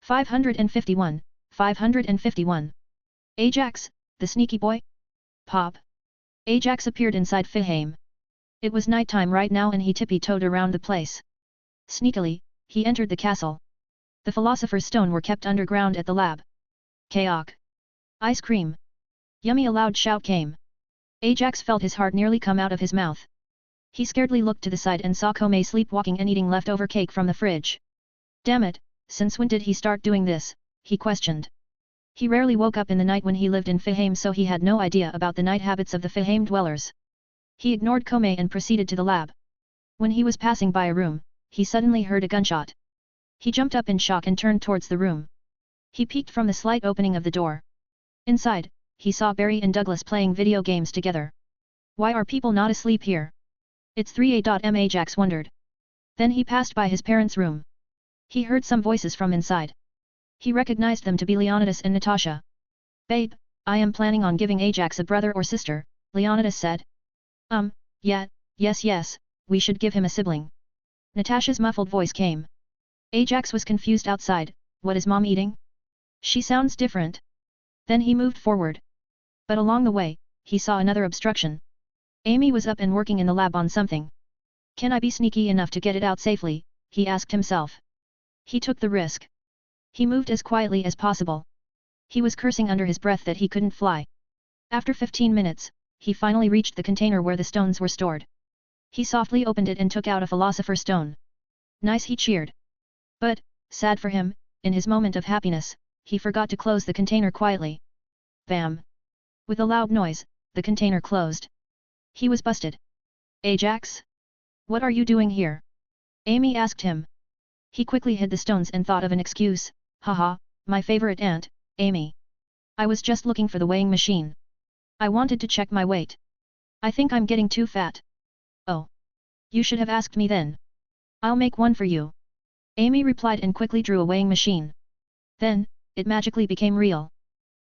551, 551. Ajax, the sneaky boy? Pop. Ajax appeared inside Fihame. It was nighttime right now and he tippy-toed around the place. Sneakily, he entered the castle. The Philosopher's Stone were kept underground at the lab. Kaok. Ice cream. Yummy, a loud shout came. Ajax felt his heart nearly come out of his mouth. He scaredly looked to the side and saw Komei sleepwalking and eating leftover cake from the fridge. Damn it, since when did he start doing this, he questioned. He rarely woke up in the night when he lived in Fihame, so he had no idea about the night habits of the Fihame dwellers. He ignored Komei and proceeded to the lab. When he was passing by a room, he suddenly heard a gunshot. He jumped up in shock and turned towards the room. He peeked from the slight opening of the door. Inside, he saw Barry and Douglas playing video games together. Why are people not asleep here? It's 3am, Ajax wondered. Then he passed by his parents' room. He heard some voices from inside. He recognized them to be Leonidas and Natasha. Babe, I am planning on giving Ajax a brother or sister, Leonidas said. Yeah, yes, we should give him a sibling. Natasha's muffled voice came. Ajax was confused outside. What is Mom eating? She sounds different. Then he moved forward. But along the way, he saw another obstruction. Amy was up and working in the lab on something. Can I be sneaky enough to get it out safely, he asked himself. He took the risk. He moved as quietly as possible. He was cursing under his breath that he couldn't fly. After 15 minutes, he finally reached the container where the stones were stored. He softly opened it and took out a Philosopher's Stone. Nice, he cheered. But, sad for him, in his moment of happiness, he forgot to close the container quietly. Bam! With a loud noise, the container closed. He was busted. Ajax? What are you doing here? Amy asked him. He quickly hid the stones and thought of an excuse. Haha, my favorite aunt, Amy. I was just looking for the weighing machine. I wanted to check my weight. I think I'm getting too fat. Oh. You should have asked me then. I'll make one for you. Amy replied and quickly drew a weighing machine. Then, it magically became real.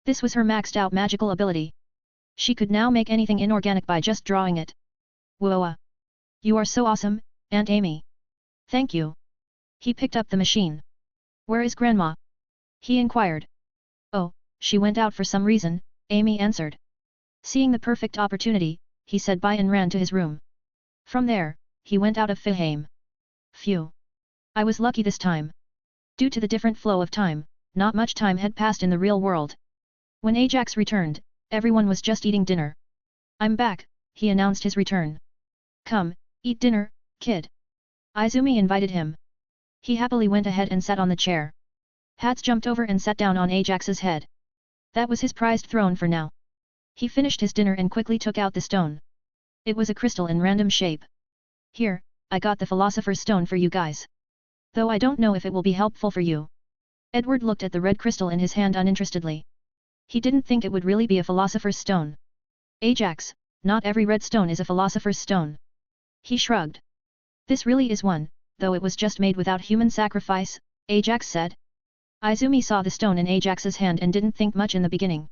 This was her maxed out magical ability. She could now make anything inorganic by just drawing it. Whoa! You are so awesome, Aunt Amy. Thank you. He picked up the machine. Where is Grandma? He inquired. Oh, she went out for some reason, Amy answered. Seeing the perfect opportunity, he said bye and ran to his room. From there, he went out of Fihame. Phew! I was lucky this time. Due to the different flow of time, not much time had passed in the real world. When Ajax returned, everyone was just eating dinner. I'm back, he announced his return. Come, eat dinner, kid. Izumi invited him. He happily went ahead and sat on the chair. Hats jumped over and sat down on Ajax's head. That was his prized throne for now. He finished his dinner and quickly took out the stone. It was a crystal in random shape. Here, I got the Philosopher's Stone for you guys. Though I don't know if it will be helpful for you. Edward looked at the red crystal in his hand uninterestedly. He didn't think it would really be a Philosopher's Stone. Ajax, not every red stone is a Philosopher's Stone. He shrugged. This really is one, though it was just made without human sacrifice, Ajax said. Izumi saw the stone in Ajax's hand and didn't think much in the beginning.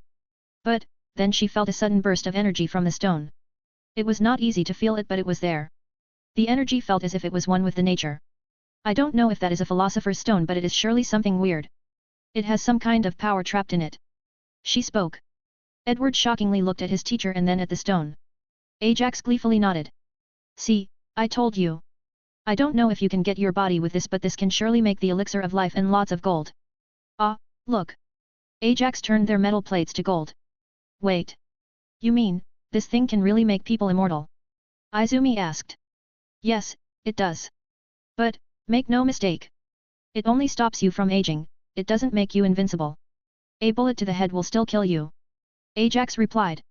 But, then she felt a sudden burst of energy from the stone. It was not easy to feel it, but it was there. The energy felt as if it was one with the nature. I don't know if that is a Philosopher's Stone, but it is surely something weird. It has some kind of power trapped in it. She spoke. Edward shockingly looked at his teacher and then at the stone. Ajax gleefully nodded. See, I told you. I don't know if you can get your body with this, but this can surely make the elixir of life and lots of gold. Ah, look. Ajax turned their metal plates to gold. Wait. You mean, this thing can really make people immortal? Izumi asked. Yes, it does. But, make no mistake. It only stops you from aging, it doesn't make you invincible. A bullet to the head will still kill you. Ajax replied.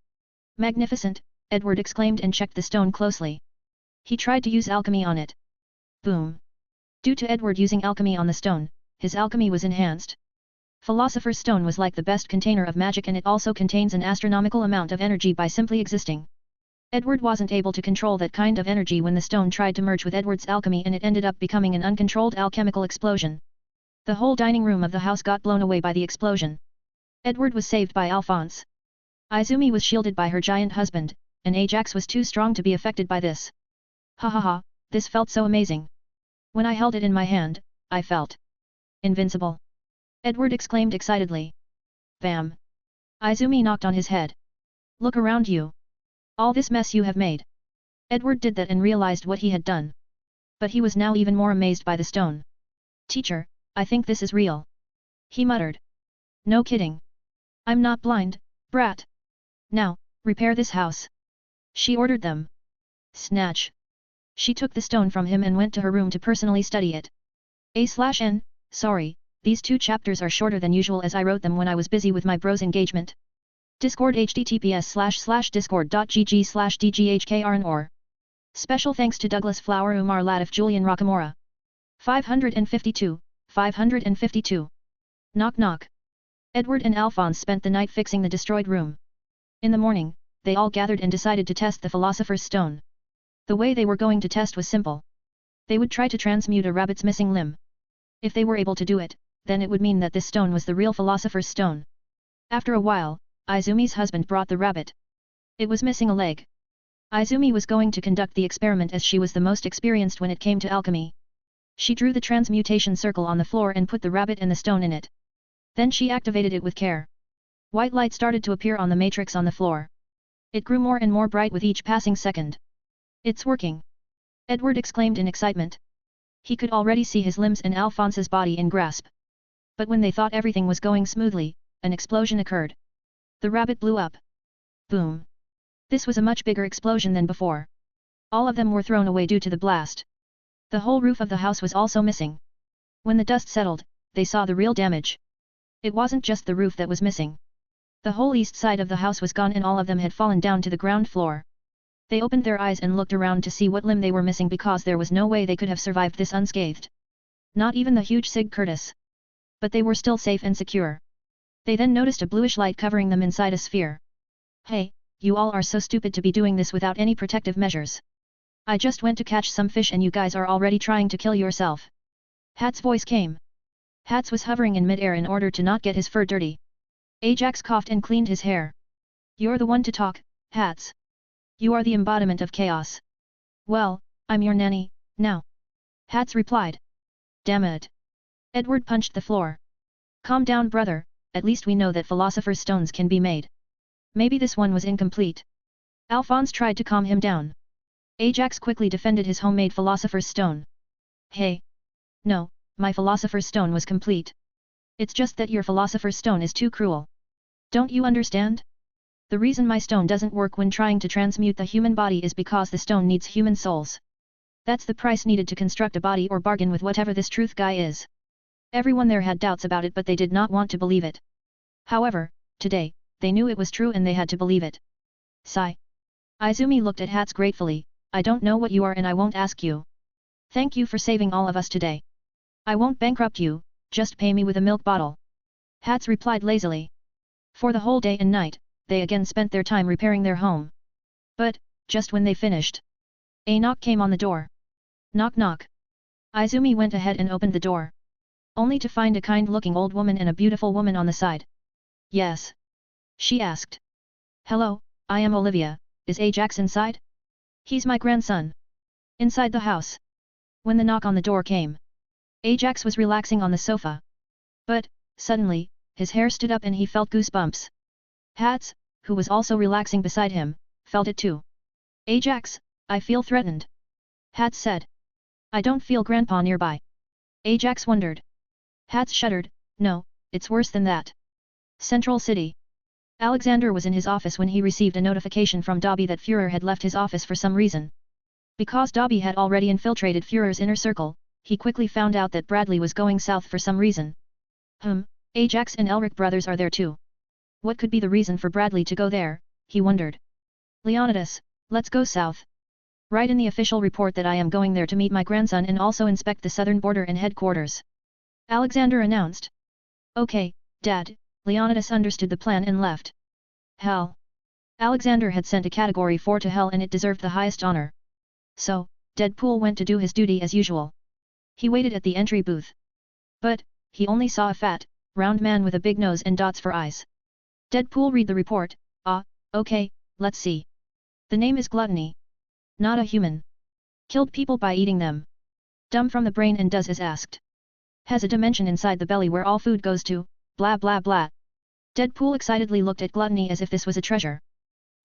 Magnificent, Edward exclaimed and checked the stone closely. He tried to use alchemy on it. Boom. Due to Edward using alchemy on the stone, his alchemy was enhanced. Philosopher's Stone was like the best container of magic, and it also contains an astronomical amount of energy by simply existing. Edward wasn't able to control that kind of energy when the stone tried to merge with Edward's alchemy, and it ended up becoming an uncontrolled alchemical explosion. The whole dining room of the house got blown away by the explosion. Edward was saved by Alphonse. Izumi was shielded by her giant husband, and Ajax was too strong to be affected by this. Ha ha ha, this felt so amazing. When I held it in my hand, I felt invincible. Edward exclaimed excitedly. Bam! Izumi knocked on his head. Look around you. All this mess you have made. Edward did that and realized what he had done. But he was now even more amazed by the stone. Teacher, I think this is real. He muttered. No kidding. I'm not blind, brat. Now, repair this house. She ordered them. Snatch. She took the stone from him and went to her room to personally study it. A/N, sorry, these 2 chapters are shorter than usual as I wrote them when I was busy with my bros engagement. Discord https://discord.gg/dghkrnor. Special thanks to Douglas Flower, Umar Latif, Julian Rockamora. 552, 552. Knock knock. Edward and Alphonse spent the night fixing the destroyed room. In the morning, they all gathered and decided to test the Philosopher's Stone. The way they were going to test was simple. They would try to transmute a rabbit's missing limb. If they were able to do it, then it would mean that this stone was the real Philosopher's Stone. After a while, Izumi's husband brought the rabbit. It was missing a leg. Izumi was going to conduct the experiment as she was the most experienced when it came to alchemy. She drew the transmutation circle on the floor and put the rabbit and the stone in it. Then she activated it with care. White light started to appear on the matrix on the floor. It grew more and more bright with each passing second. It's working! Edward exclaimed in excitement. He could already see his limbs and Alphonse's body in grasp. But when they thought everything was going smoothly, an explosion occurred. The rabbit blew up. Boom! This was a much bigger explosion than before. All of them were thrown away due to the blast. The whole roof of the house was also missing. When the dust settled, they saw the real damage. It wasn't just the roof that was missing. The whole east side of the house was gone and all of them had fallen down to the ground floor. They opened their eyes and looked around to see what limb they were missing because there was no way they could have survived this unscathed. Not even the huge Sig Curtis. But they were still safe and secure. They then noticed a bluish light covering them inside a sphere. Hey, you all are so stupid to be doing this without any protective measures. I just went to catch some fish and you guys are already trying to kill yourself. Hat's voice came. Hats was hovering in midair in order to not get his fur dirty. Ajax coughed and cleaned his hair. You're the one to talk, Hats. You are the embodiment of chaos. Well, I'm your nanny, now. Hats replied. Damn it. Edward punched the floor. Calm down, brother, at least we know that Philosopher's Stones can be made. Maybe this one was incomplete. Alphonse tried to calm him down. Ajax quickly defended his homemade Philosopher's Stone. Hey. No. My Philosopher's Stone was complete. It's just that your Philosopher's Stone is too cruel. Don't you understand? The reason my stone doesn't work when trying to transmute the human body is because the stone needs human souls. That's the price needed to construct a body or bargain with whatever this truth guy is. Everyone there had doubts about it but they did not want to believe it. However, today, they knew it was true and they had to believe it. Sigh. Izumi looked at Hats gratefully. I don't know what you are and I won't ask you. Thank you for saving all of us today. I won't bankrupt you, just pay me with a milk bottle. Hats replied lazily. For the whole day and night, they again spent their time repairing their home. But, just when they finished, a knock came on the door. Knock knock. Izumi went ahead and opened the door. Only to find a kind-looking old woman and a beautiful woman on the side. Yes. She asked. Hello, I am Olivia, is Ajax inside? He's my grandson. Inside the house. When the knock on the door came, Ajax was relaxing on the sofa. But, suddenly, his hair stood up and he felt goosebumps. Hats, who was also relaxing beside him, felt it too. Ajax, I feel threatened. Hats said. I don't feel Grandpa nearby. Ajax wondered. Hats shuddered. No, it's worse than that. Central City. Alexander was in his office when he received a notification from Dobby that Führer had left his office for some reason. Because Dobby had already infiltrated Führer's inner circle, he quickly found out that Bradley was going south for some reason. Ajax and Elric brothers are there too. What could be the reason for Bradley to go there, he wondered. Leonidas, let's go south. Write in the official report that I am going there to meet my grandson and also inspect the southern border and headquarters. Alexander announced. Okay, Dad, Leonidas understood the plan and left. Hell. Alexander had sent a category 4 to Hell and it deserved the highest honor. So, Deadpool went to do his duty as usual. He waited at the entry booth. But, he only saw a fat, round man with a big nose and dots for eyes. Deadpool read the report. Okay, let's see. The name is Gluttony. Not a human. Killed people by eating them. Dumb from the brain and does as asked. Has a dimension inside the belly where all food goes to, blah blah blah. Deadpool excitedly looked at Gluttony as if this was a treasure.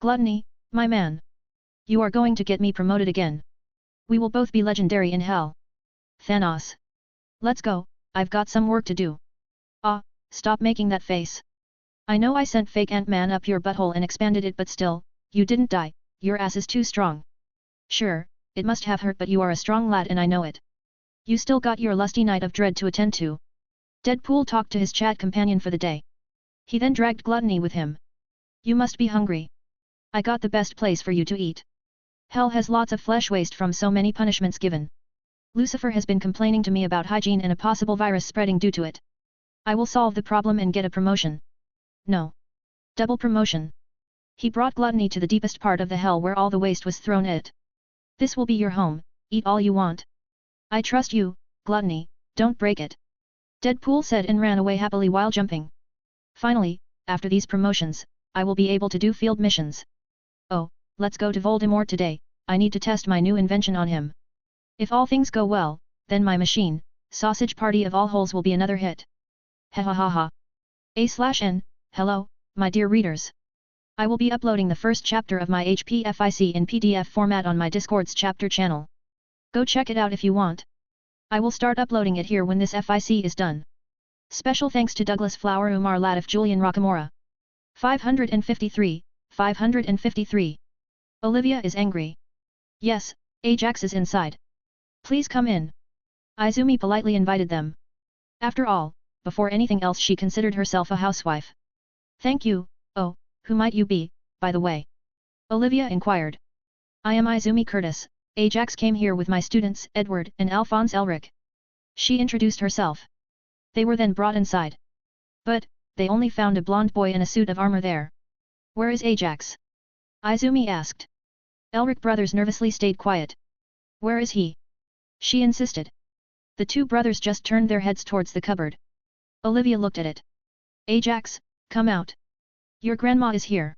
Gluttony, my man. You are going to get me promoted again. We will both be legendary in hell. Thanos. Let's go, I've got some work to do. Ah, stop making that face. I know I sent fake Ant-Man up your butthole and expanded it, but still, you didn't die, your ass is too strong. Sure, it must have hurt, but you are a strong lad and I know it. You still got your lusty night of dread to attend to. Deadpool talked to his chat companion for the day. He then dragged Gluttony with him. You must be hungry. I got the best place for you to eat. Hell has lots of flesh waste from so many punishments given. Lucifer has been complaining to me about hygiene and a possible virus spreading due to it. I will solve the problem and get a promotion. No. Double promotion. He brought Gluttony to the deepest part of the hell where all the waste was thrown at. This will be your home, eat all you want. I trust you, Gluttony, don't break it. Deadpool said and ran away happily while jumping. Finally, after these promotions, I will be able to do field missions. Oh, let's go to Voldemort today, I need to test my new invention on him. If all things go well, then my machine, Sausage Party of All Holes will be another hit. Ha ha ha ha. A/N, hello, my dear readers. I will be uploading the first chapter of my HPFIC in PDF format on my Discord's chapter channel. Go check it out if you want. I will start uploading it here when this FIC is done. Special thanks to Douglas Flower, Umar Latif, Julian Rockamora. 553, 553. Olivia is angry. Yes, Ajax is inside. Please come in. Izumi politely invited them. After all, before anything else she considered herself a housewife. Thank you. Oh, who might you be, by the way? Olivia inquired. I am Izumi Curtis. Ajax came here with my students, Edward and Alphonse Elric. She introduced herself. They were then brought inside. But, they only found a blonde boy in a suit of armor there. Where is Ajax? Izumi asked. Elric brothers nervously stayed quiet. Where is he? She insisted. The two brothers just turned their heads towards the cupboard. Olivia looked at it. Ajax, come out. Your grandma is here.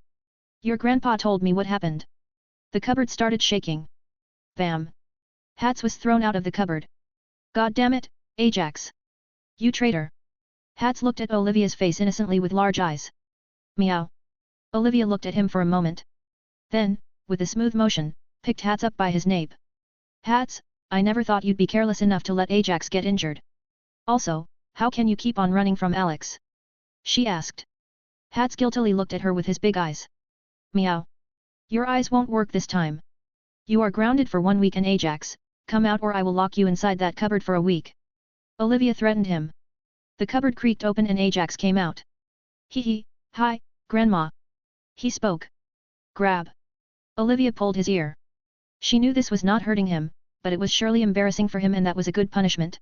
Your grandpa told me what happened. The cupboard started shaking. Bam. Hats was thrown out of the cupboard. God damn it, Ajax. You traitor. Hats looked at Olivia's face innocently with large eyes. Meow. Olivia looked at him for a moment. Then, with a smooth motion, picked Hats up by his nape. Hats, I never thought you'd be careless enough to let Ajax get injured. Also, how can you keep on running from Alex? She asked. Hats guiltily looked at her with his big eyes. Meow. Your eyes won't work this time. You are grounded for 1 week and Ajax, come out or I will lock you inside that cupboard for a week. Olivia threatened him. The cupboard creaked open and Ajax came out. Hee, hi, Grandma. He spoke. Grab. Olivia pulled his ear. She knew this was not hurting him, but it was surely embarrassing for him and that was a good punishment.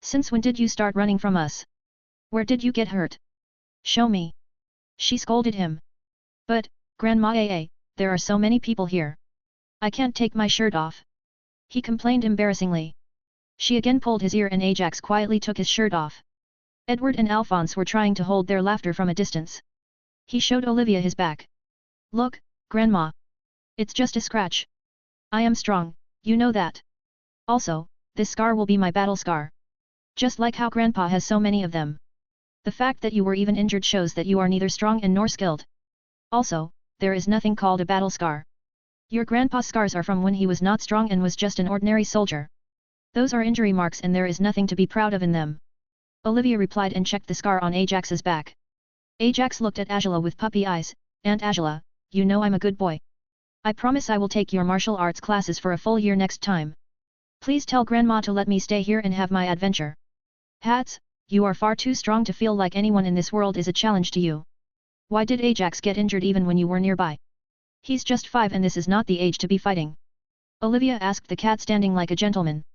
Since when did you start running from us? Where did you get hurt? Show me. She scolded him. But, Grandma there are so many people here. I can't take my shirt off. He complained embarrassingly. She again pulled his ear and Ajax quietly took his shirt off. Edward and Alphonse were trying to hold their laughter from a distance. He showed Olivia his back. Look, Grandma. It's just a scratch. I am strong, you know that. Also, this scar will be my battle scar. Just like how Grandpa has so many of them. The fact that you were even injured shows that you are neither strong and nor skilled. Also, there is nothing called a battle scar. Your grandpa's scars are from when he was not strong and was just an ordinary soldier. Those are injury marks and there is nothing to be proud of in them. Olivia replied and checked the scar on Ajax's back. Ajax looked at Angela with puppy eyes. Aunt Angela, you know I'm a good boy. I promise I will take your martial arts classes for a full year next time. Please tell Grandma to let me stay here and have my adventure. Hats, you are far too strong to feel like anyone in this world is a challenge to you. Why did Ajax get injured even when you were nearby? He's just 5 and this is not the age to be fighting. Olivia asked the cat standing like a gentleman.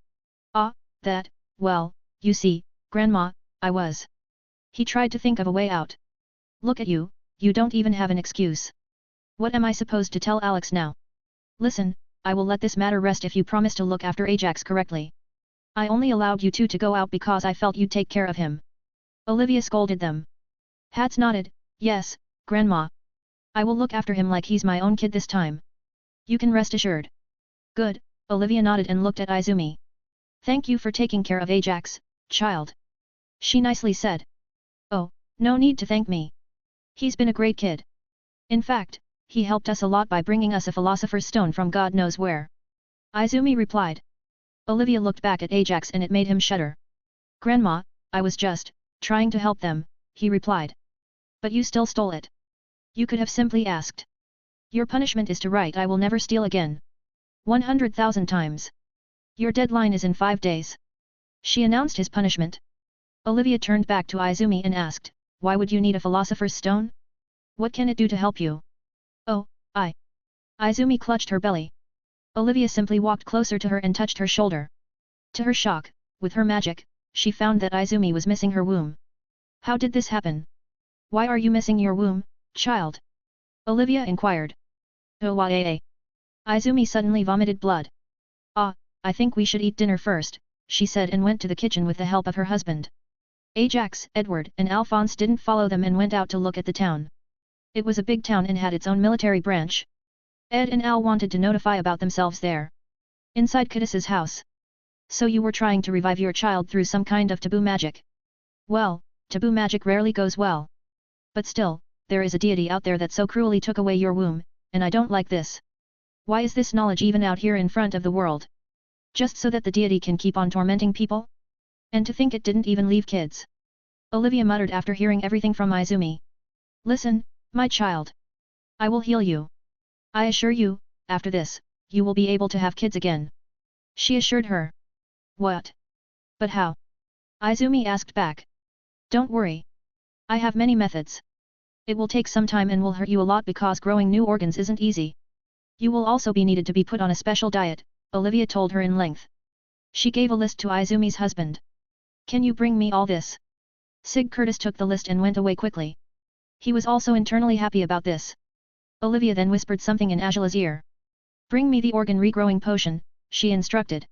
Ah, that, well, you see, Grandma, I was. He tried to think of a way out. Look at you, you don't even have an excuse. What am I supposed to tell Alex now? Listen, I will let this matter rest if you promise to look after Ajax correctly. I only allowed you two to go out because I felt you'd take care of him. Olivia scolded them. Hats nodded, yes, Grandma. I will look after him like he's my own kid this time. You can rest assured. Good, Olivia nodded and looked at Izumi. Thank you for taking care of Ajax, child. She nicely said. Oh, no need to thank me. He's been a great kid. In fact, he helped us a lot by bringing us a philosopher's stone from God knows where. Izumi replied. Olivia looked back at Ajax and it made him shudder. Grandma, I was just trying to help them, he replied. But you still stole it. You could have simply asked. Your punishment is to write I will never steal again. 100,000 times. Your deadline is in 5 days. She announced his punishment. Olivia turned back to Izumi and asked, why would you need a philosopher's stone? What can it do to help you? Oh, Izumi clutched her belly. Olivia simply walked closer to her and touched her shoulder. To her shock, with her magic, she found that Izumi was missing her womb. How did this happen? Why are you missing your womb, child? Olivia inquired. Oh yeah. Izumi suddenly vomited blood. I think we should eat dinner first, she said and went to the kitchen with the help of her husband. Ajax, Edward and Alphonse didn't follow them and went out to look at the town. It was a big town and had its own military branch. Ed and Al wanted to notify about themselves there. Inside Cadis's house. So you were trying to revive your child through some kind of taboo magic. Well, taboo magic rarely goes well. But still, there is a deity out there that so cruelly took away your womb, and I don't like this. Why is this knowledge even out here in front of the world? Just so that the deity can keep on tormenting people? And to think it didn't even leave kids. Olivia muttered after hearing everything from Izumi. Listen, my child. I will heal you. I assure you, after this, you will be able to have kids again. She assured her. What? But how? Izumi asked back. Don't worry. I have many methods. It will take some time and will hurt you a lot because growing new organs isn't easy. You will also be needed to be put on a special diet, Olivia told her in length. She gave a list to Izumi's husband. Can you bring me all this? Sig Curtis took the list and went away quickly. He was also internally happy about this. Olivia then whispered something in Angela's ear. Bring me the organ regrowing potion, she instructed.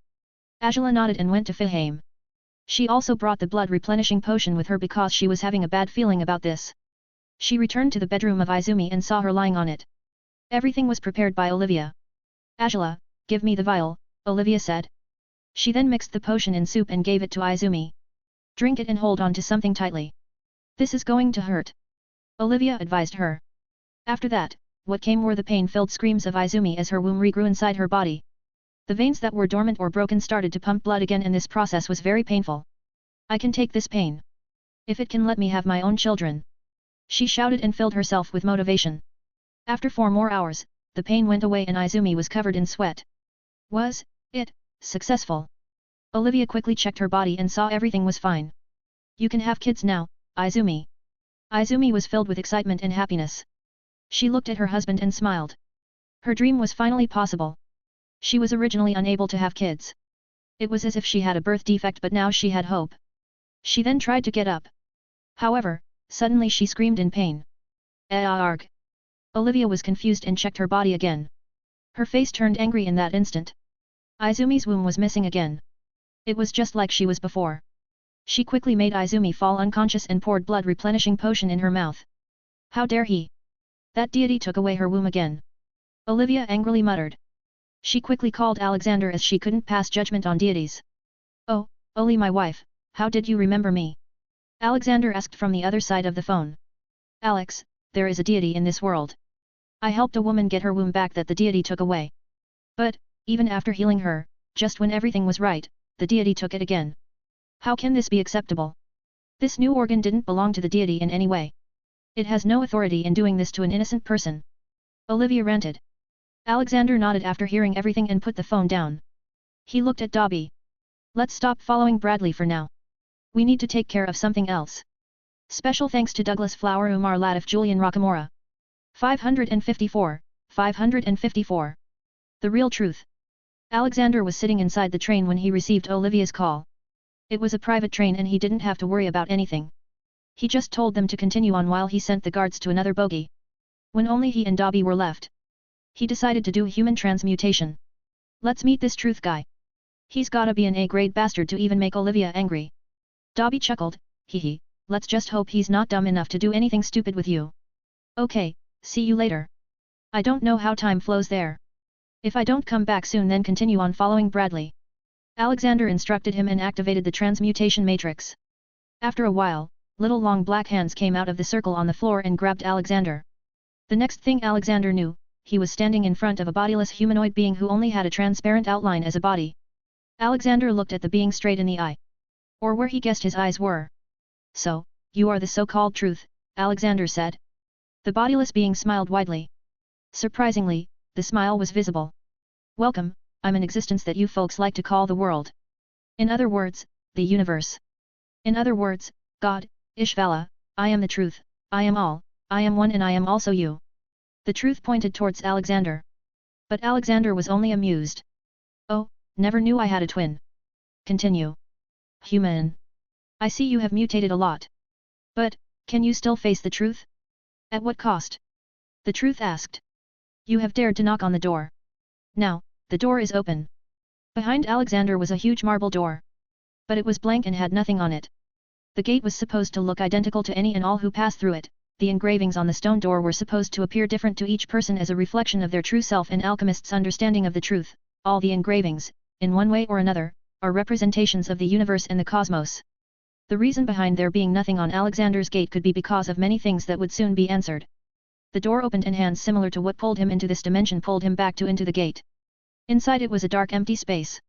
Angela nodded and went to Fihame. She also brought the blood replenishing potion with her because she was having a bad feeling about this. She returned to the bedroom of Izumi and saw her lying on it. Everything was prepared by Olivia. Angela, give me the vial, Olivia said. She then mixed the potion in soup and gave it to Izumi. Drink it and hold on to something tightly. This is going to hurt. Olivia advised her. After that, what came were the pain-filled screams of Izumi as her womb regrew inside her body. The veins that were dormant or broken started to pump blood again and this process was very painful. I can take this pain. If it can let me have my own children. She shouted and filled herself with motivation. After 4 more hours, the pain went away and Izumi was covered in sweat. Was it successful? Olivia quickly checked her body and saw everything was fine. You can have kids now, Izumi. Izumi was filled with excitement and happiness. She looked at her husband and smiled. Her dream was finally possible. She was originally unable to have kids. It was as if she had a birth defect but now she had hope. She then tried to get up. However, suddenly she screamed in pain. Arg! Olivia was confused and checked her body again. Her face turned angry in that instant. Izumi's womb was missing again. It was just like she was before. She quickly made Izumi fall unconscious and poured blood replenishing potion in her mouth. How dare he? That deity took away her womb again. Olivia angrily muttered. She quickly called Alexander as she couldn't pass judgment on deities. Oh, Oli my wife, how did you remember me? Alexander asked from the other side of the phone. Alex, there is a deity in this world. I helped a woman get her womb back that the deity took away. But, even after healing her, just when everything was right, the deity took it again. How can this be acceptable? This new organ didn't belong to the deity in any way. It has no authority in doing this to an innocent person. Olivia ranted. Alexander nodded after hearing everything and put the phone down. He looked at Dobby. Let's stop following Bradley for now. We need to take care of something else. Special thanks to Douglas Flower, Umar Latif, Julian Rockamora. 554, 554. The real truth. Alexander was sitting inside the train when he received Olivia's call. It was a private train and he didn't have to worry about anything. He just told them to continue on while he sent the guards to another bogie. When only he and Dobby were left, he decided to do human transmutation. Let's meet this truth guy. He's gotta be an A-grade bastard to even make Olivia angry. Dobby chuckled, hee, let's just hope he's not dumb enough to do anything stupid with you. Okay, see you later. I don't know how time flows there. If I don't come back soon then continue on following Bradley. Alexander instructed him and activated the transmutation matrix. After a while, little long black hands came out of the circle on the floor and grabbed Alexander. The next thing Alexander knew, he was standing in front of a bodiless humanoid being who only had a transparent outline as a body. Alexander looked at the being straight in the eye. Or where he guessed his eyes were. So, you are the so-called truth, Alexander said. The bodiless being smiled widely. Surprisingly, the smile was visible. Welcome, I'm an existence that you folks like to call the world. In other words, the universe. In other words, God, Ishvala, I am the truth, I am all, I am one and I am also you. The truth pointed towards Alexander. But Alexander was only amused. Oh, never knew I had a twin. Continue. Human. I see you have mutated a lot. But, can you still face the truth? At what cost? The truth asked. You have dared to knock on the door. Now, the door is open. Behind Alexander was a huge marble door. But it was blank and had nothing on it. The gate was supposed to look identical to any and all who passed through it. The engravings on the stone door were supposed to appear different to each person as a reflection of their true self and alchemist's understanding of the truth. All the engravings, in one way or another, are representations of the universe and the cosmos. The reason behind there being nothing on Alexander's gate could be because of many things that would soon be answered. The door opened and hands similar to what pulled him into this dimension pulled him back into the gate. Inside it was a dark empty space.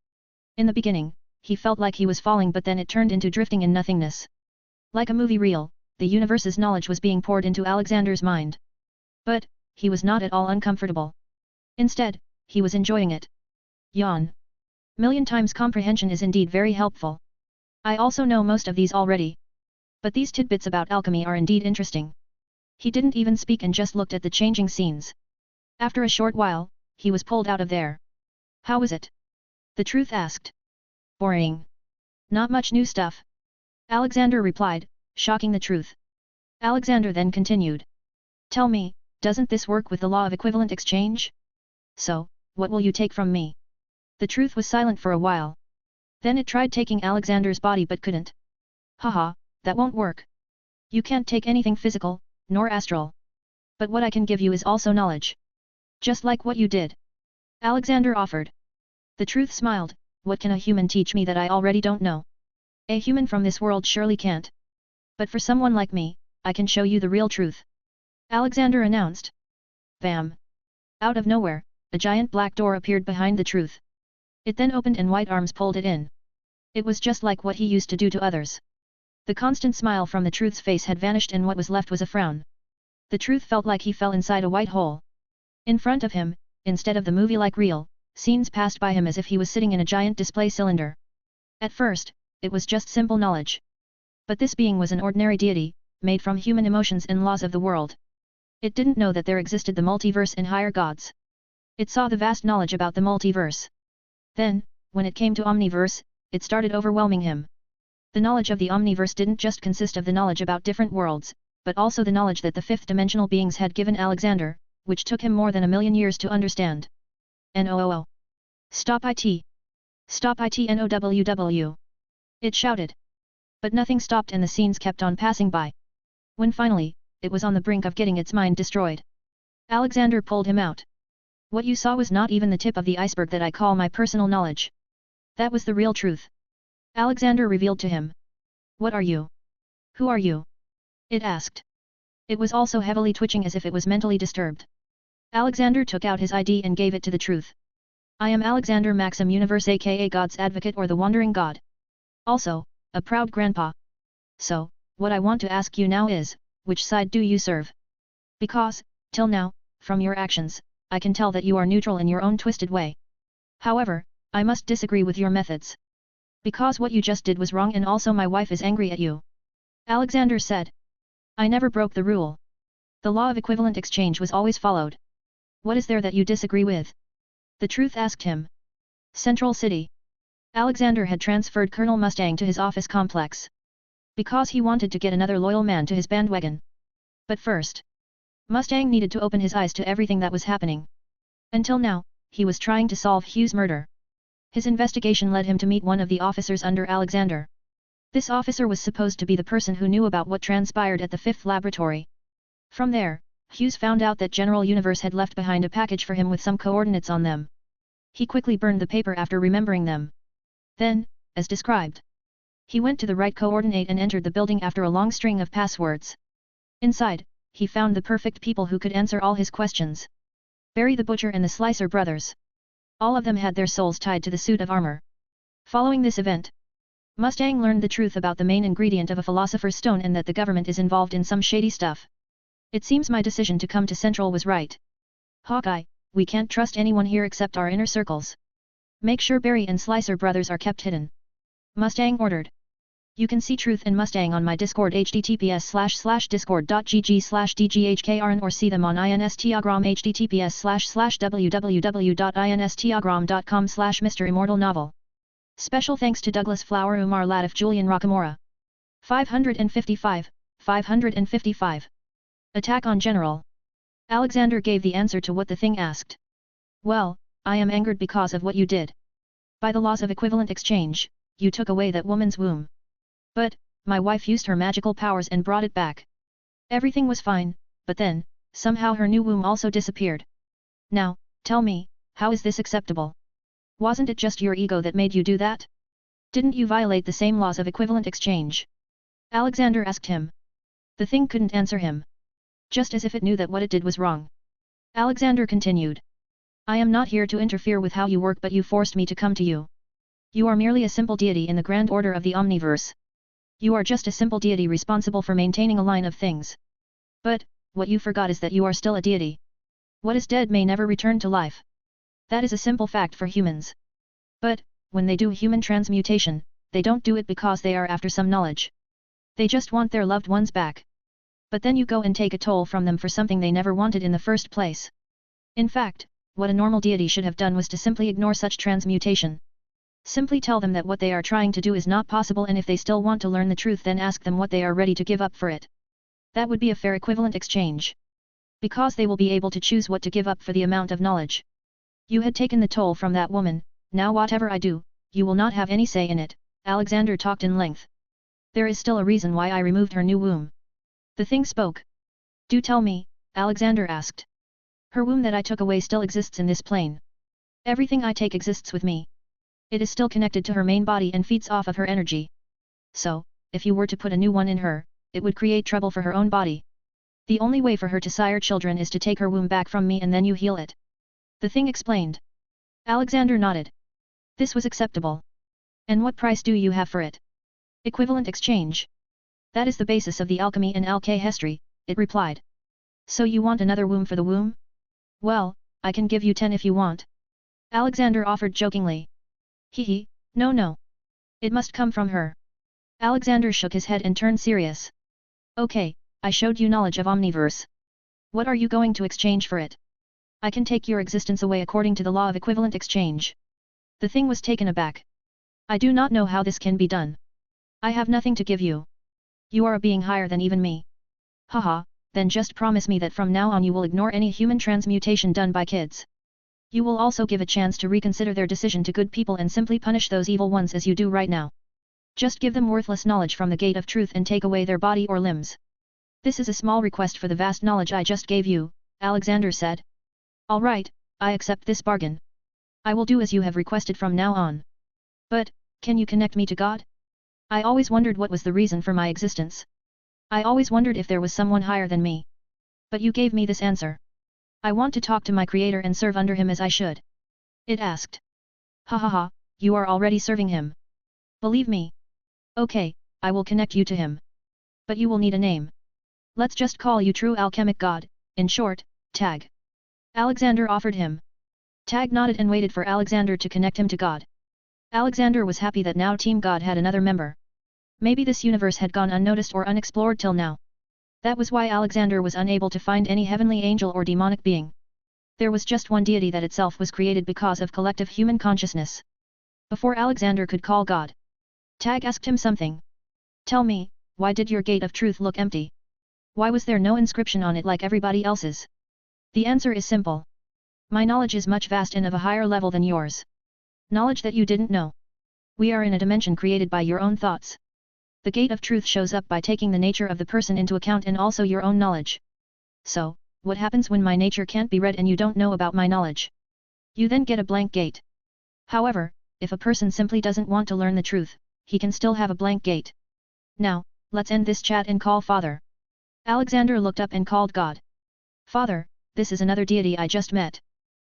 In the beginning, he felt like he was falling, but then it turned into drifting in nothingness. Like a movie reel, the universe's knowledge was being poured into Alexander's mind. But, he was not at all uncomfortable. Instead, he was enjoying it. Yawn. Million times comprehension is indeed very helpful. I also know most of these already. But these tidbits about alchemy are indeed interesting. He didn't even speak and just looked at the changing scenes. After a short while, he was pulled out of there. How was it? The truth asked. Boring. Not much new stuff. Alexander replied, shocking the truth. Alexander then continued. Tell me, doesn't this work with the law of equivalent exchange? So, what will you take from me? The truth was silent for a while. Then it tried taking Alexander's body but couldn't. Haha, that won't work. You can't take anything physical, nor astral. But what I can give you is also knowledge. Just like what you did. Alexander offered. The truth smiled, what can a human teach me that I already don't know? A human from this world surely can't. But for someone like me, I can show you the real truth. Alexander announced. Bam! Out of nowhere, a giant black door appeared behind the truth. It then opened and white arms pulled it in. It was just like what he used to do to others. The constant smile from the truth's face had vanished and what was left was a frown. The truth felt like he fell inside a white hole. In front of him, instead of the movie-like reel, scenes passed by him as if he was sitting in a giant display cylinder. At first, it was just simple knowledge. But this being was an ordinary deity, made from human emotions and laws of the world. It didn't know that there existed the multiverse and higher gods. It saw the vast knowledge about the multiverse. Then, when it came to omniverse, it started overwhelming him. The knowledge of the omniverse didn't just consist of the knowledge about different worlds, but also the knowledge that the fifth-dimensional beings had given Alexander, which took him more than 1,000,000 years to understand. NOOO. Stop it! Stop it NOWWW! It shouted. But nothing stopped and the scenes kept on passing by. When finally, it was on the brink of getting its mind destroyed. Alexander pulled him out. What you saw was not even the tip of the iceberg that I call my personal knowledge. That was the real truth. Alexander revealed to him. What are you? Who are you? It asked. It was also heavily twitching as if it was mentally disturbed. Alexander took out his ID and gave it to the truth. I am Alexander Maxim Universe aka God's Advocate or the Wandering God. Also, a proud grandpa. So, what I want to ask you now is, which side do you serve? Because, till now, from your actions, I can tell that you are neutral in your own twisted way. However, I must disagree with your methods. Because what you just did was wrong and also my wife is angry at you. Alexander said. I never broke the rule. The law of equivalent exchange was always followed. What is there that you disagree with? The truth asked him. Central City. Alexander had transferred Colonel Mustang to his office complex. Because he wanted to get another loyal man to his bandwagon. But first, Mustang needed to open his eyes to everything that was happening. Until now, he was trying to solve Hugh's murder. His investigation led him to meet one of the officers under Alexander. This officer was supposed to be the person who knew about what transpired at the fifth laboratory. From there, Hughes found out that General Universe had left behind a package for him with some coordinates on them. He quickly burned the paper after remembering them. Then, as described, He went to the right coordinate and entered the building after a long string of passwords. Inside, he found the perfect people who could answer all his questions. Barry the Butcher and the Slicer brothers. All of them had their souls tied to the suit of armor. Following this event, Mustang learned the truth about the main ingredient of a Philosopher's Stone and that the government is involved in some shady stuff. It seems my decision to come to Central was right. Hawkeye, we can't trust anyone here except our inner circles. Make sure Barry and Slicer brothers are kept hidden. Mustang ordered. You can see Truth and Mustang on my Discord https://discord.gg/dghkrn or see them on Instagram https://www.instagram.com/MisterImmortal novel. Special thanks to Douglas Flower, Umar Latif, Julian Rockamora. 555. Attack on General. Alexander gave the answer to what the thing asked. Well, I am angered because of what you did. By the laws of equivalent exchange, you took away that woman's womb. But, my wife used her magical powers and brought it back. Everything was fine, but then, somehow her new womb also disappeared. Now, tell me, how is this acceptable? Wasn't it just your ego that made you do that? Didn't you violate the same laws of equivalent exchange? Alexander asked him. The thing couldn't answer him. Just as if it knew that what it did was wrong. Alexander continued. I am not here to interfere with how you work, but you forced me to come to you. You are merely a simple deity in the grand order of the Omniverse. You are just a simple deity responsible for maintaining a line of things. But, what you forgot is that you are still a deity. What is dead may never return to life. That is a simple fact for humans. But, when they do human transmutation, they don't do it because they are after some knowledge. They just want their loved ones back. But then you go and take a toll from them for something they never wanted in the first place. In fact, what a normal deity should have done was to simply ignore such transmutation. Simply tell them that what they are trying to do is not possible, and if they still want to learn the truth, then ask them what they are ready to give up for it. That would be a fair equivalent exchange. Because they will be able to choose what to give up for the amount of knowledge. You had taken the toll from that woman, now whatever I do, you will not have any say in it. Alexander talked in length. There is still a reason why I removed her new womb. The thing spoke. Do tell me, Alexander asked. Her womb that I took away still exists in this plane. Everything I take exists with me. It is still connected to her main body and feeds off of her energy. So, if you were to put a new one in her, it would create trouble for her own body. The only way for her to sire children is to take her womb back from me and then you heal it. The thing explained. Alexander nodded. This was acceptable. And what price do you have for it? Equivalent exchange. That is the basis of the alchemy and alchemy, it replied. So you want another womb for the womb? Well, I can give you 10 if you want. Alexander offered jokingly. Hee, no. It must come from her. Alexander shook his head and turned serious. Okay, I showed you knowledge of Omniverse. What are you going to exchange for it? I can take your existence away according to the law of equivalent exchange. The thing was taken aback. I do not know how this can be done. I have nothing to give you. You are a being higher than even me. Haha, then just promise me that from now on you will ignore any human transmutation done by kids. You will also give a chance to reconsider their decision to good people and simply punish those evil ones as you do right now. Just give them worthless knowledge from the gate of truth and take away their body or limbs. This is a small request for the vast knowledge I just gave you, Alexander said. All right, I accept this bargain. I will do as you have requested from now on. But, can you connect me to God? I always wondered what was the reason for my existence. I always wondered if there was someone higher than me. But you gave me this answer. I want to talk to my creator and serve under him as I should. It asked. Ha, you are already serving him. Believe me. Okay, I will connect you to him. But you will need a name. Let's just call you True Alchemic God, in short, Tag. Alexander offered him. Tag nodded and waited for Alexander to connect him to God. Alexander was happy that now Team God had another member. Maybe this universe had gone unnoticed or unexplored till now. That was why Alexander was unable to find any heavenly angel or demonic being. There was just one deity that itself was created because of collective human consciousness. Before Alexander could call God, Tag asked him something. Tell me, why did your gate of truth look empty? Why was there no inscription on it like everybody else's? The answer is simple. My knowledge is much vast and of a higher level than yours. Knowledge that you didn't know. We are in a dimension created by your own thoughts. The gate of truth shows up by taking the nature of the person into account and also your own knowledge. So, what happens when my nature can't be read and you don't know about my knowledge? You then get a blank gate. However, if a person simply doesn't want to learn the truth, he can still have a blank gate. Now, let's end this chat and call Father. Alexander looked up and called God. Father, this is another deity I just met.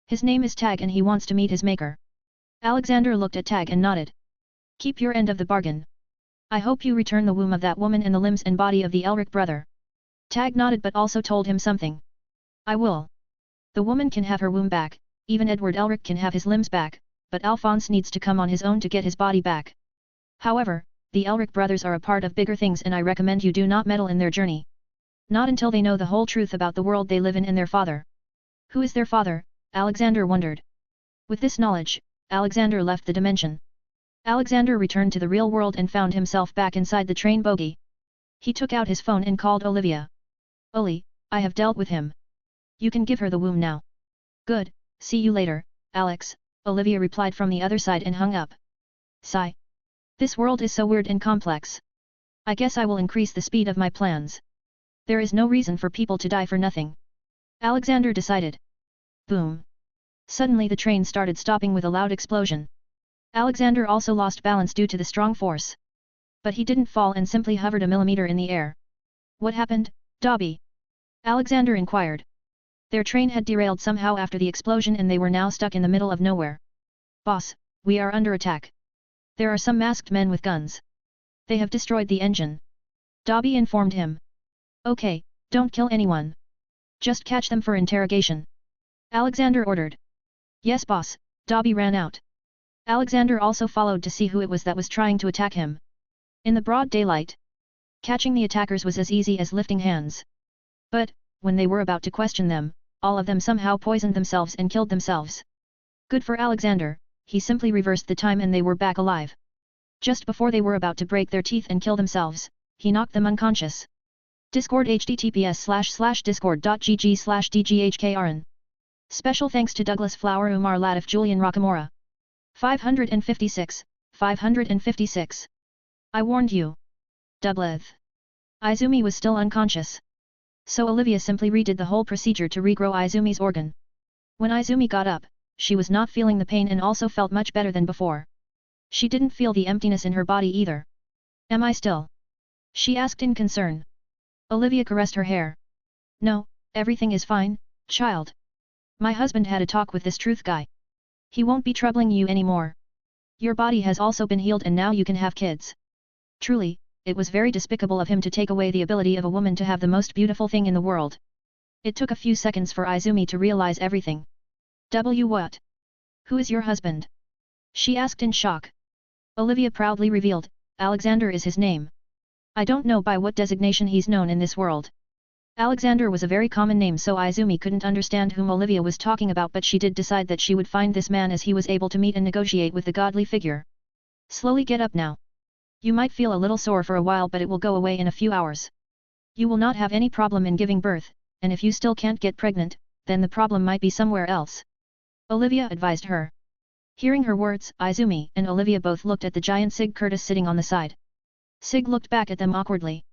His name is Tag and he wants to meet his maker. Alexander looked at Tag and nodded. Keep your end of the bargain. I hope you return the womb of that woman and the limbs and body of the Elric brother. Tag nodded but also told him something. I will. The woman can have her womb back, even Edward Elric can have his limbs back, but Alphonse needs to come on his own to get his body back. However, the Elric brothers are a part of bigger things and I recommend you do not meddle in their journey. Not until they know the whole truth about the world they live in and their father. Who is their father? Alexander wondered. With this knowledge, Alexander left the dimension. Alexander returned to the real world and found himself back inside the train bogie. He took out his phone and called Olivia. Oli, I have dealt with him. You can give her the womb now. Good, see you later, Alex, Olivia replied from the other side and hung up. Sigh. This world is so weird and complex. I guess I will increase the speed of my plans. There is no reason for people to die for nothing. Alexander decided. Boom. Suddenly the train started stopping with a loud explosion. Alexander also lost balance due to the strong force. But he didn't fall and simply hovered a millimeter in the air. What happened, Dobby? Alexander inquired. Their train had derailed somehow after the explosion and they were now stuck in the middle of nowhere. Boss, we are under attack. There are some masked men with guns. They have destroyed the engine. Dobby informed him. Okay, don't kill anyone. Just catch them for interrogation. Alexander ordered. Yes boss, Dobby ran out. Alexander also followed to see who it was that was trying to attack him. In the broad daylight, catching the attackers was as easy as lifting hands. But, when they were about to question them, all of them somehow poisoned themselves and killed themselves. Good for Alexander, he simply reversed the time and they were back alive. Just before they were about to break their teeth and kill themselves, he knocked them unconscious. Discord https://discord.gg/dghkrn. Special thanks to Douglas Flower, Umar Latif, Julian Rockamora. 556, 556. I warned you. Doubleth. Izumi was still unconscious. So Olivia simply redid the whole procedure to regrow Izumi's organ. When Izumi got up, she was not feeling the pain and also felt much better than before. She didn't feel the emptiness in her body either. Am I still? She asked in concern. Olivia caressed her hair. No, everything is fine, child. My husband had a talk with this truth guy. He won't be troubling you anymore. Your body has also been healed and now you can have kids. Truly, it was very despicable of him to take away the ability of a woman to have the most beautiful thing in the world. It took a few seconds for Izumi to realize everything. What? Who is your husband? She asked in shock. Olivia proudly revealed, Alexander is his name. I don't know by what designation he's known in this world. Alexander was a very common name so Izumi couldn't understand whom Olivia was talking about but she did decide that she would find this man as he was able to meet and negotiate with the godly figure. Slowly get up now. You might feel a little sore for a while but it will go away in a few hours. You will not have any problem in giving birth, and if you still can't get pregnant, then the problem might be somewhere else. Olivia advised her. Hearing her words, Izumi and Olivia both looked at the giant Sig Curtis sitting on the side. Sig looked back at them awkwardly.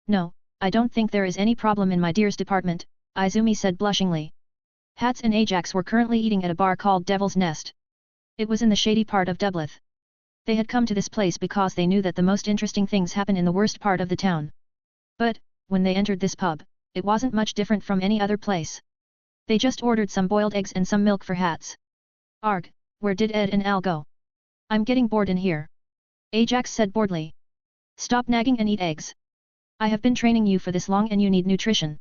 No, I don't think there is any problem in my dear's department, Izumi said blushingly. Hats and Ajax were currently eating at a bar called Devil's Nest. It was in the shady part of Doubleth. They had come to this place because they knew that the most interesting things happen in the worst part of the town. But, when they entered this pub, it wasn't much different from any other place. They just ordered some boiled eggs and some milk for Hats. Arg, where did Ed and Al go? I'm getting bored in here. Ajax said boredly. Stop nagging and eat eggs. I have been training you for this long and you need nutrition.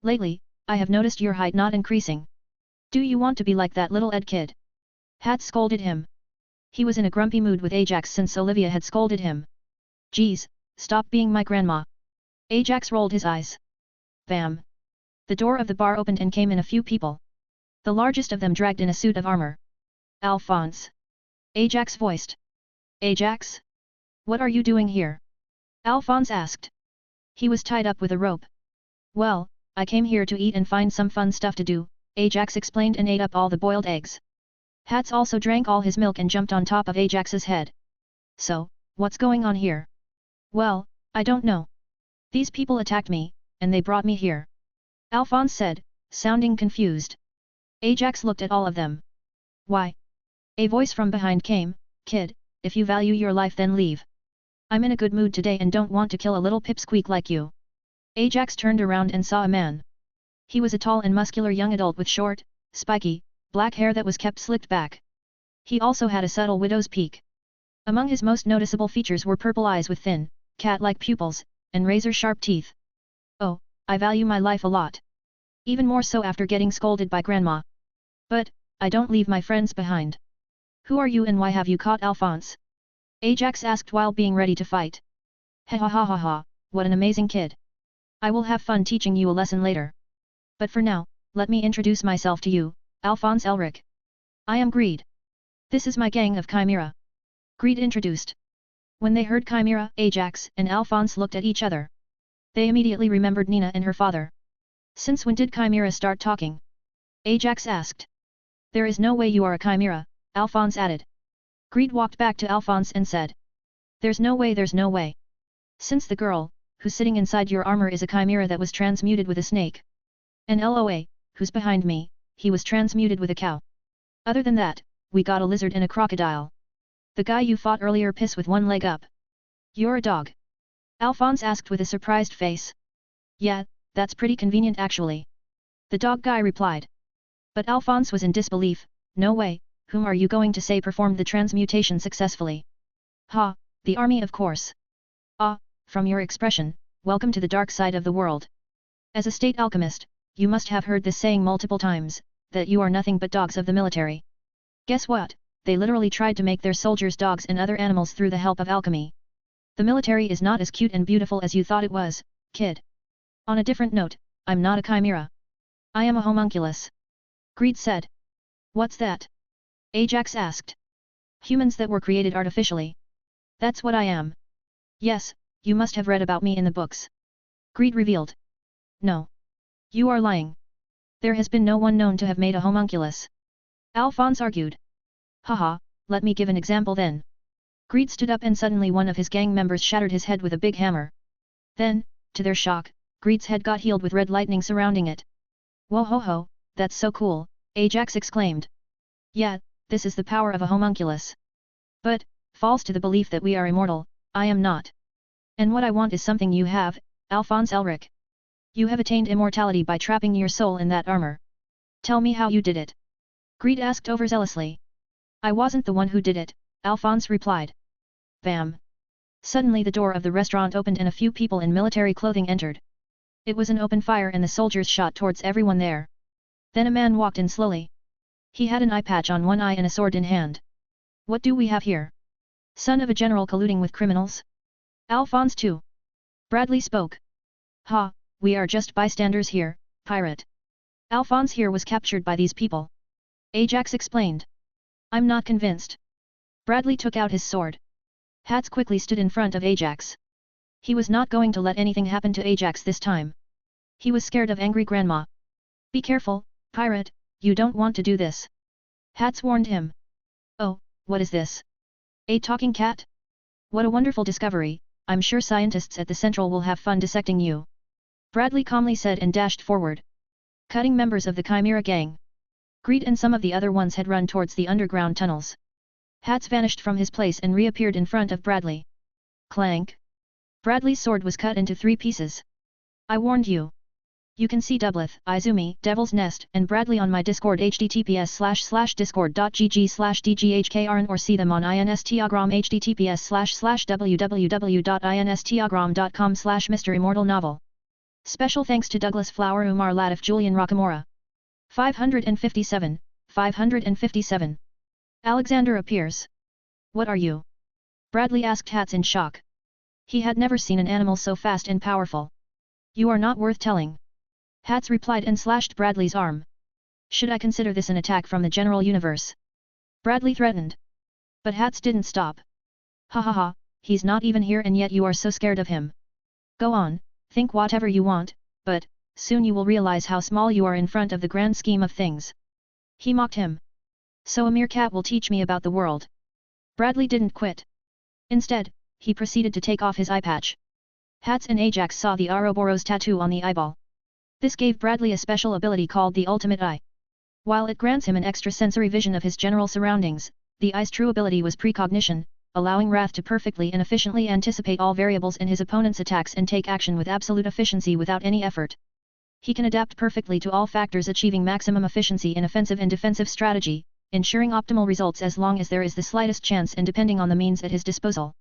Lately, I have noticed your height not increasing. Do you want to be like that little Ed kid? Hats scolded him. He was in a grumpy mood with Ajax since Olivia had scolded him. Geez, stop being my grandma. Ajax rolled his eyes. Bam. The door of the bar opened and came in a few people. The largest of them dragged in a suit of armor. Alphonse. Ajax voiced. Ajax? What are you doing here? Alphonse asked. He was tied up with a rope. Well, I came here to eat and find some fun stuff to do, Ajax explained and ate up all the boiled eggs. Hats also drank all his milk and jumped on top of Ajax's head. So, what's going on here? Well, I don't know. These people attacked me, and they brought me here. Alphonse said, sounding confused. Ajax looked at all of them. Why? A voice from behind came, kid, if you value your life then leave. I'm in a good mood today and don't want to kill a little pipsqueak like you. Ajax turned around and saw a man. He was a tall and muscular young adult with short, spiky, black hair that was kept slicked back. He also had a subtle widow's peak. Among his most noticeable features were purple eyes with thin, cat-like pupils, and razor-sharp teeth. Oh, I value my life a lot. Even more so after getting scolded by Grandma. But, I don't leave my friends behind. Who are you and why have you caught Alphonse? Ajax asked while being ready to fight. Ha ha ha ha ha, what an amazing kid. I will have fun teaching you a lesson later. But for now, let me introduce myself to you, Alphonse Elric. I am Greed. This is my gang of Chimera. Greed introduced. When they heard Chimera, Ajax and Alphonse looked at each other. They immediately remembered Nina and her father. Since when did Chimera start talking? Ajax asked. There is no way you are a Chimera, Alphonse added. Greed walked back to Alphonse and said. There's no way, there's no way. Since the girl, who's sitting inside your armor is a Chimera that was transmuted with a snake. And LOA, who's behind me, he was transmuted with a cow. Other than that, we got a lizard and a crocodile. The guy you fought earlier piss with one leg up. You're a dog? Alphonse asked with a surprised face. Yeah, that's pretty convenient actually. The dog guy replied. But Alphonse was in disbelief. No way, whom are you going to say performed the transmutation successfully? Ha, the army of course. Ah, from your expression, welcome to the dark side of the world. As a state alchemist, you must have heard this saying multiple times, that you are nothing but dogs of the military. Guess what, they literally tried to make their soldiers dogs and other animals through the help of alchemy. The military is not as cute and beautiful as you thought it was, kid. On a different note, I'm not a chimera. I am a homunculus. Greed said. What's that? Ajax asked. Humans that were created artificially. That's what I am. Yes, you must have read about me in the books. Greed revealed. No. You are lying. There has been no one known to have made a homunculus. Alphonse argued. Haha, let me give an example then. Greed stood up and suddenly one of his gang members shattered his head with a big hammer. Then, to their shock, Greed's head got healed with red lightning surrounding it. Whoa ho ho, that's so cool, Ajax exclaimed. Yeah, this is the power of a homunculus. But, false to the belief that we are immortal, I am not. And what I want is something you have, Alphonse Elric. You have attained immortality by trapping your soul in that armor. Tell me how you did it. Greed asked overzealously. I wasn't the one who did it, Alphonse replied. Bam! Suddenly the door of the restaurant opened and a few people in military clothing entered. It was an open fire and the soldiers shot towards everyone there. Then a man walked in slowly. He had an eye patch on one eye and a sword in hand. What do we have here? Son of a general colluding with criminals? Alphonse too. Bradley spoke. Ha, we are just bystanders here, pirate. Alphonse here was captured by these people. Ajax explained. I'm not convinced. Bradley took out his sword. Hats quickly stood in front of Ajax. He was not going to let anything happen to Ajax this time. He was scared of angry Grandma. Be careful, pirate, you don't want to do this. Hats warned him. Oh, what is this? A talking cat? What a wonderful discovery, I'm sure scientists at the Central will have fun dissecting you. Bradley calmly said and dashed forward. Cutting members of the Chimera gang. Greed and some of the other ones had run towards the underground tunnels. Hats vanished from his place and reappeared in front of Bradley. Clank! Bradley's sword was cut into 3 pieces. I warned you. You can see Doubleth, Izumi, Devil's Nest, and Bradley on my Discord https://discord.gg/dghkrn or see them on Instagram https://www.instagram.com/MisterImmortal novel. Special thanks to Douglas Flower, Umar Latif, Julian Rockamora. 557, 557. Alexander appears. What are you? Bradley asked Hats in shock. He had never seen an animal so fast and powerful. You are not worth telling. Hats replied and slashed Bradley's arm. Should I consider this an attack from the general universe? Bradley threatened. But Hats didn't stop. Ha ha ha, he's not even here and yet you are so scared of him. Go on, think whatever you want, but, soon you will realize how small you are in front of the grand scheme of things. He mocked him. So a meerkat will teach me about the world. Bradley didn't quit. Instead, he proceeded to take off his eye patch. Hats and Ajax saw the Ouroboros tattoo on the eyeball. This gave Bradley a special ability called the Ultimate Eye. While it grants him an extrasensory vision of his general surroundings, the eye's true ability was precognition, allowing Wrath to perfectly and efficiently anticipate all variables in his opponent's attacks and take action with absolute efficiency without any effort. He can adapt perfectly to all factors, achieving maximum efficiency in offensive and defensive strategy, ensuring optimal results as long as there is the slightest chance and depending on the means at his disposal.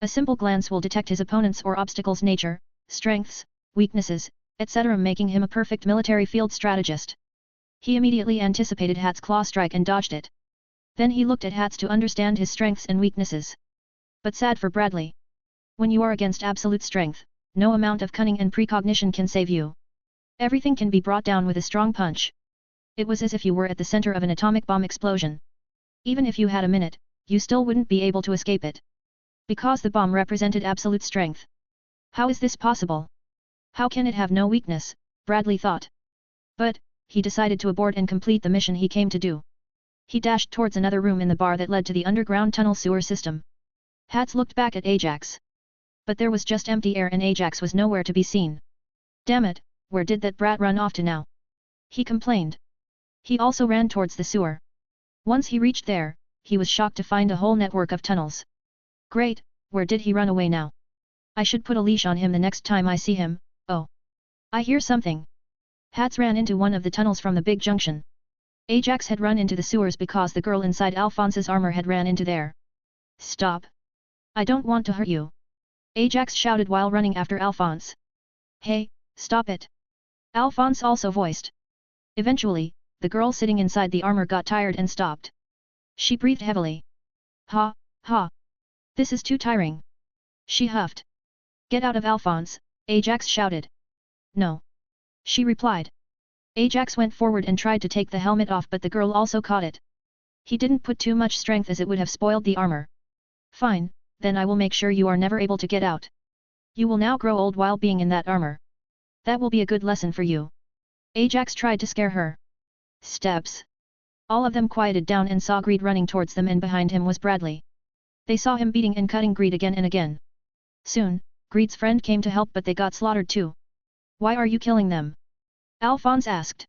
A simple glance will detect his opponent's or obstacle's nature, strengths, weaknesses, etc., making him a perfect military field strategist. He immediately anticipated Hat's claw strike and dodged it. Then he looked at Hat's to understand his strengths and weaknesses. But sad for Bradley. When you are against absolute strength, no amount of cunning and precognition can save you. Everything can be brought down with a strong punch. It was as if you were at the center of an atomic bomb explosion. Even if you had a minute, you still wouldn't be able to escape it. Because the bomb represented absolute strength. How is this possible? How can it have no weakness, Bradley thought. But, he decided to abort and complete the mission he came to do. He dashed towards another room in the bar that led to the underground tunnel sewer system. Hats looked back at Ajax. But there was just empty air and Ajax was nowhere to be seen. Damn it, where did that brat run off to now? He complained. He also ran towards the sewer. Once he reached there, he was shocked to find a whole network of tunnels. Great, where did he run away now? I should put a leash on him the next time I see him. Oh. I hear something. Hats ran into one of the tunnels from the big junction. Ajax had run into the sewers because the girl inside Alphonse's armor had ran into there. Stop. I don't want to hurt you. Ajax shouted while running after Alphonse. Hey, stop it. Alphonse also voiced. Eventually, the girl sitting inside the armor got tired and stopped. She breathed heavily. Ha, ha. This is too tiring. She huffed. Get out of Alphonse, Ajax shouted. No. She replied. Ajax went forward and tried to take the helmet off, but the girl also caught it. He didn't put too much strength as it would have spoiled the armor. Fine, then I will make sure you are never able to get out. You will now grow old while being in that armor. That will be a good lesson for you. Ajax tried to scare her. Steps. All of them quieted down and saw Greed running towards them, and behind him was Bradley. They saw him beating and cutting Greed again and again. Soon, Greed's friend came to help, but they got slaughtered too. Why are you killing them? Alphonse asked.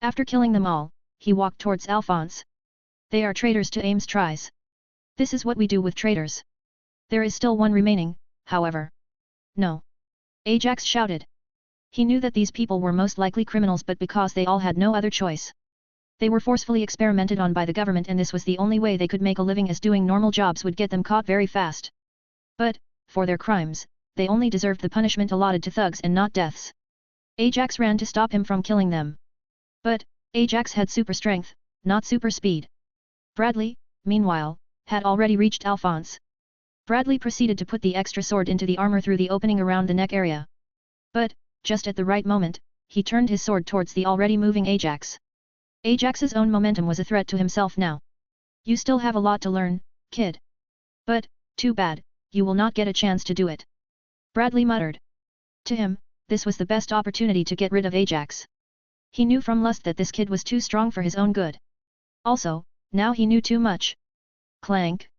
After killing them all, he walked towards Alphonse. They are traitors to Aim's tries. This is what we do with traitors. There is still one remaining, however. No. Ajax shouted. He knew that these people were most likely criminals, but because they all had no other choice. They were forcefully experimented on by the government, and this was the only way they could make a living, as doing normal jobs would get them caught very fast. But, for their crimes, they only deserved the punishment allotted to thugs and not deaths. Ajax ran to stop him from killing them. But, Ajax had super strength, not super speed. Bradley, meanwhile, had already reached Alphonse. Bradley proceeded to put the extra sword into the armor through the opening around the neck area. But, just at the right moment, he turned his sword towards the already moving Ajax. Ajax's own momentum was a threat to himself now. You still have a lot to learn, kid. But, too bad, you will not get a chance to do it. Bradley muttered. To him, this was the best opportunity to get rid of Ajax. He knew from lust that this kid was too strong for his own good. Also, now he knew too much. Clank.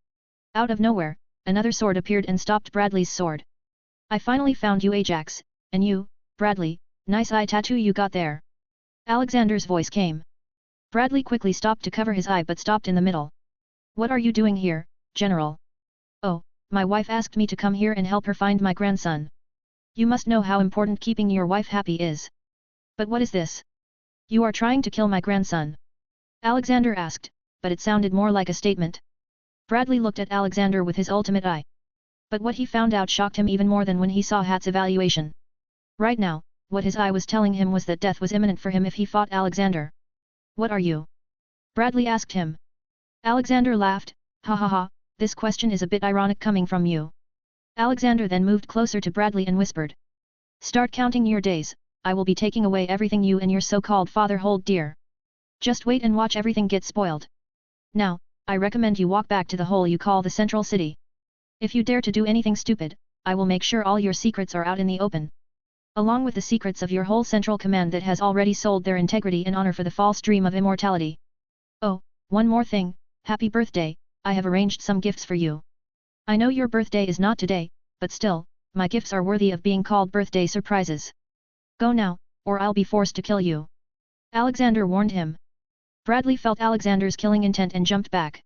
Out of nowhere, another sword appeared and stopped Bradley's sword. I finally found you, Ajax, and you, Bradley, nice eye tattoo you got there. Alexander's voice came. Bradley quickly stopped to cover his eye but stopped in the middle. What are you doing here, General? Oh, my wife asked me to come here and help her find my grandson. You must know how important keeping your wife happy is. But what is this? You are trying to kill my grandson? Alexander asked, but it sounded more like a statement. Bradley looked at Alexander with his ultimate eye. But what he found out shocked him even more than when he saw Hat's evaluation. Right now, what his eye was telling him was that death was imminent for him if he fought Alexander. What are you? Bradley asked him. Alexander laughed, ha ha ha, this question is a bit ironic coming from you. Alexander then moved closer to Bradley and whispered. Start counting your days, I will be taking away everything you and your so-called father hold dear. Just wait and watch everything get spoiled. Now, I recommend you walk back to the hole you call the Central City. If you dare to do anything stupid, I will make sure all your secrets are out in the open. Along with the secrets of your whole Central Command that has already sold their integrity and honor for the false dream of immortality. Oh, one more thing, happy birthday, I have arranged some gifts for you. I know your birthday is not today, but still, my gifts are worthy of being called birthday surprises. Go now, or I'll be forced to kill you. Alexander warned him. Bradley felt Alexander's killing intent and jumped back.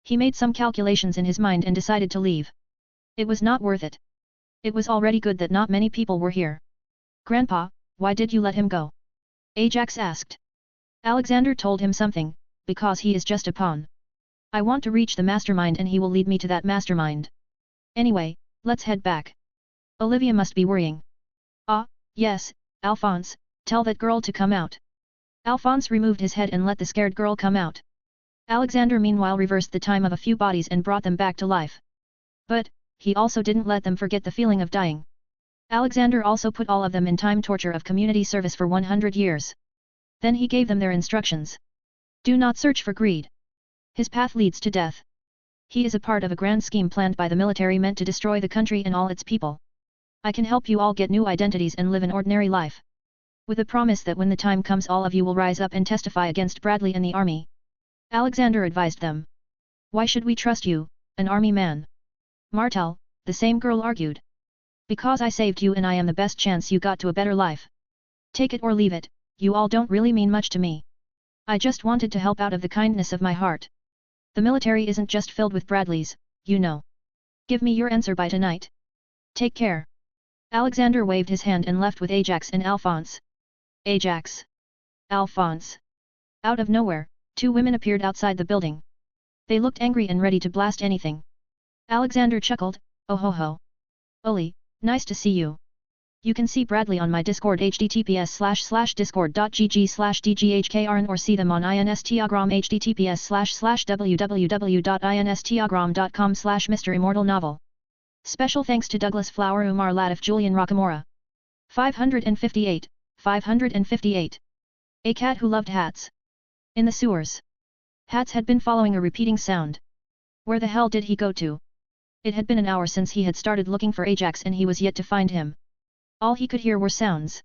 He made some calculations in his mind and decided to leave. It was not worth it. It was already good that not many people were here. Grandpa, why did you let him go? Ajax asked. Alexander told him something, because he is just a pawn. I want to reach the mastermind and he will lead me to that mastermind. Anyway, let's head back. Olivia must be worrying. Ah, yes, Alphonse, tell that girl to come out. Alphonse removed his head and let the scared girl come out. Alexander meanwhile reversed the time of a few bodies and brought them back to life. But, he also didn't let them forget the feeling of dying. Alexander also put all of them in time torture of community service for 100 years. Then he gave them their instructions. Do not search for greed. His path leads to death. He is a part of a grand scheme planned by the military meant to destroy the country and all its people. I can help you all get new identities and live an ordinary life. With a promise that when the time comes all of you will rise up and testify against Bradley and the army. Alexander advised them. Why should we trust you, an army man? Martel, the same girl argued. Because I saved you and I am the best chance you got to a better life. Take it or leave it, you all don't really mean much to me. I just wanted to help out of the kindness of my heart. The military isn't just filled with Bradleys, you know. Give me your answer by tonight. Take care. Alexander waved his hand and left with Ajax and Alphonse. Ajax. Alphonse. Out of nowhere, two women appeared outside the building. They looked angry and ready to blast anything. Alexander chuckled, oh ho ho. Oli, nice to see you. You can see Bradley on my Discord https://discord.gg/dghkrn or see them on Instagram https://www.instagram.com/MisterImmortal novel. Special thanks to Douglas Flower Umar Latif Julian Rockamora. 558, 558. A cat who loved hats. In the sewers. Hats had been following a repeating sound. Where the hell did he go to? It had been an hour since he had started looking for Ajax and he was yet to find him. All he could hear were sounds.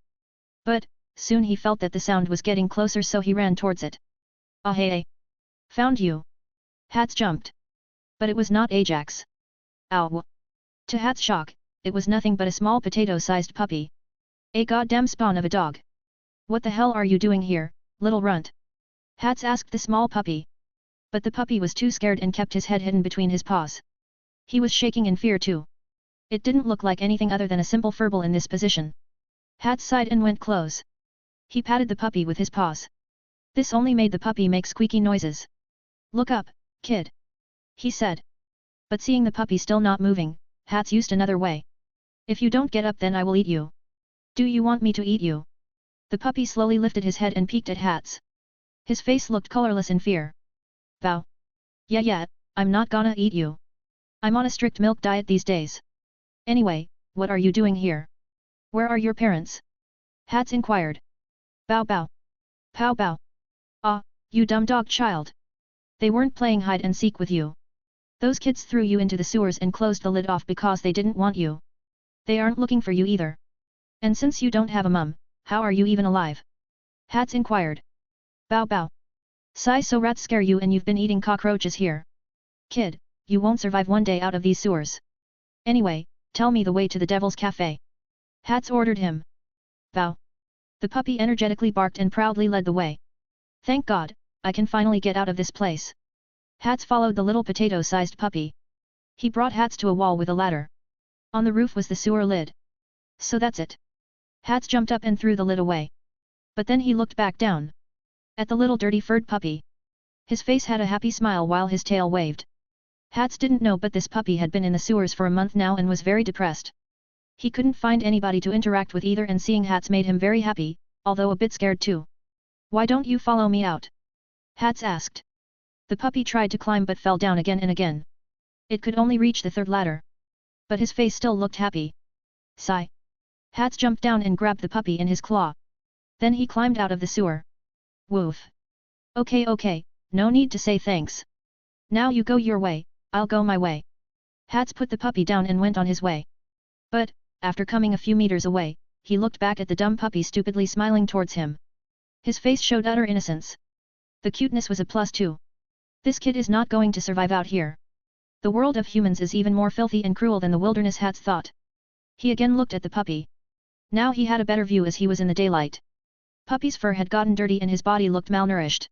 But, soon he felt that the sound was getting closer so he ran towards it. Ah hey! Found you! Hats jumped. But it was not Ajax. Ow! To Hat's shock, it was nothing but a small potato-sized puppy. A goddamn spawn of a dog. What the hell are you doing here, little runt? Hats asked the small puppy. But the puppy was too scared and kept his head hidden between his paws. He was shaking in fear too. It didn't look like anything other than a simple furble in this position. Hats sighed and went close. He patted the puppy with his paws. This only made the puppy make squeaky noises. Look up, kid. He said. But seeing the puppy still not moving, Hats used another way. If you don't get up then I will eat you. Do you want me to eat you? The puppy slowly lifted his head and peeked at Hats. His face looked colorless in fear. Bow. Yeah, I'm not gonna eat you. I'm on a strict milk diet these days. Anyway, what are you doing here? Where are your parents? Hats inquired. Bow bow. Pow bow. Ah, you dumb dog child. They weren't playing hide and seek with you. Those kids threw you into the sewers and closed the lid off because they didn't want you. They aren't looking for you either. And since you don't have a mum, how are you even alive? Hats inquired. Bow bow. Sigh so rats scare you and you've been eating cockroaches here. Kid, you won't survive one day out of these sewers. Anyway, tell me the way to the Devil's Cafe. Hats ordered him. Bow. The puppy energetically barked and proudly led the way. Thank God, I can finally get out of this place. Hats followed the little potato-sized puppy. He brought Hats to a wall with a ladder. On the roof was the sewer lid. So that's it. Hats jumped up and threw the lid away. But then he looked back down. At the little dirty furred puppy. His face had a happy smile while his tail waved. Hats didn't know but this puppy had been in the sewers for a month now and was very depressed. He couldn't find anybody to interact with either and seeing Hats made him very happy, although a bit scared too. Why don't you follow me out? Hats asked. The puppy tried to climb but fell down again and again. It could only reach the third ladder. But his face still looked happy. Sigh. Hats jumped down and grabbed the puppy in his claw. Then he climbed out of the sewer. Woof. Okay, no need to say thanks. Now you go your way, I'll go my way. Hats put the puppy down and went on his way. But, after coming a few meters away, he looked back at the dumb puppy stupidly smiling towards him. His face showed utter innocence. The cuteness was a plus too. This kid is not going to survive out here. The world of humans is even more filthy and cruel than the wilderness. Hats thought. He again looked at the puppy. Now he had a better view as he was in the daylight. Puppy's fur had gotten dirty and his body looked malnourished.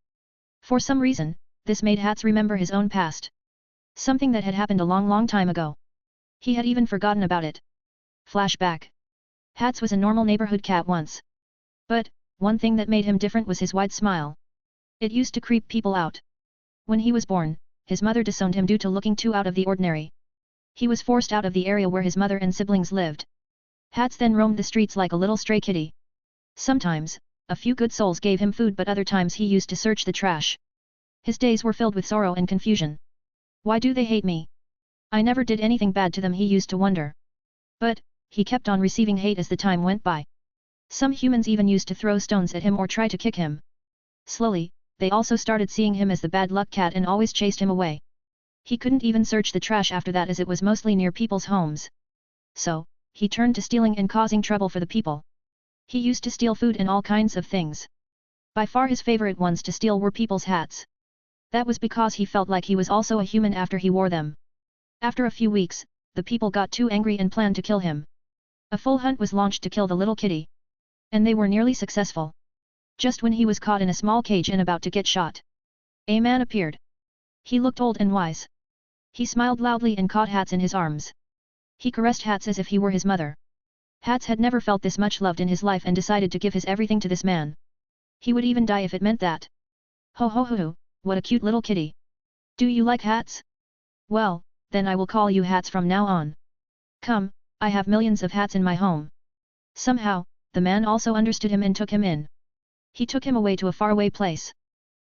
For some reason, this made Hats remember his own past. Something that had happened a long time ago. He had even forgotten about it. Flashback. Hats was a normal neighborhood cat once. But, one thing that made him different was his wide smile. It used to creep people out. When he was born, his mother disowned him due to looking too out of the ordinary. He was forced out of the area where his mother and siblings lived. Hats then roamed the streets like a little stray kitty. Sometimes, a few good souls gave him food, but other times he used to search the trash. His days were filled with sorrow and confusion. Why do they hate me? I never did anything bad to them, he used to wonder. But, he kept on receiving hate as the time went by. Some humans even used to throw stones at him or try to kick him. Slowly, they also started seeing him as the bad luck cat and always chased him away. He couldn't even search the trash after that as it was mostly near people's homes. So, he turned to stealing and causing trouble for the people. He used to steal food and all kinds of things. By far his favorite ones to steal were people's hats. That was because he felt like he was also a human after he wore them. After a few weeks, the people got too angry and planned to kill him. A full hunt was launched to kill the little kitty. And they were nearly successful. Just when he was caught in a small cage and about to get shot, a man appeared. He looked old and wise. He smiled loudly and caught Hats in his arms. He caressed Hats as if he were his mother. Hats had never felt this much loved in his life and decided to give his everything to this man. He would even die if it meant that. Ho ho ho ho, what a cute little kitty. Do you like hats? Well, then I will call you Hats from now on. Come, I have millions of hats in my home. Somehow, the man also understood him and took him in. He took him away to a faraway place,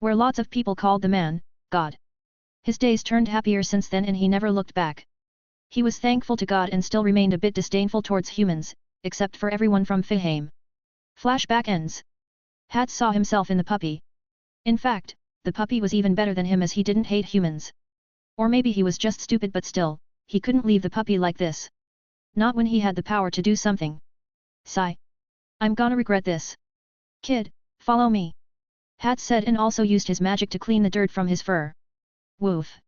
where lots of people called the man, God. His days turned happier since then and he never looked back. He was thankful to God and still remained a bit disdainful towards humans, except for everyone from Fihame. Flashback ends. Hats saw himself in the puppy. In fact, the puppy was even better than him as he didn't hate humans. Or maybe he was just stupid, but still, he couldn't leave the puppy like this. Not when he had the power to do something. Sigh. I'm gonna regret this. Kid, follow me. Hats said and also used his magic to clean the dirt from his fur. Woof.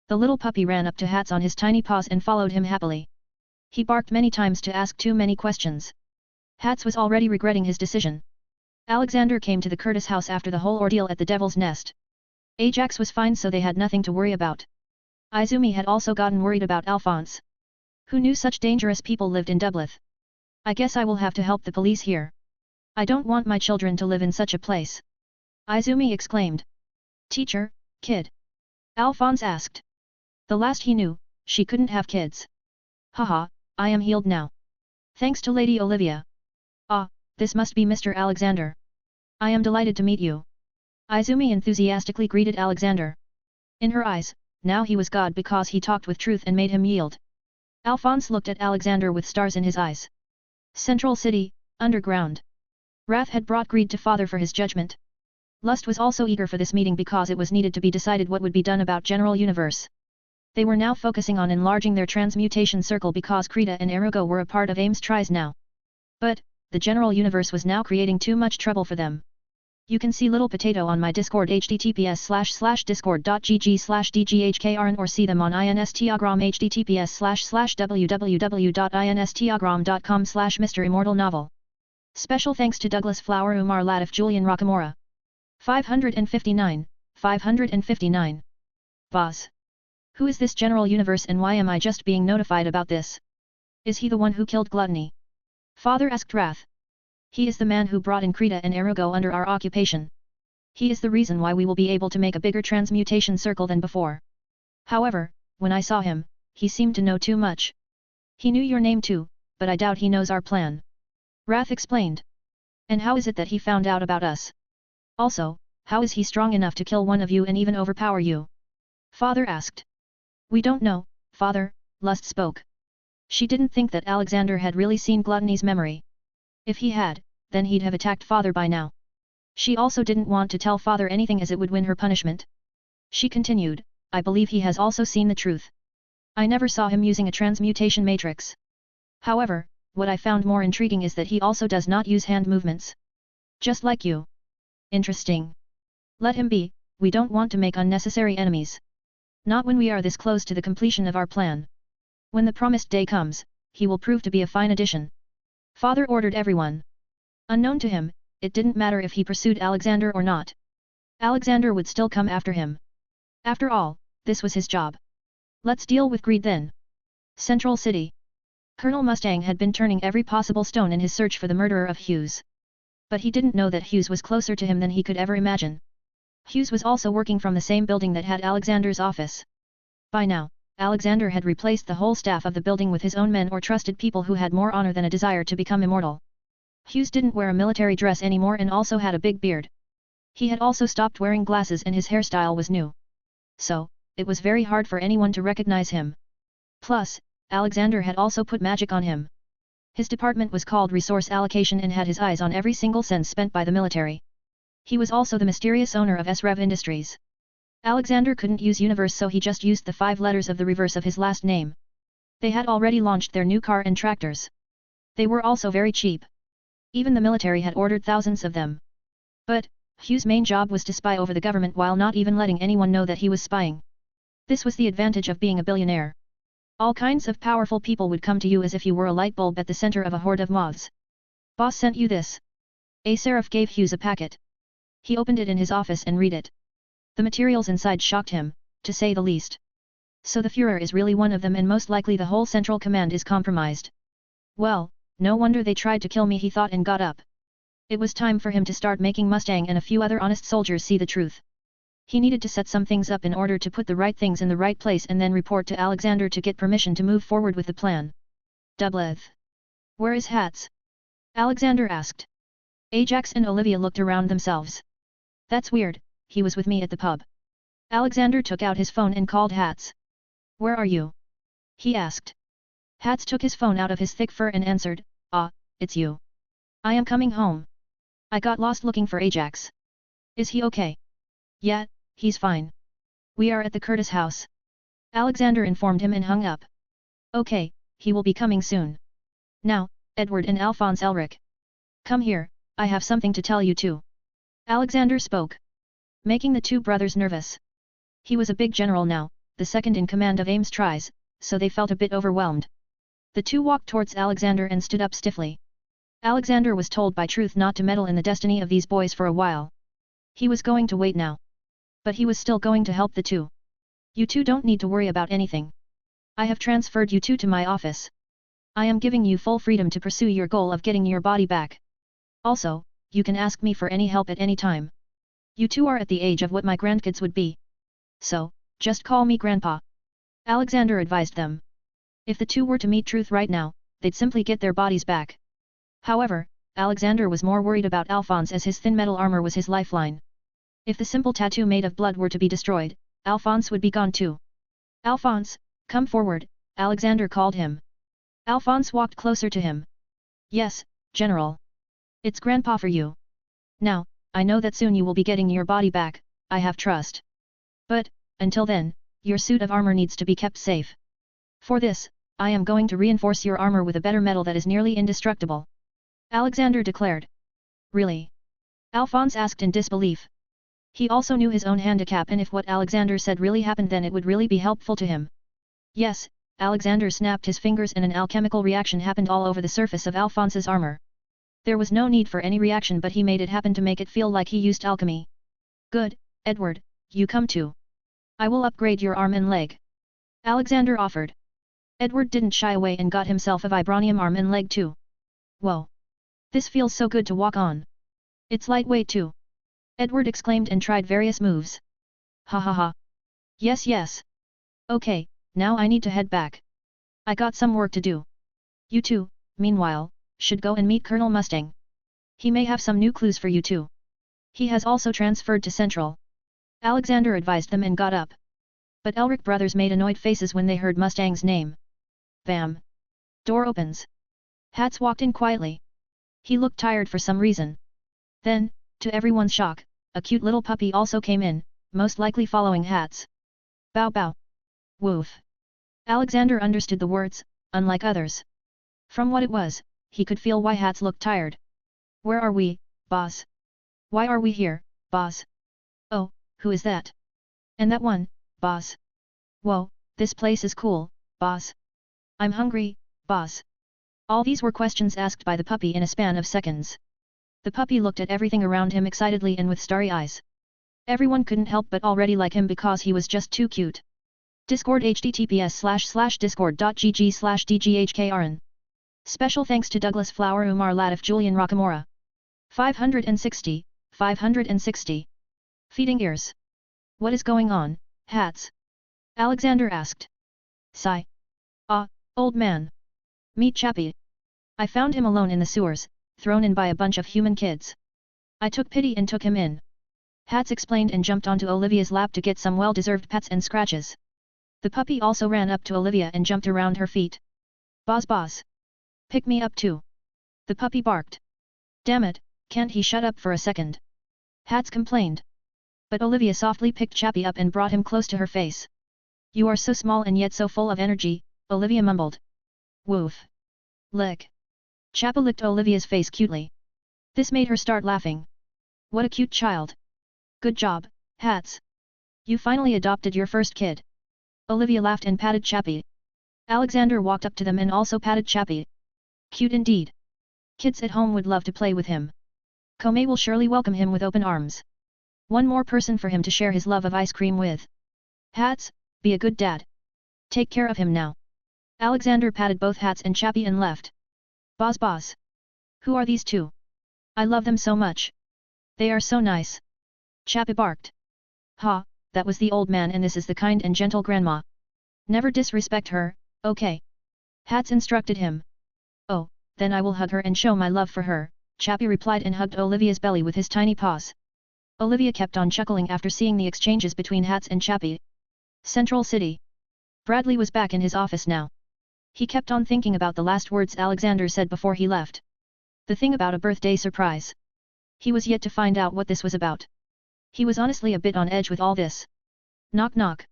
The little puppy ran up to Hats on his tiny paws and followed him happily. He barked many times to ask too many questions. Hats was already regretting his decision. Alexander came to the Curtis house after the whole ordeal at the Devil's Nest. Ajax was fine, so they had nothing to worry about. Izumi had also gotten worried about Alphonse. Who knew such dangerous people lived in Dublith? I guess I will have to help the police here. I don't want my children to live in such a place. Izumi exclaimed. Teacher, kid? Alphonse asked. The last he knew, she couldn't have kids. Haha, I am healed now. Thanks to Lady Olivia. Ah, this must be Mr. Alexander. I am delighted to meet you. Izumi enthusiastically greeted Alexander. In her eyes, now he was God because he talked with truth and made him yield. Alphonse looked at Alexander with stars in his eyes. Central City, underground. Wrath had brought greed to father for his judgment. Lust was also eager for this meeting because it was needed to be decided what would be done about General Universe. They were now focusing on enlarging their transmutation circle because Krita and Erugo were a part of AIM's tries now. But, the General Universe was now creating too much trouble for them. You can see Little Potato on my Discord https://discord.gg/dghkrn or see them on Instagram https://www.instagram.com/MisterImmortal novel. Special thanks to Douglas Flower, Umar Latif, Julian Rockamora. 559, 559. Boss. Who is this General Universe and why am I just being notified about this? Is he the one who killed Gluttony? Father asked Wrath. He is the man who brought in Krita and Erugo under our occupation. He is the reason why we will be able to make a bigger transmutation circle than before. However, when I saw him, he seemed to know too much. He knew your name too, but I doubt he knows our plan. Wrath explained. And how is it that he found out about us? Also, how is he strong enough to kill one of you and even overpower you? Father asked. We don't know, Father, Lust spoke. She didn't think that Alexander had really seen Gluttony's memory. If he had, then he'd have attacked Father by now. She also didn't want to tell Father anything as it would win her punishment. She continued, I believe he has also seen the truth. I never saw him using a transmutation matrix. However, what I found more intriguing is that he also does not use hand movements. Just like you. Interesting. Let him be, we don't want to make unnecessary enemies. Not when we are this close to the completion of our plan. When the promised day comes, he will prove to be a fine addition. Father ordered everyone. Unknown to him, it didn't matter if he pursued Alexander or not. Alexander would still come after him. After all, this was his job. Let's deal with greed then. Central City. Colonel Mustang had been turning every possible stone in his search for the murderer of Hughes. But he didn't know that Hughes was closer to him than he could ever imagine. Hughes was also working from the same building that had Alexander's office. By now, Alexander had replaced the whole staff of the building with his own men or trusted people who had more honor than a desire to become immortal. Hughes didn't wear a military dress anymore and also had a big beard. He had also stopped wearing glasses and his hairstyle was new. So, it was very hard for anyone to recognize him. Plus, Alexander had also put magic on him. His department was called Resource Allocation and had his eyes on every single cent spent by the military. He was also the mysterious owner of SREV Industries. Alexander couldn't use Universe so he just used the 5 letters of the reverse of his last name. They had already launched their new car and tractors. They were also very cheap. Even the military had ordered thousands of them. But, Hughes' main job was to spy over the government while not even letting anyone know that he was spying. This was the advantage of being a billionaire. All kinds of powerful people would come to you as if you were a light bulb at the center of a horde of moths. Boss sent you this. A seraph gave Hughes a packet. He opened it in his office and read it. The materials inside shocked him, to say the least. So the Führer is really one of them and most likely the whole central command is compromised. Well, no wonder they tried to kill me, he thought and got up. It was time for him to start making Mustang and a few other honest soldiers see the truth. He needed to set some things up in order to put the right things in the right place and then report to Alexander to get permission to move forward with the plan. Doubleth. Where is Hats? Alexander asked. Ajax and Olivia looked around themselves. That's weird, he was with me at the pub. Alexander took out his phone and called Hats. Where are you? He asked. Hats took his phone out of his thick fur and answered, Ah, it's you. I am coming home. I got lost looking for Ajax. Is he okay? Yeah, he's fine. We are at the Curtis house. Alexander informed him and hung up. Okay, he will be coming soon. Now, Edward and Alphonse Elric. Come here, I have something to tell you too. Alexander spoke. Making the two brothers nervous. He was a big general now, the second in command of Ames Tries, so they felt a bit overwhelmed. The two walked towards Alexander and stood up stiffly. Alexander was told by Truth not to meddle in the destiny of these boys for a while. He was going to wait now. But he was still going to help the two. You two don't need to worry about anything. I have transferred you two to my office. I am giving you full freedom to pursue your goal of getting your body back. Also, you can ask me for any help at any time. You two are at the age of what my grandkids would be. So, just call me Grandpa. Alexander advised them. If the two were to meet Truth right now, they'd simply get their bodies back. However, Alexander was more worried about Alphonse as his thin metal armor was his lifeline. If the simple tattoo made of blood were to be destroyed, Alphonse would be gone too. Alphonse, come forward, Alexander called him. Alphonse walked closer to him. Yes, General. It's Grandpa for you. Now, I know that soon you will be getting your body back, I have trust. But, until then, your suit of armor needs to be kept safe. For this, I am going to reinforce your armor with a better metal that is nearly indestructible. Alexander declared. Really? Alphonse asked in disbelief. He also knew his own handicap and if what Alexander said really happened then it would really be helpful to him. Yes, Alexander snapped his fingers and an alchemical reaction happened all over the surface of Alphonse's armor. There was no need for any reaction but he made it happen to make it feel like he used alchemy. Good, Edward, you come too. I will upgrade your arm and leg. Alexander offered. Edward didn't shy away and got himself a vibranium arm and leg too. Whoa! This feels so good to walk on. It's lightweight too. Edward exclaimed and tried various moves. Ha ha ha. Yes yes. Okay, now I need to head back. I got some work to do. You two, meanwhile, should go and meet Colonel Mustang. He may have some new clues for you too. He has also transferred to Central. Alexander advised them and got up. But Elric brothers made annoyed faces when they heard Mustang's name. Bam! Door opens. Hats walked in quietly. He looked tired for some reason. Then, to everyone's shock, a cute little puppy also came in, most likely following Hats. Bow bow. Woof. Alexander understood the words, unlike others. From what it was, he could feel why Hats looked tired. Where are we, boss? Why are we here, boss? Oh, who is that? And that one, boss? Whoa, this place is cool, boss. I'm hungry, boss. All these were questions asked by the puppy in a span of seconds. The puppy looked at everything around him excitedly and with starry eyes. Everyone couldn't help but already like him because he was just too cute. Discord https://discord.gg/dghkrn. Special thanks to Douglas Flower, Umar Latif, Julian Rockamora. 560, 560. Feeding ears. What is going on, Hats? Alexander asked. Sigh. Ah, old man. Meet Chappie. I found him alone in the sewers, thrown in by a bunch of human kids. I took pity and took him in. Hats explained and jumped onto Olivia's lap to get some well-deserved pats and scratches. The puppy also ran up to Olivia and jumped around her feet. Boz boz. Pick me up too. The puppy barked. Damn it, can't he shut up for a second? Hats complained. But Olivia softly picked Chappie up and brought him close to her face. You are so small and yet so full of energy, Olivia mumbled. Woof. Lick. Chappie licked Olivia's face cutely. This made her start laughing. What a cute child. Good job, Hats. You finally adopted your first kid. Olivia laughed and patted Chappie. Alexander walked up to them and also patted Chappie. Cute indeed. Kids at home would love to play with him. Komei will surely welcome him with open arms. One more person for him to share his love of ice cream with. Hats, be a good dad. Take care of him now. Alexander patted both Hats and Chappie and left. Boz boz. Who are these two? I love them so much. They are so nice. Chappie barked. Ha, that was the old man and this is the kind and gentle grandma. Never disrespect her, okay? Hats instructed him. Oh, then I will hug her and show my love for her, Chappie replied and hugged Olivia's belly with his tiny paws. Olivia kept on chuckling after seeing the exchanges between Hats and Chappie. Central City. Bradley was back in his office now. He kept on thinking about the last words Alexander said before he left. The thing about a birthday surprise. He was yet to find out what this was about. He was honestly a bit on edge with all this. Knock knock.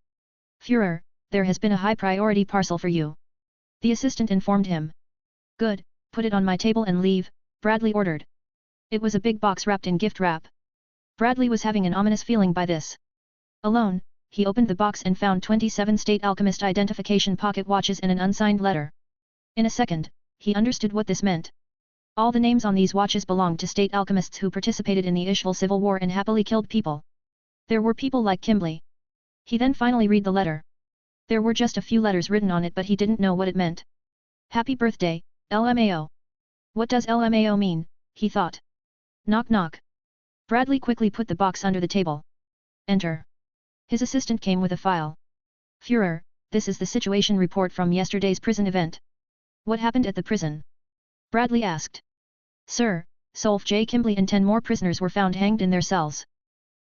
Führer, there has been a high-priority parcel for you. The assistant informed him. Good, put it on my table and leave, Bradley ordered. It was a big box wrapped in gift wrap. Bradley was having an ominous feeling by this. Alone, he opened the box and found 27 State Alchemist identification pocket watches and an unsigned letter. In a second, he understood what this meant. All the names on these watches belonged to state alchemists who participated in the Ishval Civil War and happily killed people. There were people like Kimberly. He then finally read the letter. There were just a few letters written on it but he didn't know what it meant. Happy birthday, LMAO. What does LMAO mean, he thought. Knock knock. Bradley quickly put the box under the table. Enter. His assistant came with a file. Führer, this is the situation report from yesterday's prison event. What happened at the prison? Bradley asked. Sir, Solf J. Kimberly and 10 more prisoners were found hanged in their cells.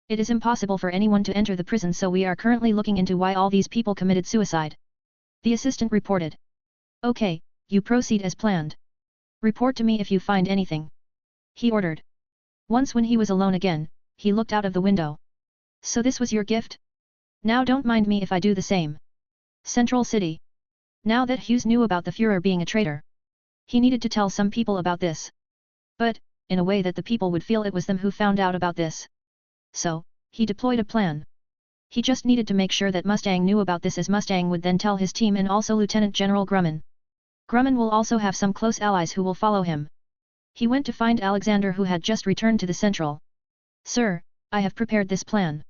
It is impossible for anyone to enter the prison so we are currently looking into why all these people committed suicide. The assistant reported. Okay, you proceed as planned. Report to me if you find anything. He ordered. Once when he was alone again, he looked out of the window. So this was your gift? Now don't mind me if I do the same. Central City. Now that Hughes knew about the Führer being a traitor, he needed to tell some people about this. But, in a way that the people would feel it was them who found out about this. So, he deployed a plan. He just needed to make sure that Mustang knew about this as Mustang would then tell his team and also Lieutenant General Grumman. Grumman will also have some close allies who will follow him. He went to find Alexander who had just returned to the Central. Sir, I have prepared this plan.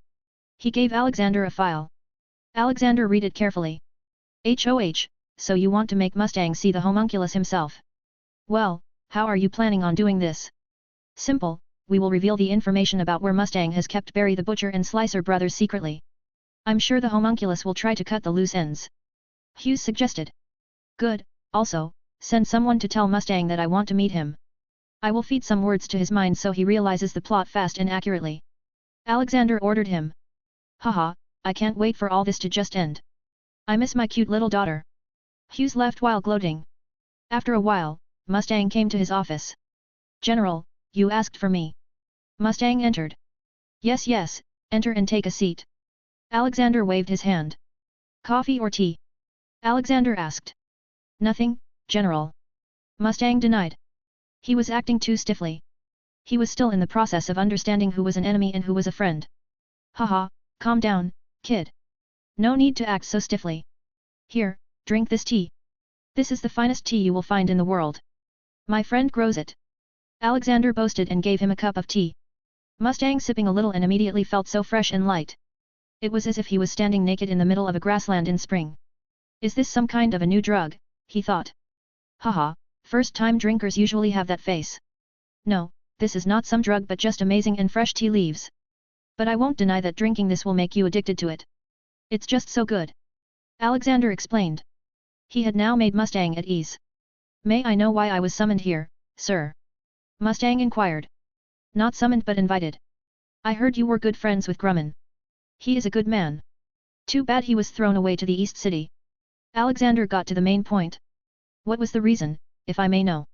He gave Alexander a file. Alexander read it carefully. HOH, so you want to make Mustang see the homunculus himself. Well, how are you planning on doing this? Simple, we will reveal the information about where Mustang has kept Barry the Butcher and Slicer brothers secretly. I'm sure the homunculus will try to cut the loose ends. Hughes suggested. Good, also, send someone to tell Mustang that I want to meet him. I will feed some words to his mind so he realizes the plot fast and accurately. Alexander ordered him. Haha, I can't wait for all this to just end. I miss my cute little daughter. Hughes left while gloating. After a while, Mustang came to his office. General, you asked for me. Mustang entered. Yes yes, enter and take a seat. Alexander waved his hand. Coffee or tea? Alexander asked. Nothing, General. Mustang denied. He was acting too stiffly. He was still in the process of understanding who was an enemy and who was a friend. Haha, calm down, kid. No need to act so stiffly. Here, drink this tea. This is the finest tea you will find in the world. My friend grows it. Alexander boasted and gave him a cup of tea. Mustang sipping a little and immediately felt so fresh and light. It was as if he was standing naked in the middle of a grassland in spring. Is this some kind of a new drug, he thought. Haha, first-time drinkers usually have that face. No, this is not some drug but just amazing and fresh tea leaves. But I won't deny that drinking this will make you addicted to it. It's just so good. Alexander explained. He had now made Mustang at ease. May I know why I was summoned here, sir? Mustang inquired. Not summoned but invited. I heard you were good friends with Grumman. He is a good man. Too bad he was thrown away to the East City. Alexander got to the main point. What was the reason, if I may know?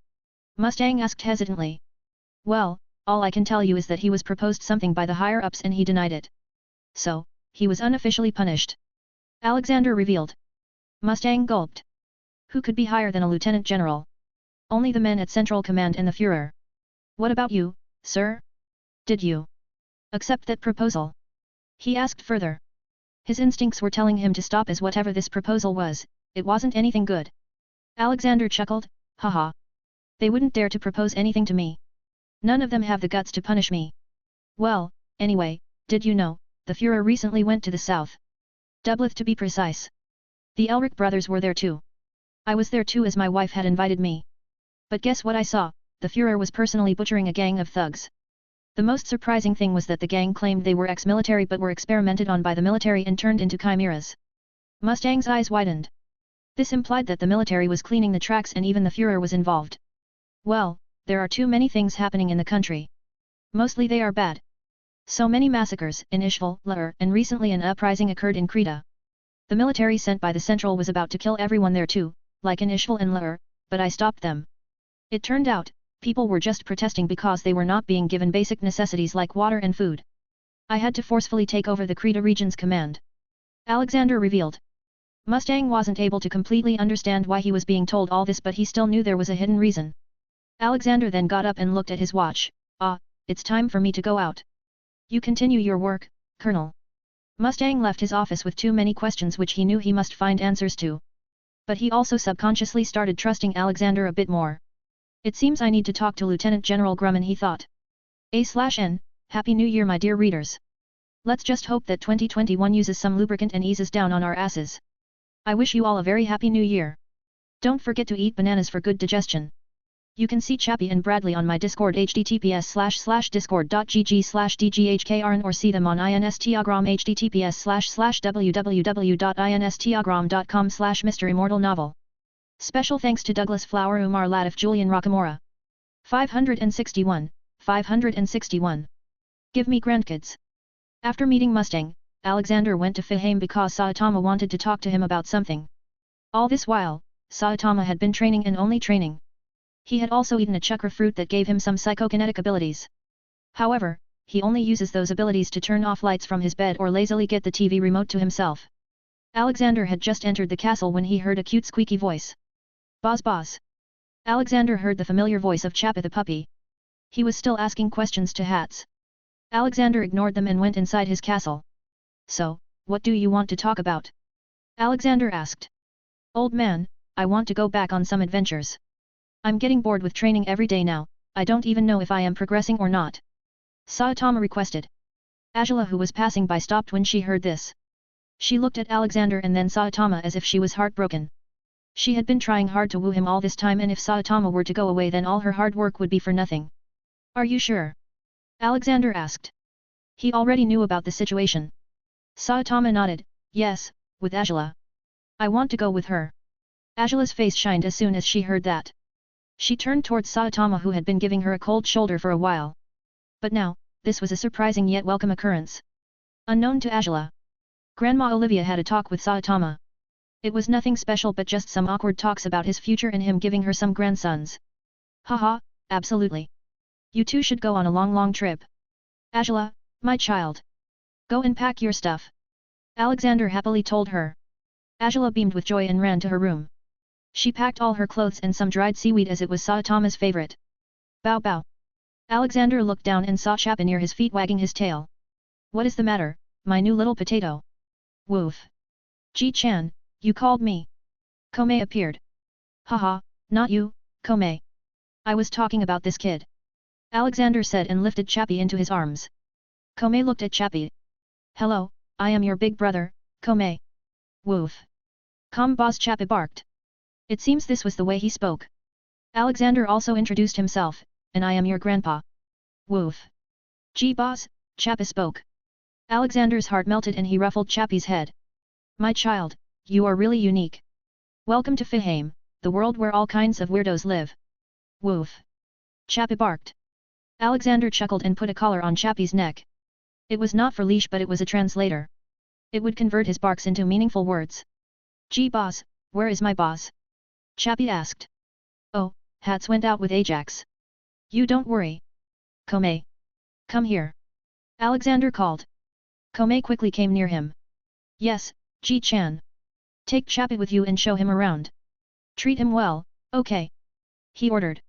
Mustang asked hesitantly. Well, all I can tell you is that he was proposed something by the higher-ups and he denied it. So, he was unofficially punished. Alexander revealed. Mustang gulped. Who could be higher than a lieutenant general? Only the men at Central Command and the Führer. What about you, sir? Did you accept that proposal? He asked further. His instincts were telling him to stop as whatever this proposal was, it wasn't anything good. Alexander chuckled, haha. They wouldn't dare to propose anything to me. None of them have the guts to punish me. Well, anyway, did you know, the Führer recently went to the south. Dubleth to be precise. The Elric brothers were there too. I was there too as my wife had invited me. But guess what I saw, the Führer was personally butchering a gang of thugs. The most surprising thing was that the gang claimed they were ex-military but were experimented on by the military and turned into chimeras. Mustang's eyes widened. This implied that the military was cleaning the tracks and even the Führer was involved. Well, there are too many things happening in the country. Mostly they are bad. So many massacres in Ishval, Lahore, and recently an uprising occurred in Creta. The military sent by the Central was about to kill everyone there too, like in Ishval and Lahore, but I stopped them. It turned out, people were just protesting because they were not being given basic necessities like water and food. I had to forcefully take over the Creta region's command. Alexander revealed. Mustang wasn't able to completely understand why he was being told all this but he still knew there was a hidden reason. Alexander then got up and looked at his watch. It's time for me to go out. You continue your work, Colonel. Mustang left his office with too many questions which he knew he must find answers to. But he also subconsciously started trusting Alexander a bit more. It seems I need to talk to Lieutenant General Grumman, he thought. A/N, Happy New Year my dear readers. Let's just hope that 2021 uses some lubricant and eases down on our asses. I wish you all a very happy new year. Don't forget to eat bananas for good digestion. You can see Chappie and Bradley on my Discord https://discord.gg/dghkrn or see them on Instagram https://www.instagram.com/MisterImmortal Special thanks to Douglas Flower, Umar Latif, Julian Rockamora. 561. Give me grandkids. After meeting Mustang, Alexander went to Fahim because Saitama wanted to talk to him about something. All this while, Saitama had been training and only training. He had also eaten a chakra fruit that gave him some psychokinetic abilities. However, he only uses those abilities to turn off lights from his bed or lazily get the TV remote to himself. Alexander had just entered the castle when he heard a cute squeaky voice. Boz Boz. Alexander heard the familiar voice of Chappie the puppy. He was still asking questions to Hats. Alexander ignored them and went inside his castle. So, what do you want to talk about? Alexander asked. Old man, I want to go back on some adventures. I'm getting bored with training every day now, I don't even know if I am progressing or not. Saitama requested. Angela, who was passing by, stopped when she heard this. She looked at Alexander and then Saitama as if she was heartbroken. She had been trying hard to woo him all this time, and if Saitama were to go away then all her hard work would be for nothing. Are you sure? Alexander asked. He already knew about the situation. Saitama nodded, yes, with Angela. I want to go with her. Angela's face shined as soon as she heard that. She turned towards Saitama, who had been giving her a cold shoulder for a while. But now, this was a surprising yet welcome occurrence. Unknown to Angela, Grandma Olivia had a talk with Saitama. It was nothing special but just some awkward talks about his future and him giving her some grandsons. Haha, absolutely. You two should go on a long trip. Angela, my child. Go and pack your stuff. Alexander happily told her. Angela beamed with joy and ran to her room. She packed all her clothes and some dried seaweed as it was Saitama's favorite. Bow bow. Alexander looked down and saw Chappie near his feet wagging his tail. What is the matter, my new little potato? Woof. Ji-chan, you called me. Komei appeared. Haha, not you, Komei. I was talking about this kid. Alexander said and lifted Chappie into his arms. Komei looked at Chappie. Hello, I am your big brother, Kome. Woof. Boss Chappie barked. It seems this was the way he spoke. Alexander also introduced himself, and I am your grandpa. Woof. Gee boss, Chappie spoke. Alexander's heart melted and he ruffled Chappie's head. My child, you are really unique. Welcome to Fihame, the world where all kinds of weirdos live. Woof. Chappie barked. Alexander chuckled and put a collar on Chappie's neck. It was not for leash but it was a translator. It would convert his barks into meaningful words. Gee boss, where is my boss? Chappie asked. Oh, hats went out with Ajax. You don't worry. Kome. Come here. Alexander called. Kome quickly came near him. Yes, Ji-chan. Take Chappie with you and show him around. Treat him well, okay. He ordered.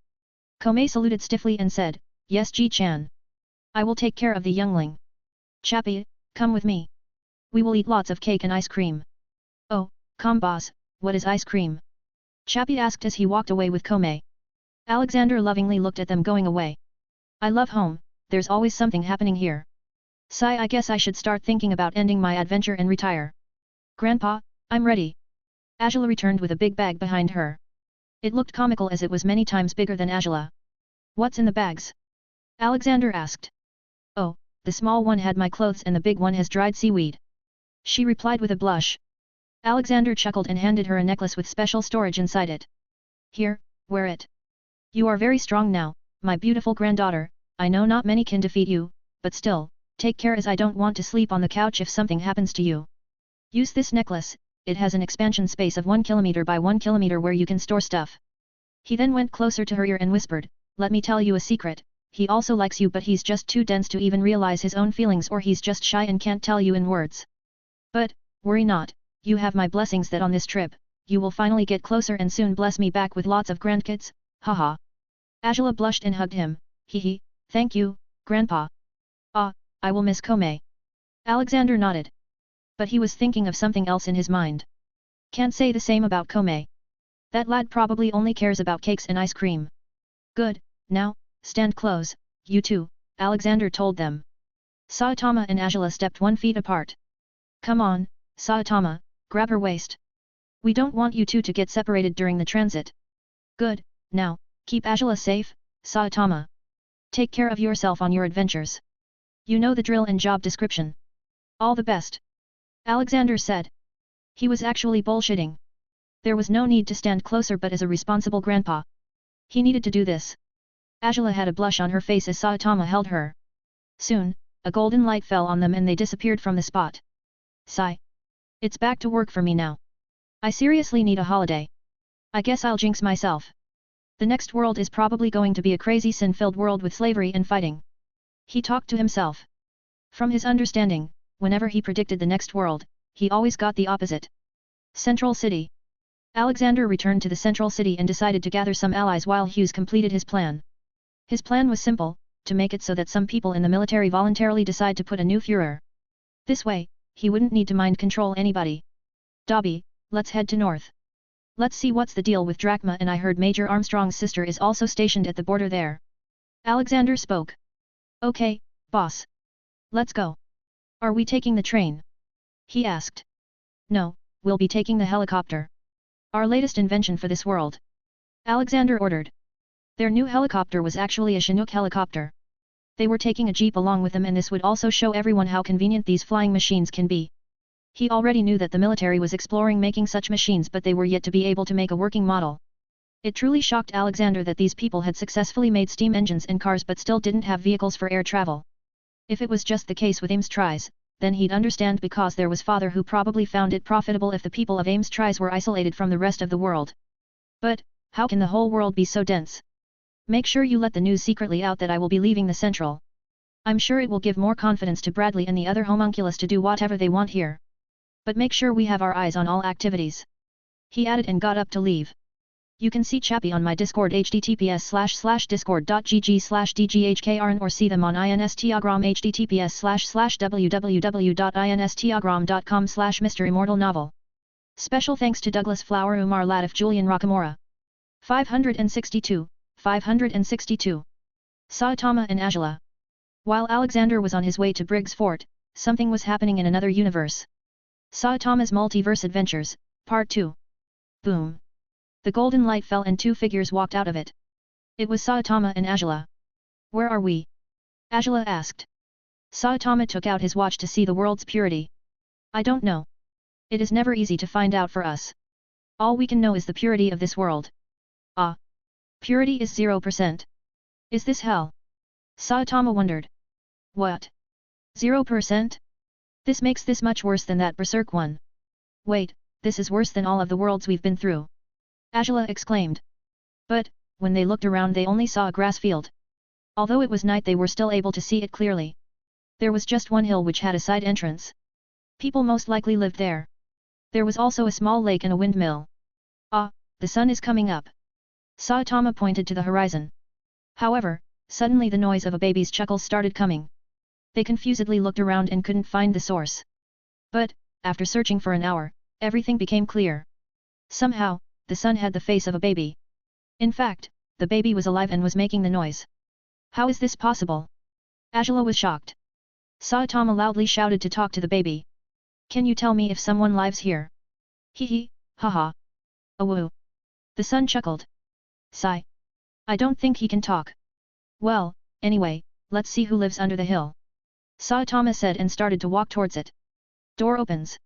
Kome saluted stiffly and said, Yes Ji-chan. I will take care of the youngling. Chappie, come with me. We will eat lots of cake and ice cream. Oh, boss, what is ice cream? Chappie asked as he walked away with Kome. Alexander lovingly looked at them going away. I love home, there's always something happening here. Sigh, I guess I should start thinking about ending my adventure and retire. Grandpa, I'm ready. Angela returned with a big bag behind her. It looked comical as it was many times bigger than Angela. What's in the bags? Alexander asked. Oh, the small one had my clothes and the big one has dried seaweed. She replied with a blush. Alexander chuckled and handed her a necklace with special storage inside it. Here, wear it. You are very strong now, my beautiful granddaughter, I know not many can defeat you, but still, take care as I don't want to sleep on the couch if something happens to you. Use this necklace, it has an expansion space of 1 kilometer by 1 kilometer where you can store stuff. He then went closer to her ear and whispered, let me tell you a secret, he also likes you but he's just too dense to even realize his own feelings or he's just shy and can't tell you in words. But, worry not, you have my blessings that on this trip, you will finally get closer and soon bless me back with lots of grandkids, haha. Angela blushed and hugged him, hee, thank you, Grandpa. Ah, I will miss Kome. Alexander nodded. But he was thinking of something else in his mind. Can't say the same about Kome. That lad probably only cares about cakes and ice cream. Good, now, stand close, you two, Alexander told them. Saitama and Angela stepped 1 feet apart. Come on, Saitama, grab her waist. We don't want you two to get separated during the transit. Good, now, keep Angela safe, Saitama. Take care of yourself on your adventures. You know the drill and job description. All the best. Alexander said. He was actually bullshitting. There was no need to stand closer but as a responsible grandpa. He needed to do this. Angela had a blush on her face as Saitama held her. Soon, a golden light fell on them and they disappeared from the spot. Sigh. It's back to work for me now. I seriously need a holiday. I guess I'll jinx myself. The next world is probably going to be a crazy sin-filled world with slavery and fighting. He talked to himself. From his understanding, whenever he predicted the next world, he always got the opposite. Central City. Alexander returned to the Central City and decided to gather some allies while Hughes completed his plan. His plan was simple, to make it so that some people in the military voluntarily decide to put a new Führer. This way, he wouldn't need to mind control anybody. Dobby, let's head to north. Let's see what's the deal with Drachma and I heard Major Armstrong's sister is also stationed at the border there. Alexander spoke. Okay, boss. Let's go. Are we taking the train? He asked. No, we'll be taking the helicopter. Our latest invention for this world. Alexander ordered. Their new helicopter was actually a Chinook helicopter. They were taking a jeep along with them and this would also show everyone how convenient these flying machines can be. He already knew that the military was exploring making such machines but they were yet to be able to make a working model. It truly shocked Alexander that these people had successfully made steam engines and cars but still didn't have vehicles for air travel. If it was just the case with Ames Tries, then he'd understand because there was father who probably found it profitable if the people of Ames Tries were isolated from the rest of the world. But, how can the whole world be so dense? Make sure you let the news secretly out that I will be leaving the Central. I'm sure it will give more confidence to Bradley and the other homunculus to do whatever they want here. But make sure we have our eyes on all activities. He added and got up to leave. You can see Chappie on my Discord https://discord.gg/dghkrn or see them on Instagram https://www.instagram.com/MisterImmortal novel. Special thanks to Douglas Flower, Umar Latif, Julian Rockamora. 562. Saitama and Angela. While Alexander was on his way to Briggs Fort, something was happening in another universe. Saitama's Multiverse Adventures, Part 2. Boom. The golden light fell and two figures walked out of it. It was Saitama and Angela. Where are we? Angela asked. Saitama took out his watch to see the world's purity. I don't know. It is never easy to find out for us. All we can know is the purity of this world. Ah. Purity is 0%. Is this hell? Saitama wondered. What? 0%? This makes this much worse than that berserk one. Wait, this is worse than all of the worlds we've been through. Angela exclaimed. But, when they looked around they only saw a grass field. Although it was night they were still able to see it clearly. There was just one hill which had a side entrance. People most likely lived there. There was also a small lake and a windmill. Ah, the sun is coming up. Saitama pointed to the horizon. However, suddenly the noise of a baby's chuckles started coming. They confusedly looked around and couldn't find the source. But, after searching for an hour, everything became clear. Somehow, the sun had the face of a baby. In fact, the baby was alive and was making the noise. How is this possible? Angela was shocked. Saitama loudly shouted to talk to the baby. Can you tell me if someone lives here? Hee hee, haha. Awoo. The sun chuckled. Sigh. I don't think he can talk. Well, anyway, let's see who lives under the hill. Saitama said and started to walk towards it. Door opens.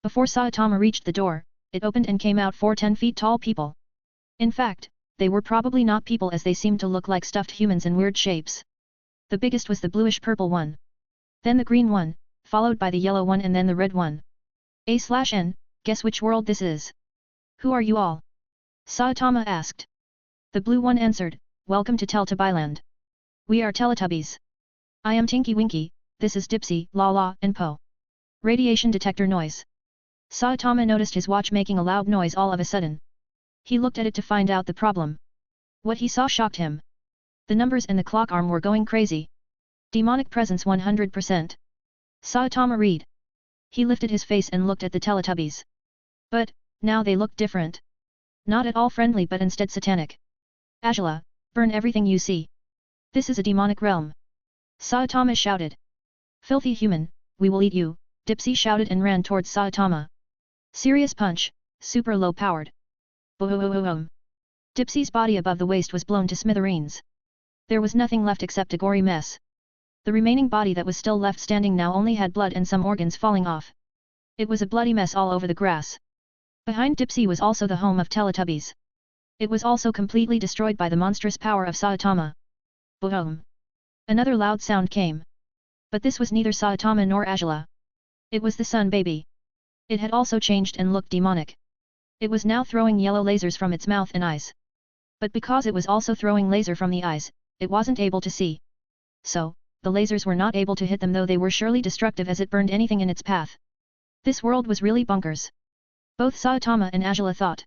Before Saitama reached the door, it opened and came out 4 10 feet tall people. In fact, they were probably not people as they seemed to look like stuffed humans in weird shapes. The biggest was the bluish-purple one. Then the green one, followed by the yellow one and then the red one. A/N, guess which world this is? Who are you all? Saitama asked. The blue one answered, Welcome to Teletubbyland. We are Teletubbies. I am Tinky Winky, this is Dipsy, La and Po. Radiation detector noise. Saitama noticed his watch making a loud noise all of a sudden. He looked at it to find out the problem. What he saw shocked him. The numbers and the clock arm were going crazy. Demonic presence 100%. Saitama read. He lifted his face and looked at the Teletubbies. But, now they looked different. Not at all friendly but instead satanic. Angela, burn everything you see. This is a demonic realm. Saitama shouted. Filthy human, we will eat you, Dipsy shouted and ran towards Saitama. Serious punch, super low powered. Boom. Dipsy's body above the waist was blown to smithereens. There was nothing left except a gory mess. The remaining body that was still left standing now only had blood and some organs falling off. It was a bloody mess all over the grass. Behind Dipsy was also the home of Teletubbies. It was also completely destroyed by the monstrous power of Saitama. Boom. Another loud sound came. But this was neither Saitama nor Angela. It was the sun baby. It had also changed and looked demonic. It was now throwing yellow lasers from its mouth and eyes. But because it was also throwing laser from the eyes, it wasn't able to see. So, the lasers were not able to hit them though they were surely destructive as it burned anything in its path. This world was really bonkers. Both Saitama and Angela thought.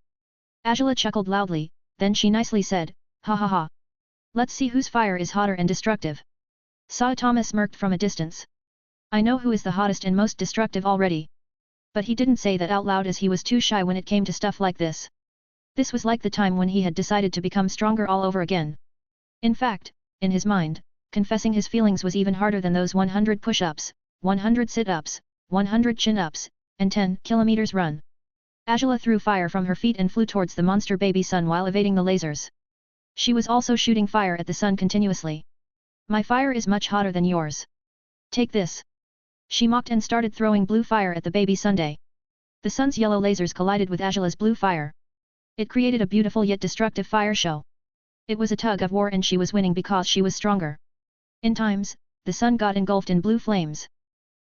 Angela chuckled loudly, then she nicely said, Ha ha ha. Let's see whose fire is hotter and destructive. Saitama smirked from a distance. I know who is the hottest and most destructive already. But he didn't say that out loud as he was too shy when it came to stuff like this. This was like the time when he had decided to become stronger all over again. In fact, in his mind, confessing his feelings was even harder than those 100 push-ups, 100 sit-ups, 100 chin-ups, and 10 kilometers run. Angela threw fire from her feet and flew towards the monster baby sun while evading the lasers. She was also shooting fire at the sun continuously. My fire is much hotter than yours. Take this. She mocked and started throwing blue fire at the baby Sunday. The sun's yellow lasers collided with Angela's blue fire. It created a beautiful yet destructive fire show. It was a tug of war and she was winning because she was stronger. In times, the sun got engulfed in blue flames.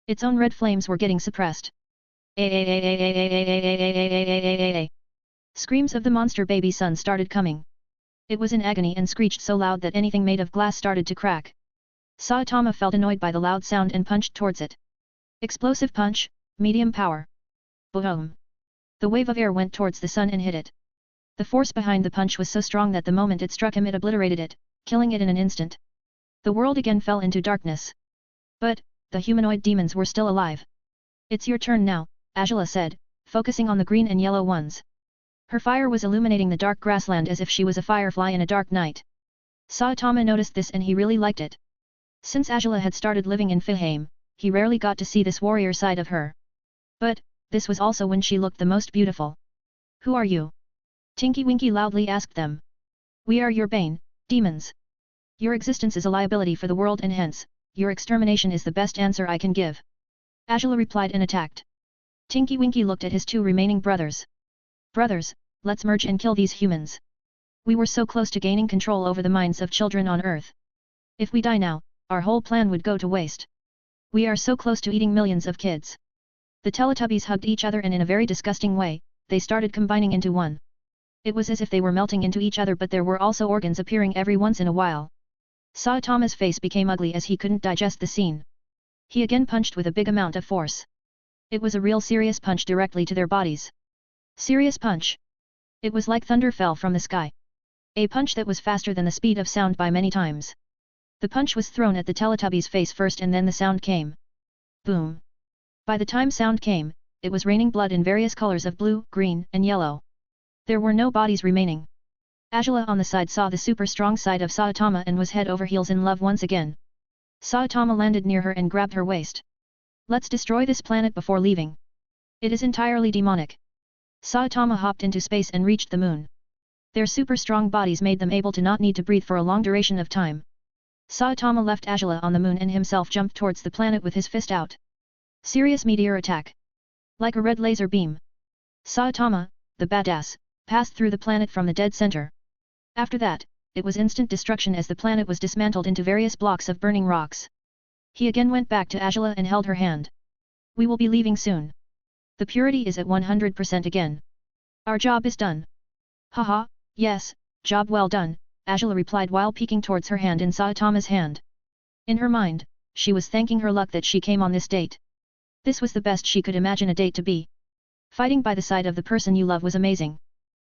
Its own red flames were getting suppressed. Screams of the monster baby sun started coming. It was in agony and screeched so loud that anything made of glass started to crack. Saitama felt annoyed by the loud sound and punched towards it. Explosive punch, medium power. Boom. The wave of air went towards the sun and hit it. The force behind the punch was so strong that the moment it struck him it obliterated it, killing it in an instant. The world again fell into darkness. But, the humanoid demons were still alive. It's your turn now, Angela said, focusing on the green and yellow ones. Her fire was illuminating the dark grassland as if she was a firefly in a dark night. Saitama noticed this and he really liked it. Since Angela had started living in Fihame, he rarely got to see this warrior side of her. But, this was also when she looked the most beautiful. Who are you? Tinky Winky loudly asked them. We are your bane, demons. Your existence is a liability for the world and hence, your extermination is the best answer I can give. Angela replied and attacked. Tinky Winky looked at his two remaining brothers. Brothers, let's merge and kill these humans. We were so close to gaining control over the minds of children on Earth. If we die now, our whole plan would go to waste. We are so close to eating millions of kids. The Teletubbies hugged each other and in a very disgusting way, they started combining into one. It was as if they were melting into each other, but there were also organs appearing every once in a while. Saitama's face became ugly as he couldn't digest the scene. He again punched with a big amount of force. It was a real serious punch directly to their bodies. Serious punch. It was like thunder fell from the sky. A punch that was faster than the speed of sound by many times. The punch was thrown at the Teletubby's face first and then the sound came. Boom. By the time sound came, it was raining blood in various colors of blue, green, and yellow. There were no bodies remaining. Angela on the side saw the super strong side of Saitama and was head over heels in love once again. Saitama landed near her and grabbed her waist. Let's destroy this planet before leaving. It is entirely demonic. Saitama hopped into space and reached the moon. Their super strong bodies made them able to not need to breathe for a long duration of time. Saitama left Angela on the moon and himself jumped towards the planet with his fist out. Serious meteor attack. Like a red laser beam. Saitama, the badass, passed through the planet from the dead center. After that, it was instant destruction as the planet was dismantled into various blocks of burning rocks. He again went back to Angela and held her hand. We will be leaving soon. The purity is at 100% again. Our job is done. Haha, yes, job well done, Angela replied while peeking towards her hand in Saitama's hand. In her mind, she was thanking her luck that she came on this date. This was the best she could imagine a date to be. Fighting by the side of the person you love was amazing.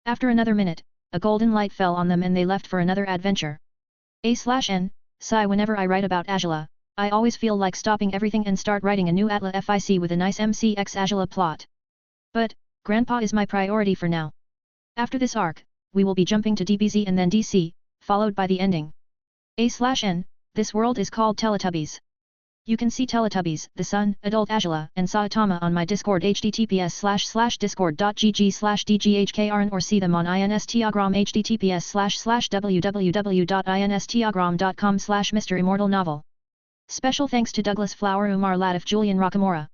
After another minute, a golden light fell on them and they left for another adventure. A/N, sigh whenever I write about Angela, I always feel like stopping everything and start writing a new Atla FIC with a nice MCX Angela plot. But, Grandpa is my priority for now. After this arc, we will be jumping to DBZ and then DC, followed by the ending. A/N, this world is called Teletubbies. You can see Teletubbies, the Sun, Adult Angela, and Saitama on my Discord https://discord.gg/dghkrn or see them on Instagram https://www.instagram.com/MisterImmortal novel. Special thanks to Douglas Flower, Umar Latif, Julian Rockamora.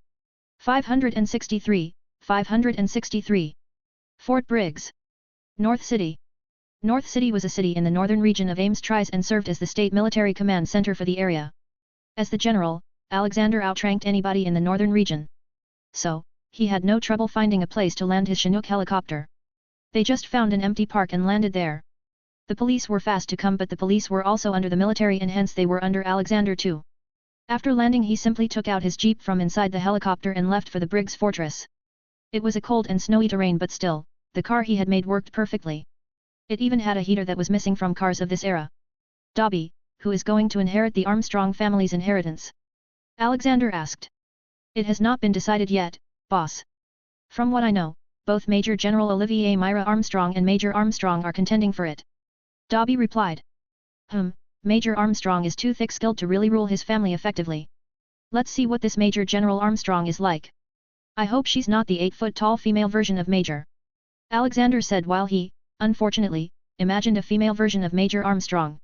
563, 563. Fort Briggs. North City. North City was a city in the northern region of Ames Tries and served as the state military command center for the area. As the general, Alexander outranked anybody in the northern region. So, he had no trouble finding a place to land his Chinook helicopter. They just found an empty park and landed there. The police were fast to come, but the police were also under the military and hence they were under Alexander too. After landing he simply took out his jeep from inside the helicopter and left for the Briggs fortress. It was a cold and snowy terrain, but still, the car he had made worked perfectly. It even had a heater that was missing from cars of this era. Dobby, who is going to inherit the Armstrong family's inheritance? Alexander asked. It has not been decided yet, boss. From what I know, both Major General Olivier Myra Armstrong and Major Armstrong are contending for it. Dobby replied. Major Armstrong is too thick-skilled to really rule his family effectively. Let's see what this Major General Armstrong is like. I hope she's not the 8-foot-tall female version of Major. Alexander said while he, unfortunately, imagined a female version of Major Armstrong.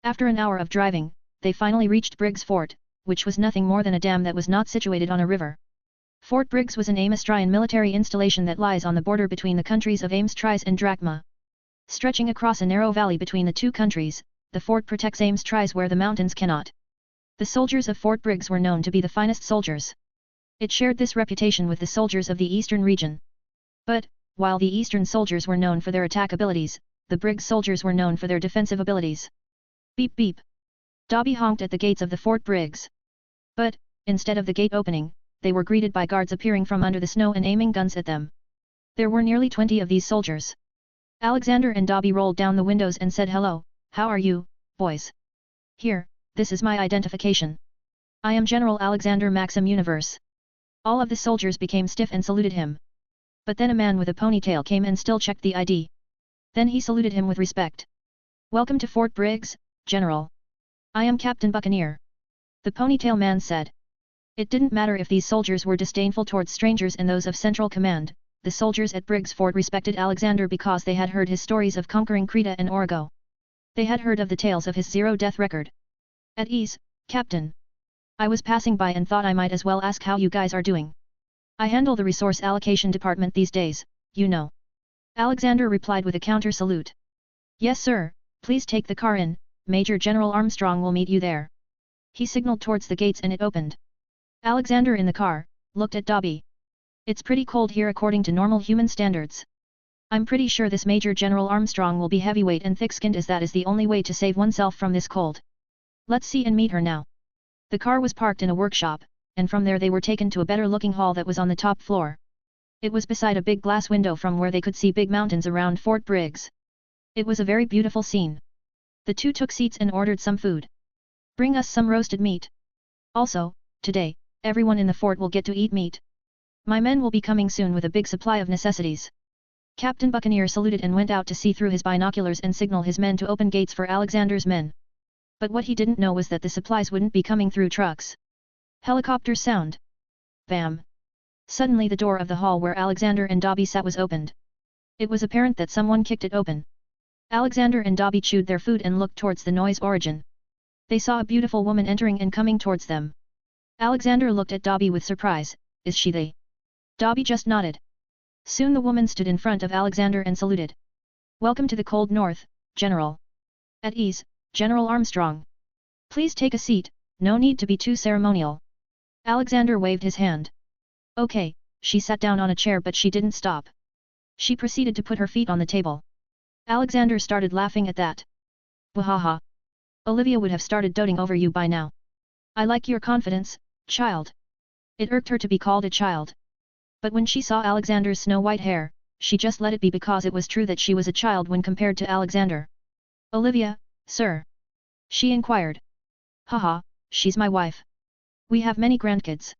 After an hour of driving, they finally reached Briggs Fort, which was nothing more than a dam that was not situated on a river. Fort Briggs was an Amestrian military installation that lies on the border between the countries of Ames Tries and Drachma. Stretching across a narrow valley between the two countries, the fort protects Ames Tries where the mountains cannot. The soldiers of Fort Briggs were known to be the finest soldiers. It shared this reputation with the soldiers of the eastern region. But, while the eastern soldiers were known for their attack abilities, the Briggs soldiers were known for their defensive abilities. Beep beep. Dobby honked at the gates of the Fort Briggs. But, instead of the gate opening, they were greeted by guards appearing from under the snow and aiming guns at them. There were nearly 20 of these soldiers. Alexander and Dobby rolled down the windows and said, "Hello, how are you, boys? Here, this is my identification. I am General Alexander Maxim Universe." All of the soldiers became stiff and saluted him. But then a man with a ponytail came and still checked the ID. Then he saluted him with respect. "Welcome to Fort Briggs, General. I am Captain Buccaneer." The ponytail man said. It didn't matter if these soldiers were disdainful towards strangers and those of Central Command, the soldiers at Briggs Fort respected Alexander because they had heard his stories of conquering Creta and Origo. They had heard of the tales of his zero-death record. At ease, Captain. I was passing by and thought I might as well ask how you guys are doing. I handle the resource allocation department these days, you know. Alexander replied with a counter-salute. Yes sir, please take the car in, Major General Armstrong will meet you there. He signaled towards the gates and it opened. Alexander in the car, looked at Dobby. It's pretty cold here according to normal human standards. I'm pretty sure this Major General Armstrong will be heavyweight and thick-skinned, as that is the only way to save oneself from this cold. Let's see and meet her now. The car was parked in a workshop, and from there they were taken to a better-looking hall that was on the top floor. It was beside a big glass window from where they could see big mountains around Fort Briggs. It was a very beautiful scene. The two took seats and ordered some food. Bring us some roasted meat. Also, today, everyone in the fort will get to eat meat. My men will be coming soon with a big supply of necessities. Captain Buccaneer saluted and went out to see through his binoculars and signal his men to open gates for Alexander's men. But what he didn't know was that the supplies wouldn't be coming through trucks. Helicopters sound. Bam! Suddenly the door of the hall where Alexander and Dobby sat was opened. It was apparent that someone kicked it open. Alexander and Dobby chewed their food and looked towards the noise origin. They saw a beautiful woman entering and coming towards them. Alexander looked at Dobby with surprise. Is she they? Dobby just nodded. Soon the woman stood in front of Alexander and saluted. Welcome to the cold north, General. At ease, General Armstrong. Please take a seat, no need to be too ceremonial. Alexander waved his hand. Okay, she sat down on a chair but she didn't stop. She proceeded to put her feet on the table. Alexander started laughing at that. Wahaha. Olivia would have started doting over you by now. I like your confidence, child. It irked her to be called a child. But when she saw Alexander's snow-white hair, she just let it be because it was true that she was a child when compared to Alexander. Olivia, sir? She inquired. Haha, she's my wife. We have many grandkids.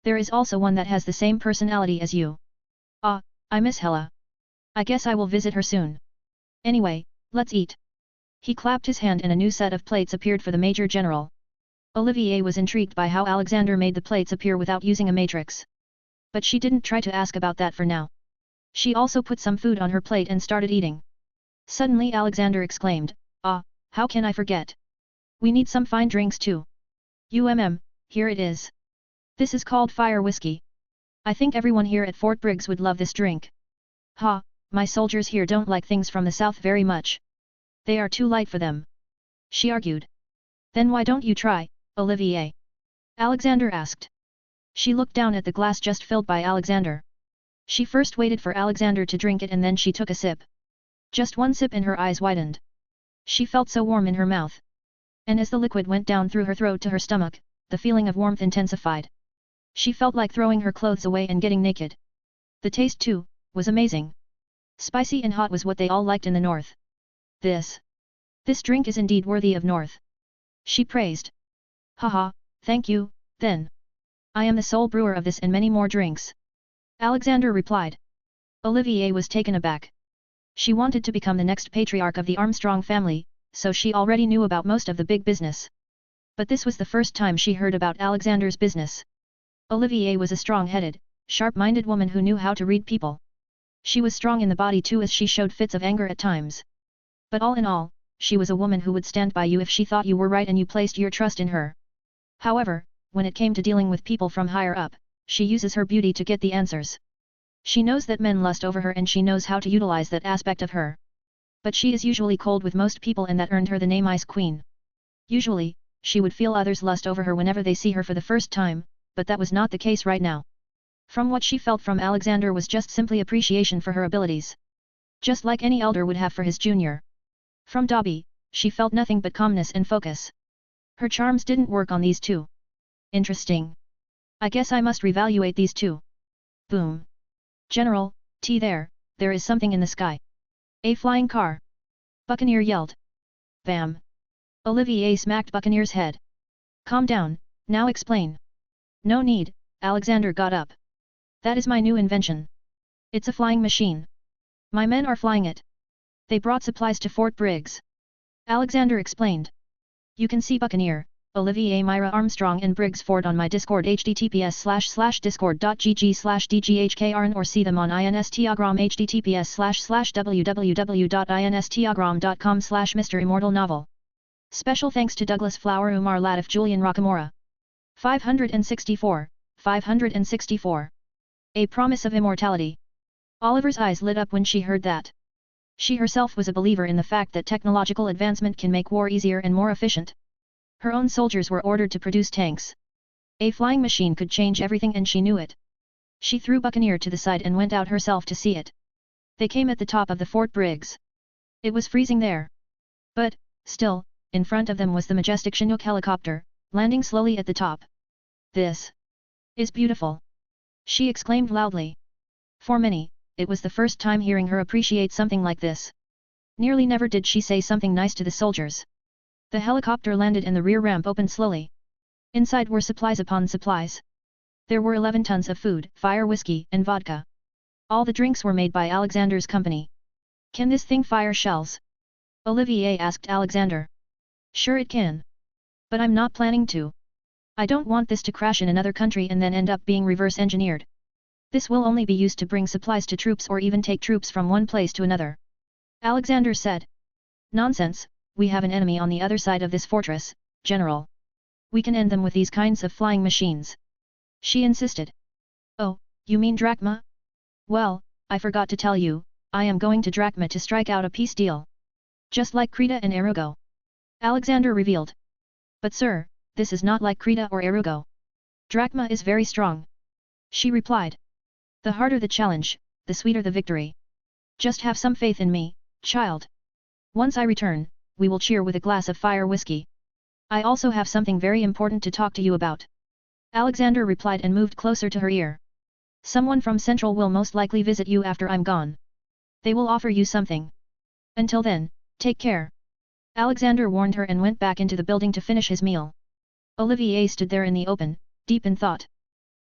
There is also one that has the same personality as you. Ah, I miss Hella. I guess I will visit her soon. Anyway, let's eat. He clapped his hand and a new set of plates appeared for the Major General. Olivier was intrigued by how Alexander made the plates appear without using a matrix. But she didn't try to ask about that for now. She also put some food on her plate and started eating. Suddenly Alexander exclaimed, Ah, how can I forget? We need some fine drinks too. Here it is. This is called fire whiskey. I think everyone here at Fort Briggs would love this drink. Ha, my soldiers here don't like things from the south very much. They are too light for them. She argued. Then why don't you try, Olivier? Alexander asked. She looked down at the glass just filled by Alexander. She first waited for Alexander to drink it and then she took a sip. Just one sip and her eyes widened. She felt so warm in her mouth. And as the liquid went down through her throat to her stomach, the feeling of warmth intensified. She felt like throwing her clothes away and getting naked. The taste too, was amazing. Spicy and hot was what they all liked in the north. This drink is indeed worthy of north. She praised. Haha, thank you, then. I am the sole brewer of this and many more drinks. Alexander replied. Olivier was taken aback. She wanted to become the next patriarch of the Armstrong family, so she already knew about most of the big business. But this was the first time she heard about Alexander's business. Olivier was a strong-headed, sharp-minded woman who knew how to read people. She was strong in the body too as she showed fits of anger at times. But all in all, she was a woman who would stand by you if she thought you were right and you placed your trust in her. However, when it came to dealing with people from higher up, she uses her beauty to get the answers. She knows that men lust over her and she knows how to utilize that aspect of her. But she is usually cold with most people and that earned her the name Ice Queen. Usually, she would feel others lust over her whenever they see her for the first time, but that was not the case right now. From what she felt from Alexander was just simply appreciation for her abilities. Just like any elder would have for his junior. From Dobby, she felt nothing but calmness and focus. Her charms didn't work on these two. Interesting. I guess I must reevaluate these two. Boom. General, there is something in the sky. A flying car. Buccaneer yelled. Bam. Olivier smacked Buccaneer's head. Calm down, now explain. No need, Alexander got up. That is my new invention. It's a flying machine. My men are flying it. They brought supplies to Fort Briggs. Alexander explained. You can see Buccaneer, Olivier Myra Armstrong and Briggs Ford on my Discord https://discord.gg/dghkrn or see them on Instagram https://www.instagram.com/MisterImmortal novel. Special thanks to Douglas Flower, Umar Latif, Julian Rockamora. 564. 564. A promise of immortality. Oliver's eyes lit up when she heard that. She herself was a believer in the fact that technological advancement can make war easier and more efficient. Her own soldiers were ordered to produce tanks. A flying machine could change everything and she knew it. She threw Buccaneer to the side and went out herself to see it. They came at the top of the Fort Briggs. It was freezing there. But, still, in front of them was the majestic Chinook helicopter, landing slowly at the top. This is beautiful, she exclaimed loudly. For many, it was the first time hearing her appreciate something like this. Nearly never did she say something nice to the soldiers. The helicopter landed and the rear ramp opened slowly. Inside were supplies upon supplies. There were 11 tons of food, fire whiskey, and vodka. All the drinks were made by Alexander's company. Can this thing fire shells? Olivier asked Alexander. Sure it can. But I'm not planning to. I don't want this to crash in another country and then end up being reverse engineered. This will only be used to bring supplies to troops or even take troops from one place to another. Alexander said. Nonsense, we have an enemy on the other side of this fortress, General. We can end them with these kinds of flying machines. She insisted. Oh, you mean Drachma? Well, I forgot to tell you, I am going to Drachma to strike out a peace deal. Just like Krita and Erugo. Alexander revealed. But sir, this is not like Krita or Erugo. Drachma is very strong. She replied. The harder the challenge, the sweeter the victory. Just have some faith in me, child. Once I return, we will cheer with a glass of fire whiskey. I also have something very important to talk to you about. Alexander replied and moved closer to her ear. Someone from Central will most likely visit you after I'm gone. They will offer you something. Until then, take care. Alexander warned her and went back into the building to finish his meal. Olivier stood there in the open, deep in thought.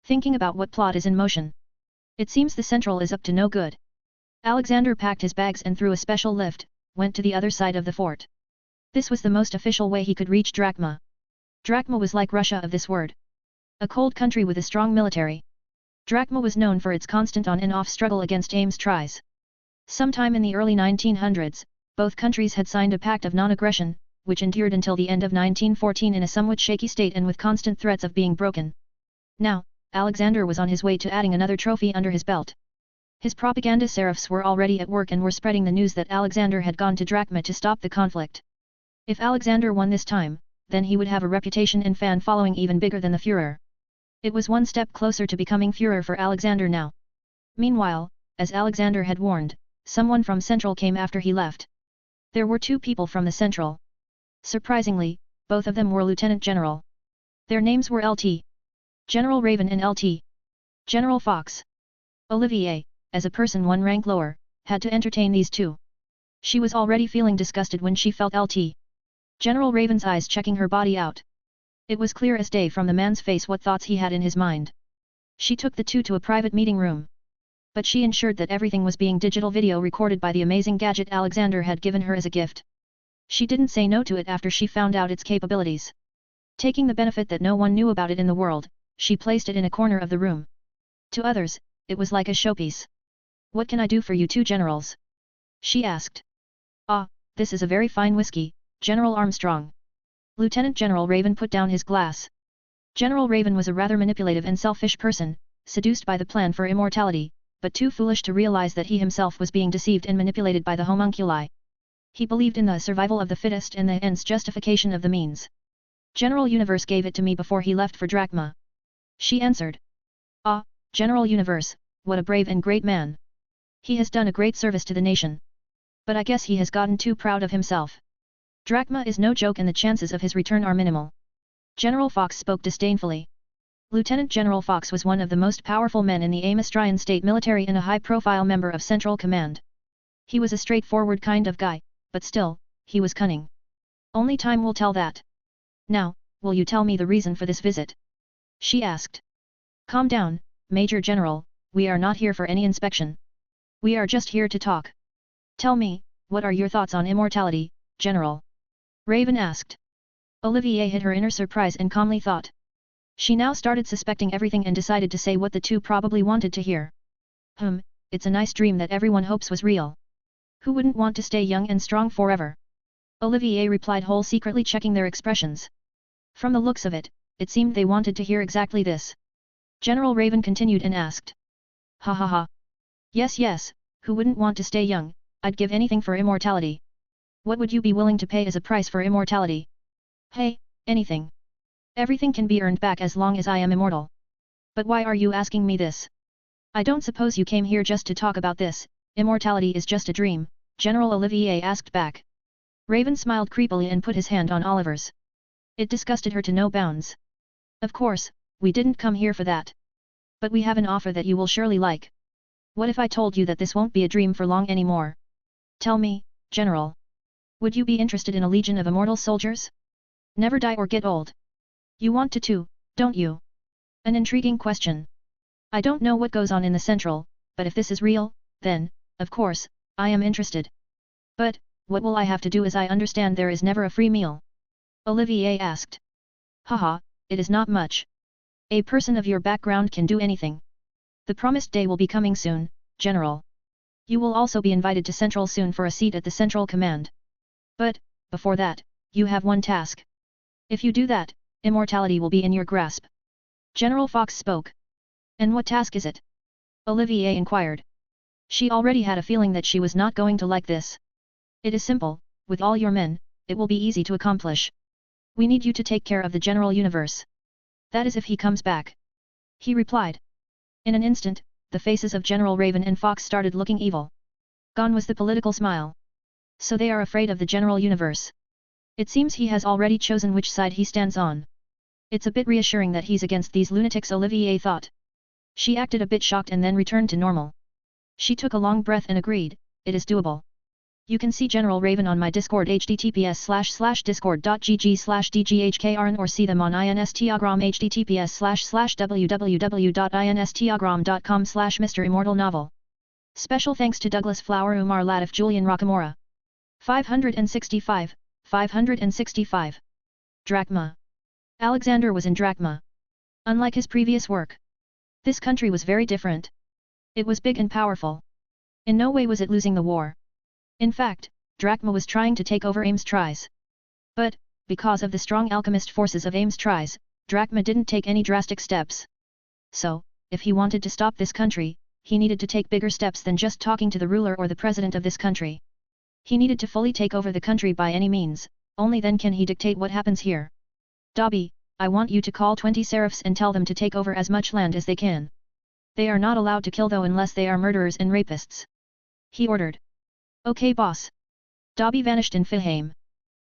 Thinking about what plot is in motion. It seems the Central is up to no good. Alexander packed his bags and through a special lift, went to the other side of the fort. This was the most official way he could reach Drachma. Drachma was like Russia of this word. A cold country with a strong military. Drachma was known for its constant on and off struggle against Ames tries. Sometime in the early 1900s, both countries had signed a pact of non-aggression, which endured until the end of 1914 in a somewhat shaky state and with constant threats of being broken. Now, Alexander was on his way to adding another trophy under his belt. His propaganda seraphs were already at work and were spreading the news that Alexander had gone to Drachma to stop the conflict. If Alexander won this time, then he would have a reputation and fan following even bigger than the Führer. It was one step closer to becoming Führer for Alexander now. Meanwhile, as Alexander had warned, someone from Central came after he left. There were 2 people from the Central. Surprisingly, both of them were Lieutenant General. Their names were Lt. General Raven and Lt. General Fox. Olivier, as a person 1 rank lower, had to entertain these 2. She was already feeling disgusted when she felt Lt. General Raven's eyes checking her body out. It was clear as day from the man's face what thoughts he had in his mind. She took the 2 to a private meeting room. But she ensured that everything was being digital video recorded by the amazing gadget Alexander had given her as a gift. She didn't say no to it after she found out its capabilities. Taking the benefit that no one knew about it in the world, she placed it in a corner of the room. To others, it was like a showpiece. What can I do for you 2 generals? She asked. Ah, this is a very fine whiskey, General Armstrong. Lieutenant General Raven put down his glass. General Raven was a rather manipulative and selfish person, seduced by the plan for immortality, but too foolish to realize that he himself was being deceived and manipulated by the homunculi. He believed in the survival of the fittest and the end's justification of the means. General Universe gave it to me before he left for Drachma. She answered. Ah, General Universe, what a brave and great man. He has done a great service to the nation. But I guess he has gotten too proud of himself. Drachma is no joke and the chances of his return are minimal. General Fox spoke disdainfully. Lieutenant General Fox was one of the most powerful men in the Amastrian state military and a high-profile member of Central Command. He was a straightforward kind of guy, but still, he was cunning. Only time will tell that. Now, will you tell me the reason for this visit? She asked. Calm down, Major General, we are not here for any inspection. We are just here to talk. Tell me, what are your thoughts on immortality, General? Raven asked. Olivier hid her inner surprise and calmly thought. She now started suspecting everything and decided to say what the two probably wanted to hear. It's a nice dream that everyone hopes was real. Who wouldn't want to stay young and strong forever? Olivier replied, whole secretly checking their expressions. From the looks of it, it seemed they wanted to hear exactly this. General Raven continued and asked. Ha ha ha. Yes, who wouldn't want to stay young? I'd give anything for immortality. What would you be willing to pay as a price for immortality? Hey, anything. Everything can be earned back as long as I am immortal. But why are you asking me this? I don't suppose you came here just to talk about this. Immortality is just a dream, General Olivier asked back. Raven smiled creepily and put his hand on Oliver's. It disgusted her to no bounds. Of course, we didn't come here for that. But we have an offer that you will surely like. What if I told you that this won't be a dream for long anymore? Tell me, General. Would you be interested in a legion of immortal soldiers? Never die or get old. You want to too, don't you? An intriguing question. I don't know what goes on in the Central, but if this is real, then, of course, I am interested. But, what will I have to do as I understand there is never a free meal? Olivier asked. Haha, it is not much. A person of your background can do anything. The promised day will be coming soon, General. You will also be invited to Central soon for a seat at the Central Command. But, before that, you have one task. If you do that, immortality will be in your grasp. General Fox spoke. And what task is it? Olivier inquired. She already had a feeling that she was not going to like this. It is simple, with all your men, it will be easy to accomplish. We need you to take care of the General Universe. That is if he comes back. He replied. In an instant, the faces of General Raven and Fox started looking evil. Gone was the political smile. So they are afraid of the General Universe. It seems he has already chosen which side he stands on. It's a bit reassuring that he's against these lunatics, Olivier thought. She acted a bit shocked and then returned to normal. She took a long breath and agreed, it is doable. You can see General Raven on my Discord https://discord.gg/dghkrn or see them on Instagram https://www.instagram.com/MisterImmortal novel. Special thanks to Douglas Flower, Umar Latif, Julian Rockamora. 565. Drachma. Alexander was in Drachma. Unlike his previous work, this country was very different. It was big and powerful. In no way was it losing the war. In fact, Drachma was trying to take over Ames Tries. But, because of the strong alchemist forces of Ames Tries, Drachma didn't take any drastic steps. So, if he wanted to stop this country, he needed to take bigger steps than just talking to the ruler or the president of this country. He needed to fully take over the country by any means, only then can he dictate what happens here. Dobby, I want you to call 20 seraphs and tell them to take over as much land as they can. They are not allowed to kill though unless they are murderers and rapists. He ordered. Okay boss. Dobby vanished in Fihame.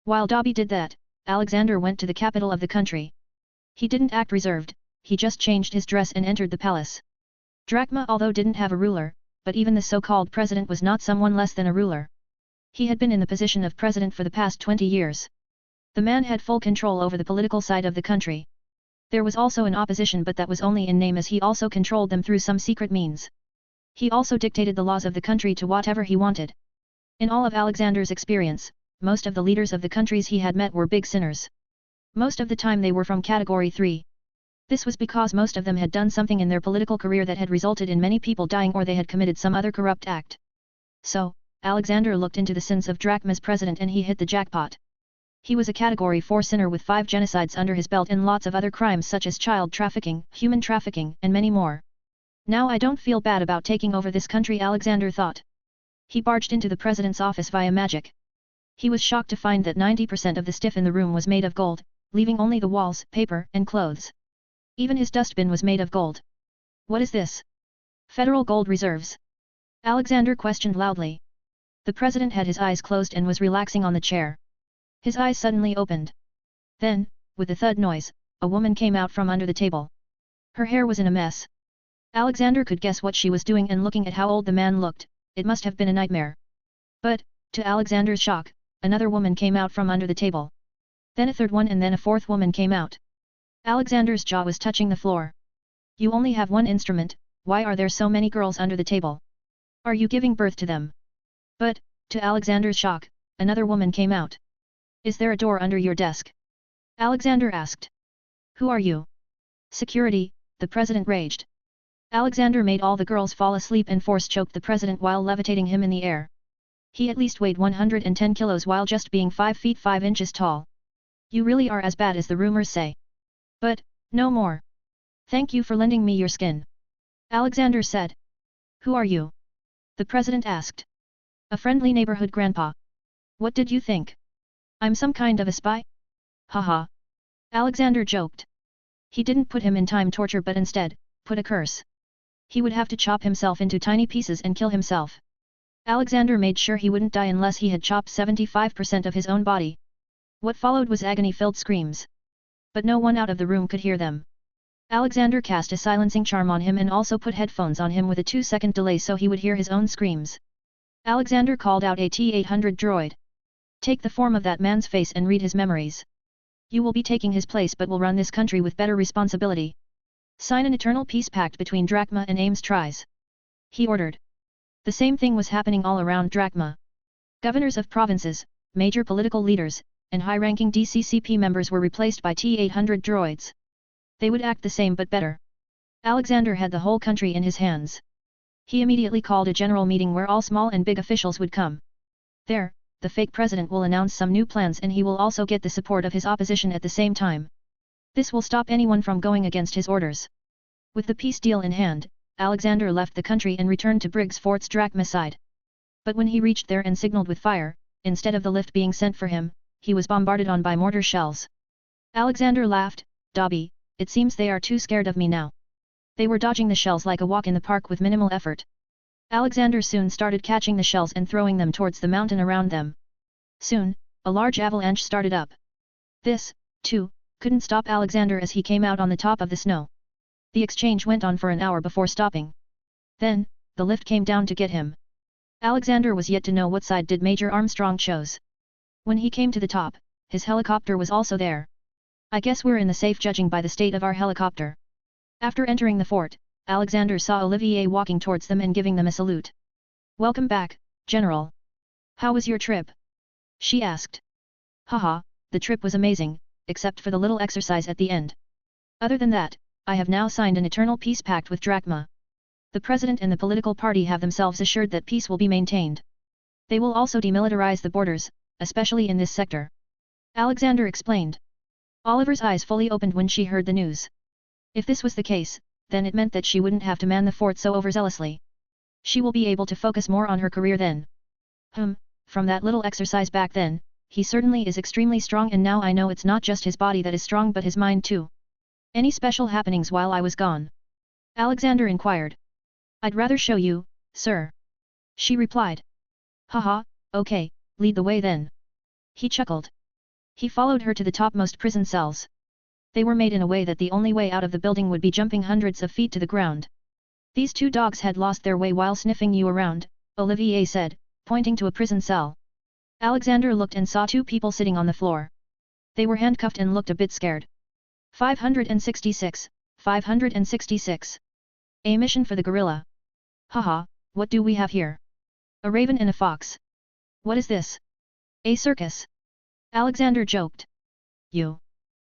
While Dobby did that, Alexander went to the capital of the country. He didn't act reserved, he just changed his dress and entered the palace. Drachma although didn't have a ruler, but even the so-called president was not someone less than a ruler. He had been in the position of president for the past 20 years. The man had full control over the political side of the country. There was also an opposition, but that was only in name, as he also controlled them through some secret means. He also dictated the laws of the country to whatever he wanted. In all of Alexander's experience, most of the leaders of the countries he had met were big sinners. Most of the time they were from Category 3. This was because most of them had done something in their political career that had resulted in many people dying, or they had committed some other corrupt act. So, Alexander looked into the sins of Drachma's president and he hit the jackpot. He was a Category 4 sinner with 5 genocides under his belt and lots of other crimes such as child trafficking, human trafficking, and many more. Now I don't feel bad about taking over this country, Alexander thought. He barged into the president's office via magic. He was shocked to find that 90% of the stuff in the room was made of gold, leaving only the walls, paper, and clothes. Even his dustbin was made of gold. What is this? Federal gold reserves? Alexander questioned loudly. The president had his eyes closed and was relaxing on the chair. His eyes suddenly opened. Then, with a thud noise, a woman came out from under the table. Her hair was in a mess. Alexander could guess what she was doing, and looking at how old the man looked, it must have been a nightmare. But, to Alexander's shock, another woman came out from under the table. Then a third one, and then a fourth woman came out. Alexander's jaw was touching the floor. You only have one instrument, why are there so many girls under the table? Are you giving birth to them? But, to Alexander's shock, another woman came out. Is there a door under your desk? Alexander asked. Who are you? Security, the president raged. Alexander made all the girls fall asleep and force-choked the president while levitating him in the air. He at least weighed 110 kilos while just being 5 feet 5 inches tall. You really are as bad as the rumors say. But, no more. Thank you for lending me your skin. Alexander said. Who are you? The president asked. A friendly neighborhood grandpa. What did you think? I'm some kind of a spy? Haha. Alexander joked. He didn't put him in time torture but instead, put a curse. He would have to chop himself into tiny pieces and kill himself. Alexander made sure he wouldn't die unless he had chopped 75% of his own body. What followed was agony-filled screams. But no one out of the room could hear them. Alexander cast a silencing charm on him and also put headphones on him with a 2-second delay so he would hear his own screams. Alexander called out a T-800 droid. Take the form of that man's face and read his memories. You will be taking his place but will run this country with better responsibility. Sign an eternal peace pact between Drachma and Ames Tries. He ordered. The same thing was happening all around Drachma. Governors of provinces, major political leaders, and high-ranking DCCP members were replaced by T-800 droids. They would act the same but better. Alexander had the whole country in his hands. He immediately called a general meeting where all small and big officials would come. There, the fake president will announce some new plans and he will also get the support of his opposition at the same time. This will stop anyone from going against his orders. With the peace deal in hand, Alexander left the country and returned to Briggs Fort's Drachma side. But when he reached there and signaled with fire, instead of the lift being sent for him, he was bombarded on by mortar shells. Alexander laughed. Dobby, it seems they are too scared of me now. They were dodging the shells like a walk in the park with minimal effort. Alexander soon started catching the shells and throwing them towards the mountain around them. Soon, a large avalanche started up. This, too, couldn't stop Alexander as he came out on the top of the snow. The exchange went on for an hour before stopping. Then, the lift came down to get him. Alexander was yet to know what side did Major Armstrong chose. When he came to the top, his helicopter was also there. I guess we're in the safe judging by the state of our helicopter. After entering the fort, Alexander saw Olivier walking towards them and giving them a salute. Welcome back, General. How was your trip? She asked. Haha, the trip was amazing, except for the little exercise at the end. Other than that, I have now signed an eternal peace pact with Drachma. The president and the political party have themselves assured that peace will be maintained. They will also demilitarize the borders, especially in this sector. Alexander explained. Oliver's eyes fully opened when she heard the news. If this was the case, then it meant that she wouldn't have to man the fort so overzealously. She will be able to focus more on her career then. From that little exercise back then, he certainly is extremely strong and now I know it's not just his body that is strong but his mind too. Any special happenings while I was gone? Alexander inquired. I'd rather show you, sir. She replied. Haha, okay, lead the way then. He chuckled. He followed her to the topmost prison cells. They were made in a way that the only way out of the building would be jumping hundreds of feet to the ground. These two dogs had lost their way while sniffing you around, Olivier said, pointing to a prison cell. Alexander looked and saw two people sitting on the floor. They were handcuffed and looked a bit scared. 566, 566. A mission for the gorilla. Haha, what do we have here? A raven and a fox. What is this? A circus. Alexander joked. You.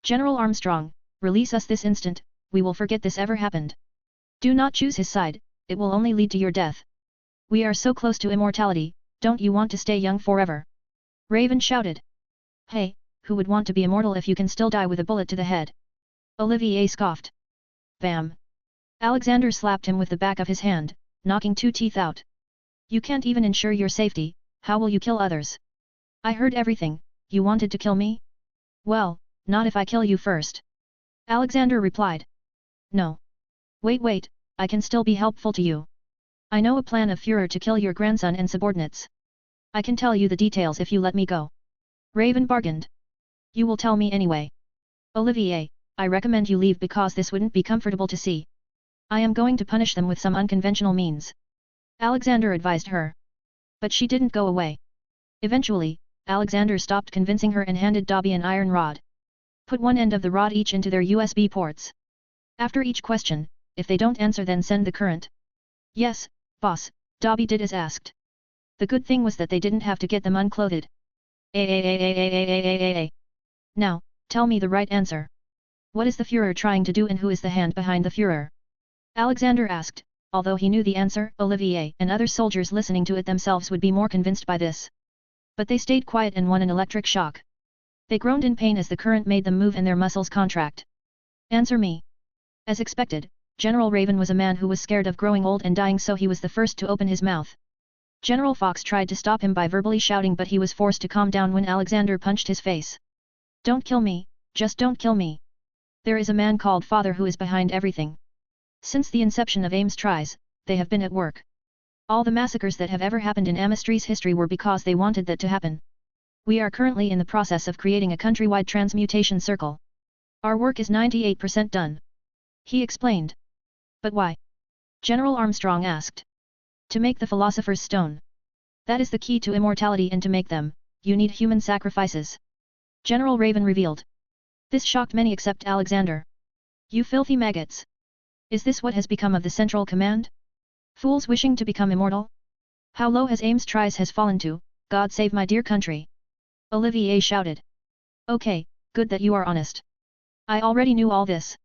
General Armstrong, release us this instant, we will forget this ever happened. Do not choose his side, it will only lead to your death. We are so close to immortality, don't you want to stay young forever? Raven shouted. Hey, who would want to be immortal if you can still die with a bullet to the head? Olivier scoffed. Bam! Alexander slapped him with the back of his hand, knocking two teeth out. You can't even ensure your safety, how will you kill others? I heard everything, you wanted to kill me? Well, not if I kill you first. Alexander replied. No. Wait, I can still be helpful to you. I know a plan of Führer to kill your grandson and subordinates. I can tell you the details if you let me go. Raven bargained. You will tell me anyway. Olivier, I recommend you leave because this wouldn't be comfortable to see. I am going to punish them with some unconventional means. Alexander advised her. But she didn't go away. Eventually, Alexander stopped convincing her and handed Dobby an iron rod. Put one end of the rod each into their USB ports. After each question, if they don't answer then send the current. Yes, boss, Dobby did as asked. The good thing was that they didn't have to get them unclothed. Now, Tell me the right answer. What is the Führer trying to do and who is the hand behind the Führer? Alexander asked, although he knew the answer. Olivier and other soldiers listening to it themselves would be more convinced by this. But they stayed quiet and won an electric shock. They groaned in pain as the current made them move and their muscles contract. Answer me. As expected, General Raven was a man who was scared of growing old and dying, so he was the first to open his mouth. General Fox tried to stop him by verbally shouting, but he was forced to calm down when Alexander punched his face. Don't kill me, just don't kill me. There is a man called Father who is behind everything. Since the inception of AIM's tries, they have been at work. All the massacres that have ever happened in Amistry's history were because they wanted that to happen. We are currently in the process of creating a countrywide transmutation circle. Our work is 98% done. He explained. But why? General Armstrong asked. To make the Philosopher's Stone. That is the key to immortality, and to make them, you need human sacrifices. General Raven revealed. This shocked many except Alexander. You filthy maggots! Is this what has become of the Central Command? Fools wishing to become immortal? How low has AIM's tries has fallen to, God save my dear country! Olivier shouted. Okay, good that you are honest. I already knew all this.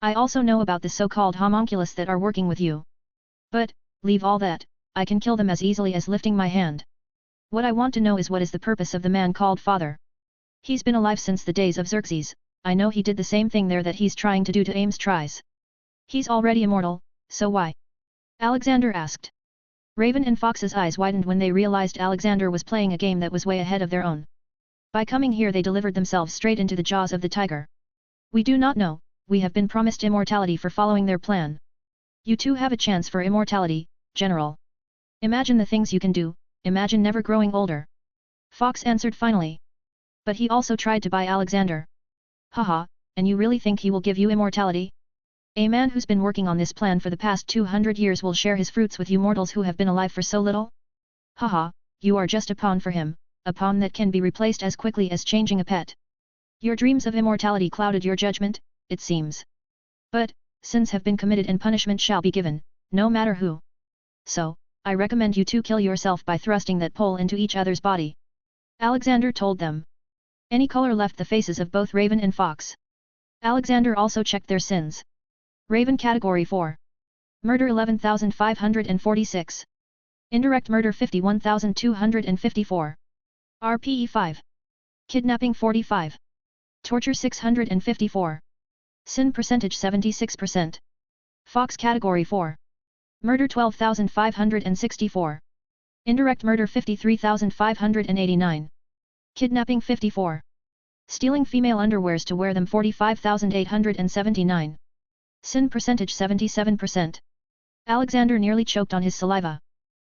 I also know about the so-called homunculus that are working with you. But, leave all that, I can kill them as easily as lifting my hand. What I want to know is what is the purpose of the man called Father? He's been alive since the days of Xerxes. I know he did the same thing there that he's trying to do to AIM's tries. He's already immortal, so why? Alexander asked. Raven and Fox's eyes widened when they realized Alexander was playing a game that was way ahead of their own. By coming here they delivered themselves straight into the jaws of the tiger. We do not know, we have been promised immortality for following their plan. You too have a chance for immortality, General. Imagine the things you can do, imagine never growing older. Fox answered finally. But he also tried to buy Alexander. Haha, and you really think he will give you immortality? A man who's been working on this plan for the past 200 years will share his fruits with you mortals who have been alive for so little? Haha, you are just a pawn for him, a pawn that can be replaced as quickly as changing a pet. Your dreams of immortality clouded your judgment, it seems. But, sins have been committed and punishment shall be given, no matter who. So, I recommend you to kill yourself by thrusting that pole into each other's body. Alexander told them. Any color left the faces of both Raven and Fox. Alexander also checked their sins. Raven Category 4. Murder 11,546. Indirect murder 51,254. RPE 5. Kidnapping 45. Torture 654. Sin percentage 76%. Fox Category 4. Murder 12,564. Indirect murder 53,589. Kidnapping 54. Stealing female underwears to wear them 45,879. Sin percentage 77%. Alexander nearly choked on his saliva.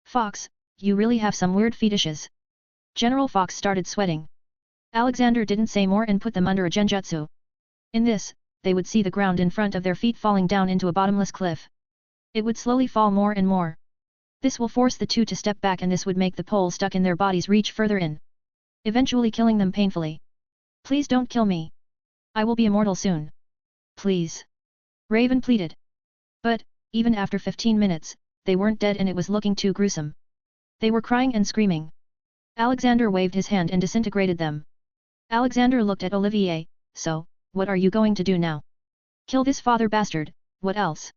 Fox, you really have some weird fetishes. General Fox started sweating. Alexander didn't say more and put them under a genjutsu. In this, they would see the ground in front of their feet falling down into a bottomless cliff. It would slowly fall more and more. This will force the two to step back, and this would make the pole stuck in their bodies reach further in, eventually killing them painfully. Please don't kill me. I will be immortal soon. Please. Raven pleaded. But, even after 15 minutes, they weren't dead and it was looking too gruesome. They were crying and screaming. Alexander waved his hand and disintegrated them. Alexander looked at Olivier. So, what are you going to do now? Kill this father bastard, what else?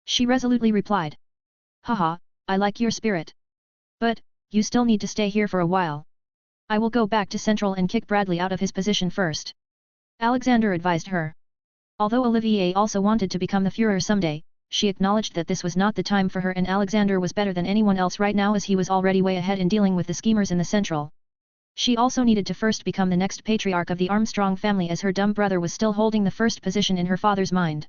She resolutely replied. Haha, I like your spirit. But, you still need to stay here for a while. I will go back to Central and kick Bradley out of his position first. Alexander advised her. Although Olivier also wanted to become the Führer someday, she acknowledged that this was not the time for her, and Alexander was better than anyone else right now as he was already way ahead in dealing with the schemers in the Central. She also needed to first become the next patriarch of the Armstrong family, as her dumb brother was still holding the first position in her father's mind.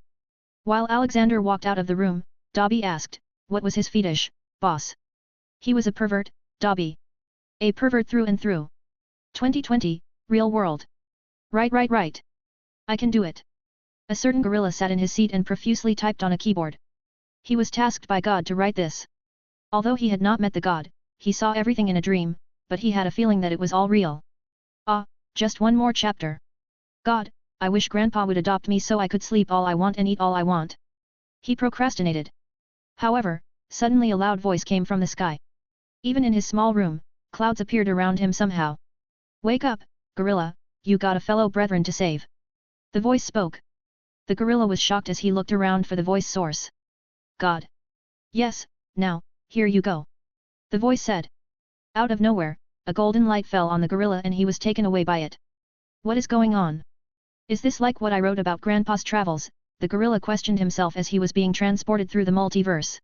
While Alexander walked out of the room, Dobby asked, what was his fetish, boss? He was a pervert, Dobby. A pervert through and through. 2020, real world. Right. I can do it. A certain gorilla sat in his seat and profusely typed on a keyboard. He was tasked by God to write this. Although he had not met the God, he saw everything in a dream, but he had a feeling that it was all real. Ah, just one more chapter. God, I wish Grandpa would adopt me so I could sleep all I want and eat all I want. He procrastinated. However, suddenly a loud voice came from the sky. Even in his small room, clouds appeared around him somehow. Wake up, gorilla, you got a fellow brethren to save. The voice spoke. The gorilla was shocked as he looked around for the voice source. God. Yes, now, here you go. The voice said. Out of nowhere, a golden light fell on the gorilla and he was taken away by it. What is going on? Is this like what I wrote about Grandpa's travels? The gorilla questioned himself as he was being transported through the multiverse.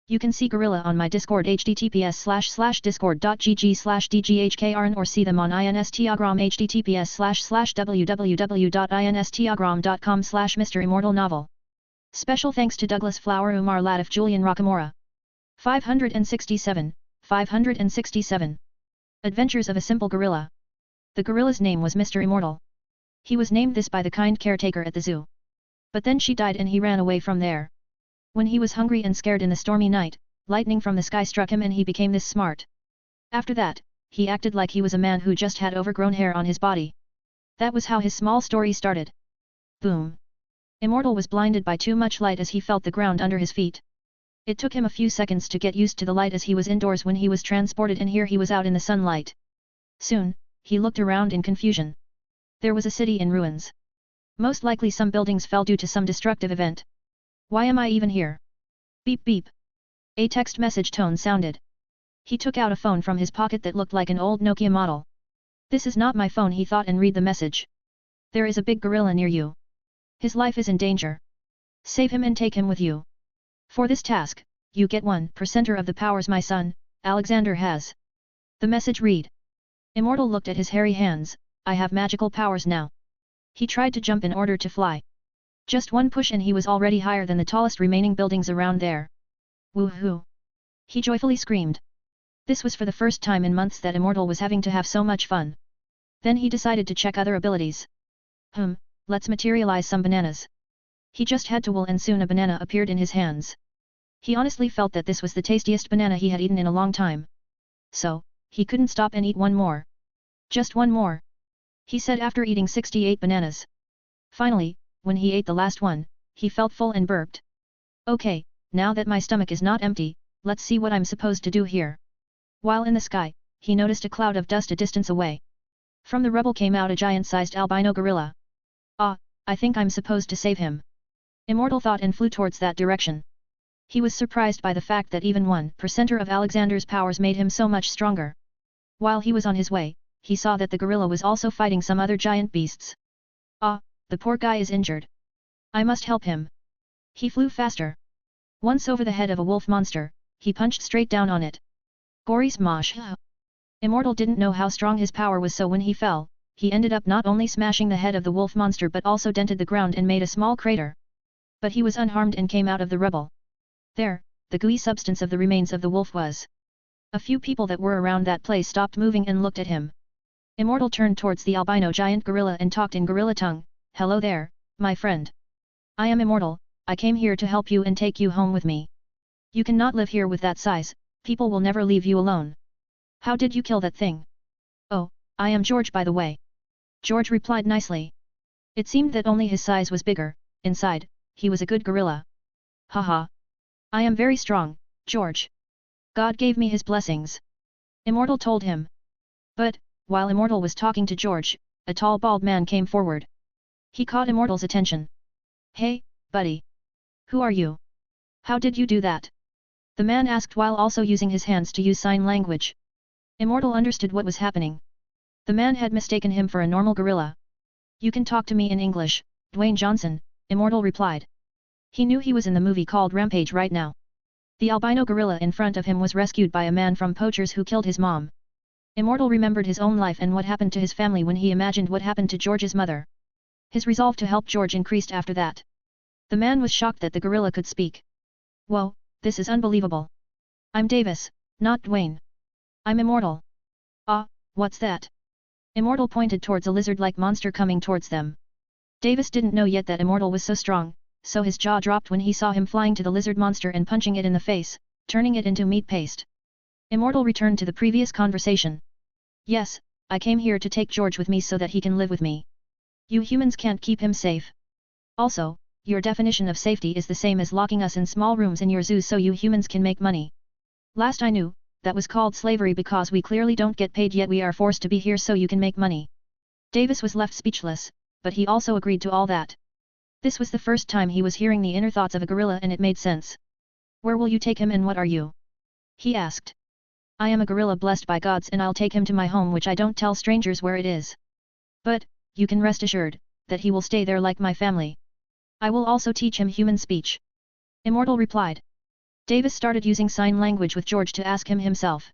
You can see Gorilla on my Discord https://discord.gg/dghkrn or see them on Instagram https://www.instagram.com/MisterImmortal novel. Special thanks to Douglas Flower, Umar Latif, Julian Rockamora. 567. Adventures of a Simple Gorilla. The gorilla's name was MisterImmortal. He was named this by the kind caretaker at the zoo. But then she died and he ran away from there. When he was hungry and scared in the stormy night, lightning from the sky struck him and he became this smart. After that, he acted like he was a man who just had overgrown hair on his body. That was how his small story started. Boom. Immortal was blinded by too much light as he felt the ground under his feet. It took him a few seconds to get used to the light as he was indoors when he was transported and here he was out in the sunlight. Soon, he looked around in confusion. There was a city in ruins. Most likely some buildings fell due to some destructive event. Why am I even here? Beep beep. A text message tone sounded. He took out a phone from his pocket that looked like an old Nokia model. This is not my phone, he thought, and read the message. There is a big gorilla near you. His life is in danger. Save him and take him with you. For this task, you get 1% of the powers my son, Alexander, has. The message read. Immortal looked at his hairy hands. I have magical powers now. He tried to jump in order to fly. Just one push and he was already higher than the tallest remaining buildings around there. Woohoo! He joyfully screamed. This was for the first time in months that Immortal was having to have so much fun. Then he decided to check other abilities. Let's materialize some bananas. He just had to will and soon a banana appeared in his hands. He honestly felt that this was the tastiest banana he had eaten in a long time. So, he couldn't stop and eat one more. Just one more. He said after eating 68 bananas. Finally, when he ate the last one, he felt full and burped. Okay, now that my stomach is not empty, let's see what I'm supposed to do here. While in the sky, he noticed a cloud of dust a distance away. From the rubble came out a giant-sized albino gorilla. Ah, I think I'm supposed to save him. Immortal thought and flew towards that direction. He was surprised by the fact that even 1% of Alexander's powers made him so much stronger. While he was on his way, he saw that the gorilla was also fighting some other giant beasts. Ah, the poor guy is injured. I must help him. He flew faster. Once over the head of a wolf monster, he punched straight down on it. Gory smash! Immortal didn't know how strong his power was, so when he fell, he ended up not only smashing the head of the wolf monster but also dented the ground and made a small crater. But he was unharmed and came out of the rubble. There, the gooey substance of the remains of the wolf was. A few people that were around that place stopped moving and looked at him. Immortal turned towards the albino giant gorilla and talked in gorilla tongue. Hello there, my friend. I am Immortal, I came here to help you and take you home with me. You cannot live here with that size, people will never leave you alone. How did you kill that thing? Oh, I am George by the way. George replied nicely. It seemed that only his size was bigger, inside, he was a good gorilla. Haha. I am very strong, George. God gave me his blessings. Immortal told him. But, while Immortal was talking to George, a tall bald man came forward. He caught Immortal's attention. Hey, buddy. Who are you? How did you do that? The man asked while also using his hands to use sign language. Immortal understood what was happening. The man had mistaken him for a normal gorilla. You can talk to me in English, Dwayne Johnson, Immortal replied. He knew he was in the movie called Rampage right now. The albino gorilla in front of him was rescued by a man from poachers who killed his mom. Immortal remembered his own life and what happened to his family when he imagined what happened to George's mother. His resolve to help George increased after that. The man was shocked that the gorilla could speak. Whoa, this is unbelievable. I'm Davis, not Dwayne. I'm Immortal. Ah, what's that? Immortal pointed towards a lizard-like monster coming towards them. Davis didn't know yet that Immortal was so strong, so his jaw dropped when he saw him flying to the lizard monster and punching it in the face, turning it into meat paste. Immortal returned to the previous conversation. Yes, I came here to take George with me so that he can live with me. You humans can't keep him safe. Also, your definition of safety is the same as locking us in small rooms in your zoo so you humans can make money. Last I knew, that was called slavery because we clearly don't get paid yet we are forced to be here so you can make money. Davis was left speechless, but he also agreed to all that. This was the first time he was hearing the inner thoughts of a gorilla and it made sense. Where will you take him and what are you? He asked. I am a gorilla blessed by gods and I'll take him to my home which I don't tell strangers where it is. But, you can rest assured, that he will stay there like my family. I will also teach him human speech. Immortal replied. Davis started using sign language with George to ask him himself.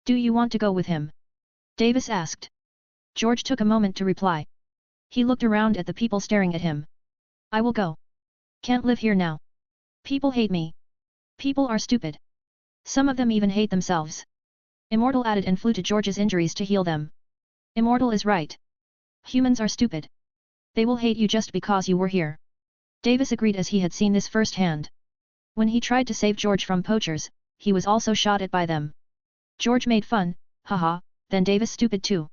Do you want to go with him? Davis asked. George took a moment to reply. He looked around at the people staring at him. I will go. Can't live here now. People hate me. People are stupid. Some of them even hate themselves. Immortal added and flew to George's injuries to heal them. Immortal is right. Humans are stupid. They will hate you just because you were here. Davis agreed as he had seen this firsthand. When he tried to save George from poachers, he was also shot at by them. George made fun, haha, then Davis stupid too.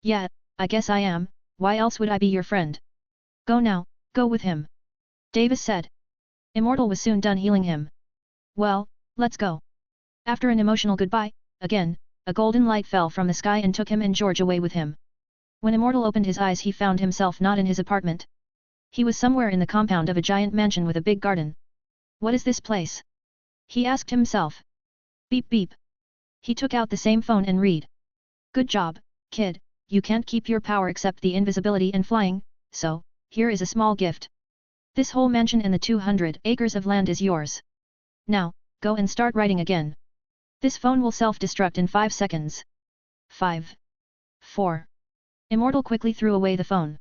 Yeah, I guess I am, why else would I be your friend? Go now, go with him. Davis said. Immortal was soon done healing him. Well, let's go. After an emotional goodbye, again, a golden light fell from the sky and took him and George away with him. When Immortal opened his eyes he found himself not in his apartment. He was somewhere in the compound of a giant mansion with a big garden. What is this place? He asked himself. Beep beep. He took out the same phone and read. Good job, kid, you can't keep your power except the invisibility and flying, so, here is a small gift. This whole mansion and the 200 acres of land is yours. Now, go and start writing again. This phone will self-destruct in 5 seconds. 5. 4. Immortal quickly threw away the phone.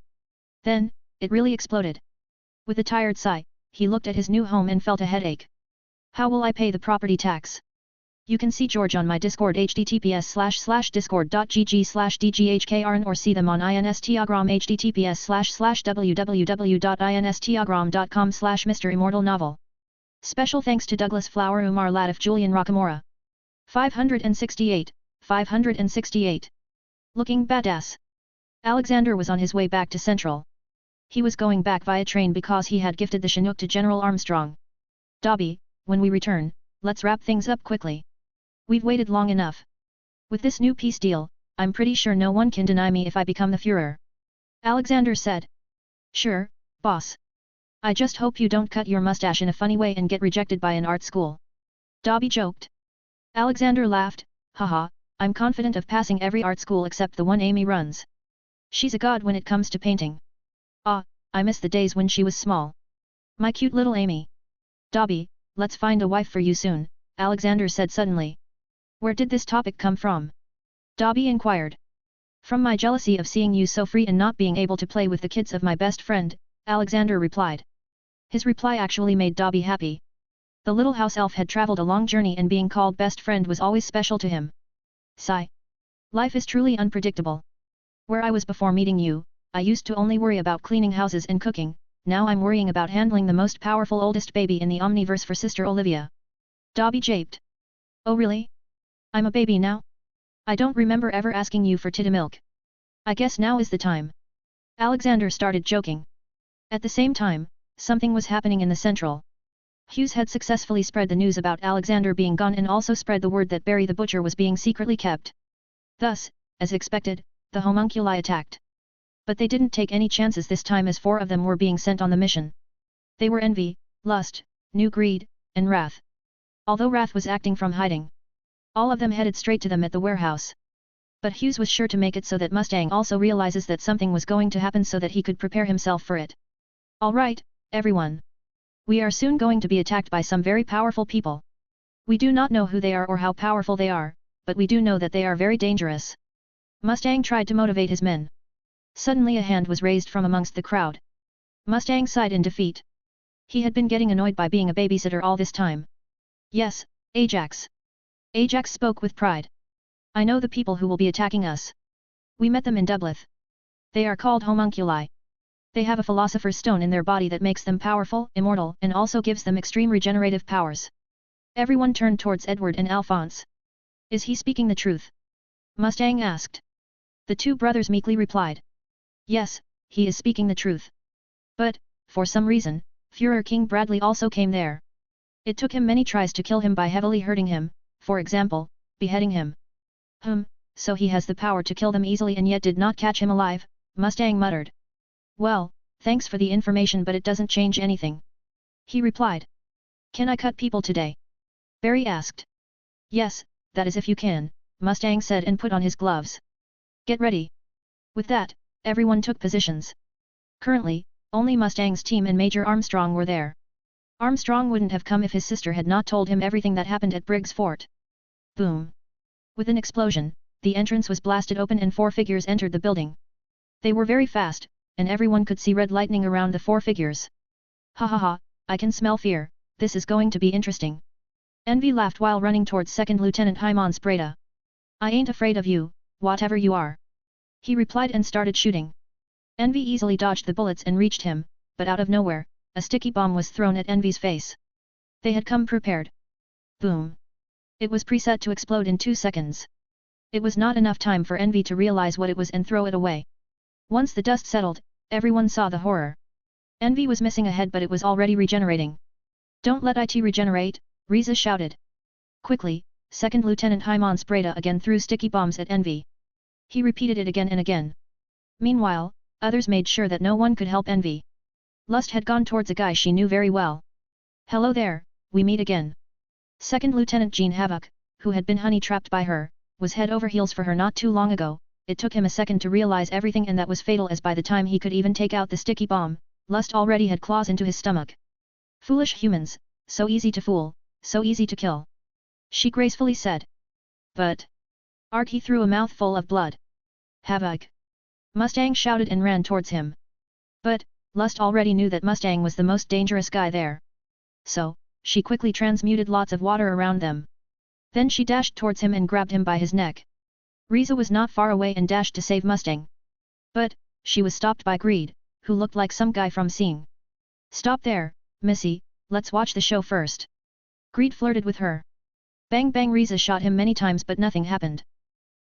Then, it really exploded. With a tired sigh, he looked at his new home and felt a headache. How will I pay the property tax? You can see George on my Discord https://discord.gg/dghkrn or see them on Instagram https://www.instagram.com/MisterImmortal novel. Special thanks to Douglas Flower, Umar Latif, Julian Rockamora. 568. 568. Looking badass. Alexander was on his way back to Central. He was going back via train because he had gifted the Chinook to General Armstrong. Dobby, when we return, let's wrap things up quickly. We've waited long enough. With this new peace deal, I'm pretty sure no one can deny me if I become the Führer. Alexander said. Sure, boss. I just hope you don't cut your mustache in a funny way and get rejected by an art school. Dobby joked. Alexander laughed, haha, I'm confident of passing every art school except the one Amy runs. She's a god when it comes to painting. Ah, I miss the days when she was small. My cute little Amy. Dobby, let's find a wife for you soon, Alexander said suddenly. Where did this topic come from? Dobby inquired. From my jealousy of seeing you so free and not being able to play with the kids of my best friend, Alexander replied. His reply actually made Dobby happy. The little house elf had traveled a long journey and being called best friend was always special to him. Sigh. Life is truly unpredictable. Where I was before meeting you, I used to only worry about cleaning houses and cooking, now I'm worrying about handling the most powerful oldest baby in the Omniverse for Sister Olivia. Dobby japed. Oh really? I'm a baby now? I don't remember ever asking you for titty milk. I guess now is the time. Alexander started joking. At the same time, something was happening in the Central. Hughes had successfully spread the news about Alexander being gone and also spread the word that Barry the Butcher was being secretly kept. Thus, as expected, the homunculi attacked. But they didn't take any chances this time as 4 of them were being sent on the mission. They were envy, lust, new greed, and wrath. Although wrath was acting from hiding. All of them headed straight to them at the warehouse. But Hughes was sure to make it so that Mustang also realizes that something was going to happen so that he could prepare himself for it. Alright, everyone. We are soon going to be attacked by some very powerful people. We do not know who they are or how powerful they are, but we do know that they are very dangerous. Mustang tried to motivate his men. Suddenly a hand was raised from amongst the crowd. Mustang sighed in defeat. He had been getting annoyed by being a babysitter all this time. Yes, Ajax. Ajax spoke with pride. I know the people who will be attacking us. We met them in Dublith. They are called homunculi. They have a philosopher's stone in their body that makes them powerful, immortal, and also gives them extreme regenerative powers. Everyone turned towards Edward and Alphonse. Is he speaking the truth? Mustang asked. The 2 brothers meekly replied. Yes, he is speaking the truth. But, for some reason, Führer King Bradley also came there. It took him many tries to kill him by heavily hurting him, for example, beheading him. So he has the power to kill them easily and yet did not catch him alive, Mustang muttered. Well, thanks for the information but it doesn't change anything. He replied. Can I cut people today? Barry asked. Yes, that is if you can, Mustang said and put on his gloves. Get ready. With that, everyone took positions. Currently, only Mustang's team and Major Armstrong were there. Armstrong wouldn't have come if his sister had not told him everything that happened at Briggs Fort. Boom. With an explosion, the entrance was blasted open and 4 figures entered the building. They were very fast, and everyone could see red lightning around the 4 figures. Ha ha ha, I can smell fear, this is going to be interesting. Envy laughed while running towards Second Lieutenant Hyman Spreda. I ain't afraid of you, whatever you are. He replied and started shooting. Envy easily dodged the bullets and reached him, but out of nowhere, a sticky bomb was thrown at Envy's face. They had come prepared. Boom. It was preset to explode in 2 seconds. It was not enough time for Envy to realize what it was and throw it away. Once the dust settled, everyone saw the horror. Envy was missing a head but it was already regenerating. Don't let it regenerate, Riza shouted. Quickly, Second Lieutenant Hyman Spreda again threw sticky bombs at Envy. He repeated it again and again. Meanwhile, others made sure that no one could help Envy. Lust had gone towards a guy she knew very well. Hello there, we meet again. Second Lieutenant Jean Havoc, who had been honey-trapped by her, was head over heels for her not too long ago. It took him a second to realize everything and that was fatal as by the time he could even take out the sticky bomb, Lust already had claws into his stomach. Foolish humans, so easy to fool, so easy to kill. She gracefully said. But... Arg he threw a mouthful of blood. Havoc. Mustang shouted and ran towards him. But, Lust already knew that Mustang was the most dangerous guy there. So, she quickly transmuted lots of water around them. Then she dashed towards him and grabbed him by his neck. Riza was not far away and dashed to save Mustang. But, she was stopped by Greed, who looked like some guy from Seeing. Stop there, Missy, let's watch the show first. Greed flirted with her. Bang bang Riza shot him many times but nothing happened.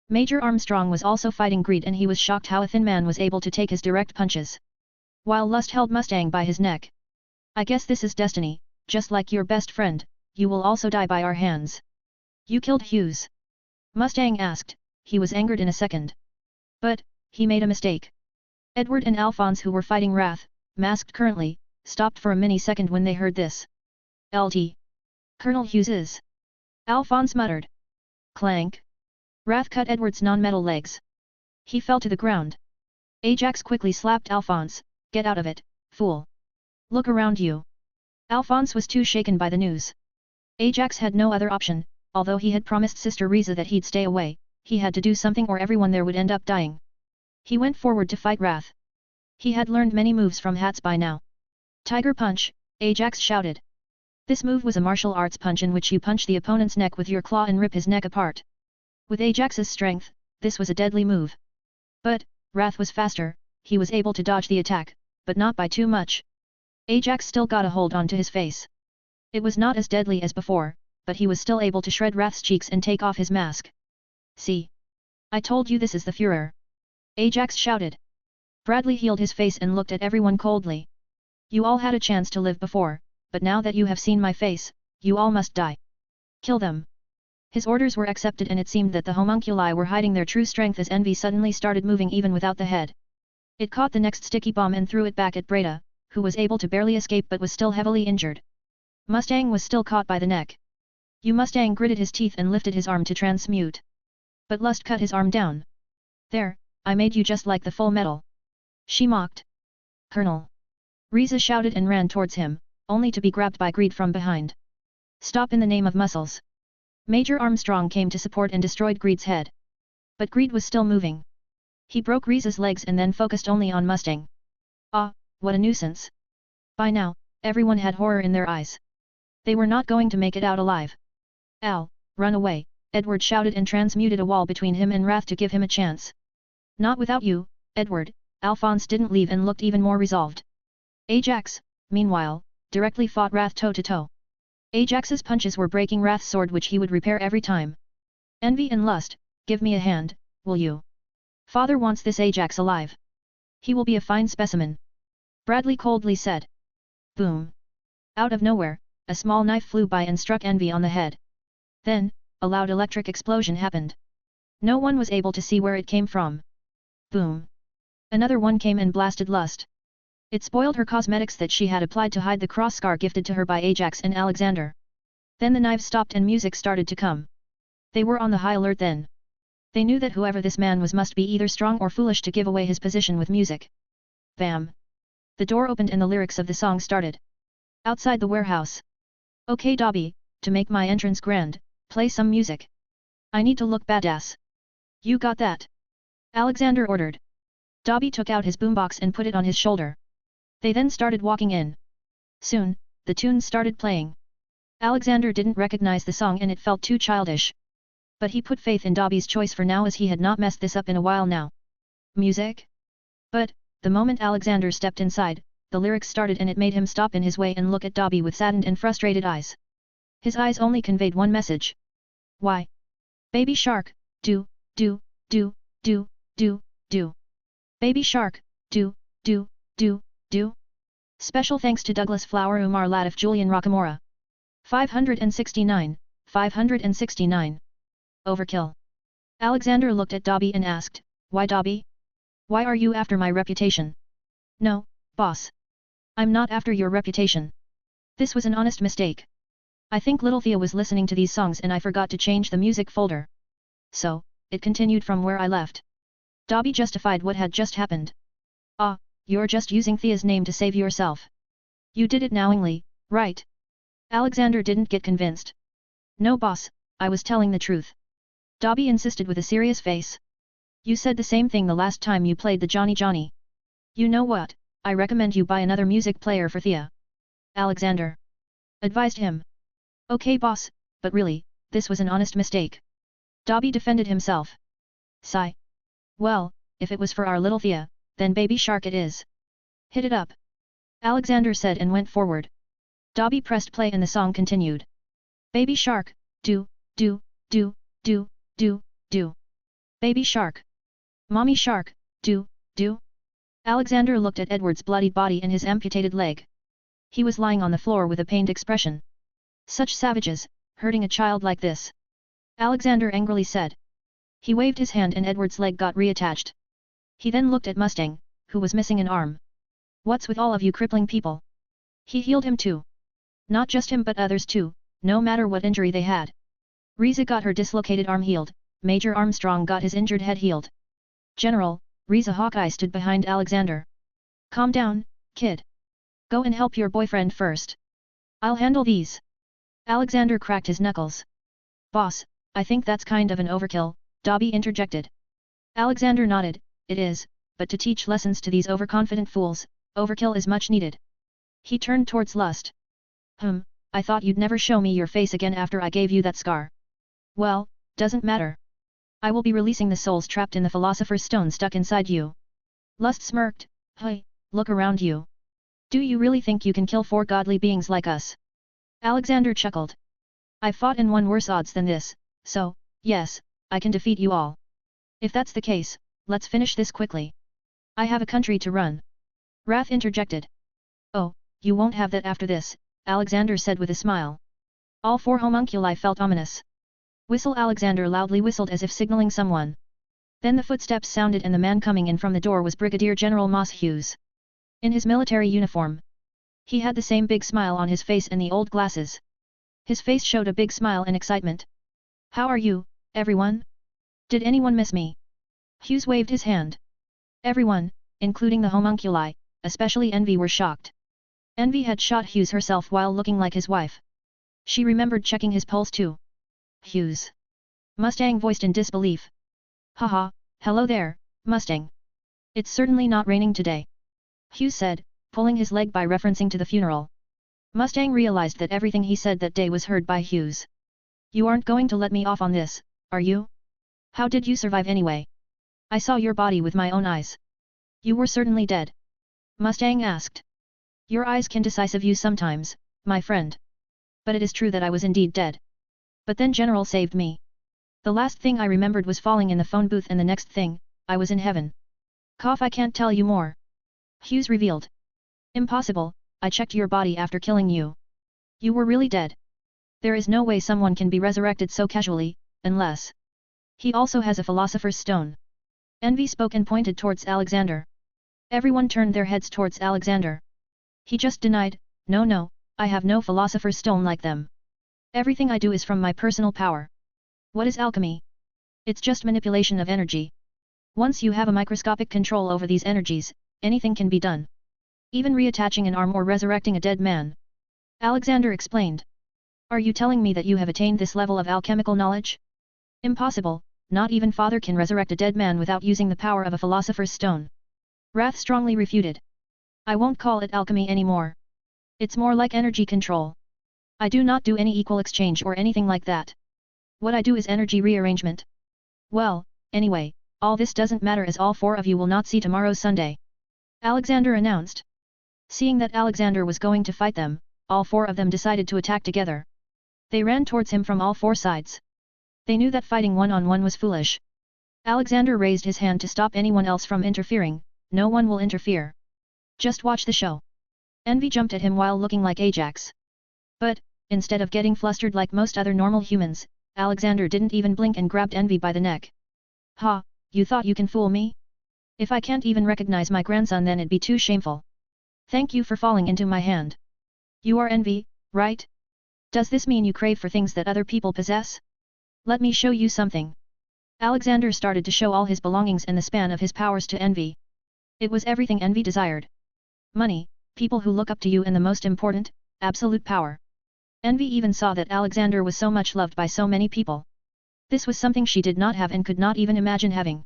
Major Armstrong was also fighting Greed and he was shocked how a thin man was able to take his direct punches. While Lust held Mustang by his neck. I guess this is destiny, just like your best friend, you will also die by our hands. You killed Hughes? Mustang asked, he was angered in a second. But, he made a mistake. Edward and Alphonse who were fighting Wrath, masked currently, stopped for a mini-second when they heard this. LT. Colonel Hughes is. Alphonse muttered. Clank. Wrath cut Edward's non-metal legs. He fell to the ground. Ajax quickly slapped Alphonse, get out of it, fool. Look around you. Alphonse was too shaken by the news. Ajax had no other option, although he had promised Sister Riza that he'd stay away, he had to do something or everyone there would end up dying. He went forward to fight Wrath. He had learned many moves from Hats by now. Tiger Punch, Ajax shouted. This move was a martial arts punch in which you punch the opponent's neck with your claw and rip his neck apart. With Ajax's strength, this was a deadly move. But, Wrath was faster, he was able to dodge the attack, but not by too much. Ajax still got a hold onto his face. It was not as deadly as before, but he was still able to shred Wrath's cheeks and take off his mask. See? I told you this is the Führer. Ajax shouted. Bradley healed his face and looked at everyone coldly. You all had a chance to live before, but now that you have seen my face, you all must die. Kill them. His orders were accepted and it seemed that the homunculi were hiding their true strength as Envy suddenly started moving even without the head. It caught the next sticky bomb and threw it back at Breda, who was able to barely escape but was still heavily injured. Mustang was still caught by the neck. Mustang gritted his teeth and lifted his arm to transmute. But Lust cut his arm down. There, I made you just like the Full Metal. She mocked. Colonel. Riza shouted and ran towards him, only to be grabbed by Greed from behind. Stop in the name of muscles. Major Armstrong came to support and destroyed Greed's head. But Greed was still moving. He broke Riza's legs and then focused only on Mustang. Ah, what a nuisance. By now, everyone had horror in their eyes. They were not going to make it out alive. Al, run away, Edward shouted and transmuted a wall between him and Wrath to give him a chance. Not without you, Edward, Alphonse didn't leave and looked even more resolved. Ajax, meanwhile, directly fought Wrath toe-to-toe. Ajax's punches were breaking Wrath's sword which he would repair every time. Envy and Lust, give me a hand, will you? Father wants this Ajax alive. He will be a fine specimen. Bradley coldly said. Boom. Out of nowhere, a small knife flew by and struck Envy on the head. Then, a loud electric explosion happened. No one was able to see where it came from. Boom. Another one came and blasted Lust. It spoiled her cosmetics that she had applied to hide the cross scar gifted to her by Ajax and Alexander. Then the knives stopped and music started to come. They were on the high alert then. They knew that whoever this man was must be either strong or foolish to give away his position with music. Bam! The door opened and the lyrics of the song started. Outside the warehouse. Okay Dobby, to make my entrance grand, play some music. I need to look badass. You got that? Alexander ordered. Dobby took out his boombox and put it on his shoulder. They then started walking in. Soon, the tunes started playing. Alexander didn't recognize the song and it felt too childish. But he put faith in Dobby's choice for now as he had not messed this up in a while now. Music? But, the moment Alexander stepped inside, the lyrics started and it made him stop in his way and look at Dobby with saddened and frustrated eyes. His eyes only conveyed one message. Why? Baby shark, do. Baby shark, do. Special thanks to Douglas Flower Umar Latif Julian Rockamora. 569. Overkill. Alexander looked at Dobby and asked, why Dobby? Why are you after my reputation? No, boss. I'm not after your reputation. This was an honest mistake. I think little Thea was listening to these songs and I forgot to change the music folder. So, it continued from where I left. Dobby justified what had just happened. Ah, you're just using Thea's name to save yourself. You did it knowingly, right? Alexander didn't get convinced. No boss, I was telling the truth. Dobby insisted with a serious face. You said the same thing the last time you played the Johnny. You know what, I recommend you buy another music player for Thea. Alexander advised him. Okay boss, but really, this was an honest mistake. Dobby defended himself. Sigh. Well, if it was for our little Thea, then Baby Shark it is. Hit it up. Alexander said and went forward. Dobby pressed play and the song continued. Baby Shark, do. Baby Shark. Mommy Shark, do. Alexander looked at Edward's bloody body and his amputated leg. He was lying on the floor with a pained expression. Such savages, hurting a child like this. Alexander angrily said. He waved his hand and Edward's leg got reattached. He then looked at Mustang, who was missing an arm. What's with all of you crippling people? He healed him too. Not just him but others too, no matter what injury they had. Riza got her dislocated arm healed, Major Armstrong got his injured head healed. General, Riza Hawkeye stood behind Alexander. Calm down, kid. Go and help your boyfriend first. I'll handle these. Alexander cracked his knuckles. Boss, I think that's kind of an overkill, Dobby interjected. Alexander nodded, it is, but to teach lessons to these overconfident fools, overkill is much needed. He turned towards Lust. I thought you'd never show me your face again after I gave you that scar. Well, doesn't matter. I will be releasing the souls trapped in the Philosopher's Stone stuck inside you. Lust smirked, hey, look around you. Do you really think you can kill 4 godly beings like us? Alexander chuckled. I've fought and won worse odds than this, so, yes, I can defeat you all. If that's the case, let's finish this quickly. I have a country to run. Wrath interjected. Oh, you won't have that after this, Alexander said with a smile. All 4 homunculi felt ominous. Whistle. Alexander loudly whistled as if signaling someone. Then the footsteps sounded and the man coming in from the door was Brigadier General Moss Hughes. In his military uniform. He had the same big smile on his face and the old glasses. His face showed a big smile and excitement. How are you, everyone? Did anyone miss me? Hughes waved his hand. Everyone, including the homunculi, especially Envy, were shocked. Envy had shot Hughes herself while looking like his wife. She remembered checking his pulse too. Hughes. Mustang voiced in disbelief. Haha, hello there, Mustang. It's certainly not raining today. Hughes said, pulling his leg by referencing to the funeral. Mustang realized that everything he said that day was heard by Hughes. You aren't going to let me off on this, are you? How did you survive anyway? I saw your body with my own eyes. You were certainly dead. Mustang asked. Your eyes can deceive you sometimes, my friend. But it is true that I was indeed dead. But then General saved me. The last thing I remembered was falling in the phone booth and the next thing, I was in heaven. Cough, I can't tell you more. Hughes revealed. Impossible, I checked your body after killing you. You were really dead. There is no way someone can be resurrected so casually, unless... He also has a Philosopher's Stone. Envy spoke and pointed towards Alexander. Everyone turned their heads towards Alexander. He just denied, no, I have no philosopher's stone like them. Everything I do is from my personal power. What is alchemy? It's just manipulation of energy. Once you have a microscopic control over these energies, anything can be done. Even reattaching an arm or resurrecting a dead man. Alexander explained. Are you telling me that you have attained this level of alchemical knowledge? Impossible, not even Father can resurrect a dead man without using the power of a philosopher's stone. Wrath strongly refuted. I won't call it alchemy anymore. It's more like energy control. I do not do any equal exchange or anything like that. What I do is energy rearrangement. Well, anyway, all this doesn't matter as all four of you will not see tomorrow's Sunday. Alexander announced. Seeing that Alexander was going to fight them, all four of them decided to attack together. They ran towards him from all four sides. They knew that fighting one-on-one was foolish. Alexander raised his hand to stop anyone else from interfering. No one will interfere. Just watch the show. Envy jumped at him while looking like Ajax. But, instead of getting flustered like most other normal humans, Alexander didn't even blink and grabbed Envy by the neck. Ha, you thought you can fool me? If I can't even recognize my grandson then it'd be too shameful. Thank you for falling into my hand. You are Envy, right? Does this mean you crave for things that other people possess? Let me show you something. Alexander started to show all his belongings and the span of his powers to Envy. It was everything Envy desired. Money, people who look up to you and the most important, absolute power. Envy even saw that Alexander was so much loved by so many people. This was something she did not have and could not even imagine having.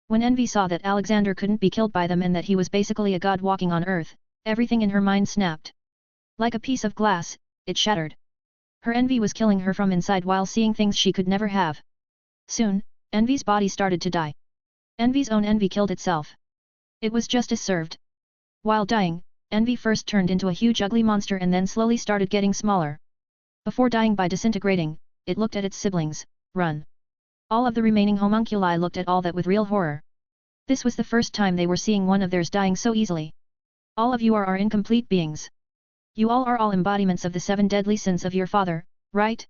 When Envy saw that Alexander couldn't be killed by them and that he was basically a god walking on earth, everything in her mind snapped. Like a piece of glass, it shattered. Her envy was killing her from inside while seeing things she could never have. Soon, Envy's body started to die. Envy's own envy killed itself. It was justice served. While dying, Envy first turned into a huge ugly monster and then slowly started getting smaller. Before dying by disintegrating, it looked at its siblings, run. All of the remaining homunculi looked at all that with real horror. This was the first time they were seeing one of theirs dying so easily. All of you are incomplete beings. You all are all embodiments of the 7 deadly sins of your father, right?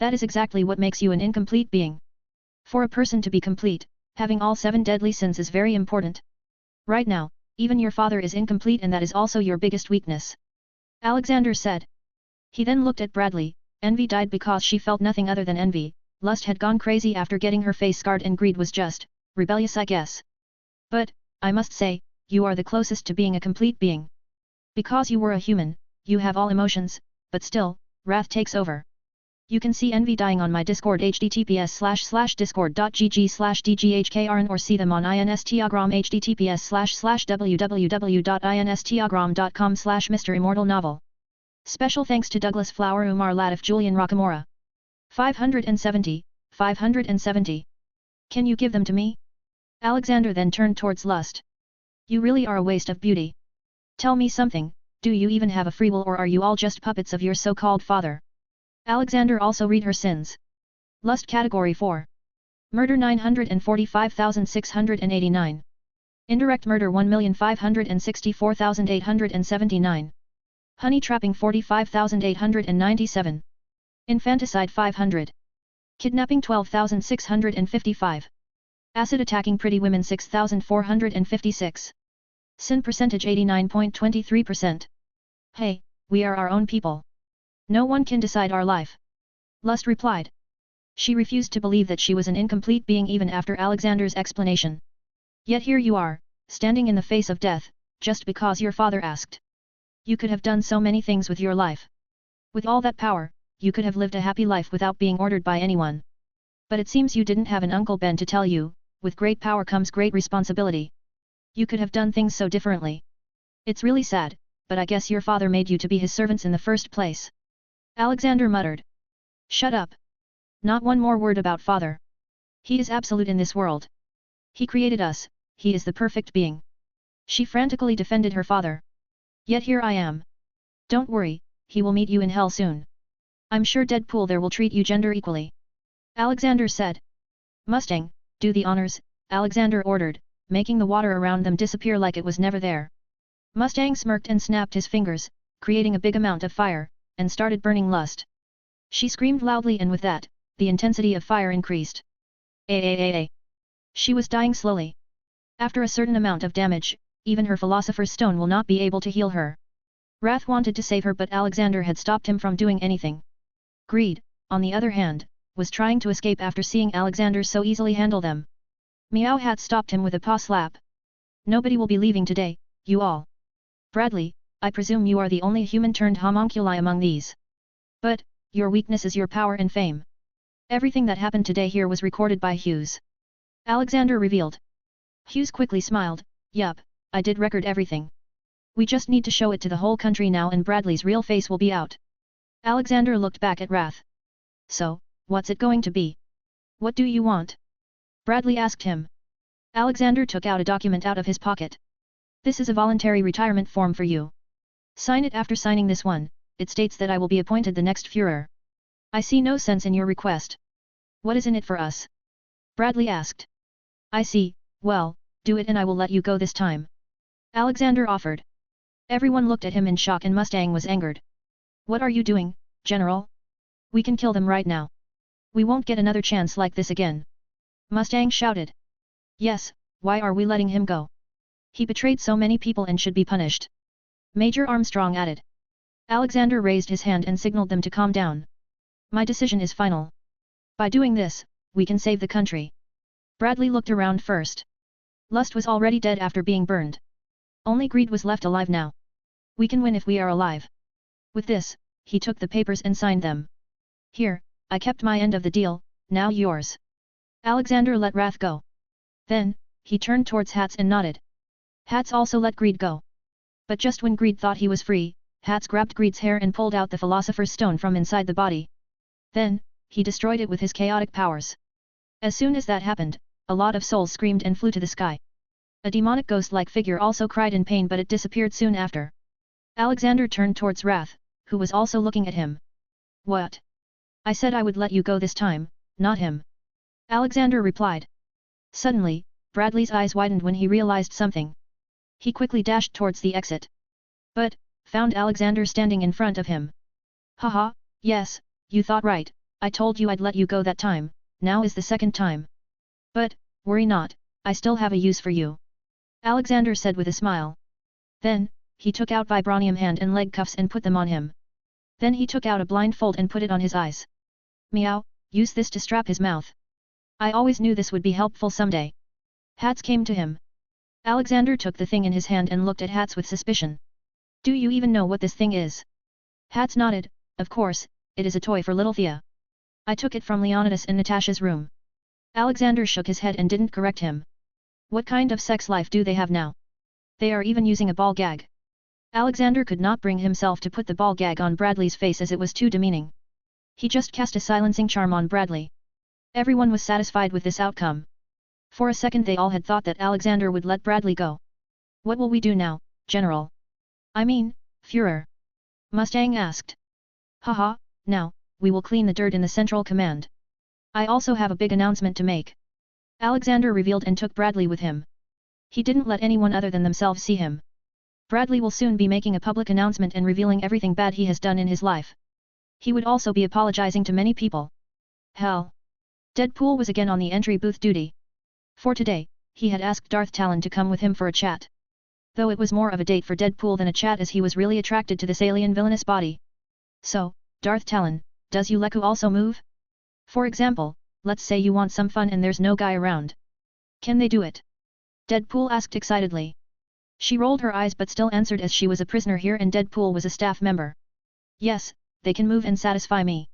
That is exactly what makes you an incomplete being. For a person to be complete, having all 7 deadly sins is very important. Right now, even your father is incomplete and that is also your biggest weakness. Alexander said. He then looked at Bradley. Envy died because she felt nothing other than envy. Lust had gone crazy after getting her face scarred and greed was just rebellious, I guess. But, I must say, you are the closest to being a complete being. Because you were a human, you have all emotions, but still, wrath takes over. You can see Envy dying on my Discord https://discord.gg/dghkrn or see them on Instagram https://www.instagram.com/MisterImmortal novel. Special thanks to Douglas Flower, Umar Latif, Julian Rockamora. 570. Can you give them to me? Alexander then turned towards Lust. You really are a waste of beauty. Tell me something, do you even have a free will or are you all just puppets of your so-called father? Alexander also read her sins. Lust category 4. Murder 945,689. Indirect murder 1,564,879. Honey trapping 45,897. Infanticide 500. Kidnapping 12,655. Acid attacking pretty women 6,456. Sin percentage 89.23%. Hey, we are our own people. No one can decide our life. Lust replied. She refused to believe that she was an incomplete being even after Alexander's explanation. Yet here you are, standing in the face of death, just because your father asked. You could have done so many things with your life. With all that power, you could have lived a happy life without being ordered by anyone. But it seems you didn't have an Uncle Ben to tell you, with great power comes great responsibility. You could have done things so differently. It's really sad, but I guess your father made you to be his servants in the first place. Alexander muttered. Shut up. Not one more word about father. He is absolute in this world. He created us, he is the perfect being. She frantically defended her father. Yet here I am. Don't worry, he will meet you in hell soon. I'm sure Deadpool there will treat you gender equally. Alexander said. Mustang, do the honors, Alexander ordered, making the water around them disappear like it was never there. Mustang smirked and snapped his fingers, creating a big amount of fire, and started burning Lust. She screamed loudly and with that, the intensity of fire increased. She was dying slowly. After a certain amount of damage, even her philosopher's stone will not be able to heal her. Wrath wanted to save her but Alexander had stopped him from doing anything. Greed, on the other hand, was trying to escape after seeing Alexander so easily handle them. Meow Hat stopped him with a paw slap. Nobody will be leaving today, you all. Bradley, I presume you are the only human turned homunculi among these. But, your weakness is your power and fame. Everything that happened today here was recorded by Hughes. Alexander revealed. Hughes quickly smiled, yup, I did record everything. We just need to show it to the whole country now and Bradley's real face will be out. Alexander looked back at Wrath. So, what's it going to be? What do you want? Bradley asked him. Alexander took out a document out of his pocket. This is a voluntary retirement form for you. Sign it. After signing this one, it states that I will be appointed the next Führer. I see no sense in your request. What is in it for us? Bradley asked. I see, well, do it and I will let you go this time. Alexander offered. Everyone looked at him in shock and Mustang was angered. What are you doing, General? We can kill them right now. We won't get another chance like this again. Mustang shouted. Yes, why are we letting him go? He betrayed so many people and should be punished. Major Armstrong added. Alexander raised his hand and signaled them to calm down. My decision is final. By doing this, we can save the country. Bradley looked around first. Lust was already dead after being burned. Only greed was left alive now. We can win if we are alive. With this, he took the papers and signed them. Here, I kept my end of the deal, now yours. Alexander let Wrath go. Then, he turned towards Hats and nodded. Hats also let Greed go. But just when Greed thought he was free, Hats grabbed Greed's hair and pulled out the Philosopher's Stone from inside the body. Then, he destroyed it with his chaotic powers. As soon as that happened, a lot of souls screamed and flew to the sky. A demonic ghost-like figure also cried in pain but it disappeared soon after. Alexander turned towards Wrath, who was also looking at him. What? I said I would let you go this time, not him. Alexander replied. Suddenly, Bradley's eyes widened when he realized something. He quickly dashed towards the exit. But, found Alexander standing in front of him. Haha, yes, you thought right, I told you I'd let you go that time, now is the second time. But, worry not, I still have a use for you. Alexander said with a smile. Then, he took out vibranium hand and leg cuffs and put them on him. Then he took out a blindfold and put it on his eyes. Meow, use this to strap his mouth. I always knew this would be helpful someday. Hats came to him. Alexander took the thing in his hand and looked at Hats with suspicion. Do you even know what this thing is? Hats nodded, of course, it is a toy for little Thea. I took it from Leonidas in Natasha's room. Alexander shook his head and didn't correct him. What kind of sex life do they have now? They are even using a ball gag. Alexander could not bring himself to put the ball gag on Bradley's face as it was too demeaning. He just cast a silencing charm on Bradley. Everyone was satisfied with this outcome. For a second they all had thought that Alexander would let Bradley go. What will we do now, General? I mean, Führer? Mustang asked. Haha, now, we will clean the dirt in the Central Command. I also have a big announcement to make. Alexander revealed and took Bradley with him. He didn't let anyone other than themselves see him. Bradley will soon be making a public announcement and revealing everything bad he has done in his life. He would also be apologizing to many people. Hell! Deadpool was again on the entry booth duty. For today, he had asked Darth Talon to come with him for a chat. Though it was more of a date for Deadpool than a chat as he was really attracted to this alien villainous body. So, Darth Talon, does Uleku also move? For example, let's say you want some fun and there's no guy around. Can they do it? Deadpool asked excitedly. She rolled her eyes but still answered as she was a prisoner here and Deadpool was a staff member. Yes, they can move and satisfy me.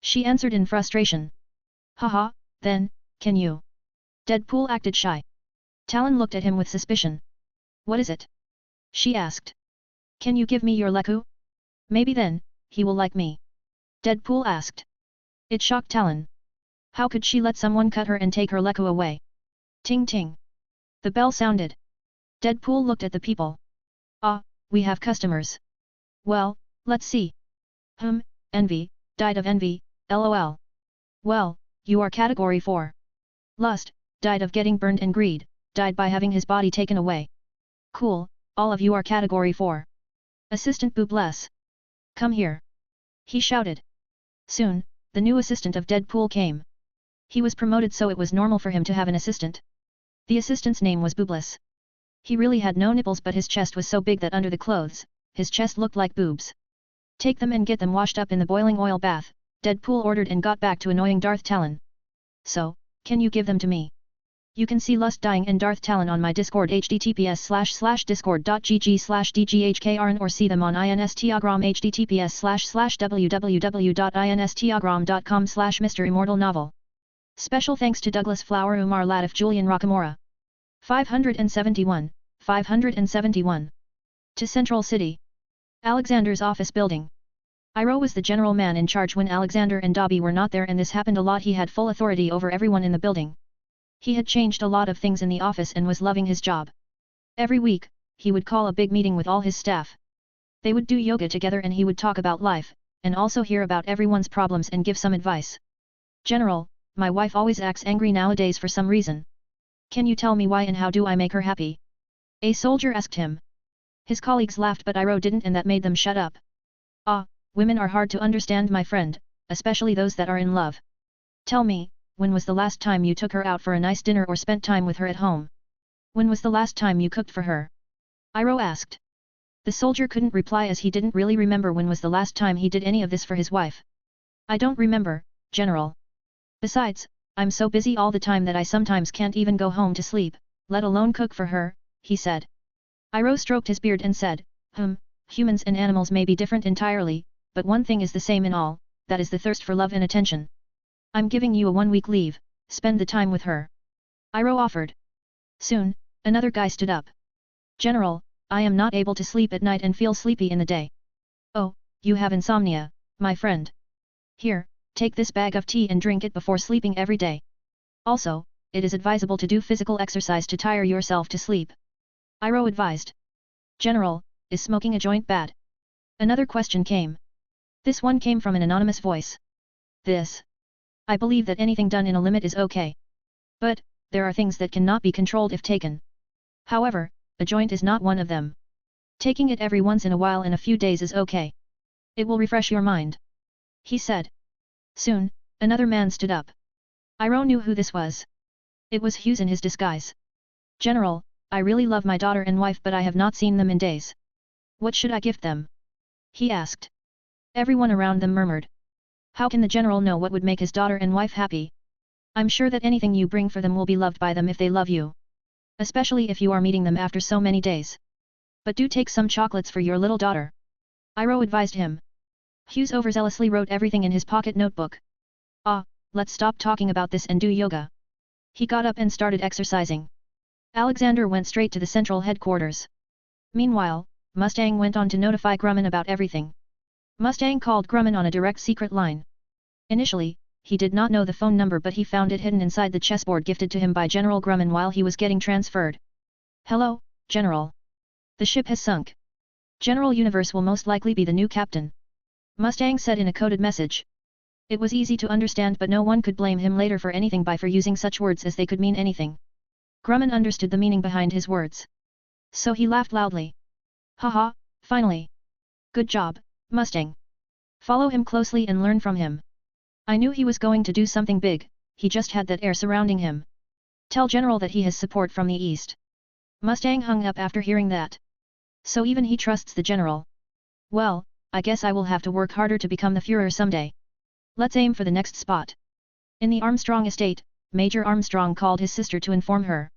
She answered in frustration. Haha, then, can you? Deadpool acted shy. Talon looked at him with suspicion. What is it? She asked. Can you give me your Leku? Maybe then, he will like me. Deadpool asked. It shocked Talon. How could she let someone cut her and take her Leku away? Ting ting. The bell sounded. Deadpool looked at the people. Ah, we have customers. Well, let's see. Envy, died of envy, lol. Well, you are category 4. Lust, died of getting burned and greed, died by having his body taken away. Cool, all of you are category 4. Assistant Boobless. Come here. He shouted. Soon, the new assistant of Deadpool came. He was promoted so it was normal for him to have an assistant. The assistant's name was Boobless. He really had no nipples, but his chest was so big that under the clothes, his chest looked like boobs. Take them and get them washed up in the boiling oil bath, Deadpool ordered and got back to annoying Darth Talon. So, can you give them to me? You can see Lust Dying and Darth Talon on my Discord https://discord.gg/dghkrn or see them on Instagram https://www.instagram.com/MisterImmortal novel. Special thanks to Douglas Flower, Umar Latif, Julian Rockamora. 571, 571. To Central City. Alexander's office building. Iroh was the general man in charge when Alexander and Dobby were not there, and this happened a lot. He had full authority over everyone in the building. He had changed a lot of things in the office and was loving his job. Every week, he would call a big meeting with all his staff. They would do yoga together and he would talk about life, and also hear about everyone's problems and give some advice. General, my wife always acts angry nowadays for some reason. Can you tell me why and how do I make her happy? A soldier asked him. His colleagues laughed but Iroh didn't, and that made them shut up. Ah, women are hard to understand, my friend, especially those that are in love. Tell me, when was the last time you took her out for a nice dinner or spent time with her at home? When was the last time you cooked for her? Iroh asked. The soldier couldn't reply as he didn't really remember when was the last time he did any of this for his wife. I don't remember, General. Besides, I'm so busy all the time that I sometimes can't even go home to sleep, let alone cook for her, he said. Iroh stroked his beard and said, humans and animals may be different entirely, but one thing is the same in all, that is the thirst for love and attention. I'm giving you a 1-week leave, spend the time with her. Iroh offered. Soon, another guy stood up. General, I am not able to sleep at night and feel sleepy in the day. Oh, you have insomnia, my friend. Here, take this bag of tea and drink it before sleeping every day. Also, it is advisable to do physical exercise to tire yourself to sleep. Iroh advised. General, is smoking a joint bad? Another question came. This one came from an anonymous voice. I believe that anything done in a limit is okay. But, there are things that cannot be controlled if taken. However, a joint is not one of them. Taking it every once in a while in a few days is okay. It will refresh your mind. He said. Soon, another man stood up. Iroh knew who this was. It was Hughes in his disguise. General, I really love my daughter and wife but I have not seen them in days. What should I gift them? He asked. Everyone around them murmured. How can the general know what would make his daughter and wife happy? I'm sure that anything you bring for them will be loved by them if they love you. Especially if you are meeting them after so many days. But do take some chocolates for your little daughter. Iroh advised him. Hughes overzealously wrote everything in his pocket notebook. Let's stop talking about this and do yoga. He got up and started exercising. Alexander went straight to the central headquarters. Meanwhile, Mustang went on to notify Grumman about everything. Mustang called Grumman on a direct secret line. Initially, he did not know the phone number but he found it hidden inside the chessboard gifted to him by General Grumman while he was getting transferred. Hello, General. The ship has sunk. General Universe will most likely be the new captain. Mustang said in a coded message. It was easy to understand but no one could blame him later for anything for using such words as they could mean anything. Grumman understood the meaning behind his words. So he laughed loudly. Haha, finally. Good job, Mustang. Follow him closely and learn from him. I knew he was going to do something big, he just had that air surrounding him. Tell General that he has support from the east. Mustang hung up after hearing that. So even he trusts the general. Well, I guess I will have to work harder to become the Führer someday. Let's aim for the next spot. In the Armstrong estate, Major Armstrong called his sister to inform her.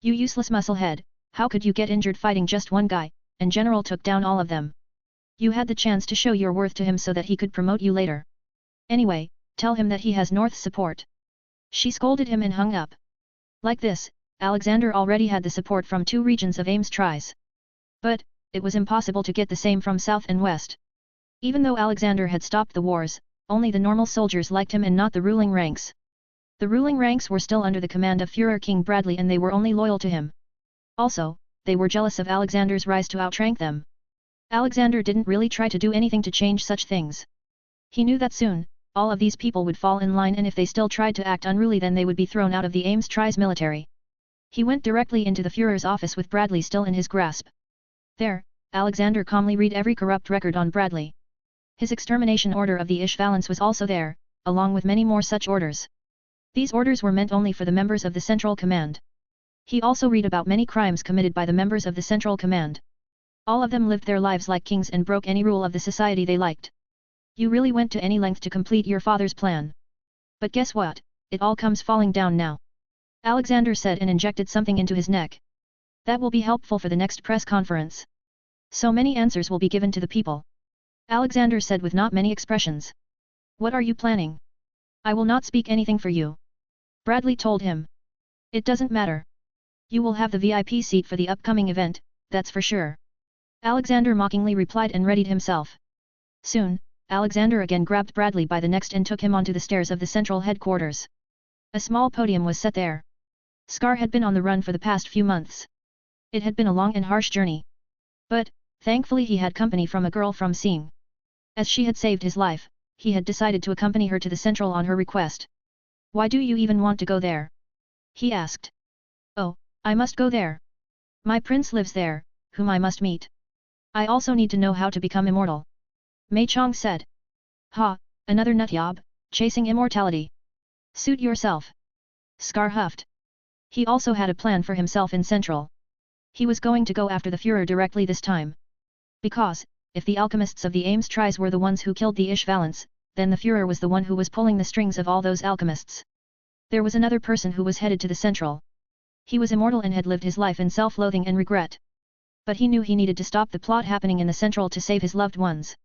You useless musclehead, how could you get injured fighting just one guy, and General took down all of them? You had the chance to show your worth to him so that he could promote you later. Anyway, tell him that he has North's support. She scolded him and hung up. Like this, Alexander already had the support from 2 regions of Ames tries. But, it was impossible to get the same from South and West. Even though Alexander had stopped the wars, only the normal soldiers liked him and not the ruling ranks. The ruling ranks were still under the command of Führer King Bradley and they were only loyal to him. Also, they were jealous of Alexander's rise to outrank them. Alexander didn't really try to do anything to change such things. He knew that soon, all of these people would fall in line and if they still tried to act unruly then they would be thrown out of the Ames Tri's military. He went directly into the Führer's office with Bradley still in his grasp. There, Alexander calmly read every corrupt record on Bradley. His extermination order of the Ishvalans was also there, along with many more such orders. These orders were meant only for the members of the Central Command. He also read about many crimes committed by the members of the Central Command. All of them lived their lives like kings and broke any rule of the society they liked. You really went to any length to complete your father's plan. But guess what, it all comes falling down now. Alexander said and injected something into his neck. That will be helpful for the next press conference. So many answers will be given to the people. Alexander said with not many expressions. What are you planning? I will not speak anything for you. Bradley told him. It doesn't matter. You will have the VIP seat for the upcoming event, that's for sure. Alexander mockingly replied and readied himself. Soon, Alexander again grabbed Bradley by the neck and took him onto the stairs of the central headquarters. A small podium was set there. Scar had been on the run for the past few months. It had been a long and harsh journey. But, thankfully he had company from a girl from Seeing. As she had saved his life, he had decided to accompany her to the central on her request. Why do you even want to go there? He asked. Oh, I must go there. My prince lives there, whom I must meet. I also need to know how to become immortal. Mei Chong said. Ha, another nutjob, chasing immortality. Suit yourself. Scar huffed. He also had a plan for himself in Central. He was going to go after the Führer directly this time. Because, if the alchemists of the Ames Tries were the ones who killed the Ishvalents, then the Führer was the one who was pulling the strings of all those alchemists. There was another person who was headed to the Central. He was immortal and had lived his life in self-loathing and regret. But he knew he needed to stop the plot happening in the Central to save his loved ones.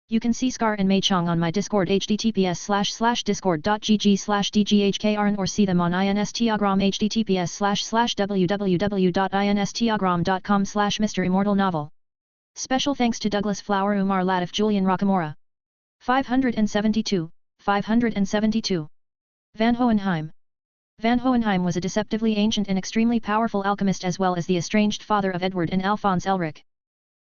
You can see Scar and Mei Chong on my Discord https://discord.gg/dghkrn or see them on Instagram https://www.instagram.com/MisterImmortal Special thanks to Douglas Flower, Umar Latif, Julian Rockamora. 572. Van Hohenheim. Van Hohenheim was a deceptively ancient and extremely powerful alchemist as well as the estranged father of Edward and Alphonse Elric.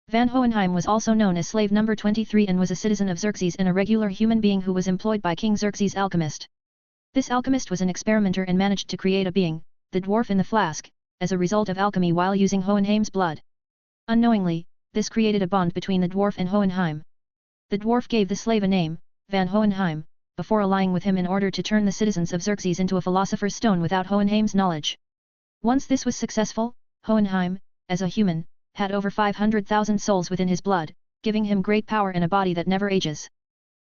Van Hohenheim was also known as Slave Number 23 and was a citizen of Xerxes and a regular human being who was employed by King Xerxes' alchemist. This alchemist was an experimenter and managed to create a being, the dwarf in the flask, as a result of alchemy while using Hohenheim's blood. Unknowingly, this created a bond between the dwarf and Hohenheim. The dwarf gave the slave a name, Van Hohenheim, before allying with him in order to turn the citizens of Xerxes into a philosopher's stone without Hohenheim's knowledge. Once this was successful, Hohenheim, as a human, had over 500,000 souls within his blood, giving him great power and a body that never ages.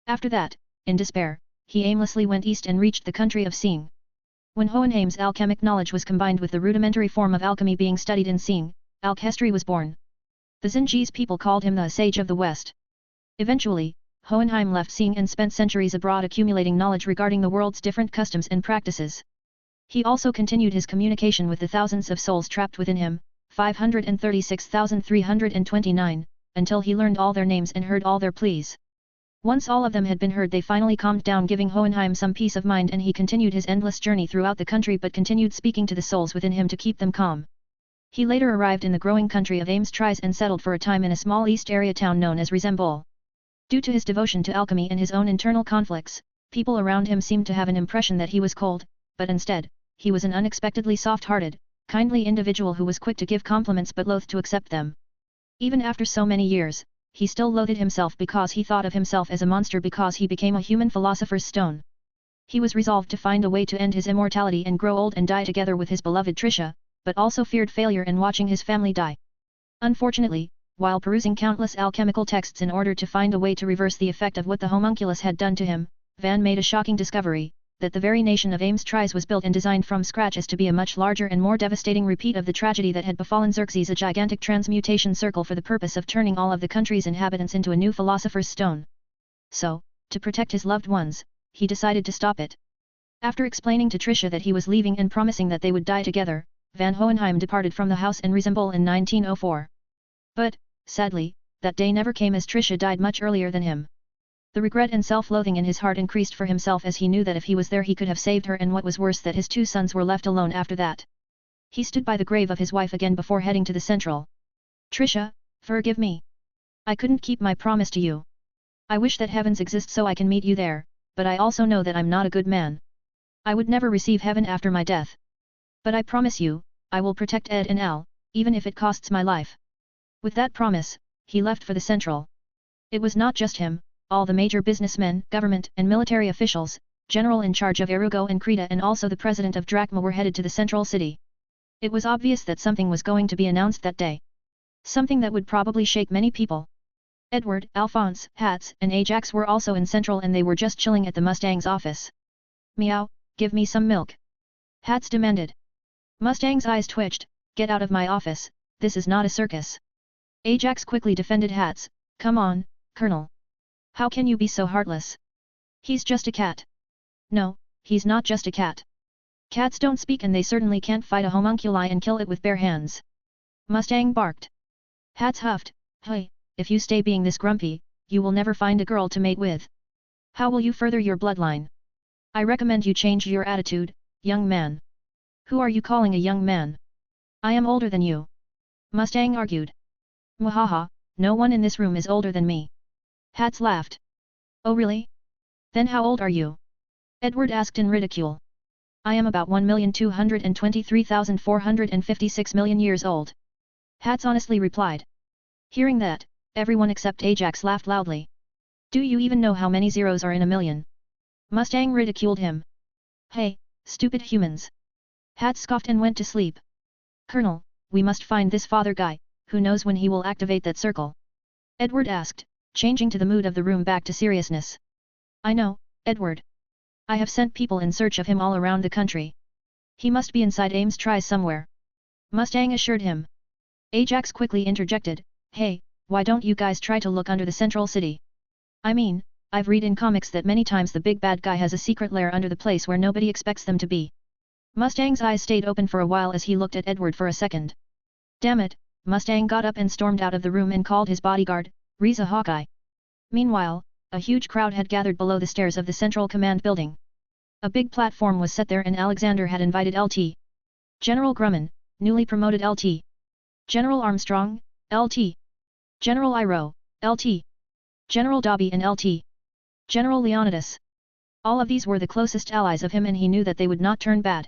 After that, in despair, he aimlessly went east and reached the country of Seeing. When Hohenheim's alchemic knowledge was combined with the rudimentary form of alchemy being studied in Seeing, alchemy was born. The Xinji's people called him the Sage of the West. Eventually, Hohenheim left Seeing and spent centuries abroad accumulating knowledge regarding the world's different customs and practices. He also continued his communication with the thousands of souls trapped within him, 536,329, until he learned all their names and heard all their pleas. Once all of them had been heard, they finally calmed down, giving Hohenheim some peace of mind, and he continued his endless journey throughout the country but continued speaking to the souls within him to keep them calm. He later arrived in the growing country of Ames Tries and settled for a time in a small east area town known as Rizembol. Due to his devotion to alchemy and his own internal conflicts, people around him seemed to have an impression that he was cold, but instead, he was an unexpectedly soft-hearted, kindly individual who was quick to give compliments but loath to accept them. Even after so many years, he still loathed himself because he thought of himself as a monster because he became a human philosopher's stone. He was resolved to find a way to end his immortality and grow old and die together with his beloved Trisha, but also feared failure and watching his family die. Unfortunately, while perusing countless alchemical texts in order to find a way to reverse the effect of what the homunculus had done to him, Van made a shocking discovery, that the very nation of Ames Tries was built and designed from scratch as to be a much larger and more devastating repeat of the tragedy that had befallen Xerxes, a gigantic transmutation circle for the purpose of turning all of the country's inhabitants into a new philosopher's stone. So, to protect his loved ones, he decided to stop it. After explaining to Trisha that he was leaving and promising that they would die together, Van Hohenheim departed from the house in Rizembol in 1904. But, sadly, that day never came as Trisha died much earlier than him. The regret and self-loathing in his heart increased for himself as he knew that if he was there he could have saved her, and what was worse, that his two sons were left alone after that. He stood by the grave of his wife again before heading to the central. Trisha, forgive me. I couldn't keep my promise to you. I wish that heavens exist so I can meet you there, but I also know that I'm not a good man. I would never receive heaven after my death. But I promise you, I will protect Ed and Al, even if it costs my life. With that promise, he left for the central. It was not just him, all the major businessmen, government and military officials, general in charge of Erugo and Creta and also the president of Drachma were headed to the central city. It was obvious that something was going to be announced that day. Something that would probably shake many people. Edward, Alphonse, Hats, and Ajax were also in Central and they were just chilling at the Mustang's office. Meow, give me some milk. Hats demanded. Mustang's eyes twitched, get out of my office, this is not a circus. Ajax quickly defended Hats, come on, Colonel. How can you be so heartless? He's just a cat. No, he's not just a cat. Cats don't speak and they certainly can't fight a homunculi and kill it with bare hands. Mustang barked. Hats huffed, hey, if you stay being this grumpy, you will never find a girl to mate with. How will you further your bloodline? I recommend you change your attitude, young man. Who are you calling a young man? I am older than you. Mustang argued. Mwahaha, no one in this room is older than me. Hats laughed. Oh really? Then how old are you? Edward asked in ridicule. I am about 1,223,456 million years old. Hats honestly replied. Hearing that, everyone except Ajax laughed loudly. Do you even know how many zeros are in a million? Mustang ridiculed him. Hey, stupid humans. Hats scoffed and went to sleep. Colonel, we must find this father guy, who knows when he will activate that circle? Edward asked, changing to the mood of the room back to seriousness. I know, Edward. I have sent people in search of him all around the country. He must be inside Ames Tries somewhere. Mustang assured him. Ajax quickly interjected, hey, why don't you guys try to look under the central city? I mean, I've read in comics that many times the big bad guy has a secret lair under the place where nobody expects them to be. Mustang's eyes stayed open for a while as he looked at Edward for a second. Damn it, Mustang got up and stormed out of the room and called his bodyguard, Riza Hawkeye. Meanwhile, a huge crowd had gathered below the stairs of the Central Command building. A big platform was set there and Alexander had invited Lt. General Grumman, newly promoted Lt. General Armstrong, Lt. General Iroh, Lt. General Dobby and Lt. General Leonidas. All of these were the closest allies of him and he knew that they would not turn bad.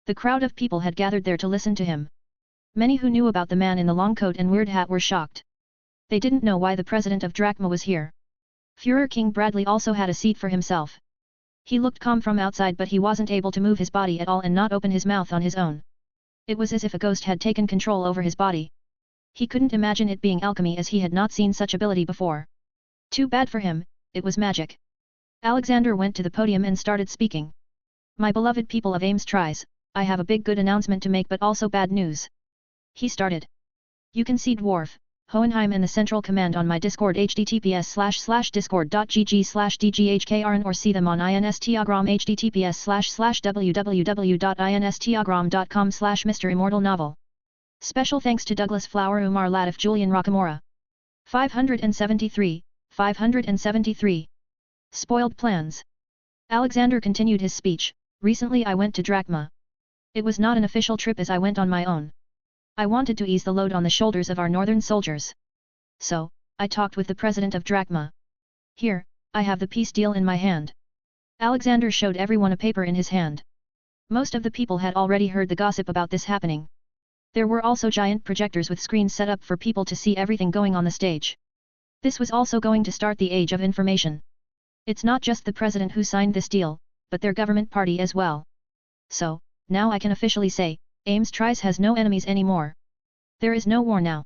The crowd of people had gathered there to listen to him. Many who knew about the man in the long coat and weird hat were shocked. They didn't know why the president of Drachma was here. Führer King Bradley also had a seat for himself. He looked calm from outside but he wasn't able to move his body at all and not open his mouth on his own. It was as if a ghost had taken control over his body. He couldn't imagine it being alchemy as he had not seen such ability before. Too bad for him, it was magic. Alexander went to the podium and started speaking. My beloved people of Ames Tries, I have a big good announcement to make but also bad news. He started. You can see Dwarf, Hohenheim and the Central Command on my Discord https://discord.gg/dghkrn or see them on Instagram https://www.instagram.com/MisterImmortal novel. Special thanks to Douglas Flower Umar Latif Julian Rockamora. 573, 573. Spoiled plans. Alexander continued his speech, recently I went to Drachma. It was not an official trip as I went on my own. I wanted to ease the load on the shoulders of our northern soldiers. So, I talked with the president of Drachma. Here, I have the peace deal in my hand. Alexander showed everyone a paper in his hand. Most of the people had already heard the gossip about this happening. There were also giant projectors with screens set up for people to see everything going on the stage. This was also going to start the age of information. It's not just the president who signed this deal, but their government party as well. So, now I can officially say, Ames Tries has no enemies anymore. There is no war now.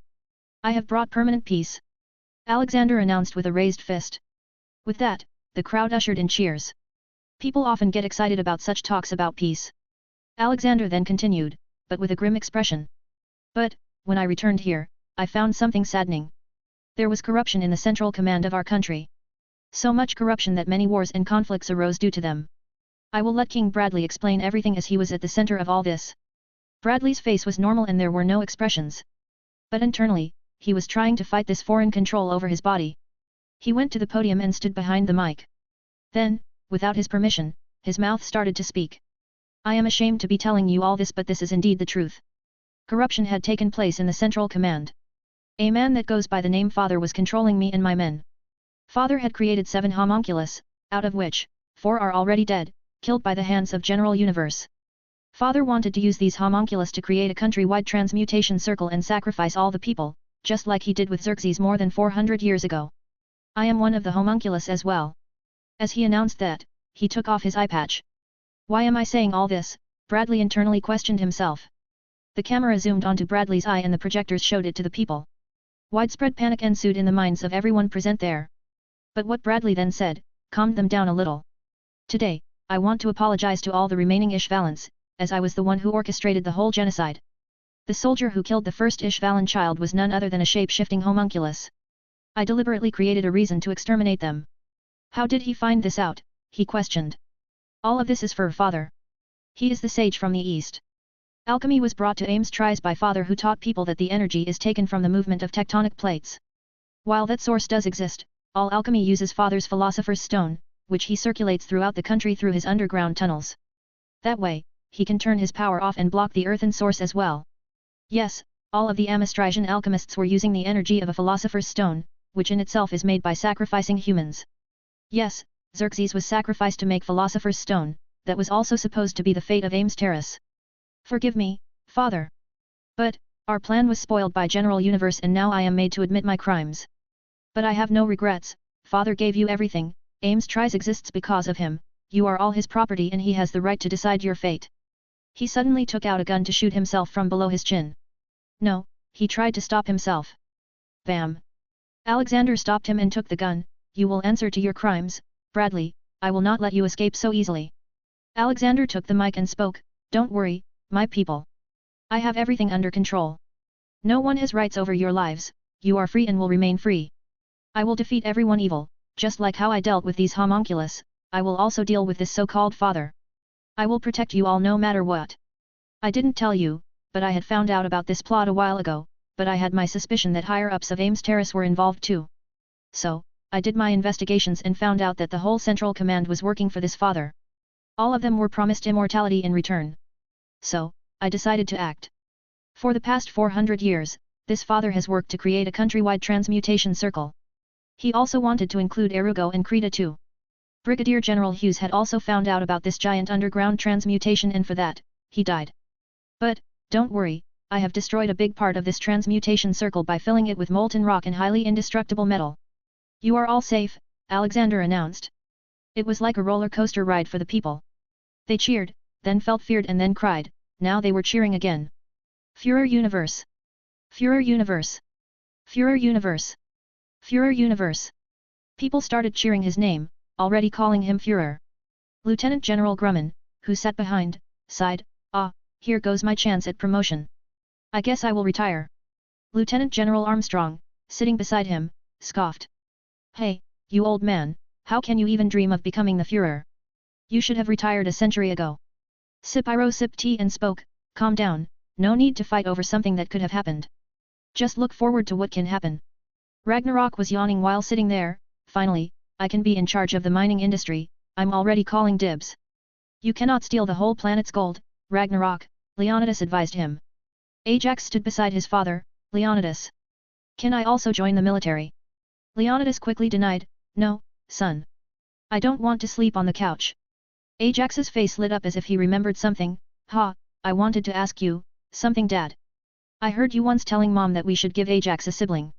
I have brought permanent peace. Alexander announced with a raised fist. With that, the crowd ushered in cheers. People often get excited about such talks about peace. Alexander then continued, but with a grim expression. But, when I returned here, I found something saddening. There was corruption in the central command of our country. So much corruption that many wars and conflicts arose due to them. I will let King Bradley explain everything as he was at the center of all this. Bradley's face was normal and there were no expressions. But internally, he was trying to fight this foreign control over his body. He went to the podium and stood behind the mic. Then, without his permission, his mouth started to speak. I am ashamed to be telling you all this but this is indeed the truth. Corruption had taken place in the Central Command. A man that goes by the name Father was controlling me and my men. Father had created 7 homunculus, out of which, 4 are already dead, killed by the hands of General Universe. Father wanted to use these homunculus to create a country-wide transmutation circle and sacrifice all the people, just like he did with Xerxes more than 400 years ago. I am one of the homunculus as well. As he announced that, he took off his eye patch. Why am I saying all this? Bradley internally questioned himself. The camera zoomed onto Bradley's eye and the projectors showed it to the people. Widespread panic ensued in the minds of everyone present there. But what Bradley then said, calmed them down a little. Today, I want to apologize to all the remaining Ishvalans, as I was the one who orchestrated the whole genocide. The soldier who killed the first Ishvalan child was none other than a shape-shifting homunculus. I deliberately created a reason to exterminate them. How did he find this out? He questioned. All of this is for Father. He is the sage from the east. Alchemy was brought to Ames Tries by Father, who taught people that the energy is taken from the movement of tectonic plates. While that source does exist, all alchemy uses Father's Philosopher's Stone, which he circulates throughout the country through his underground tunnels. That way, he can turn his power off and block the earthen source as well. Yes, all of the Amastrian alchemists were using the energy of a Philosopher's Stone, which in itself is made by sacrificing humans. Yes, Xerxes was sacrificed to make Philosopher's Stone, that was also supposed to be the fate of Ames Terrace. Forgive me, Father. But, our plan was spoiled by General Universe and now I am made to admit my crimes. But I have no regrets. Father gave you everything, Ames Tries exists because of him, you are all his property and he has the right to decide your fate. He suddenly took out a gun to shoot himself from below his chin. No, he tried to stop himself. Bam! Alexander stopped him and took the gun. You will answer to your crimes, Bradley, I will not let you escape so easily. Alexander took the mic and spoke, don't worry, my people. I have everything under control. No one has rights over your lives, you are free and will remain free. I will defeat everyone evil, just like how I dealt with these homunculus, I will also deal with this so-called Father. I will protect you all no matter what. I didn't tell you, but I had found out about this plot a while ago, but I had my suspicion that higher-ups of Ames Terrace were involved too. So, I did my investigations and found out that the whole Central Command was working for this Father. All of them were promised immortality in return. So, I decided to act. For the past 400 years, this Father has worked to create a countrywide transmutation circle. He also wanted to include Erugo and Creta too. Brigadier General Hughes had also found out about this giant underground transmutation and for that, he died. But, don't worry, I have destroyed a big part of this transmutation circle by filling it with molten rock and highly indestructible metal. You are all safe, Alexander announced. It was like a roller coaster ride for the people. They cheered, then felt feared and then cried, now they were cheering again. Führer Universe! Führer Universe! Führer Universe! Führer Universe! People started cheering his name, already calling him Führer. Lieutenant General Grumman, who sat behind, sighed, ah, here goes my chance at promotion. I guess I will retire. Lieutenant General Armstrong, sitting beside him, scoffed. Hey, you old man, how can you even dream of becoming the Führer? You should have retired a century ago. Cipiro sipped tea and spoke, calm down, no need to fight over something that could have happened. Just look forward to what can happen. Ragnarok was yawning while sitting there, finally, I can be in charge of the mining industry, I'm already calling dibs. You cannot steal the whole planet's gold, Ragnarok, Leonidas advised him. Ajax stood beside his father, Leonidas. Can I also join the military? Leonidas quickly denied, no, son. I don't want to sleep on the couch. Ajax's face lit up as if he remembered something, ha, I wanted to ask you, something Dad. I heard you once telling Mom that we should give Ajax a sibling.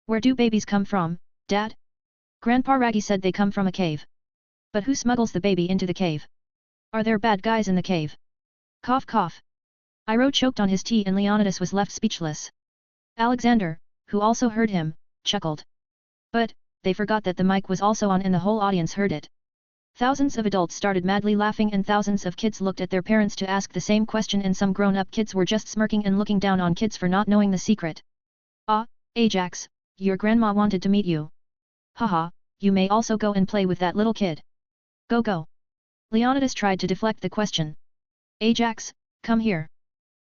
Where do babies come from, Dad? Grandpa Raggy said they come from a cave. But who smuggles the baby into the cave? Are there bad guys in the cave? Cough cough. Iro choked on his tea and Leonidas was left speechless. Alexander, who also heard him, chuckled. But, they forgot that the mic was also on and the whole audience heard it. Thousands of adults started madly laughing and thousands of kids looked at their parents to ask the same question and some grown-up kids were just smirking and looking down on kids for not knowing the secret. Ah, Ajax, your grandma wanted to meet you. Haha, you may also go and play with that little kid. Go go. Leonidas tried to deflect the question. Ajax, come here.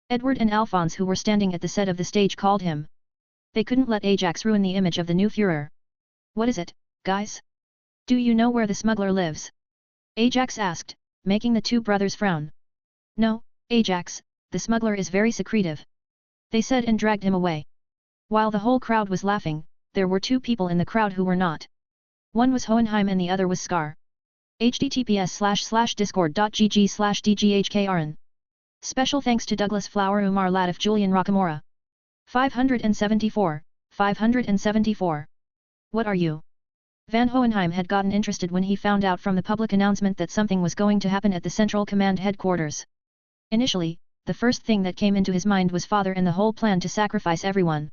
Edward and Alphonse who were standing at the set of the stage called him. They couldn't let Ajax ruin the image of the new Führer. What is it, guys? Do you know where the smuggler lives? Ajax asked, making the two brothers frown. No, Ajax, the smuggler is very secretive. They said and dragged him away. While the whole crowd was laughing, there were two people in the crowd who were not. One was Hohenheim and the other was Scar. https://discord.gg/dghkrn. Special thanks to Douglas Flower, Umar Latif, Julian Rockamora. 574, 574. What are you? Van Hohenheim had gotten interested when he found out from the public announcement that something was going to happen at the Central Command headquarters. Initially, the first thing that came into his mind was father and the whole plan to sacrifice everyone.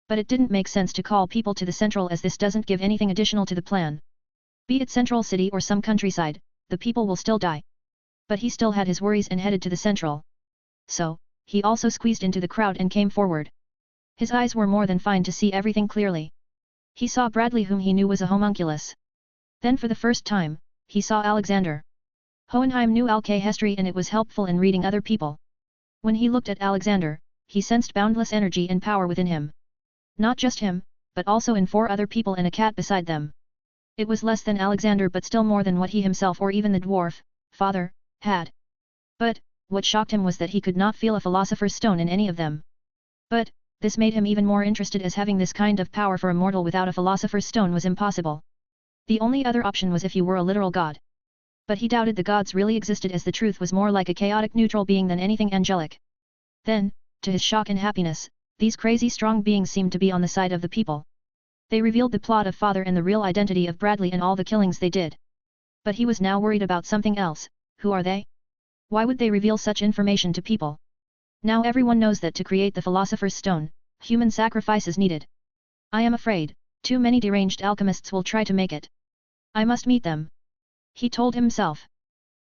But it didn't make sense to call people to the central as this doesn't give anything additional to the plan. Be it central city or some countryside, the people will still die. But he still had his worries and headed to the central. So, he also squeezed into the crowd and came forward. His eyes were more than fine to see everything clearly. He saw Bradley, whom he knew was a homunculus. Then for the first time, he saw Alexander. Hohenheim knew alchemy and it was helpful in reading other people. When he looked at Alexander, he sensed boundless energy and power within him. Not just him, but also in 4 other people and a cat beside them. It was less than Alexander but still more than what he himself or even the dwarf, father, had. But, what shocked him was that he could not feel a philosopher's stone in any of them. But, this made him even more interested as having this kind of power for a mortal without a philosopher's stone was impossible. The only other option was if you were a literal god. But he doubted the gods really existed as the truth was more like a chaotic neutral being than anything angelic. Then, to his shock and happiness, these crazy strong beings seemed to be on the side of the people. They revealed the plot of father and the real identity of Bradley and all the killings they did. But he was now worried about something else. Who are they? Why would they reveal such information to people? Now everyone knows that to create the philosopher's stone, human sacrifice is needed. I am afraid, too many deranged alchemists will try to make it. I must meet them. He told himself.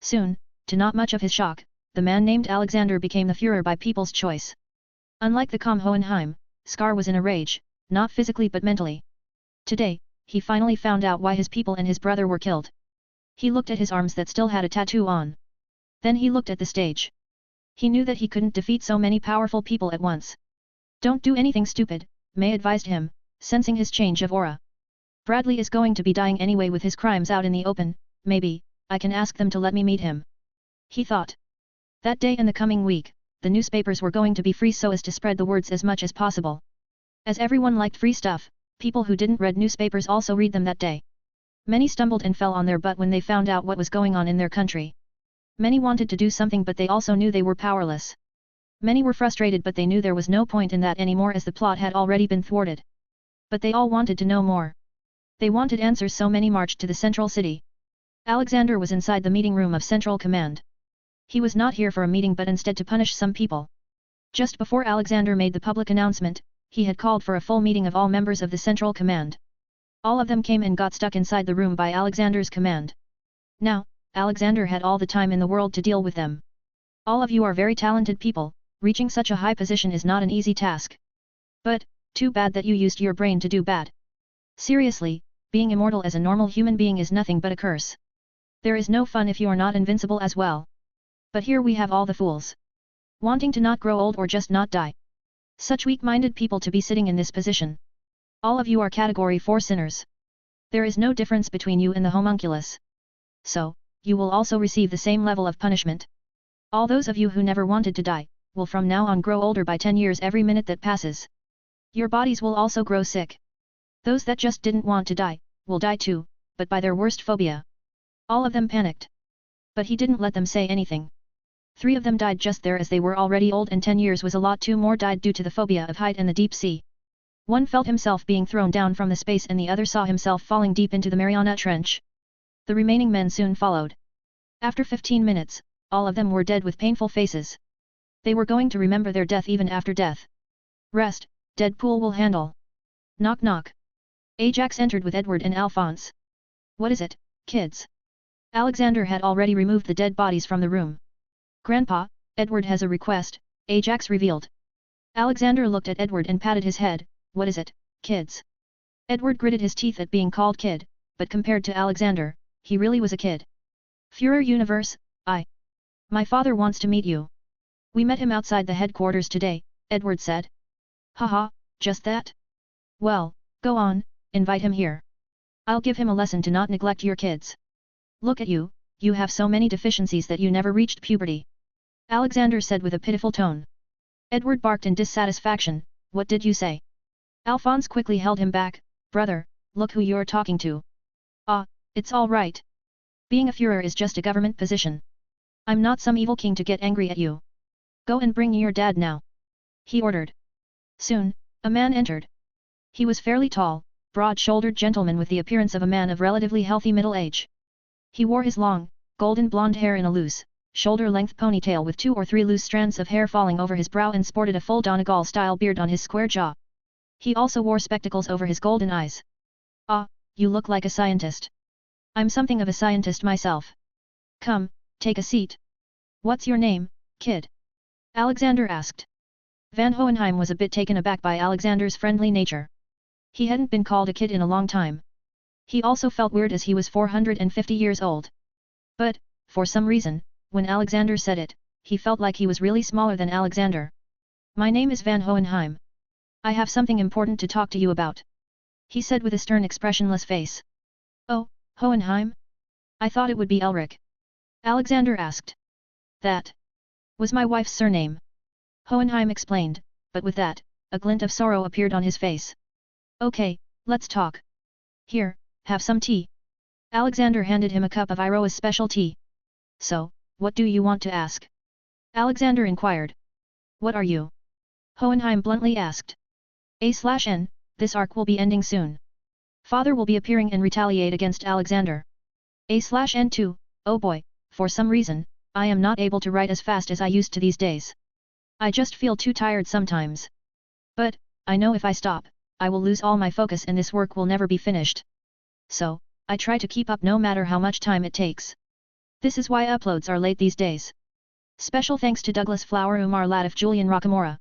Soon, to not much of his shock, the man named Alexander became the Führer by people's choice. Unlike the calm Hohenheim, Scar was in a rage, not physically but mentally. Today, he finally found out why his people and his brother were killed. He looked at his arms that still had a tattoo on. Then he looked at the stage. He knew that he couldn't defeat so many powerful people at once. Don't do anything stupid, May advised him, sensing his change of aura. Bradley is going to be dying anyway with his crimes out in the open, maybe, I can ask them to let me meet him. He thought. That day and the coming week, the newspapers were going to be free so as to spread the words as much as possible. As everyone liked free stuff, people who didn't read newspapers also read them that day. Many stumbled and fell on their butt when they found out what was going on in their country. Many wanted to do something but they also knew they were powerless. Many were frustrated but they knew there was no point in that anymore as the plot had already been thwarted. But they all wanted to know more. They wanted answers so many marched to the central city. Alexander was inside the meeting room of Central Command. He was not here for a meeting but instead to punish some people. Just before Alexander made the public announcement, he had called for a full meeting of all members of the Central Command. All of them came and got stuck inside the room by Alexander's command. Now, Alexander had all the time in the world to deal with them. All of you are very talented people, reaching such a high position is not an easy task. But, too bad that you used your brain to do bad. Seriously, being immortal as a normal human being is nothing but a curse. There is no fun if you are not invincible as well. But here we have all the fools. Wanting to not grow old or just not die. Such weak-minded people to be sitting in this position. All of you are category 4 sinners. There is no difference between you and the homunculus. So, you will also receive the same level of punishment. All those of you who never wanted to die, will from now on grow older by 10 years every minute that passes. Your bodies will also grow sick. Those that just didn't want to die, will die too, but by their worst phobia. All of them panicked. But he didn't let them say anything. 3 of them died just there as they were already old and 10 years was a lot. 2 more died due to the phobia of height and the deep sea. One felt himself being thrown down from the space and the other saw himself falling deep into the Mariana Trench. The remaining men soon followed. After 15 minutes, all of them were dead with painful faces. They were going to remember their death even after death. Rest, Deadpool will handle. Knock knock. Ajax entered with Edward and Alphonse. What is it, kids? Alexander had already removed the dead bodies from the room. Grandpa, Edward has a request, Ajax revealed. Alexander looked at Edward and patted his head. What is it, kids? Edward gritted his teeth at being called kid, but compared to Alexander, he really was a kid. Führer Universe, my father wants to meet you. We met him outside the headquarters today, Edward said. Haha, just that? Well, go on, invite him here. I'll give him a lesson to not neglect your kids. Look at you, you have so many deficiencies that you never reached puberty. Alexander said with a pitiful tone. Edward barked in dissatisfaction. What did you say? Alphonse quickly held him back. Brother, look who you're talking to. It's all right. Being a Führer is just a government position. I'm not some evil king to get angry at you. Go and bring your dad now. He ordered. Soon, a man entered. He was fairly tall, broad-shouldered gentleman with the appearance of a man of relatively healthy middle age. He wore his long, golden blonde hair in a loose, shoulder-length ponytail with 2 or 3 loose strands of hair falling over his brow and sported a full Donegal-style beard on his square jaw. He also wore spectacles over his golden eyes. Ah, you look like a scientist. I'm something of a scientist myself. Come, take a seat. What's your name, kid? Alexander asked. Van Hohenheim was a bit taken aback by Alexander's friendly nature. He hadn't been called a kid in a long time. He also felt weird as he was 450 years old. But, for some reason, when Alexander said it, he felt like he was really smaller than Alexander. My name is Van Hohenheim. I have something important to talk to you about. He said with a stern expressionless face. Oh, Hohenheim? I thought it would be Elric. Alexander asked. That was my wife's surname. Hohenheim explained, but with that, a glint of sorrow appeared on his face. Okay, let's talk. Here, have some tea. Alexander handed him a cup of Iroa's special tea. So, what do you want to ask? Alexander inquired. What are you? Hohenheim bluntly asked. A/N, this arc will be ending soon. Father will be appearing and retaliate against Alexander. A/N too, oh boy, for some reason, I am not able to write as fast as I used to these days. I just feel too tired sometimes. But, I know if I stop, I will lose all my focus and this work will never be finished. So, I try to keep up no matter how much time it takes. This is why uploads are late these days. Special thanks to Douglas Flower, Umar Latif, Julian Rockamora.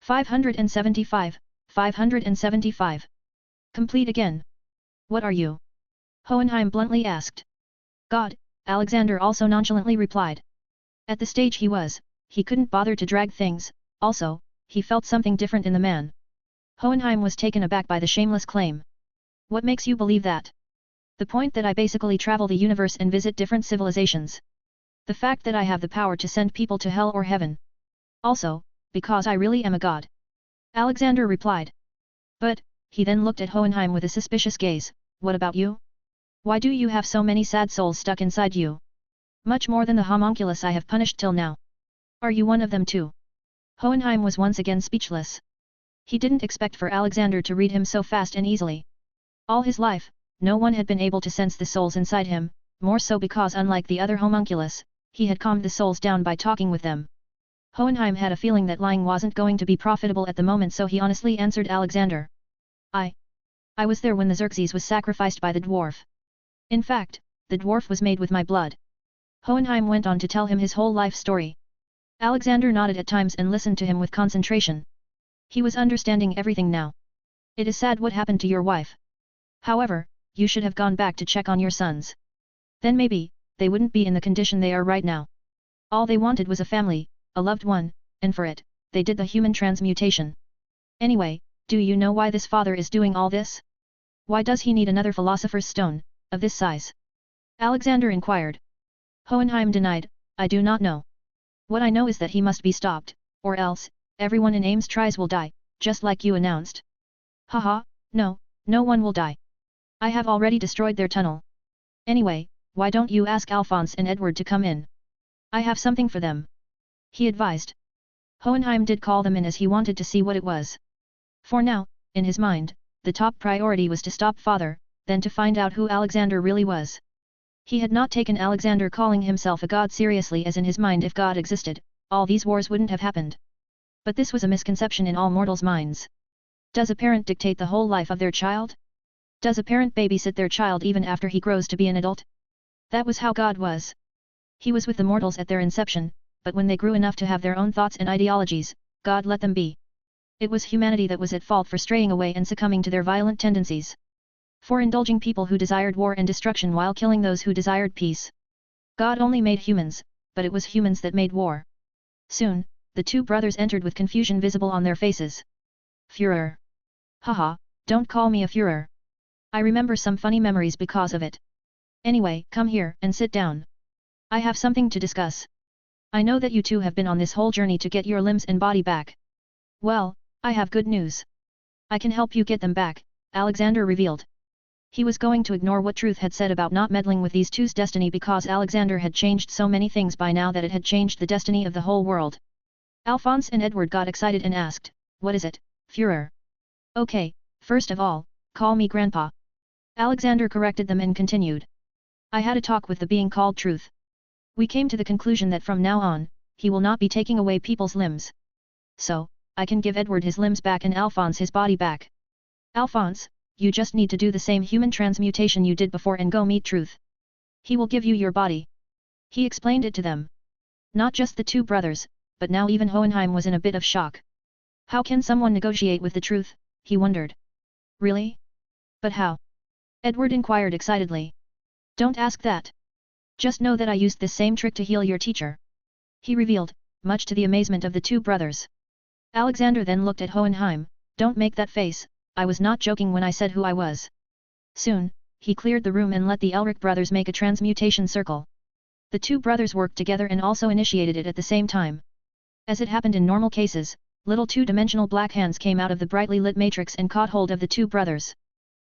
575, 575. Complete again. What are you? Hohenheim bluntly asked. God, Alexander also nonchalantly replied. At the stage he was, he couldn't bother to drag things, also, he felt something different in the man. Hohenheim was taken aback by the shameless claim. What makes you believe that? The point that I basically travel the universe and visit different civilizations. The fact that I have the power to send people to hell or heaven. Also, because I really am a god. Alexander replied. But, he then looked at Hohenheim with a suspicious gaze, what about you? Why do you have so many sad souls stuck inside you? Much more than the homunculus I have punished till now. Are you one of them too? Hohenheim was once again speechless. He didn't expect for Alexander to read him so fast and easily. All his life, no one had been able to sense the souls inside him, more so because unlike the other homunculus, he had calmed the souls down by talking with them. Hohenheim had a feeling that lying wasn't going to be profitable at the moment, so he honestly answered Alexander. I was there when the Xerxes was sacrificed by the dwarf. In fact, the dwarf was made with my blood. Hohenheim went on to tell him his whole life story. Alexander nodded at times and listened to him with concentration. He was understanding everything now. It is sad what happened to your wife. However, you should have gone back to check on your sons. Then maybe, they wouldn't be in the condition they are right now. All they wanted was a family, a loved one, and for it, they did the human transmutation. Anyway, do you know why this father is doing all this? Why does he need another philosopher's stone, of this size? Alexander inquired. Hohenheim denied, I do not know. What I know is that he must be stopped, or else, everyone in Ames tries will die, just like you announced. Haha, no, no one will die. I have already destroyed their tunnel. Anyway, why don't you ask Alphonse and Edward to come in? I have something for them. He advised. Hohenheim did call them in as he wanted to see what it was. For now, in his mind, the top priority was to stop father, then to find out who Alexander really was. He had not taken Alexander calling himself a god seriously, as in his mind if God existed, all these wars wouldn't have happened. But this was a misconception in all mortals' minds. Does a parent dictate the whole life of their child? Does a parent babysit their child even after he grows to be an adult? That was how God was. He was with the mortals at their inception, but when they grew enough to have their own thoughts and ideologies, God let them be. It was humanity that was at fault for straying away and succumbing to their violent tendencies. For indulging people who desired war and destruction while killing those who desired peace. God only made humans, but it was humans that made war. Soon, the two brothers entered with confusion visible on their faces. Führer. Haha, don't call me a Führer. I remember some funny memories because of it. Anyway, come here and sit down. I have something to discuss. I know that you two have been on this whole journey to get your limbs and body back. Well, I have good news. I can help you get them back, Alexander revealed. He was going to ignore what Truth had said about not meddling with these two's destiny because Alexander had changed so many things by now that it had changed the destiny of the whole world. Alphonse and Edward got excited and asked, what is it, Führer? Okay, first of all, call me Grandpa. Alexander corrected them and continued. I had a talk with the being called Truth. We came to the conclusion that from now on, he will not be taking away people's limbs. So, I can give Edward his limbs back and Alphonse his body back. Alphonse, you just need to do the same human transmutation you did before and go meet Truth. He will give you your body. He explained it to them. Not just the two brothers, but now even Hohenheim was in a bit of shock. How can someone negotiate with the Truth, he wondered. Really? But how? Edward inquired excitedly. Don't ask that. Just know that I used this same trick to heal your teacher. He revealed, much to the amazement of the two brothers. Alexander then looked at Hohenheim. Don't make that face, I was not joking when I said who I was. Soon, he cleared the room and let the Elric brothers make a transmutation circle. The two brothers worked together and also initiated it at the same time. As it happened in normal cases, little two-dimensional black hands came out of the brightly lit matrix and caught hold of the two brothers.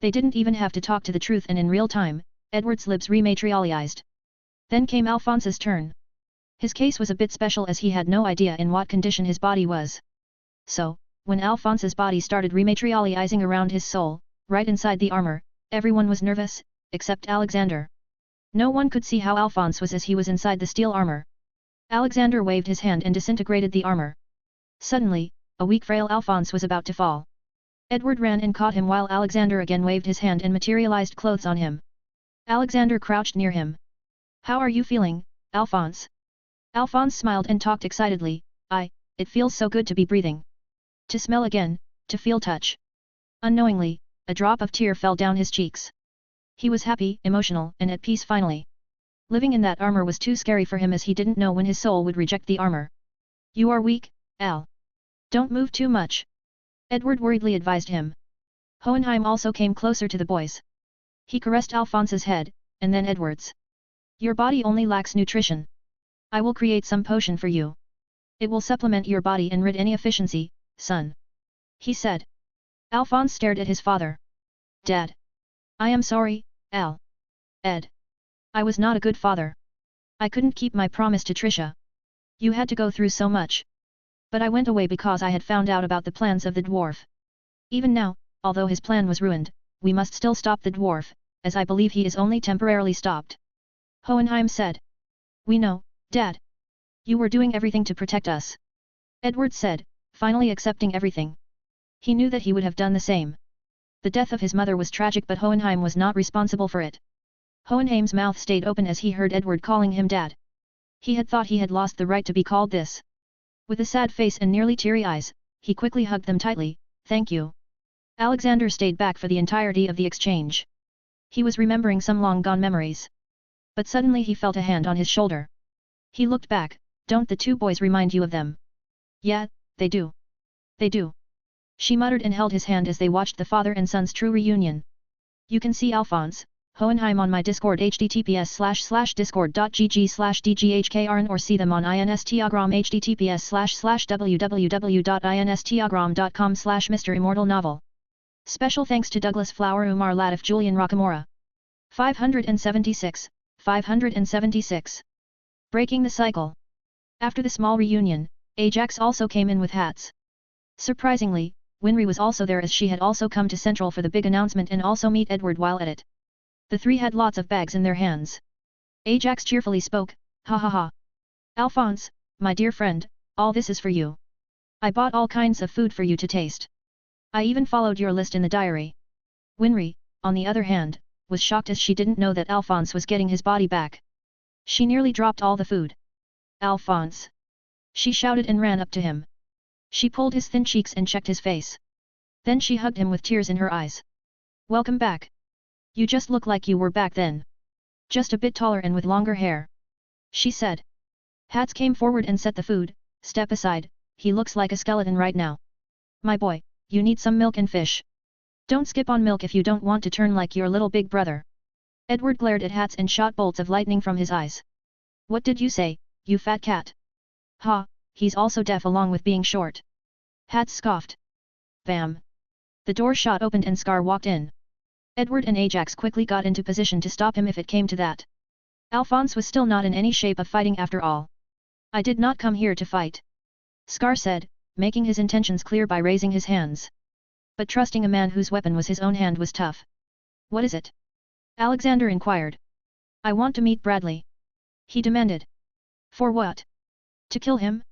They didn't even have to talk to the Truth, and in real time, Edward's lips rematerialized. Then came Alphonse's turn. His case was a bit special as he had no idea in what condition his body was. So, when Alphonse's body started rematerializing around his soul, right inside the armor, everyone was nervous, except Alexander. No one could see how Alphonse was as he was inside the steel armor. Alexander waved his hand and disintegrated the armor. Suddenly, a weak frail Alphonse was about to fall. Edward ran and caught him while Alexander again waved his hand and materialized clothes on him. Alexander crouched near him. How are you feeling, Alphonse? Alphonse smiled and talked excitedly. It feels so good to be breathing. To smell again, to feel touch. Unknowingly, a drop of tear fell down his cheeks. He was happy, emotional, and at peace finally. Living in that armor was too scary for him as he didn't know when his soul would reject the armor. You are weak, Al. Don't move too much. Edward worriedly advised him. Hohenheim also came closer to the boys. He caressed Alphonse's head, and then Edward's. Your body only lacks nutrition. I will create some potion for you. It will supplement your body and rid any efficiency, son. He said. Alphonse stared at his father. Dad. I am sorry, Al. Ed. I was not a good father. I couldn't keep my promise to Trisha. You had to go through so much. But I went away because I had found out about the plans of the dwarf. Even now, although his plan was ruined, we must still stop the dwarf, as I believe he is only temporarily stopped. Hohenheim said. We know, Dad. You were doing everything to protect us. Edward said, finally accepting everything. He knew that he would have done the same. The death of his mother was tragic, but Hohenheim was not responsible for it. Hohenheim's mouth stayed open as he heard Edward calling him Dad. He had thought he had lost the right to be called this. With a sad face and nearly teary eyes, he quickly hugged them tightly. Thank you. Alexander stayed back for the entirety of the exchange. He was remembering some long-gone memories. But suddenly he felt a hand on his shoulder. He looked back. Don't the two boys remind you of them? Yeah, they do. They do. She muttered and held his hand as they watched the father and son's true reunion. You can see Alphonse, Hohenheim on my Discord https://discord.gg/dghkrn or see them on Instagram https://www.instagram.com/MisterImmortal novel. Special thanks to Douglas Flower, Umar Latif, Julian Rockamora. 576, 576. Breaking the cycle. After the small reunion, Ajax also came in with hats. Surprisingly, Winry was also there as she had also come to Central for the big announcement and also meet Edward while at it. The three had lots of bags in their hands. Ajax cheerfully spoke, ha ha ha. Alphonse, my dear friend, all this is for you. I bought all kinds of food for you to taste. I even followed your list in the diary. Winry, on the other hand, was shocked as she didn't know that Alphonse was getting his body back. She nearly dropped all the food. Alphonse! She shouted and ran up to him. She pulled his thin cheeks and checked his face. Then she hugged him with tears in her eyes. Welcome back. You just look like you were back then. Just a bit taller and with longer hair. She said. Hats came forward and set the food. Step aside, he looks like a skeleton right now. My boy, you need some milk and fish. Don't skip on milk if you don't want to turn like your little big brother. Edward glared at Hats and shot bolts of lightning from his eyes. What did you say, you fat cat? Ha, he's also deaf along with being short. Hats scoffed. Bam. The door shot opened and Scar walked in. Edward and Ajax quickly got into position to stop him if it came to that. Alphonse was still not in any shape of fighting after all. I did not come here to fight. Scar said, making his intentions clear by raising his hands. But trusting a man whose weapon was his own hand was tough. What is it? Alexander inquired. I want to meet Bradley. He demanded. For what? To kill him?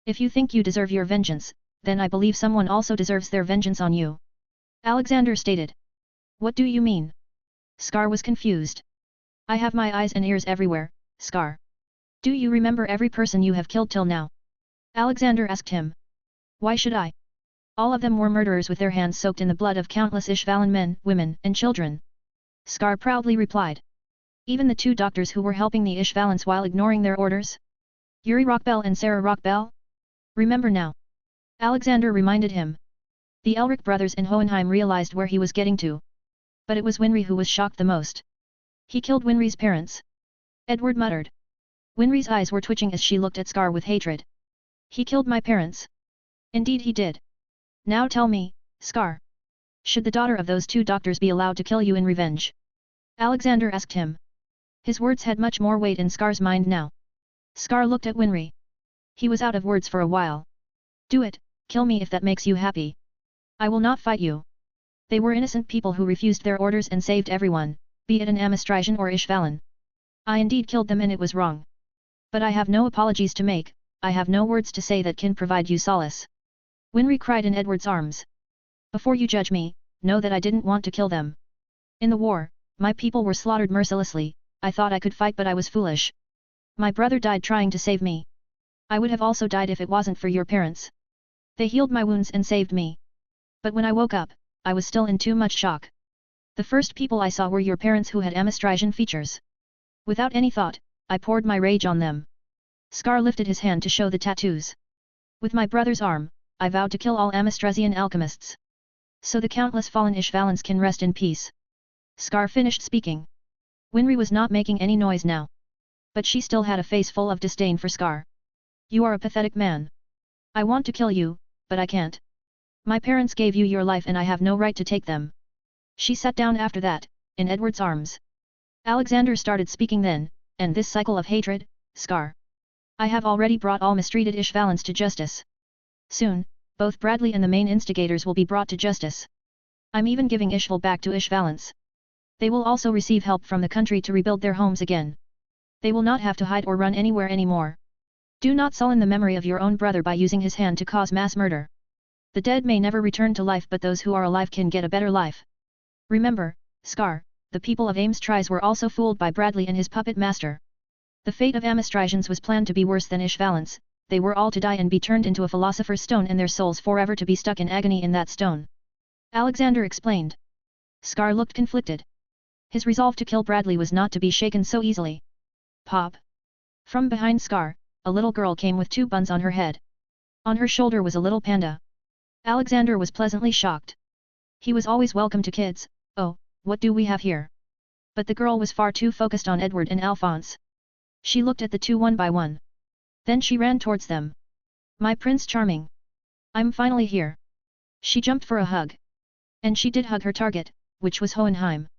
If you think you deserve your vengeance, then I believe someone also deserves their vengeance on you. Alexander stated. What do you mean? Scar was confused. I have my eyes and ears everywhere, Scar. Do you remember every person you have killed till now? Alexander asked him. Why should I? All of them were murderers with their hands soaked in the blood of countless Ishvalan men, women, and children. Scar proudly replied. Even the two doctors who were helping the Ishvalans while ignoring their orders? Yuri Rockbell and Sarah Rockbell? Remember now. Alexander reminded him. The Elric brothers in Hohenheim realized where he was getting to. But it was Winry who was shocked the most. He killed Winry's parents. Edward muttered. Winry's eyes were twitching as she looked at Scar with hatred. He killed my parents. Indeed he did. Now tell me, Scar. Should the daughter of those two doctors be allowed to kill you in revenge? Alexander asked him. His words had much more weight in Scar's mind now. Scar looked at Winry. He was out of words for a while. Do it, kill me if that makes you happy. I will not fight you. They were innocent people who refused their orders and saved everyone, be it an Amistrian or Ishvalan. I indeed killed them and it was wrong. But I have no apologies to make, I have no words to say that can provide you solace. Winry cried in Edward's arms. Before you judge me, know that I didn't want to kill them. In the war, my people were slaughtered mercilessly, I thought I could fight but I was foolish. My brother died trying to save me. I would have also died if it wasn't for your parents. They healed my wounds and saved me. But when I woke up, I was still in too much shock. The first people I saw were your parents who had Amistrian features. Without any thought, I poured my rage on them. Scar lifted his hand to show the tattoos. With my brother's arm, I vowed to kill all Amistrazian alchemists. So the countless fallen Ishvalans can rest in peace. Scar finished speaking. Winry was not making any noise now. But she still had a face full of disdain for Scar. You are a pathetic man. I want to kill you, but I can't. My parents gave you your life and I have no right to take them. She sat down after that, in Edward's arms. Alexander started speaking then, and this cycle of hatred, Scar. I have already brought all mistreated Ishvalans to justice. Soon, both Bradley and the main instigators will be brought to justice. I'm even giving Ishval back to Ishvalans. They will also receive help from the country to rebuild their homes again. They will not have to hide or run anywhere anymore. Do not sullen the memory of your own brother by using his hand to cause mass murder. The dead may never return to life but those who are alive can get a better life. Remember, Scar, the people of Amistris were also fooled by Bradley and his puppet master. The fate of Amistrians was planned to be worse than Ishvalans, they were all to die and be turned into a philosopher's stone and their souls forever to be stuck in agony in that stone. Alexander explained. Scar looked conflicted. His resolve to kill Bradley was not to be shaken so easily. Pop! From behind Scar, a little girl came with two buns on her head. On her shoulder was a little panda. Alexander was pleasantly shocked. He was always welcome to kids. Oh, what do we have here? But the girl was far too focused on Edward and Alphonse. She looked at the two one by one. Then she ran towards them. My Prince Charming! I'm finally here. She jumped for a hug. And she did hug her target, which was Hohenheim.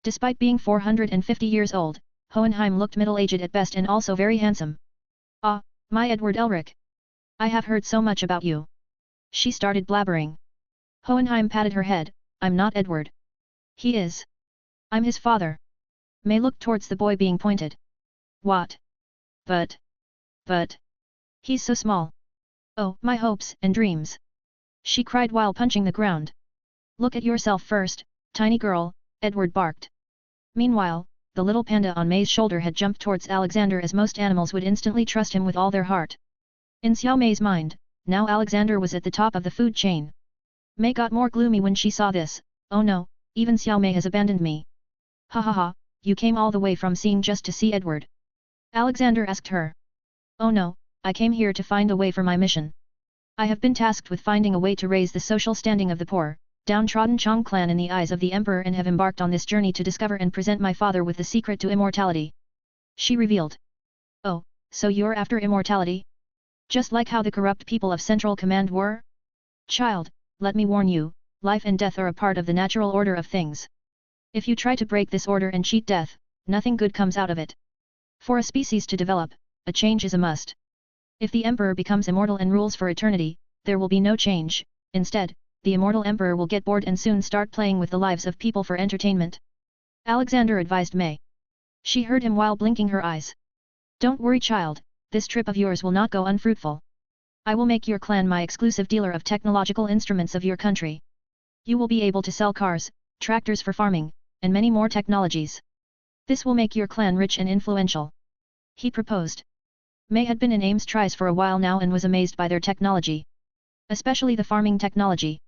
Despite being 450 years old, Hohenheim looked middle-aged at best and also very handsome. Ah, my Edward Elric! I have heard so much about you. She started blabbering. Hohenheim patted her head, I'm not Edward. He is. I'm his father. May looked towards the boy being pointed. What? But. He's so small. Oh, my hopes and dreams. She cried while punching the ground. Look at yourself first, tiny girl, Edward barked. Meanwhile, the little panda on May's shoulder had jumped towards Alexander as most animals would instantly trust him with all their heart. In Xiao Mei's mind, now Alexander was at the top of the food chain. Mei got more gloomy when she saw this, oh no, even Xiao Mei has abandoned me. Ha ha ha, you came all the way from Xing just to see Edward. Alexander asked her. Oh no, I came here to find a way for my mission. I have been tasked with finding a way to raise the social standing of the poor, downtrodden Chong clan in the eyes of the Emperor and have embarked on this journey to discover and present my father with the secret to immortality. She revealed. Oh, so you're after immortality? Just like how the corrupt people of Central Command were? Child, let me warn you, life and death are a part of the natural order of things. If you try to break this order and cheat death, nothing good comes out of it. For a species to develop, a change is a must. If the Emperor becomes immortal and rules for eternity, there will be no change, instead, the immortal Emperor will get bored and soon start playing with the lives of people for entertainment. Alexander advised Mei. She heard him while blinking her eyes. Don't worry child, this trip of yours will not go unfruitful. I will make your clan my exclusive dealer of technological instruments of your country. You will be able to sell cars, tractors for farming, and many more technologies. This will make your clan rich and influential. He proposed. May had been in Ames tries for a while now and was amazed by their technology. Especially the farming technology.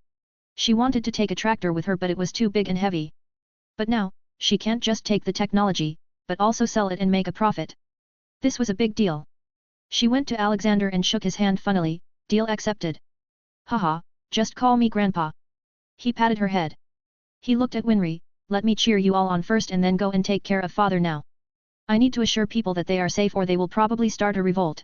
She wanted to take a tractor with her but it was too big and heavy. But now, she can't just take the technology, but also sell it and make a profit. This was a big deal. She went to Alexander and shook his hand funnily, deal accepted. Haha, just call me grandpa. He patted her head. He looked at Winry, let me cheer you all on first and then go and take care of father now. I need to assure people that they are safe or they will probably start a revolt.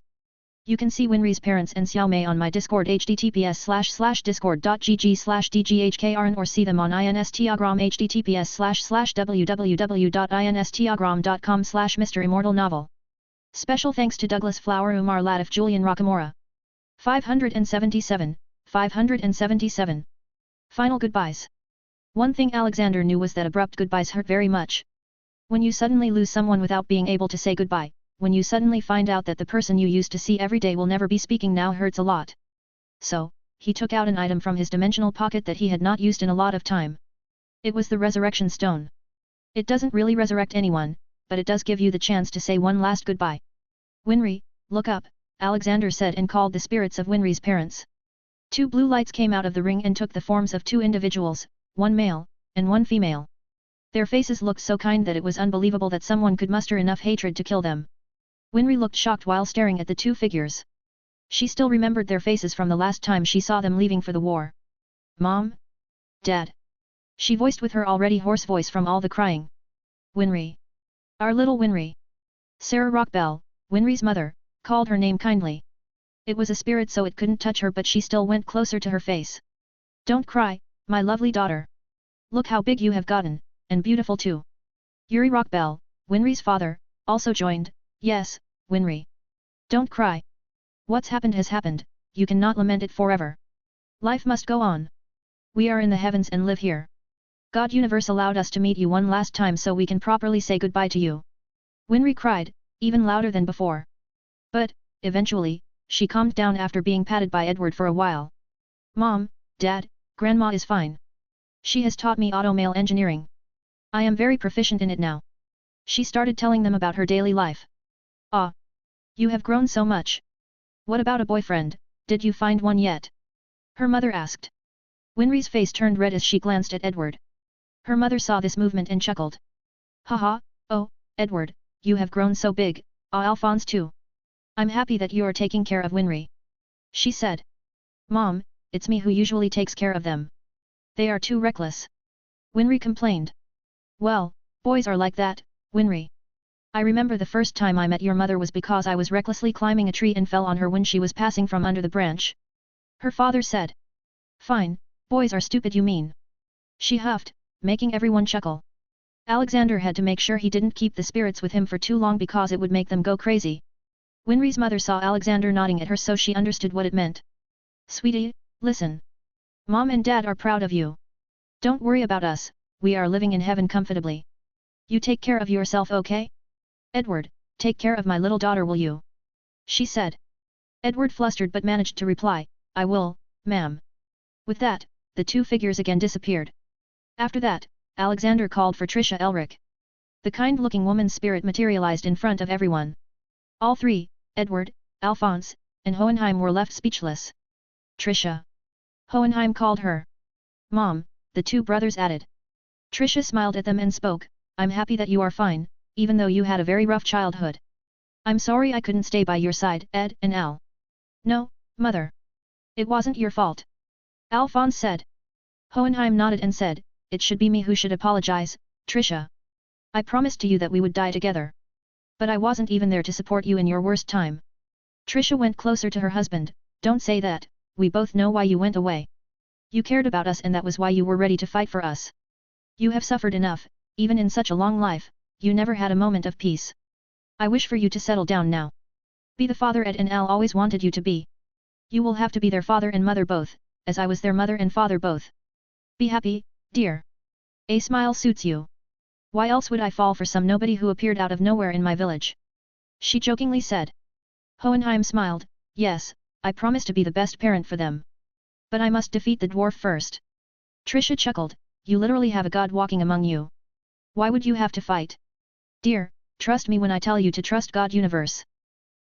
You can see Winry's parents and Xiaomei on my Discord https://discord.gg/dghkrn or see them on Instagram https://www.instagram.com/MisterImmortal novel. Special thanks to Douglas Flower, Umar Latif, Julian Rockamora. 577, 577. Final goodbyes. One thing Alexander knew was that abrupt goodbyes hurt very much. When you suddenly lose someone without being able to say goodbye, when you suddenly find out that the person you used to see every day will never be speaking now hurts a lot. So, he took out an item from his dimensional pocket that he had not used in a lot of time. It was the resurrection stone. It doesn't really resurrect anyone, but it does give you the chance to say one last goodbye. Winry, look up, Alexander said and called the spirits of Winry's parents. Two blue lights came out of the ring and took the forms of two individuals, one male, and one female. Their faces looked so kind that it was unbelievable that someone could muster enough hatred to kill them. Winry looked shocked while staring at the two figures. She still remembered their faces from the last time she saw them leaving for the war. Mom? Dad? She voiced with her already hoarse voice from all the crying. Winry. Our little Winry. Sarah Rockbell, Winry's mother, called her name kindly. It was a spirit so it couldn't touch her but she still went closer to her face. Don't cry, my lovely daughter. Look how big you have gotten, and beautiful too. Yuri Rockbell, Winry's father, also joined. Yes, Winry. Don't cry. What's happened has happened, you cannot lament it forever. Life must go on. We are in the heavens and live here. God Universe allowed us to meet you one last time so we can properly say goodbye to you. Winry cried, even louder than before. But, eventually, she calmed down after being patted by Edward for a while. Mom, Dad, Grandma is fine. She has taught me automail engineering. I am very proficient in it now. She started telling them about her daily life. Ah! You have grown so much. What about a boyfriend, did you find one yet? Her mother asked. Winry's face turned red as she glanced at Edward. Her mother saw this movement and chuckled. Haha, oh, Edward, you have grown so big, Alphonse too. I'm happy that you are taking care of Winry. She said. Mom, it's me who usually takes care of them. They are too reckless. Winry complained. Well, boys are like that, Winry. I remember the first time I met your mother was because I was recklessly climbing a tree and fell on her when she was passing from under the branch. Her father said. Fine, boys are stupid you mean. She huffed, making everyone chuckle. Alexander had to make sure he didn't keep the spirits with him for too long because it would make them go crazy. Winry's mother saw Alexander nodding at her so she understood what it meant. Sweetie, listen. Mom and Dad are proud of you. Don't worry about us, we are living in heaven comfortably. You take care of yourself okay? Edward, take care of my little daughter will you? She said. Edward flustered but managed to reply, I will, ma'am. With that, the two figures again disappeared. After that, Alexander called for Trisha Elric. The kind-looking woman's spirit materialized in front of everyone. All three, Edward, Alphonse, and Hohenheim were left speechless. Trisha. Hohenheim called her. Mom, the two brothers added. Trisha smiled at them and spoke, I'm happy that you are fine, even though you had a very rough childhood. I'm sorry I couldn't stay by your side, Ed and Al. No, Mother. It wasn't your fault. Alphonse said. Hohenheim nodded and said, it should be me who should apologize, Trisha. I promised to you that we would die together. But I wasn't even there to support you in your worst time. Trisha went closer to her husband, don't say that, we both know why you went away. You cared about us and that was why you were ready to fight for us. You have suffered enough, even in such a long life, you never had a moment of peace. I wish for you to settle down now. Be the father Ed and Al always wanted you to be. You will have to be their father and mother both, as I was their mother and father both. Be happy, dear. A smile suits you. Why else would I fall for some nobody who appeared out of nowhere in my village? She jokingly said. Hohenheim smiled, yes, I promise to be the best parent for them. But I must defeat the dwarf first. Trisha chuckled, you literally have a god walking among you. Why would you have to fight? Dear, trust me when I tell you to trust God Universe.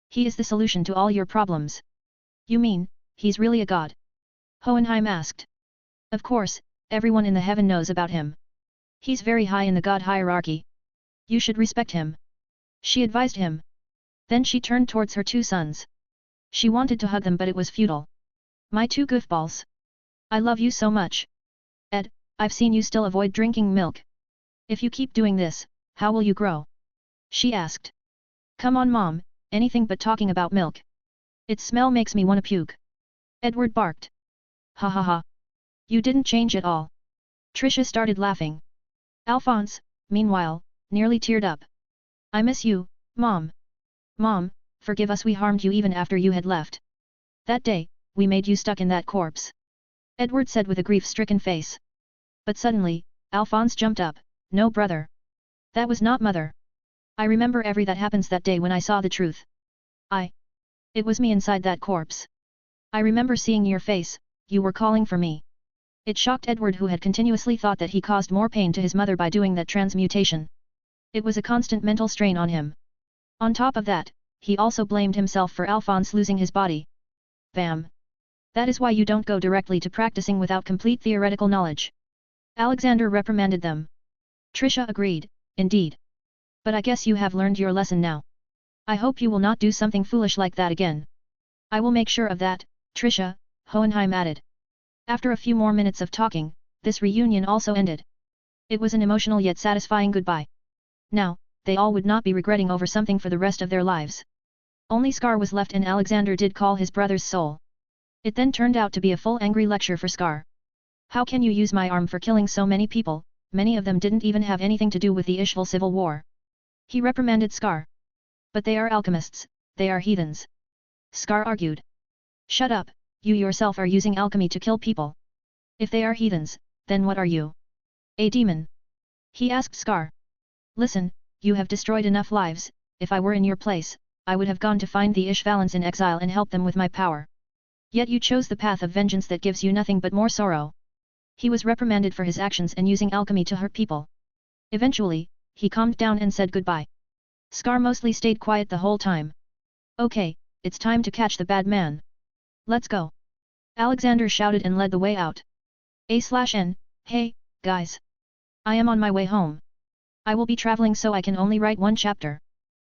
He is the solution to all your problems. You mean, he's really a god? Hohenheim asked. Of course, everyone in the heaven knows about him. He's very high in the god hierarchy. You should respect him. She advised him. Then she turned towards her two sons. She wanted to hug them but it was futile. My two goofballs. I love you so much. Ed, I've seen you still avoid drinking milk. If you keep doing this, how will you grow? She asked. Come on mom, anything but talking about milk. Its smell makes me wanna puke. Edward barked. Ha ha ha. You didn't change at all. Trisha started laughing. Alphonse, meanwhile, nearly teared up. I miss you, Mom. Mom, forgive us we harmed you even after you had left. That day, we made you stuck in that corpse. Edward said with a grief-stricken face. But suddenly, Alphonse jumped up, no brother. That was not mother. I remember every that happens that day when I saw the truth. It was me inside that corpse. I remember seeing your face, you were calling for me. It shocked Edward who had continuously thought that he caused more pain to his mother by doing that transmutation. It was a constant mental strain on him. On top of that, he also blamed himself for Alphonse losing his body. Bam! That is why you don't go directly to practicing without complete theoretical knowledge. Alexander reprimanded them. Trisha agreed, indeed. But I guess you have learned your lesson now. I hope you will not do something foolish like that again. I will make sure of that, Trisha, Hohenheim added. After a few more minutes of talking, this reunion also ended. It was an emotional yet satisfying goodbye. Now, they all would not be regretting over something for the rest of their lives. Only Scar was left and Alexander did call his brother's soul. It then turned out to be a full angry lecture for Scar. How can you use my arm for killing so many people, many of them didn't even have anything to do with the Ishval civil war. He reprimanded Scar. But they are alchemists, they are heathens. Scar argued. Shut up, you yourself are using alchemy to kill people. If they are heathens, then what are you? A demon? He asked Scar. Listen, you have destroyed enough lives, if I were in your place, I would have gone to find the Ishvalans in exile and help them with my power. Yet you chose the path of vengeance that gives you nothing but more sorrow. He was reprimanded for his actions and using alchemy to hurt people. Eventually, he calmed down and said goodbye. Scar mostly stayed quiet the whole time. Okay, it's time to catch the bad man. Let's go. Alexander shouted and led the way out. A/N, hey, guys. I am on my way home. I will be traveling so I can only write one chapter.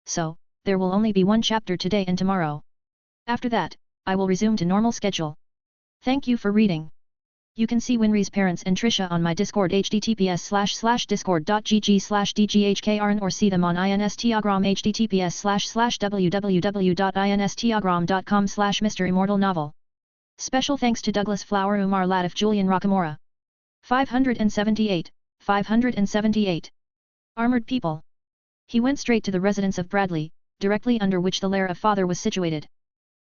So, there will only be one chapter today and tomorrow. After that, I will resume to normal schedule. Thank you for reading. You can see Winry's parents and Trisha on my Discord https://discord.gg/dghkrn or see them on Instagram https://www.instagram.com/MisterImmortal novel. Special thanks to Douglas Flower, Umar Latif, Julian Rockamora. 578, 578. Armored people. He went straight to the residence of Bradley, directly under which the lair of Father was situated.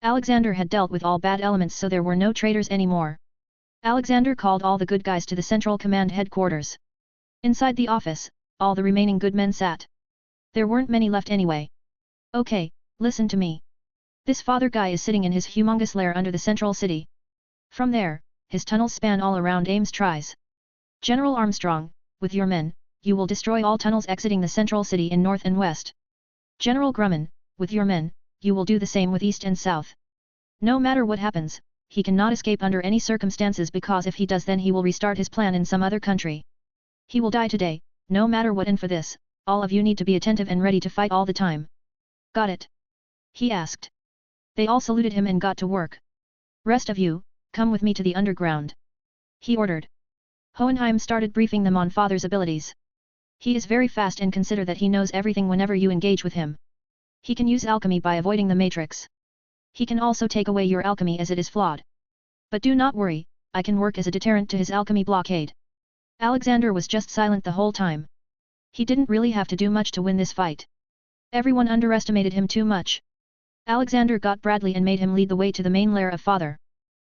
Alexander had dealt with all bad elements so there were no traitors anymore. Alexander called all the good guys to the Central Command headquarters. Inside the office, all the remaining good men sat. There weren't many left anyway. Okay, listen to me. This Father guy is sitting in his humongous lair under the central city. From there, his tunnels span all around Ames tries. General Armstrong, with your men, you will destroy all tunnels exiting the central city in north and west. General Grumman, with your men, you will do the same with east and south. No matter what happens, he cannot escape under any circumstances because if he does then he will restart his plan in some other country. He will die today, no matter what, and for this, all of you need to be attentive and ready to fight all the time. Got it? He asked. They all saluted him and got to work. Rest of you, come with me to the underground. He ordered. Hohenheim started briefing them on Father's abilities. He is very fast and consider that he knows everything whenever you engage with him. He can use alchemy by avoiding the matrix. He can also take away your alchemy as it is flawed. But do not worry, I can work as a deterrent to his alchemy blockade. Alexander was just silent the whole time. He didn't really have to do much to win this fight. Everyone underestimated him too much. Alexander got Bradley and made him lead the way to the main lair of Father.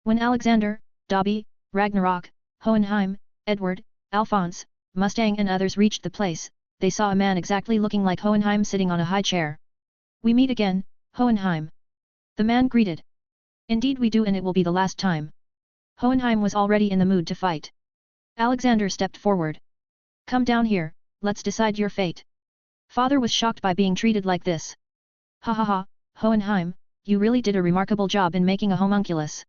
When Alexander, Dobby, Ragnarok, Hohenheim, Edward, Alphonse, Mustang and others reached the place, they saw a man exactly looking like Hohenheim sitting on a high chair. We meet again, Hohenheim. The man greeted. Indeed we do, and it will be the last time. Hohenheim was already in the mood to fight. Alexander stepped forward. Come down here, let's decide your fate. Father was shocked by being treated like this. Ha ha ha, Hohenheim, you really did a remarkable job in making a homunculus.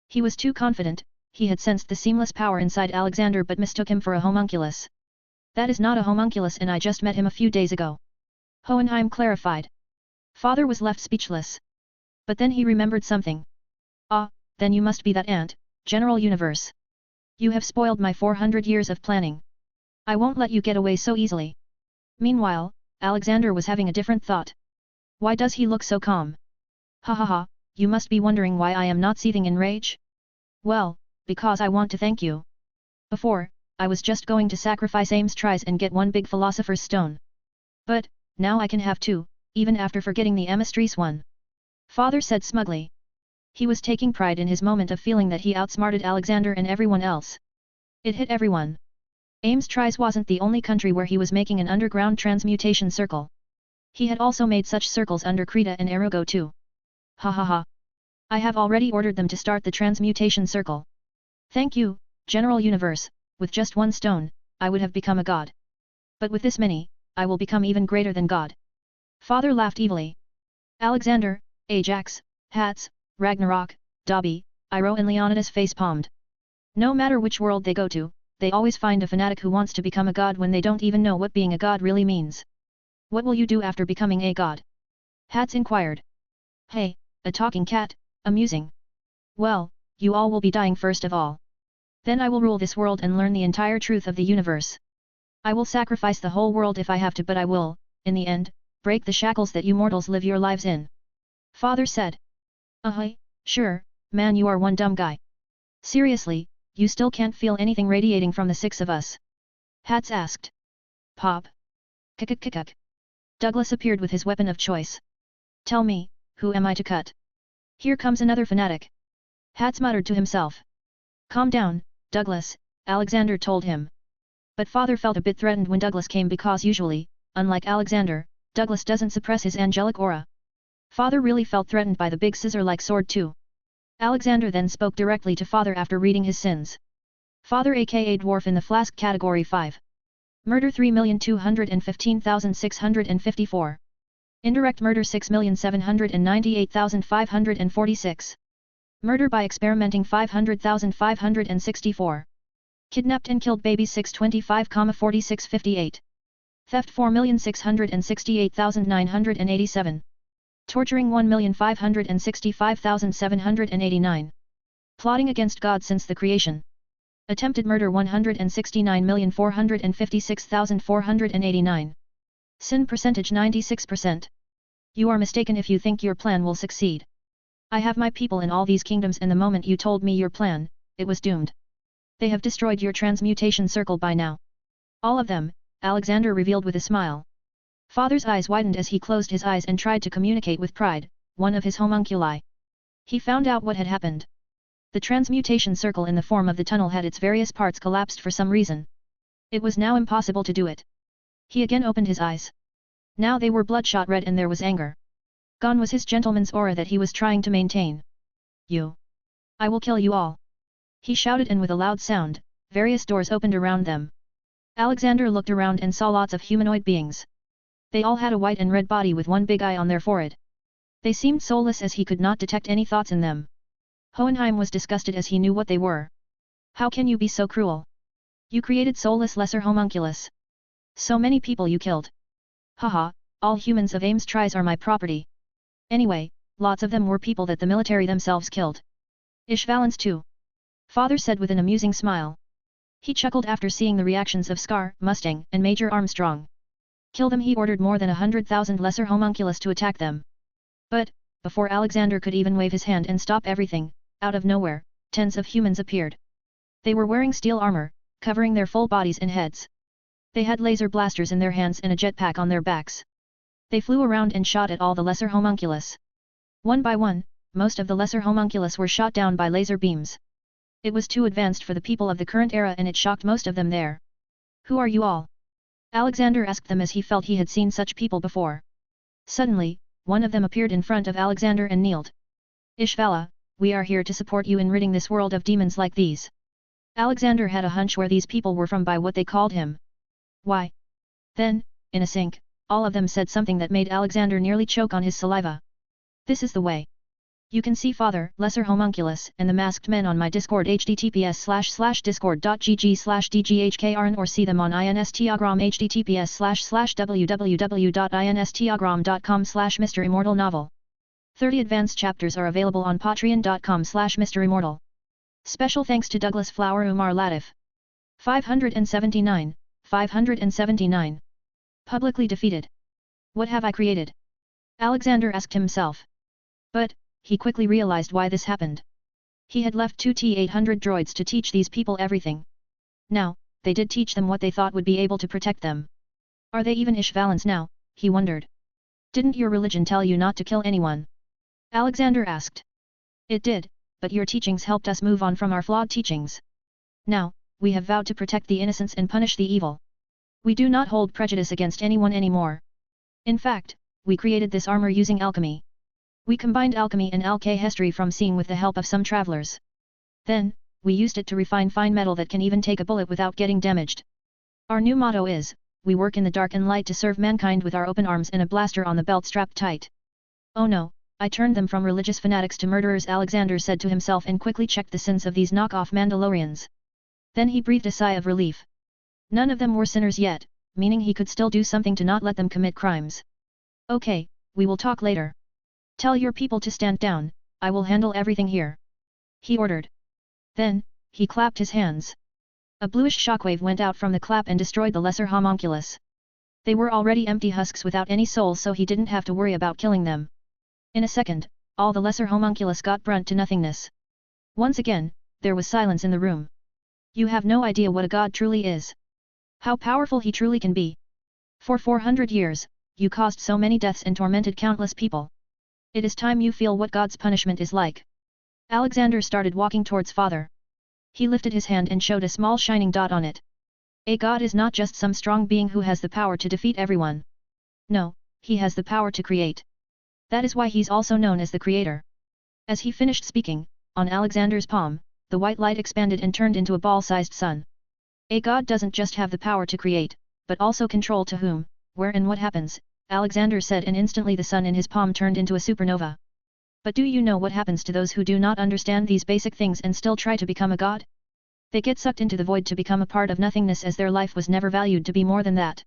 He was too confident. He had sensed the seamless power inside Alexander but mistook him for a homunculus. That is not a homunculus, and I just met him a few days ago. Hohenheim clarified. Father was left speechless. But then he remembered something. Ah, then you must be that ant, General Universe. You have spoiled my 400 years of planning. I won't let you get away so easily. Meanwhile, Alexander was having a different thought. Why does he look so calm? Ha ha ha, you must be wondering why I am not seething in rage? Well, because I want to thank you. Before, I was just going to sacrifice Ames tries and get one big philosopher's stone. But, now I can have two, even after forgetting the Amistris one. Father said smugly. He was taking pride in his moment of feeling that he outsmarted Alexander and everyone else. It hit everyone. Ames tries wasn't the only country where he was making an underground transmutation circle. He had also made such circles under Krita and Erugo too. Ha ha ha. I have already ordered them to start the transmutation circle. Thank you, General Universe. With just one stone, I would have become a god. But with this many, I will become even greater than God. Father laughed evilly. Alexander, Ajax, Hats, Ragnarok, Dobby, Iroh and Leonidas face-palmed. No matter which world they go to, they always find a fanatic who wants to become a god when they don't even know what being a god really means. What will you do after becoming a god? Hats inquired. Hey, a talking cat, amusing. Well, you all will be dying first of all. Then I will rule this world and learn the entire truth of the universe. I will sacrifice the whole world if I have to, but I will, in the end, break the shackles that you mortals live your lives in. Father said. Sure, man, you are one dumb guy. Seriously, you still can't feel anything radiating from the six of us? Hats asked. Pop. Kikik. Douglas appeared with his weapon of choice. Tell me, who am I to cut? Here comes another fanatic. Hats muttered to himself. Calm down, Douglas, Alexander told him. But Father felt a bit threatened when Douglas came because usually, unlike Alexander, Douglas doesn't suppress his angelic aura. Father really felt threatened by the big scissor-like sword too. Alexander then spoke directly to Father after reading his sins. Father aka Dwarf in the Flask Category 5. Murder 3,215,654. Indirect murder 6,798,546. Murder by experimenting 500,564. Kidnapped and killed babies 625,4658. Theft 4,668,987. Torturing 1,565,789. Plotting against God since the creation. Attempted murder 169,456,489. Sin percentage 96%. You are mistaken if you think your plan will succeed. I have my people in all these kingdoms, and the moment you told me your plan, it was doomed. They have destroyed your transmutation circle by now. All of them, Alexander revealed with a smile. Father's eyes widened as he closed his eyes and tried to communicate with pride, one of his homunculi. He found out what had happened. The transmutation circle in the form of the tunnel had its various parts collapsed for some reason. It was now impossible to do it. He again opened his eyes. Now they were bloodshot red and there was anger. Gone was his gentleman's aura that he was trying to maintain. You! I will kill you all! He shouted, and with a loud sound, various doors opened around them. Alexander looked around and saw lots of humanoid beings. They all had a white and red body with one big eye on their forehead. They seemed soulless as he could not detect any thoughts in them. Hohenheim was disgusted as he knew what they were. How can you be so cruel? You created soulless lesser homunculus. So many people you killed. Haha, all humans of Ames tries are my property. Anyway, lots of them were people that the military themselves killed. Ishvalens too. Father said with an amusing smile. He chuckled after seeing the reactions of Scar, Mustang, and Major Armstrong. Kill them, he ordered more than 100,000 lesser homunculus to attack them. But, before Alexander could even wave his hand and stop everything, out of nowhere, tens of humans appeared. They were wearing steel armor, covering their full bodies and heads. They had laser blasters in their hands and a jetpack on their backs. They flew around and shot at all the lesser homunculus. One by one, most of the lesser homunculus were shot down by laser beams. It was too advanced for the people of the current era and it shocked most of them there. Who are you all? Alexander asked them as he felt he had seen such people before. Suddenly, one of them appeared in front of Alexander and kneeled. Ishvala, we are here to support you in ridding this world of demons like these. Alexander had a hunch where these people were from by what they called him. Why? Then, in a sync, all of them said something that made Alexander nearly choke on his saliva. This is the way. You can see Father, Lesser Homunculus, and the Masked Men on my Discord https://discord.gg/dghkrn or see them on Instagram https://www.instagram.com/MisterImmortal novel. 30 advanced chapters are available on patreon.com/MisterImmortal. Special thanks to Douglas Flower Umar Latif. 579, 579. Publicly defeated. What have I created? Alexander asked himself. But, he quickly realized why this happened. He had left 2 T-800 droids to teach these people everything. Now, they did teach them what they thought would be able to protect them. Are they even Ishvalans now, he wondered. Didn't your religion tell you not to kill anyone? Alexander asked. It did, but your teachings helped us move on from our flawed teachings. Now, we have vowed to protect the innocents and punish the evil. We do not hold prejudice against anyone anymore. In fact, we created this armor using alchemy. We combined alchemy and alchemy from seeing with the help of some travelers. Then, we used it to refine fine metal that can even take a bullet without getting damaged. Our new motto is, we work in the dark and light to serve mankind with our open arms and a blaster on the belt strapped tight. Oh no, I turned them from religious fanatics to murderers, Alexander said to himself and quickly checked the sins of these knockoff Mandalorians. Then he breathed a sigh of relief. None of them were sinners yet, meaning he could still do something to not let them commit crimes. Okay, we will talk later. Tell your people to stand down, I will handle everything here. He ordered. Then, he clapped his hands. A bluish shockwave went out from the clap and destroyed the lesser homunculus. They were already empty husks without any soul, so he didn't have to worry about killing them. In a second, all the lesser homunculus got burnt to nothingness. Once again, there was silence in the room. You have no idea what a god truly is. How powerful he truly can be. For 400 years, you caused so many deaths and tormented countless people. It is time you feel what God's punishment is like. Alexander started walking towards Father. He lifted his hand and showed a small shining dot on it. A god is not just some strong being who has the power to defeat everyone. No, he has the power to create. That is why he's also known as the Creator. As he finished speaking, on Alexander's palm, the white light expanded and turned into a ball-sized sun. A god doesn't just have the power to create, but also control to whom, where and what happens, Alexander said, and instantly the sun in his palm turned into a supernova. But do you know what happens to those who do not understand these basic things and still try to become a god? They get sucked into the void to become a part of nothingness, as their life was never valued to be more than that.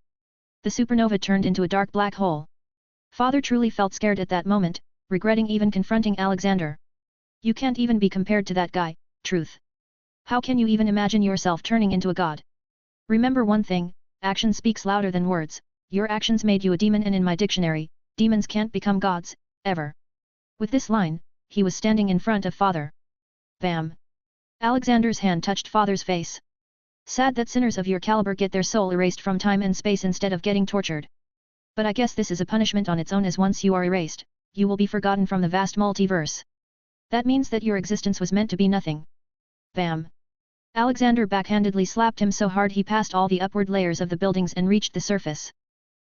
The supernova turned into a dark black hole. Father truly felt scared at that moment, regretting even confronting Alexander. You can't even be compared to that guy, Truth. How can you even imagine yourself turning into a god? Remember one thing, action speaks louder than words. Your actions made you a demon, and in my dictionary, demons can't become gods, ever. With this line, he was standing in front of Father. Bam! Alexander's hand touched Father's face. Sad that sinners of your caliber get their soul erased from time and space instead of getting tortured. But I guess this is a punishment on its own, as once you are erased, you will be forgotten from the vast multiverse. That means that your existence was meant to be nothing. Bam! Alexander backhandedly slapped him so hard he passed all the upward layers of the buildings and reached the surface.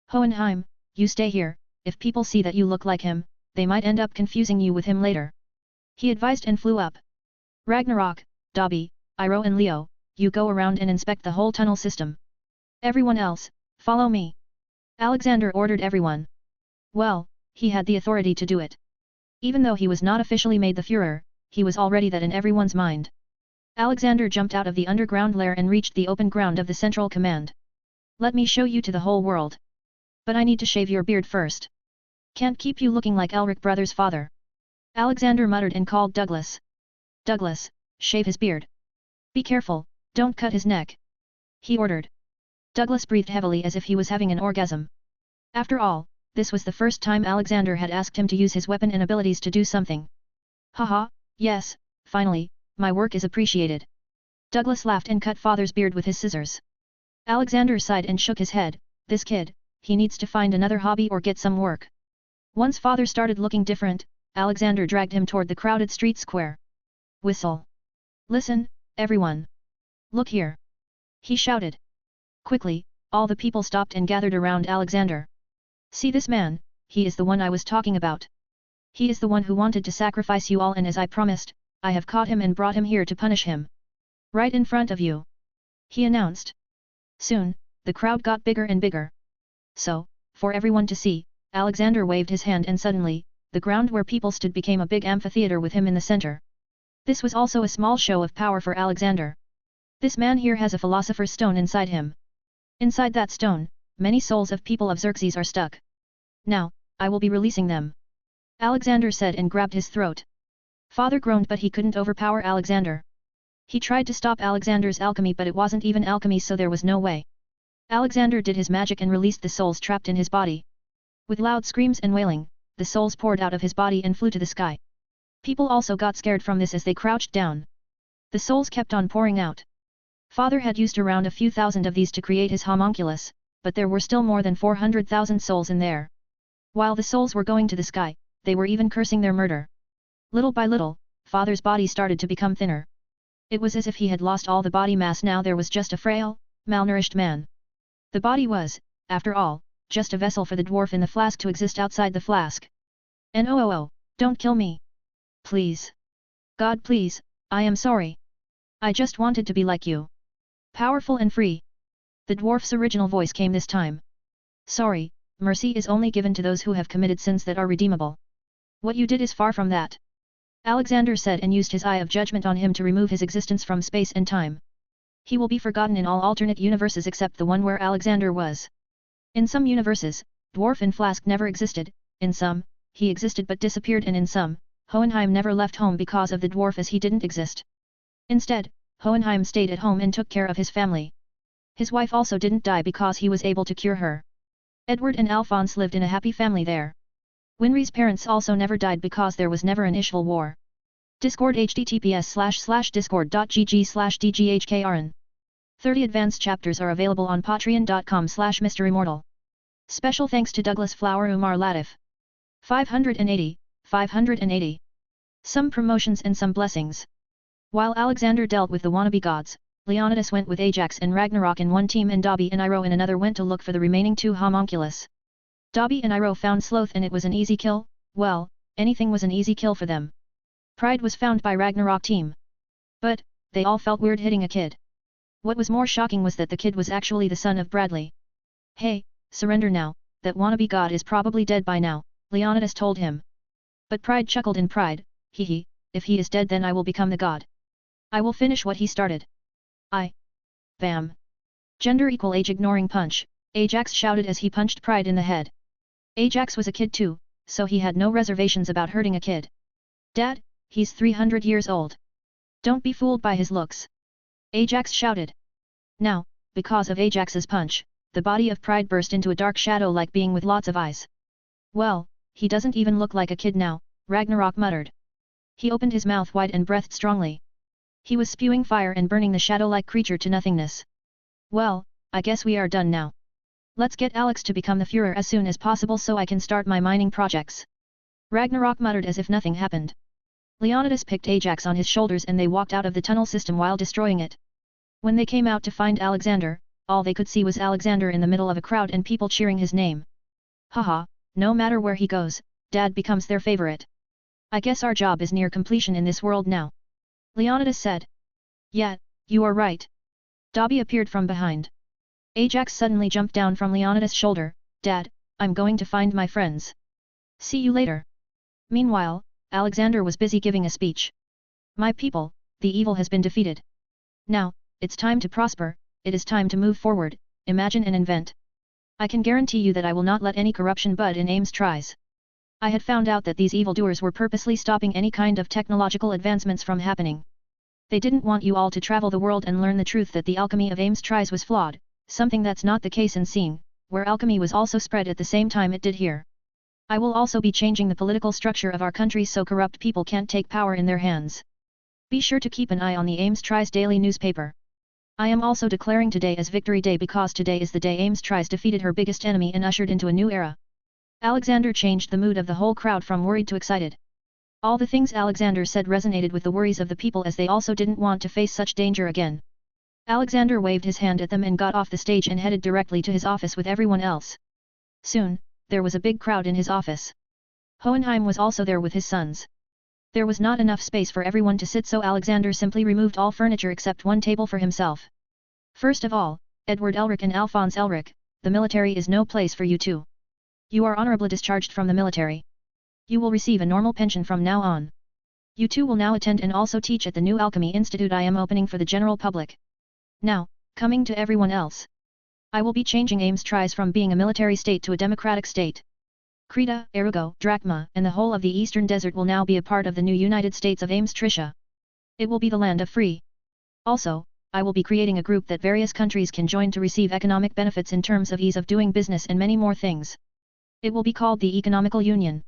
Hohenheim, you stay here. If people see that you look like him, they might end up confusing you with him later. He advised and flew up. Ragnarok, Dobby, Iroh and Leo, you go around and inspect the whole tunnel system. Everyone else, follow me. Alexander ordered everyone. Well, he had the authority to do it. Even though he was not officially made the Führer, he was already that in everyone's mind. Alexander jumped out of the underground lair and reached the open ground of the Central Command. Let me show you to the whole world. But I need to shave your beard first. Can't keep you looking like Elric Brothers' father. Alexander muttered and called Douglas. Douglas, shave his beard. Be careful, don't cut his neck. He ordered. Douglas breathed heavily as if he was having an orgasm. After all, this was the first time Alexander had asked him to use his weapon and abilities to do something. Haha, yes, finally, my work is appreciated. Douglas laughed and cut Father's beard with his scissors. Alexander sighed and shook his head. This kid, he needs to find another hobby or get some work. Once Father started looking different, Alexander dragged him toward the crowded street square. Whistle. Listen, everyone. Look here. He shouted. Quickly, all the people stopped and gathered around Alexander. See this man, he is the one I was talking about. He is the one who wanted to sacrifice you all, and as I promised, I have caught him and brought him here to punish him. Right in front of you," he announced. Soon, the crowd got bigger and bigger. So, for everyone to see, Alexander waved his hand and suddenly, the ground where people stood became a big amphitheater with him in the center. This was also a small show of power for Alexander. This man here has a philosopher's stone inside him. Inside that stone, many souls of people of Xerxes are stuck. Now, I will be releasing them," Alexander said and grabbed his throat. Father groaned, but he couldn't overpower Alexander. He tried to stop Alexander's alchemy, but it wasn't even alchemy, so there was no way. Alexander did his magic and released the souls trapped in his body. With loud screams and wailing, the souls poured out of his body and flew to the sky. People also got scared from this as they crouched down. The souls kept on pouring out. Father had used around a few thousand of these to create his homunculus, but there were still more than 400,000 souls in there. While the souls were going to the sky, they were even cursing their murder. Little by little, Father's body started to become thinner. It was as if he had lost all the body mass. Now there was just a frail, malnourished man. The body was, after all, just a vessel for the dwarf in the flask to exist outside the flask. "No, don't kill me. Please. God, please, I am sorry. I just wanted to be like you. Powerful and free." The dwarf's original voice came this time. "Sorry, mercy is only given to those who have committed sins that are redeemable. What you did is far from that," Alexander said and used his eye of judgment on him to remove his existence from space and time. He will be forgotten in all alternate universes except the one where Alexander was. In some universes, Dwarf and Flask never existed, in some, he existed but disappeared, and in some, Hohenheim never left home because of the dwarf as he didn't exist. Instead, Hohenheim stayed at home and took care of his family. His wife also didn't die because he was able to cure her. Edward and Alphonse lived in a happy family there. Winry's parents also never died because there was never an Ishval war. Discord https://discord.gg/dghkrn 30 advanced chapters are available on patreon.com/MisterImmortal. Special thanks to Douglas Flower Umar Latif. 580. Some promotions and some blessings. While Alexander dealt with the wannabe gods, Leonidas went with Ajax and Ragnarok in one team and Dobby and Iroh in another went to look for the remaining two homunculus. Dobby and Iroh found Sloth and it was an easy kill. Well, anything was an easy kill for them. Pride was found by Ragnarok team. But, they all felt weird hitting a kid. What was more shocking was that the kid was actually the son of Bradley. "Hey, surrender now, that wannabe god is probably dead by now," Leonidas told him. But Pride chuckled in pride, "Hee, if he is dead then I will become the god. I will finish what he started." Bam. Gender equal age ignoring punch, Ajax shouted as he punched Pride in the head. Ajax was a kid too, so he had no reservations about hurting a kid. "Dad, he's 300 years old. Don't be fooled by his looks," Ajax shouted. Now, because of Ajax's punch, the body of Pride burst into a dark shadow-like being with lots of eyes. "Well, he doesn't even look like a kid now," Ragnarok muttered. He opened his mouth wide and breathed strongly. He was spewing fire and burning the shadow-like creature to nothingness. "Well, I guess we are done now. Let's get Alex to become the Führer as soon as possible so I can start my mining projects," Ragnarok muttered as if nothing happened. Leonidas picked Ajax on his shoulders and they walked out of the tunnel system while destroying it. When they came out to find Alexander, all they could see was Alexander in the middle of a crowd and people cheering his name. "Haha, no matter where he goes, Dad becomes their favorite. I guess our job is near completion in this world now," Leonidas said. "Yeah, you are right." Dobby appeared from behind. Ajax suddenly jumped down from Leonidas' shoulder. "Dad, I'm going to find my friends. See you later." Meanwhile, Alexander was busy giving a speech. "My people, the evil has been defeated. Now, it's time to prosper, it is time to move forward, imagine and invent. I can guarantee you that I will not let any corruption bud in Ames tries. I had found out that these evildoers were purposely stopping any kind of technological advancements from happening. They didn't want you all to travel the world and learn the truth that the alchemy of Ames tries was flawed, something that's not the case in Seeing, where alchemy was also spread at the same time it did here. I will also be changing the political structure of our country so corrupt people can't take power in their hands. Be sure to keep an eye on the Ames Tries daily newspaper. I am also declaring today as Victory Day because today is the day Ames Tries defeated her biggest enemy and ushered into a new era." Alexander changed the mood of the whole crowd from worried to excited. All the things Alexander said resonated with the worries of the people as they also didn't want to face such danger again. Alexander waved his hand at them and got off the stage and headed directly to his office with everyone else. Soon, there was a big crowd in his office. Hohenheim was also there with his sons. There was not enough space for everyone to sit, so Alexander simply removed all furniture except one table for himself. First of all, Edward Elric and Alphonse Elric, the military is no place for you two. You are honorably discharged from the military. You will receive a normal pension from now on. You two will now attend and also teach at the new alchemy institute I am opening for the general public. Now, coming to everyone else. I will be changing Ames Tries from being a military state to a democratic state. Creta, Arago, Drachma, and the whole of the eastern desert will now be a part of the new United States of Ames Trisha. It will be the land of free. Also, I will be creating a group that various countries can join to receive economic benefits in terms of ease of doing business and many more things. It will be called the Economical Union.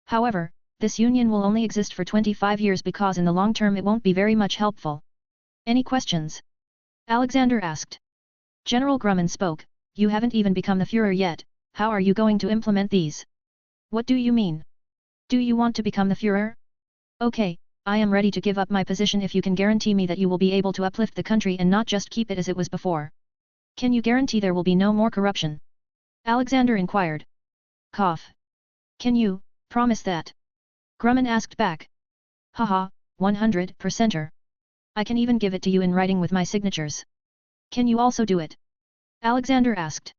However, this union will only exist for 25 years because in the long term it won't be very much helpful. Any questions? Alexander asked. General Grumman spoke, you haven't even become the Führer yet, how are you going to implement these? What do you mean? Do you want to become the Führer? Okay, I am ready to give up my position if you can guarantee me that you will be able to uplift the country and not just keep it as it was before. Can you guarantee there will be no more corruption? Alexander inquired. Cough. Can you promise that? Grumman asked back. Haha, 100%er. I can even give it to you in writing with my signatures. Can you also do it? Alexander asked.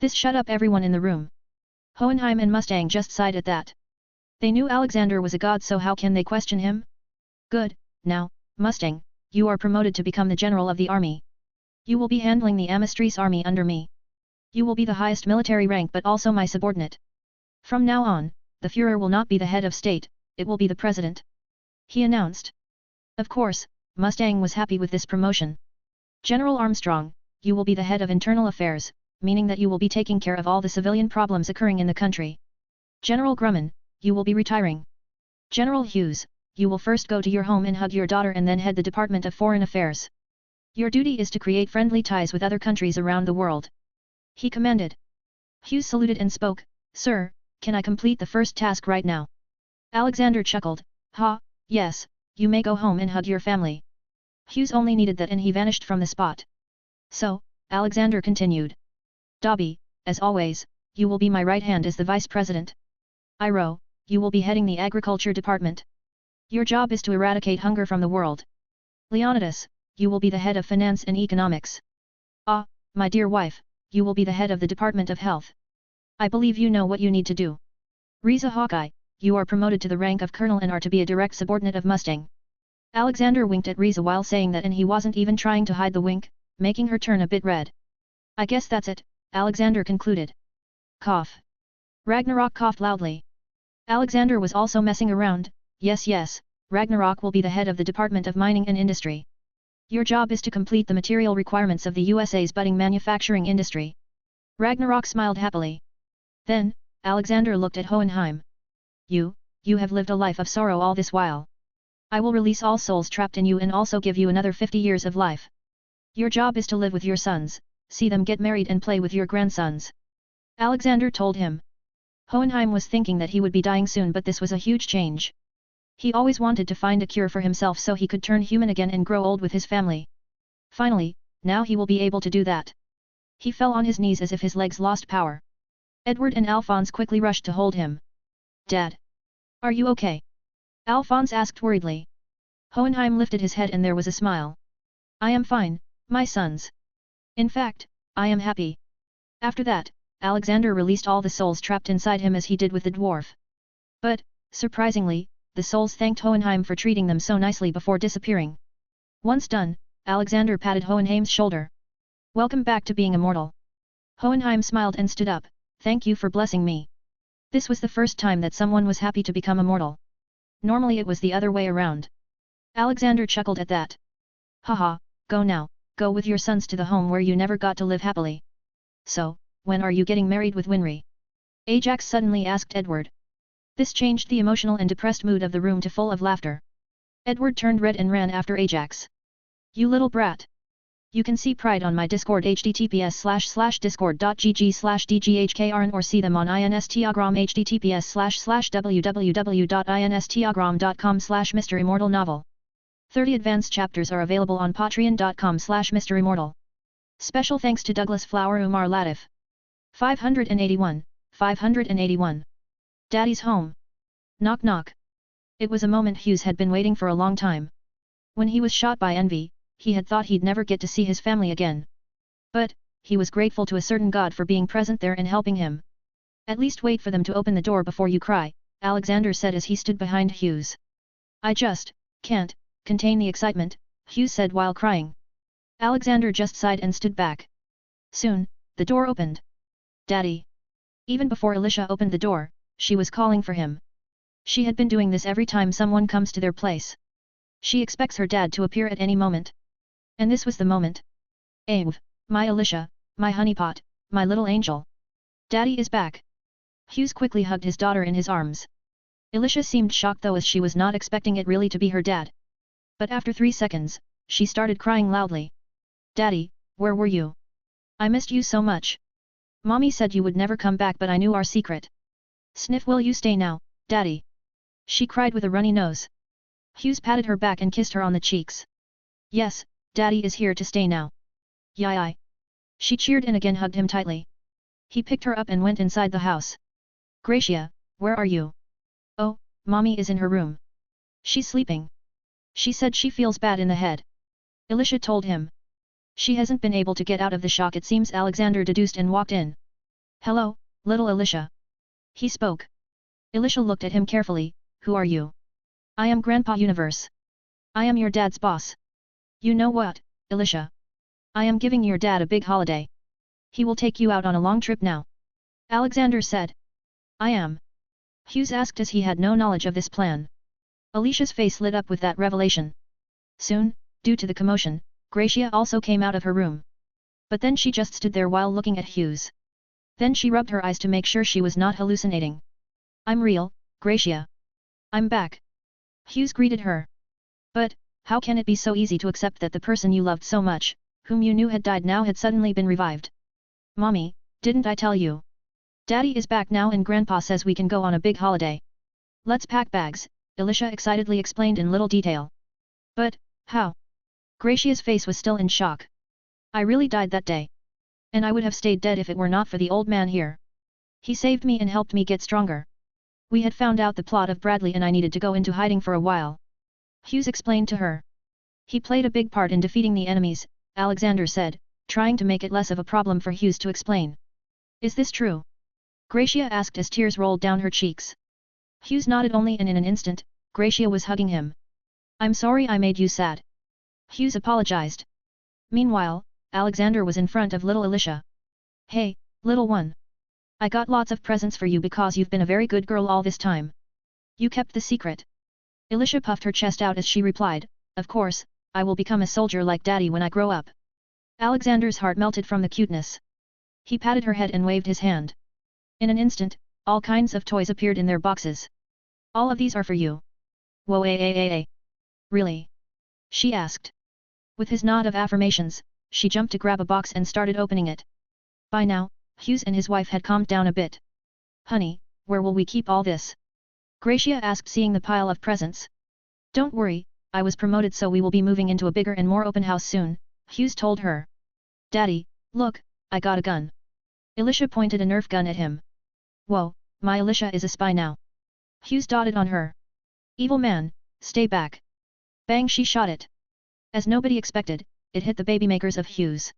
This shut up everyone in the room. Hohenheim and Mustang just sighed at that. They knew Alexander was a god, so how can they question him? Good, now, Mustang, you are promoted to become the general of the army. You will be handling the Amistris army under me. You will be the highest military rank but also my subordinate. From now on, the Führer will not be the head of state, it will be the president. He announced. Of course, Mustang was happy with this promotion. General Armstrong, you will be the head of internal affairs, meaning that you will be taking care of all the civilian problems occurring in the country. General Grumman, you will be retiring. General Hughes, you will first go to your home and hug your daughter and then head the Department of Foreign Affairs. Your duty is to create friendly ties with other countries around the world. He commanded. Hughes saluted and spoke, Sir, can I complete the first task right now? Alexander chuckled, Ha, yes, you may go home and hug your family. Hughes only needed that and he vanished from the spot. So, Alexander continued. Dobby, as always, you will be my right hand as the vice president. Iro, you will be heading the agriculture department. Your job is to eradicate hunger from the world. Leonidas, you will be the head of finance and economics. Ah, my dear wife, you will be the head of the Department of Health. I believe you know what you need to do. Riza Hawkeye, you are promoted to the rank of colonel and are to be a direct subordinate of Mustang. Alexander winked at Riza while saying that and he wasn't even trying to hide the wink, making her turn a bit red. I guess that's it, Alexander concluded. Cough. Ragnarok coughed loudly. Alexander was also messing around, yes, Ragnarok will be the head of the Department of Mining and Industry. Your job is to complete the material requirements of the USA's budding manufacturing industry. Ragnarok smiled happily. Then, Alexander looked at Hohenheim. You have lived a life of sorrow all this while. I will release all souls trapped in you and also give you another 50 years of life. Your job is to live with your sons, see them get married and play with your grandsons. Alexander told him. Hohenheim was thinking that he would be dying soon, but this was a huge change. He always wanted to find a cure for himself so he could turn human again and grow old with his family. Finally, now he will be able to do that. He fell on his knees as if his legs lost power. Edward and Alphonse quickly rushed to hold him. Dad! Are you okay? Alphonse asked worriedly. Hohenheim lifted his head and there was a smile. I am fine, my sons. In fact, I am happy. After that, Alexander released all the souls trapped inside him as he did with the dwarf. But, surprisingly, the souls thanked Hohenheim for treating them so nicely before disappearing. Once done, Alexander patted Hohenheim's shoulder. Welcome back to being immortal. Hohenheim smiled and stood up, thank you for blessing me. This was the first time that someone was happy to become immortal. Normally it was the other way around. Alexander chuckled at that. Haha, go now, go with your sons to the home where you never got to live happily. So, when are you getting married with Winry? Ajax suddenly asked Edward. This changed the emotional and depressed mood of the room to full of laughter. Edward turned red and ran after Ajax. You little brat! You can see Pride on my Discord https://discord.gg/dghkrn or see them on Instagram https://www.instagram.com/MisterImmortal. 30 advanced chapters are available on patreon.com/MisterImmortal. Special thanks to Douglas Flower Umar Latif. 581. 581. Daddy's home. Knock knock. It was a moment Hughes had been waiting for a long time. When he was shot by envy, he had thought he'd never get to see his family again. But, he was grateful to a certain god for being present there and helping him. At least wait for them to open the door before you cry, Alexander said as he stood behind Hughes. I just can't contain the excitement, Hughes said while crying. Alexander just sighed and stood back. Soon, the door opened. Daddy. Even before Alicia opened the door, she was calling for him. She had been doing this every time someone comes to their place. She expects her dad to appear at any moment. And this was the moment. Ave, my Alicia, my honeypot, my little angel. Daddy is back. Hughes quickly hugged his daughter in his arms. Alicia seemed shocked though as she was not expecting it really to be her dad. But after 3 seconds, she started crying loudly. Daddy, where were you? I missed you so much. Mommy said you would never come back but I knew our secret. Sniff, will you stay now, Daddy? She cried with a runny nose. Hughes patted her back and kissed her on the cheeks. Yes, Daddy is here to stay now. Yai. She cheered and again hugged him tightly. He picked her up and went inside the house. Gracia, where are you? Oh, Mommy is in her room. She's sleeping. She said she feels bad in the head. Alicia told him. She hasn't been able to get out of the shock it seems, Alexander deduced and walked in. Hello, little Alicia. He spoke. Alicia looked at him carefully. Who are you? I am Grandpa Universe. I am your dad's boss. You know what, Alicia? I am giving your dad a big holiday. He will take you out on a long trip now. Alexander said. I am. Hughes asked as he had no knowledge of this plan. Alicia's face lit up with that revelation. Soon, due to the commotion, Gracia also came out of her room. But then she just stood there while looking at Hughes. Then she rubbed her eyes to make sure she was not hallucinating. I'm real, Gracia. I'm back. Hughes greeted her. But, how can it be so easy to accept that the person you loved so much, whom you knew had died now had suddenly been revived? Mommy, didn't I tell you? Daddy is back now and Grandpa says we can go on a big holiday. Let's pack bags, Alicia excitedly explained in little detail. But, how? Gracia's face was still in shock. I really died that day. And I would have stayed dead if it were not for the old man here. He saved me and helped me get stronger. We had found out the plot of Bradley and I needed to go into hiding for a while. Hughes explained to her. He played a big part in defeating the enemies, Alexander said, trying to make it less of a problem for Hughes to explain. Is this true? Gracia asked as tears rolled down her cheeks. Hughes nodded only and in an instant, Gracia was hugging him. I'm sorry I made you sad. Hughes apologized. Meanwhile, Alexander was in front of little Alicia. Hey, little one. I got lots of presents for you because you've been a very good girl all this time. You kept the secret. Alicia puffed her chest out as she replied, of course, I will become a soldier like Daddy when I grow up. Alexander's heart melted from the cuteness. He patted her head and waved his hand. In an instant, all kinds of toys appeared in their boxes. All of these are for you. Whoa, Really? She asked. With his nod of affirmations, she jumped to grab a box and started opening it. By now, Hughes and his wife had calmed down a bit. Honey, where will we keep all this? Gracia asked seeing the pile of presents. Don't worry, I was promoted so we will be moving into a bigger and more open house soon, Hughes told her. Daddy, look, I got a gun. Alicia pointed a Nerf gun at him. Whoa, my Alicia is a spy now. Hughes dotted on her. Evil man, stay back. Bang, she shot it. As nobody expected, it hit the babymakers of Hughes.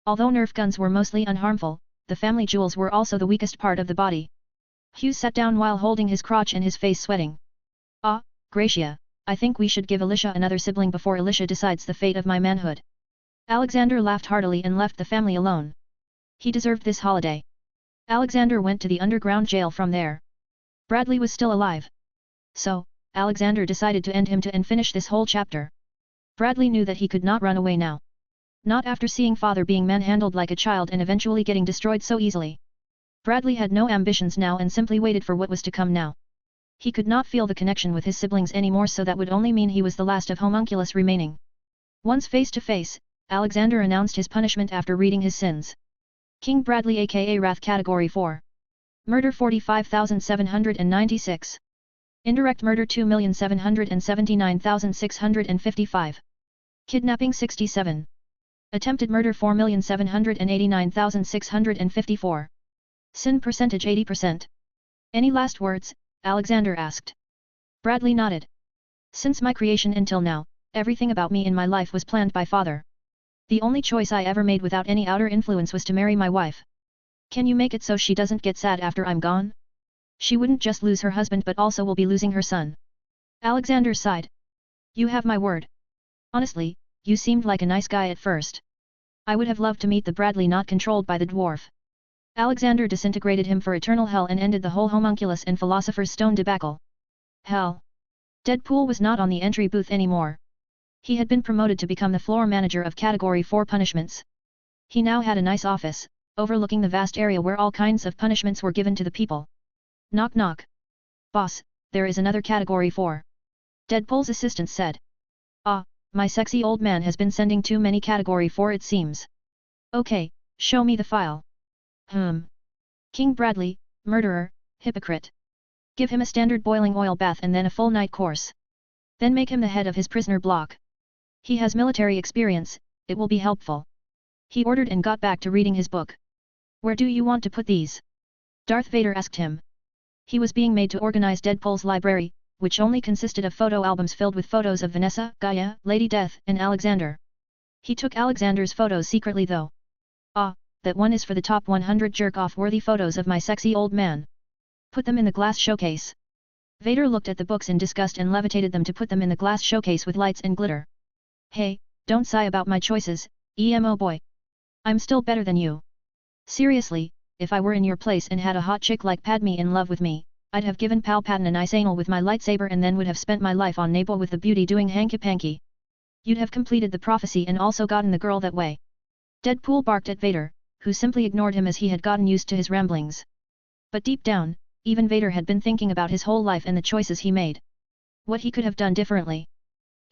Although Nerf guns were mostly unharmful, the family jewels were also the weakest part of the body. Hughes sat down while holding his crotch and his face sweating. Ah, Gracia, I think we should give Alicia another sibling before Alicia decides the fate of my manhood. Alexander laughed heartily and left the family alone. He deserved this holiday. Alexander went to the underground jail from there. Bradley was still alive. So, Alexander decided to end him and finish this whole chapter. Bradley knew that he could not run away now. Not after seeing father being manhandled like a child and eventually getting destroyed so easily. Bradley had no ambitions now and simply waited for what was to come now. He could not feel the connection with his siblings anymore, so that would only mean he was the last of homunculus remaining. Once face to face, Alexander announced his punishment after reading his sins. King Bradley aka Wrath Category 4. Murder 45,796. Indirect murder 2,779,655. Kidnapping 67. Attempted murder 4,789,654. Sin percentage 80%. Any last words? Alexander asked. Bradley nodded. Since my creation until now, everything about me in my life was planned by Father. The only choice I ever made without any outer influence was to marry my wife. Can you make it so she doesn't get sad after I'm gone? She wouldn't just lose her husband but also will be losing her son. Alexander sighed. You have my word. Honestly, you seemed like a nice guy at first. I would have loved to meet the Bradley not controlled by the dwarf. Alexander disintegrated him for eternal hell and ended the whole homunculus and philosopher's stone debacle. Hell. Deadpool was not on the entry booth anymore. He had been promoted to become the floor manager of Category 4 punishments. He now had a nice office, overlooking the vast area where all kinds of punishments were given to the people. Knock knock. Boss, there is another Category 4. Deadpool's assistant said. Ah, my sexy old man has been sending too many Category 4 it seems. Okay, show me the file. King Bradley, murderer, hypocrite. Give him a standard boiling oil bath and then a full night course. Then make him the head of his prisoner block. He has military experience, it will be helpful. He ordered and got back to reading his book. Where do you want to put these? Darth Vader asked him. He was being made to organize Deadpool's library, which only consisted of photo albums filled with photos of Vanessa, Gaia, Lady Death, and Alexander. He took Alexander's photos secretly though. Ah, that one is for the top 100 jerk-off worthy photos of my sexy old man. Put them in the glass showcase. Vader looked at the books in disgust and levitated them to put them in the glass showcase with lights and glitter. Hey, don't sigh about my choices, emo boy. I'm still better than you. Seriously, if I were in your place and had a hot chick like Padme in love with me, I'd have given Palpatine a nice anal with my lightsaber and then would have spent my life on Naboo with the beauty doing hanky-panky. You'd have completed the prophecy and also gotten the girl that way. Deadpool barked at Vader, who simply ignored him as he had gotten used to his ramblings. But deep down, even Vader had been thinking about his whole life and the choices he made. What he could have done differently.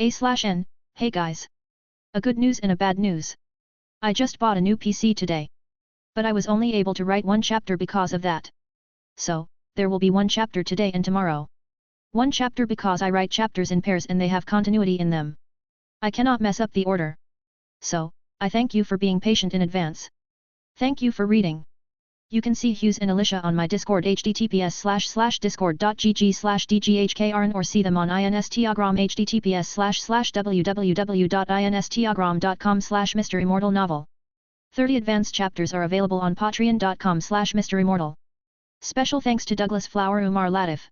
A/N, hey guys. A good news and a bad news. I just bought a new PC today. But I was only able to write one chapter because of that. So, there will be one chapter today and tomorrow. One chapter because I write chapters in pairs and they have continuity in them. I cannot mess up the order. So, I thank you for being patient in advance. Thank you for reading. You can see Hughes and Alicia on my Discord https://discord.gg/dghkrn or see them on Instagram https://www.instagram.com/MisterImmortal novel. 30 advanced chapters are available on patreon.com/MisterImmortal. Special thanks to Douglas Flower Umar Latif.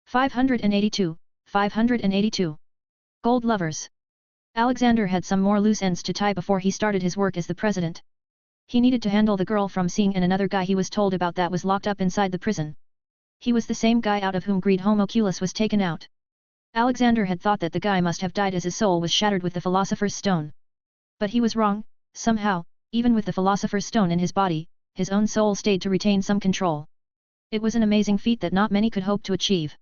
582. Gold lovers. Alexander had some more loose ends to tie before he started his work as the president. He needed to handle the girl from seeing and another guy he was told about that was locked up inside the prison. He was the same guy out of whom greed homunculus was taken out. Alexander had thought that the guy must have died as his soul was shattered with the Philosopher's Stone. But he was wrong, somehow, even with the Philosopher's Stone in his body, his own soul stayed to retain some control. It was an amazing feat that not many could hope to achieve.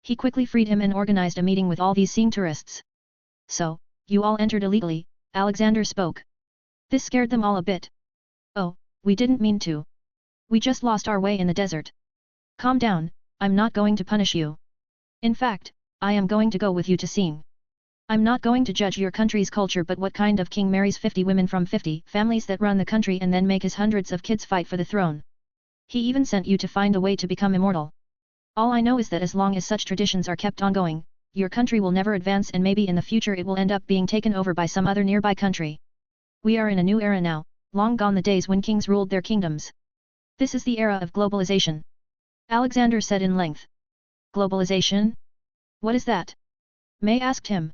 He quickly freed him and organized a meeting with all these seeing tourists. So, you all entered illegally, Alexander spoke. This scared them all a bit. Oh, we didn't mean to. We just lost our way in the desert. Calm down, I'm not going to punish you. In fact, I am going to go with you to seeing. I'm not going to judge your country's culture but what kind of king marries 50 women from 50 families that run the country and then make his hundreds of kids fight for the throne. He even sent you to find a way to become immortal. All I know is that as long as such traditions are kept ongoing, your country will never advance and maybe in the future it will end up being taken over by some other nearby country. We are in a new era now. Long gone the days when kings ruled their kingdoms. This is the era of globalization. Alexander said in length. Globalization? What is that? May asked him.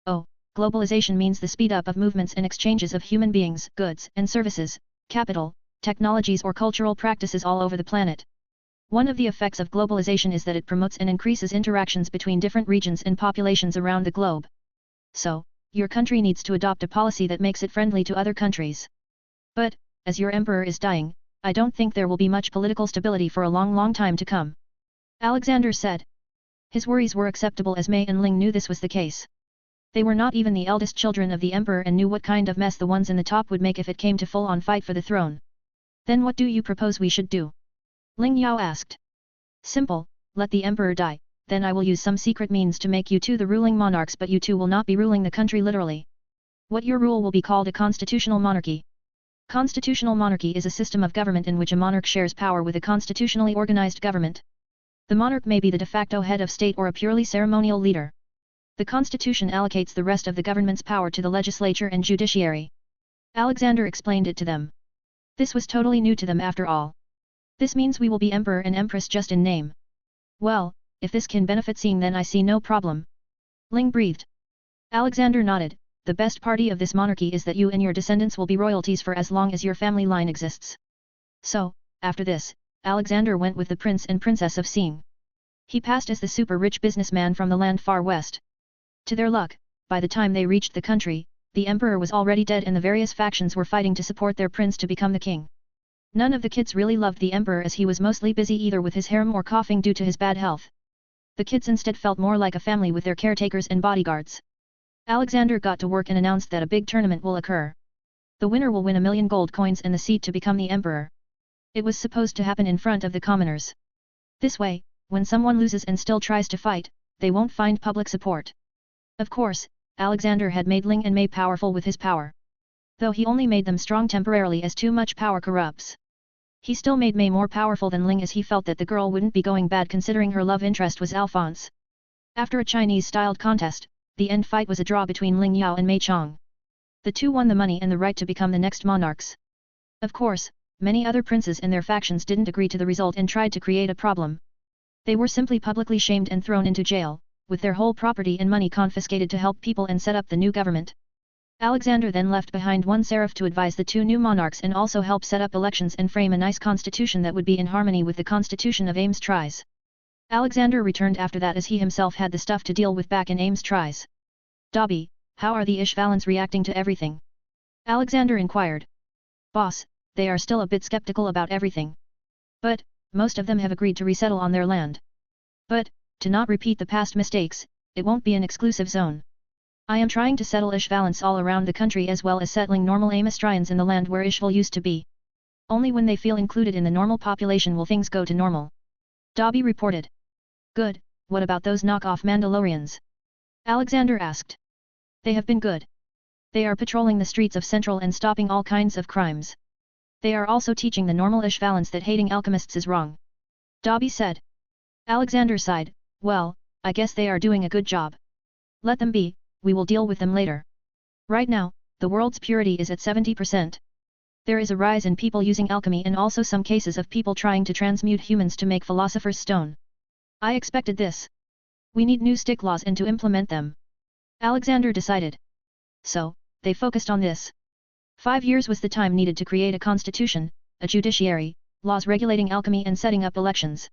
Oh, globalization means the speed up of movements and exchanges of human beings, goods and services, capital, technologies or cultural practices all over the planet. One of the effects of globalization is that it promotes and increases interactions between different regions and populations around the globe. So, your country needs to adopt a policy that makes it friendly to other countries. But, as your emperor is dying, I don't think there will be much political stability for a long time to come. Alexander said. His worries were acceptable as Mei and Ling knew this was the case. They were not even the eldest children of the emperor and knew what kind of mess the ones in the top would make if it came to full-on fight for the throne. Then what do you propose we should do? Ling Yao asked. Simple, let the emperor die, then I will use some secret means to make you two the ruling monarchs but you two will not be ruling the country literally. What your rule will be called a constitutional monarchy. Constitutional monarchy is a system of government in which a monarch shares power with a constitutionally organized government. The monarch may be the de facto head of state or a purely ceremonial leader. The constitution allocates the rest of the government's power to the legislature and judiciary. Alexander explained it to them. This was totally new to them after all. This means we will be emperor and empress just in name. Well, if this can benefit seeing, then I see no problem. Ling breathed. Alexander nodded. The best party of this monarchy is that you and your descendants will be royalties for as long as your family line exists. So, after this, Alexander went with the prince and princess of Seeing. He passed as the super-rich businessman from the land far west. To their luck, by the time they reached the country, the emperor was already dead and the various factions were fighting to support their prince to become the king. None of the kids really loved the emperor as he was mostly busy either with his harem or coughing due to his bad health. The kids instead felt more like a family with their caretakers and bodyguards. Alexander got to work and announced that a big tournament will occur. The winner will win 1,000,000 gold coins and the seat to become the emperor. It was supposed to happen in front of the commoners. This way, when someone loses and still tries to fight, they won't find public support. Of course, Alexander had made Ling and Mei powerful with his power. Though he only made them strong temporarily as too much power corrupts. He still made Mei more powerful than Ling as he felt that the girl wouldn't be going bad considering her love interest was Alphonse. After a Chinese-styled contest, the end fight was a draw between Ling Yao and Mei Chong. The two won the money and the right to become the next monarchs. Of course, many other princes and their factions didn't agree to the result and tried to create a problem. They were simply publicly shamed and thrown into jail, with their whole property and money confiscated to help people and set up the new government. Alexander then left behind one seraph to advise the two new monarchs and also help set up elections and frame a nice constitution that would be in harmony with the constitution of Ames Tries. Alexander returned after that as he himself had the stuff to deal with back in Ames Tries. Dobby, how are the Ishvalans reacting to everything? Alexander inquired. Boss, they are still a bit skeptical about everything. But, most of them have agreed to resettle on their land. But, to not repeat the past mistakes, it won't be an exclusive zone. I am trying to settle Ishvalans all around the country as well as settling normal Amistrians in the land where Ishval used to be. Only when they feel included in the normal population will things go to normal. Dobby reported. Good, what about those knockoff Mandalorians? Alexander asked. They have been good. They are patrolling the streets of Central and stopping all kinds of crimes. They are also teaching the normal Ishvalans that hating alchemists is wrong. Dobby said. Alexander sighed, well, I guess they are doing a good job. Let them be, we will deal with them later. Right now, the world's purity is at 70%. There is a rise in people using alchemy and also some cases of people trying to transmute humans to make philosopher's stone. I expected this. We need new stick laws and to implement them. Alexander decided. So, they focused on this. 5 years was the time needed to create a constitution, a judiciary, laws regulating alchemy and setting up elections.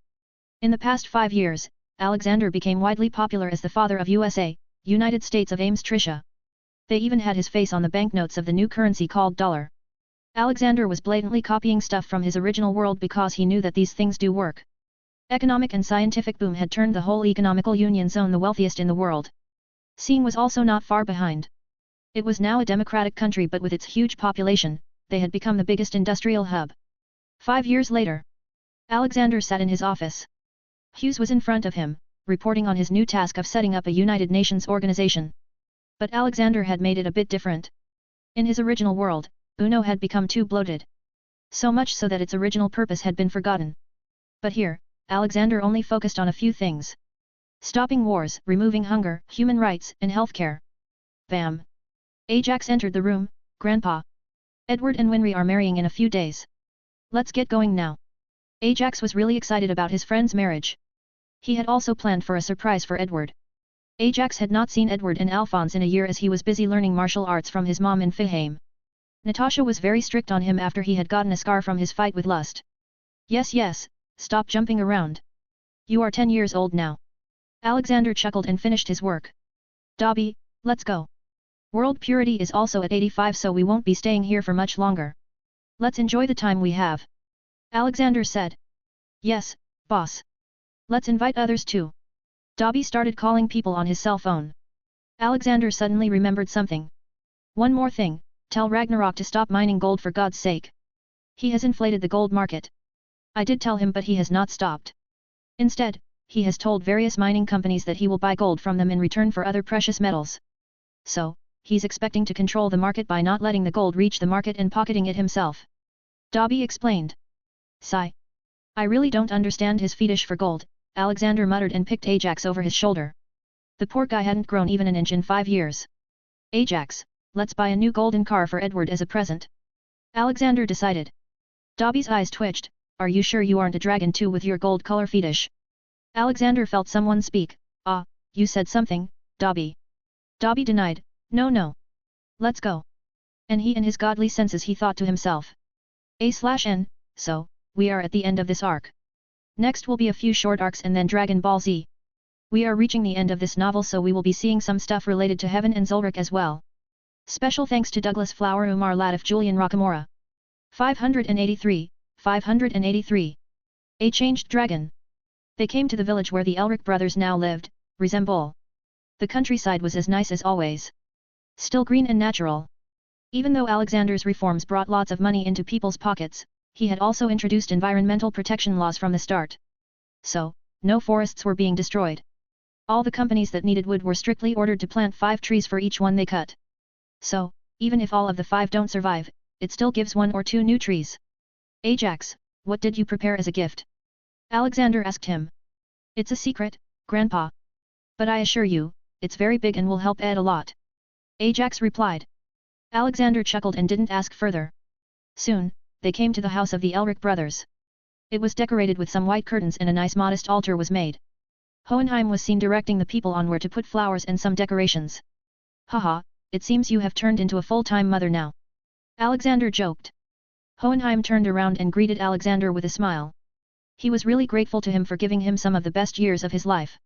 In the past 5 years, Alexander became widely popular as the father of USA, United States of Ames Trisha. They even had his face on the banknotes of the new currency called dollar. Alexander was blatantly copying stuff from his original world because he knew that these things do work. Economic and scientific boom had turned the whole economical union zone the wealthiest in the world. Seeing was also not far behind. It was now a democratic country but with its huge population, they had become the biggest industrial hub. 5 years later, Alexander sat in his office. Hughes was in front of him, reporting on his new task of setting up a United Nations organization. But Alexander had made it a bit different. In his original world, UNO had become too bloated. So much so that its original purpose had been forgotten. But here, Alexander only focused on a few things. Stopping wars, removing hunger, human rights, and healthcare. Bam! Ajax entered the room. Grandpa. Edward and Winry are marrying in a few days. Let's get going now. Ajax was really excited about his friend's marriage. He had also planned for a surprise for Edward. Ajax had not seen Edward and Alphonse in a year as he was busy learning martial arts from his mom in Fihame. Natasha was very strict on him after he had gotten a scar from his fight with Lust. Yes, stop jumping around. You are 10 years old now. Alexander chuckled and finished his work. Dobby, let's go. World purity is also at 85 so we won't be staying here for much longer. Let's enjoy the time we have. Alexander said. Yes, boss. Let's invite others too. Dobby started calling people on his cell phone. Alexander suddenly remembered something. One more thing, tell Ragnarok to stop mining gold for God's sake. He has inflated the gold market. I did tell him but he has not stopped. Instead, he has told various mining companies that he will buy gold from them in return for other precious metals. So, he's expecting to control the market by not letting the gold reach the market and pocketing it himself. Dobby explained. Sigh. I really don't understand his fetish for gold, Alexander muttered and picked Ajax over his shoulder. The poor guy hadn't grown even an inch in 5 years. Ajax, let's buy a new golden car for Edward as a present. Alexander decided. Dobby's eyes twitched. Are you sure you aren't a dragon too with your gold color fetish? Alexander felt someone speak. Ah, you said something, Dobby. Dobby denied. No. Let's go. And he in his godly senses he thought to himself. A/N, so, we are at the end of this arc. Next will be a few short arcs and then Dragon Ball Z. We are reaching the end of this novel so we will be seeing some stuff related to Heaven and Zulrich as well. Special thanks to Douglas Flower Umar Latif Julian Rockamora. 583. A Changed Dragon. They came to the village where the Elric brothers now lived, Resemble. The countryside was as nice as always. Still green and natural. Even though Alexander's reforms brought lots of money into people's pockets, he had also introduced environmental protection laws from the start. So, no forests were being destroyed. All the companies that needed wood were strictly ordered to plant 5 trees for each one they cut. So, even if all of the 5 don't survive, it still gives 1 or 2 new trees. Ajax, what did you prepare as a gift? Alexander asked him. It's a secret, Grandpa. But I assure you, it's very big and will help Ed a lot. Ajax replied. Alexander chuckled and didn't ask further. Soon, they came to the house of the Elric brothers. It was decorated with some white curtains and a nice modest altar was made. Hohenheim was seen directing the people on where to put flowers and some decorations. Haha, it seems you have turned into a full-time mother now. Alexander joked. Hohenheim turned around and greeted Alexander with a smile. He was really grateful to him for giving him some of the best years of his life.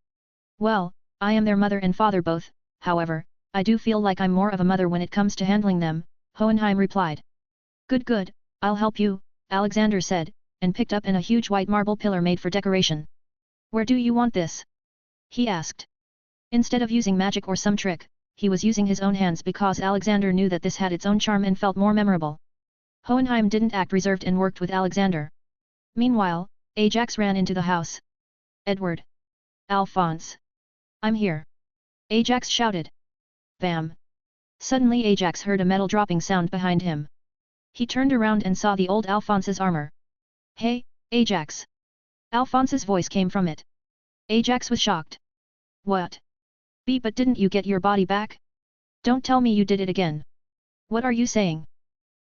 Well, I am their mother and father both, however, I do feel like I'm more of a mother when it comes to handling them, Hohenheim replied. Good, I'll help you, Alexander said, and picked up a huge white marble pillar made for decoration. Where do you want this? He asked. Instead of using magic or some trick, he was using his own hands because Alexander knew that this had its own charm and felt more memorable. Hohenheim didn't act reserved and worked with Alexander. Meanwhile, Ajax ran into the house. Edward. Alphonse. I'm here. Ajax shouted. Bam. Suddenly Ajax heard a metal dropping sound behind him. He turned around and saw the old Alphonse's armor. Hey, Ajax. Alphonse's voice came from it. Ajax was shocked. What? But didn't you get your body back? Don't tell me you did it again. What are you saying?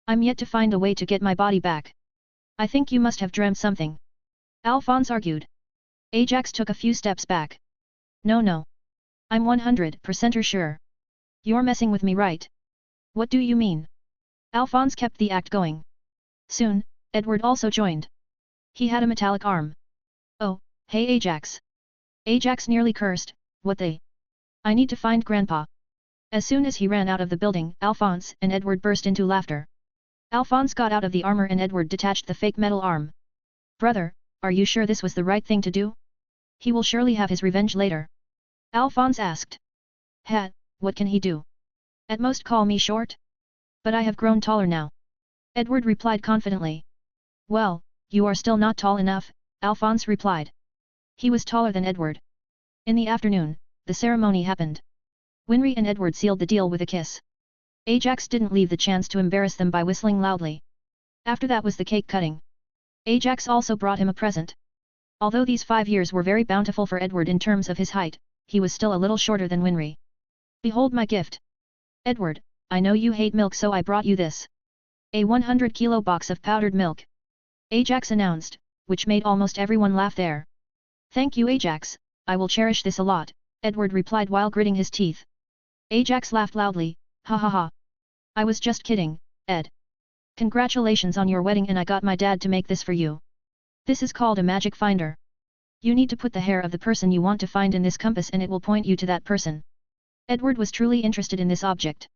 I'm yet to find a way to get my body back. I think you must have dreamt something. Alphonse argued. Ajax took a few steps back. No. I'm 100% sure. You're messing with me, right? What do you mean? Alphonse kept the act going. Soon, Edward also joined. He had a metallic arm. Oh, hey Ajax. Ajax nearly cursed, what they? I need to find Grandpa. As soon as he ran out of the building, Alphonse and Edward burst into laughter. Alphonse got out of the armor and Edward detached the fake metal arm. Brother, are you sure this was the right thing to do? He will surely have his revenge later. Alphonse asked. What can he do? At most call me short? But I have grown taller now. Edward replied confidently. Well, you are still not tall enough, Alphonse replied. He was taller than Edward. In the afternoon, the ceremony happened. Winry and Edward sealed the deal with a kiss. Ajax didn't leave the chance to embarrass them by whistling loudly. After that was the cake cutting. Ajax also brought him a present. Although these 5 years were very bountiful for Edward in terms of his height, he was still a little shorter than Winry. Behold my gift. Edward, I know you hate milk so I brought you this. A 100-kilo box of powdered milk. Ajax announced, which made almost everyone laugh there. Thank you Ajax, I will cherish this a lot, Edward replied while gritting his teeth. Ajax laughed loudly, ha ha ha. I was just kidding, Ed. Congratulations on your wedding and I got my dad to make this for you. This is called a magic finder. You need to put the hair of the person you want to find in this compass and it will point you to that person. Edward was truly interested in this object.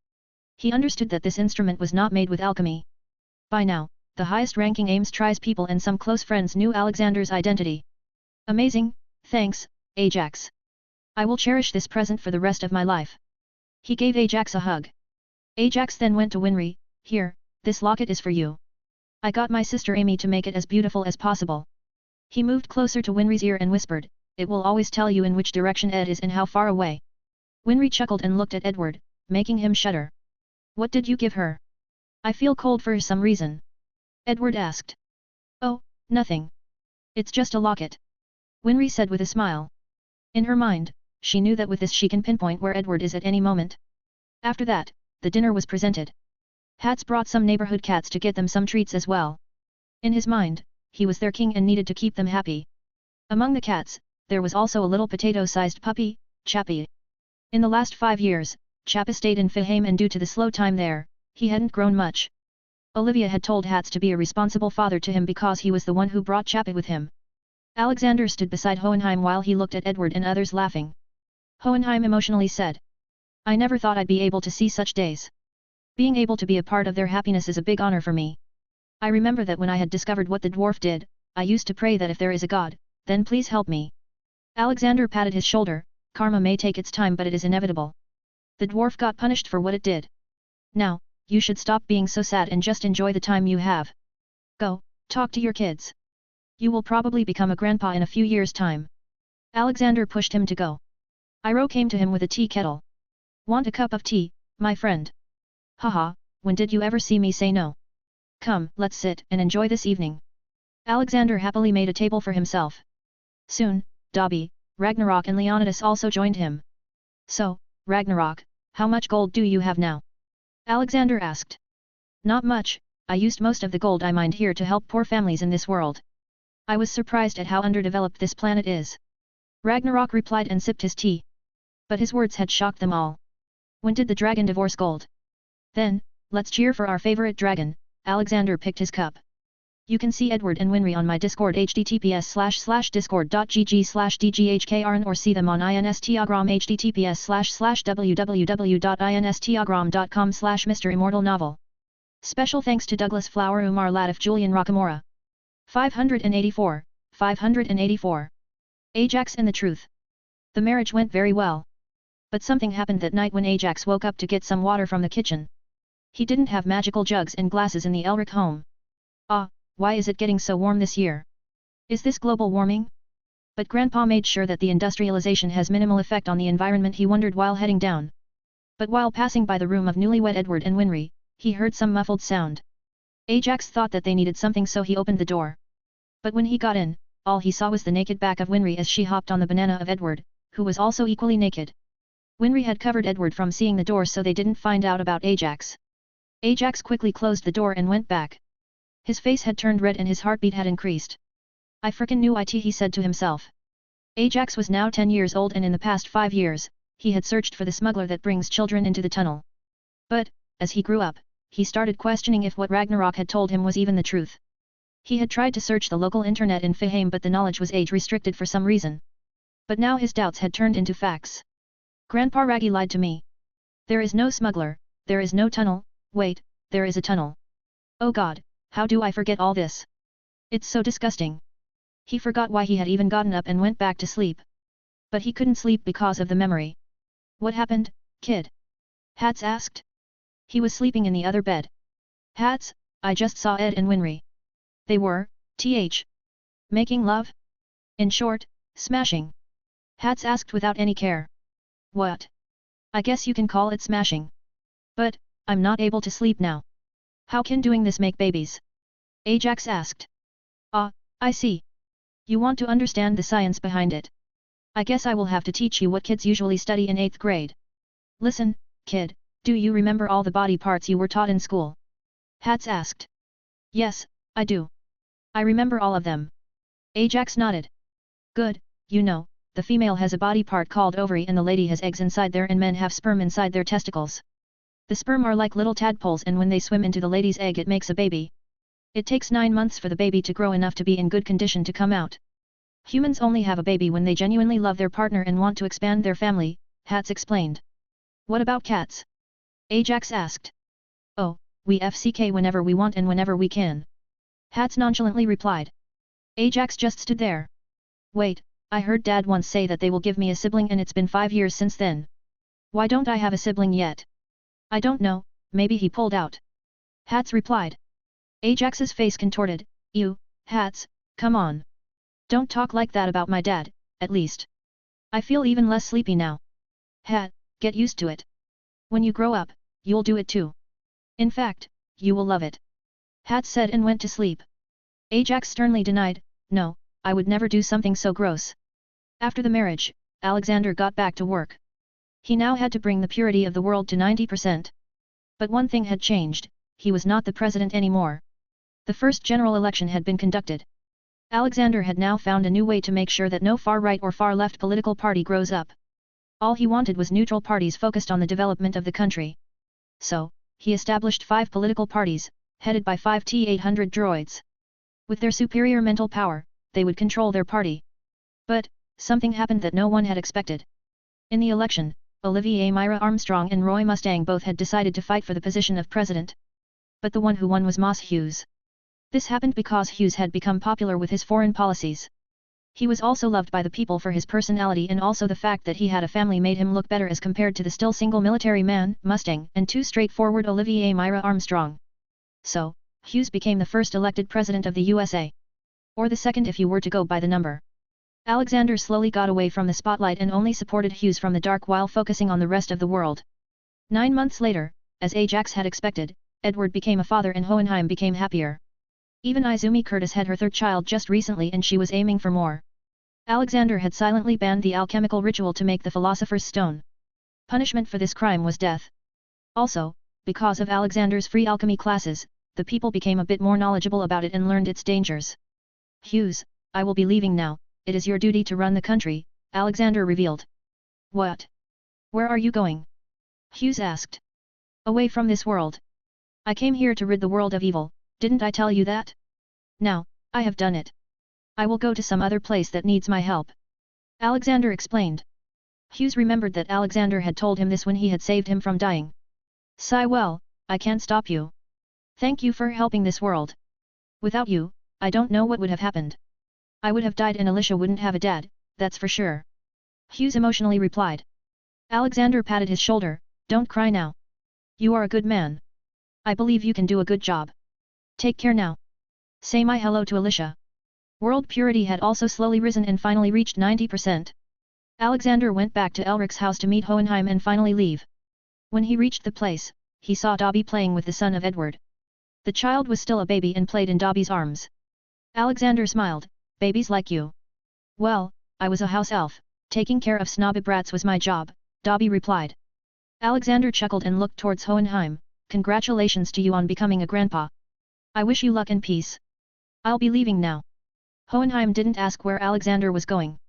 He understood that this instrument was not made with alchemy. By now, the highest-ranking Ames tries people and some close friends knew Alexander's identity. Amazing, thanks, Ajax. I will cherish this present for the rest of my life. He gave Ajax a hug. Ajax then went to Winry. Here, this locket is for you. I got my sister Amy to make it as beautiful as possible. He moved closer to Winry's ear and whispered, it will always tell you in which direction Ed is and how far away. Winry chuckled and looked at Edward, making him shudder. What did you give her? I feel cold for some reason. Edward asked. Oh, nothing. It's just a locket. Winry said with a smile. In her mind, she knew that with this she can pinpoint where Edward is at any moment. After that, the dinner was presented. Hats brought some neighborhood cats to get them some treats as well. In his mind, he was their king and needed to keep them happy. Among the cats, there was also a little potato-sized puppy, Chappie. In the last 5 years, Chappie stayed in Fahame and due to the slow time there, he hadn't grown much. Olivia had told Hats to be a responsible father to him because he was the one who brought Chappie with him. Alexander stood beside Hohenheim while he looked at Edward and others laughing. Hohenheim emotionally said. I never thought I'd be able to see such days. Being able to be a part of their happiness is a big honor for me. I remember that when I had discovered what the dwarf did, I used to pray that if there is a god, then please help me. Alexander patted his shoulder, karma may take its time but it is inevitable. The dwarf got punished for what it did. Now, you should stop being so sad and just enjoy the time you have. Go, talk to your kids. You will probably become a grandpa in a few years' time. Alexander pushed him to go. Iroh came to him with a tea kettle. Want a cup of tea, my friend? Haha, when did you ever see me say no? Come, let's sit and enjoy this evening. Alexander happily made a table for himself. Soon, Dobby, Ragnarok and Leonidas also joined him. So, Ragnarok, how much gold do you have now? Alexander asked. Not much, I used most of the gold I mined here to help poor families in this world. I was surprised at how underdeveloped this planet is. Ragnarok replied and sipped his tea. But his words had shocked them all. When did the dragon divorce gold? Then, let's cheer for our favorite dragon. Alexander picked his cup. You can see Edward and Winry on my Discord https://discord.gg/dghkrn or see them on Instagram https://www.instagram.com/MisterImmortal novel. Special thanks to Douglas Flower, Umar Latif, Julian Rockamora. 584. Ajax and the truth. The marriage went very well. But something happened that night when Ajax woke up to get some water from the kitchen. He didn't have magical jugs and glasses in the Elric home. Ah, why is it getting so warm this year? Is this global warming? But Grandpa made sure that the industrialization has minimal effect on the environment, he wondered while heading down. But while passing by the room of newlywed Edward and Winry, he heard some muffled sound. Ajax thought that they needed something so he opened the door. But when he got in, all he saw was the naked back of Winry as she hopped on the banana of Edward, who was also equally naked. Winry had covered Edward from seeing the door so they didn't find out about Ajax. Ajax quickly closed the door and went back. His face had turned red and his heartbeat had increased. I frickin' knew it, he said to himself. Ajax was now 10 years old and in the past 5 years, he had searched for the smuggler that brings children into the tunnel. But, as he grew up, he started questioning if what Ragnarok had told him was even the truth. He had tried to search the local internet in Fahame but the knowledge was age-restricted for some reason. But now his doubts had turned into facts. Grandpa Raggy lied to me. There is no smuggler, there is no tunnel, wait, there is a tunnel. Oh God, how do I forget all this? It's so disgusting. He forgot why he had even gotten up and went back to sleep. But he couldn't sleep because of the memory. What happened, kid? Hats asked. He was sleeping in the other bed. Hats, I just saw Ed and Winry. They were, making love? In short, smashing. Hats asked without any care. What? I guess you can call it smashing. But, I'm not able to sleep now. How can doing this make babies? Ajax asked. Ah, I see. You want to understand the science behind it. I guess I will have to teach you what kids usually study in 8th grade. Listen, kid, do you remember all the body parts you were taught in school? Hats asked. Yes, I do. I remember all of them. Ajax nodded. Good, you know, the female has a body part called ovary and the lady has eggs inside there and men have sperm inside their testicles. The sperm are like little tadpoles and when they swim into the lady's egg it makes a baby. It takes 9 months for the baby to grow enough to be in good condition to come out. Humans only have a baby when they genuinely love their partner and want to expand their family, Hats explained. What about cats? Ajax asked. Oh, we FCK whenever we want and whenever we can. Hats nonchalantly replied. Ajax just stood there. Wait, I heard Dad once say that they will give me a sibling and it's been 5 years since then. Why don't I have a sibling yet? I don't know, maybe he pulled out. Hats replied. Ajax's face contorted. You, Hats, come on. Don't talk like that about my dad, at least. I feel even less sleepy now. Hat, get used to it. When you grow up, you'll do it too. In fact, you will love it. Hat said and went to sleep. Ajax sternly denied, no, I would never do something so gross. After the marriage, Alexander got back to work. He now had to bring the purity of the world to 90%. But one thing had changed, he was not the president anymore. The first general election had been conducted. Alexander had now found a new way to make sure that no far-right or far-left political party grows up. All he wanted was neutral parties focused on the development of the country. So, he established 5 political parties, headed by 5 T-800 droids. With their superior mental power, they would control their party. But, something happened that no one had expected. In the election, Olivier Myra Armstrong and Roy Mustang both had decided to fight for the position of president. But the one who won was Moss Hughes. This happened because Hughes had become popular with his foreign policies. He was also loved by the people for his personality, and also the fact that he had a family made him look better as compared to the still single military man, Mustang, and too straightforward Olivier Myra Armstrong. So, Hughes became the first elected president of the USA. Or the second if you were to go by the number. Alexander slowly got away from the spotlight and only supported Hughes from the dark while focusing on the rest of the world. 9 months later, as Ajax had expected, Edward became a father and Hohenheim became happier. Even Izumi Curtis had her 3rd child just recently and she was aiming for more. Alexander had silently banned the alchemical ritual to make the Philosopher's Stone. Punishment for this crime was death. Also, because of Alexander's free alchemy classes, the people became a bit more knowledgeable about it and learned its dangers. Hughes, I will be leaving now, it is your duty to run the country, Alexander revealed. What? Where are you going? Hughes asked. Away from this world. I came here to rid the world of evil, didn't I tell you that? Now, I have done it. I will go to some other place that needs my help. Alexander explained. Hughes remembered that Alexander had told him this when he had saved him from dying. Sigh, well, I can't stop you. Thank you for helping this world. Without you, I don't know what would have happened. I would have died and Alicia wouldn't have a dad, that's for sure. Hughes emotionally replied. Alexander patted his shoulder, don't cry now. You are a good man. I believe you can do a good job. Take care now. Say my hello to Alicia. World purity had also slowly risen and finally reached 90%. Alexander went back to Elric's house to meet Hohenheim and finally leave. When he reached the place, he saw Dobby playing with the son of Edward. The child was still a baby and played in Dobby's arms. Alexander smiled, babies like you. Well, I was a house elf, taking care of snobby brats was my job, Dobby replied. Alexander chuckled and looked towards Hohenheim, congratulations to you on becoming a grandpa. I wish you luck and peace. I'll be leaving now. Hohenheim didn't ask where Alexander was going.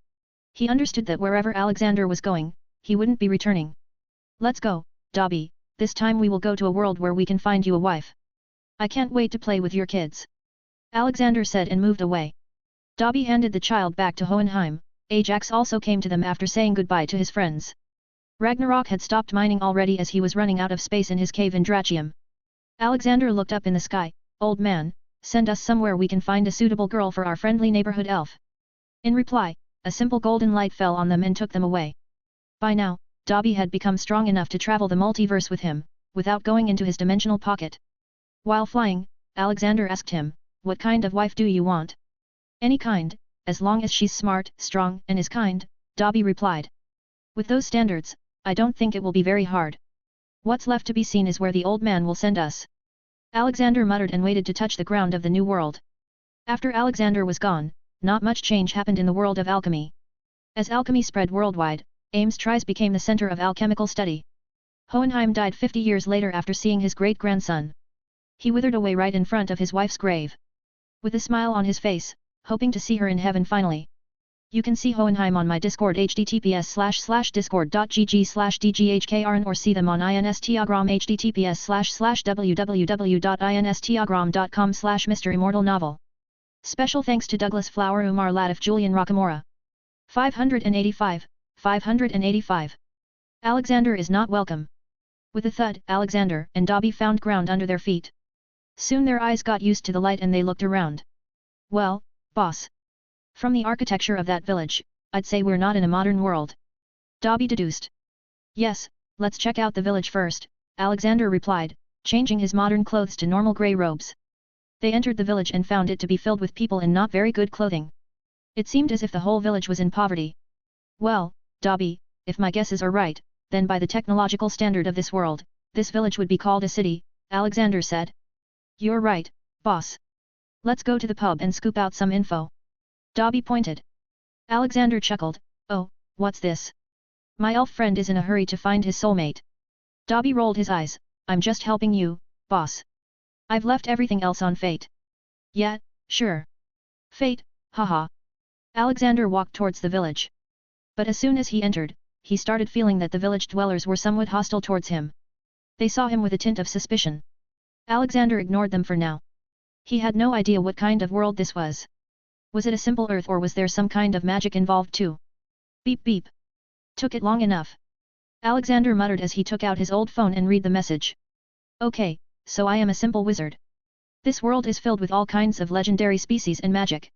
He understood that wherever Alexander was going, he wouldn't be returning. Let's go, Dobby, this time we will go to a world where we can find you a wife. I can't wait to play with your kids. Alexander said and moved away. Dobby handed the child back to Hohenheim. Ajax also came to them after saying goodbye to his friends. Ragnarok had stopped mining already as he was running out of space in his cave in Drachium. Alexander looked up in the sky, old man, send us somewhere we can find a suitable girl for our friendly neighborhood elf. In reply, a simple golden light fell on them and took them away. By now, Dobby had become strong enough to travel the multiverse with him, without going into his dimensional pocket. While flying, Alexander asked him, what kind of wife do you want? Any kind, as long as she's smart, strong, and is kind, Dobby replied. With those standards, I don't think it will be very hard. What's left to be seen is where the old man will send us. Alexander muttered and waited to touch the ground of the new world. After Alexander was gone, not much change happened in the world of alchemy. As alchemy spread worldwide, Ames Tries became the center of alchemical study. Hohenheim died 50 years later after seeing his great-grandson. He withered away right in front of his wife's grave. With a smile on his face, hoping to see her in heaven finally. You can see Hohenheim on my Discord https://discord.gg/dghkrn or see them on Instagram https://www.instagram.com/MisterImmortal novel. Special thanks to Douglas Flower, Umar Latif, Julian Rockamora. 585. Alexander is not welcome. With a thud, Alexander and Dobby found ground under their feet. Soon their eyes got used to the light and they looked around. Well, boss. From the architecture of that village, I'd say we're not in a modern world. Dobby deduced. Yes, let's check out the village first, Alexander replied, changing his modern clothes to normal grey robes. They entered the village and found it to be filled with people in not very good clothing. It seemed as if the whole village was in poverty. Well, Dobby, if my guesses are right, then by the technological standard of this world, this village would be called a city, Alexander said. You're right, boss. Let's go to the pub and scoop out some info. Dobby pointed. Alexander chuckled, oh, what's this? My elf friend is in a hurry to find his soulmate. Dobby rolled his eyes, I'm just helping you, boss. I've left everything else on fate. Yeah, sure. Fate, haha. Alexander walked towards the village. But as soon as he entered, he started feeling that the village dwellers were somewhat hostile towards him. They saw him with a tint of suspicion. Alexander ignored them for now. He had no idea what kind of world this was. Was it a simple earth or was there some kind of magic involved too? Beep beep. Took it long enough. Alexander muttered as he took out his old phone and read the message. Okay, so I am a simple wizard. This world is filled with all kinds of legendary species and magic.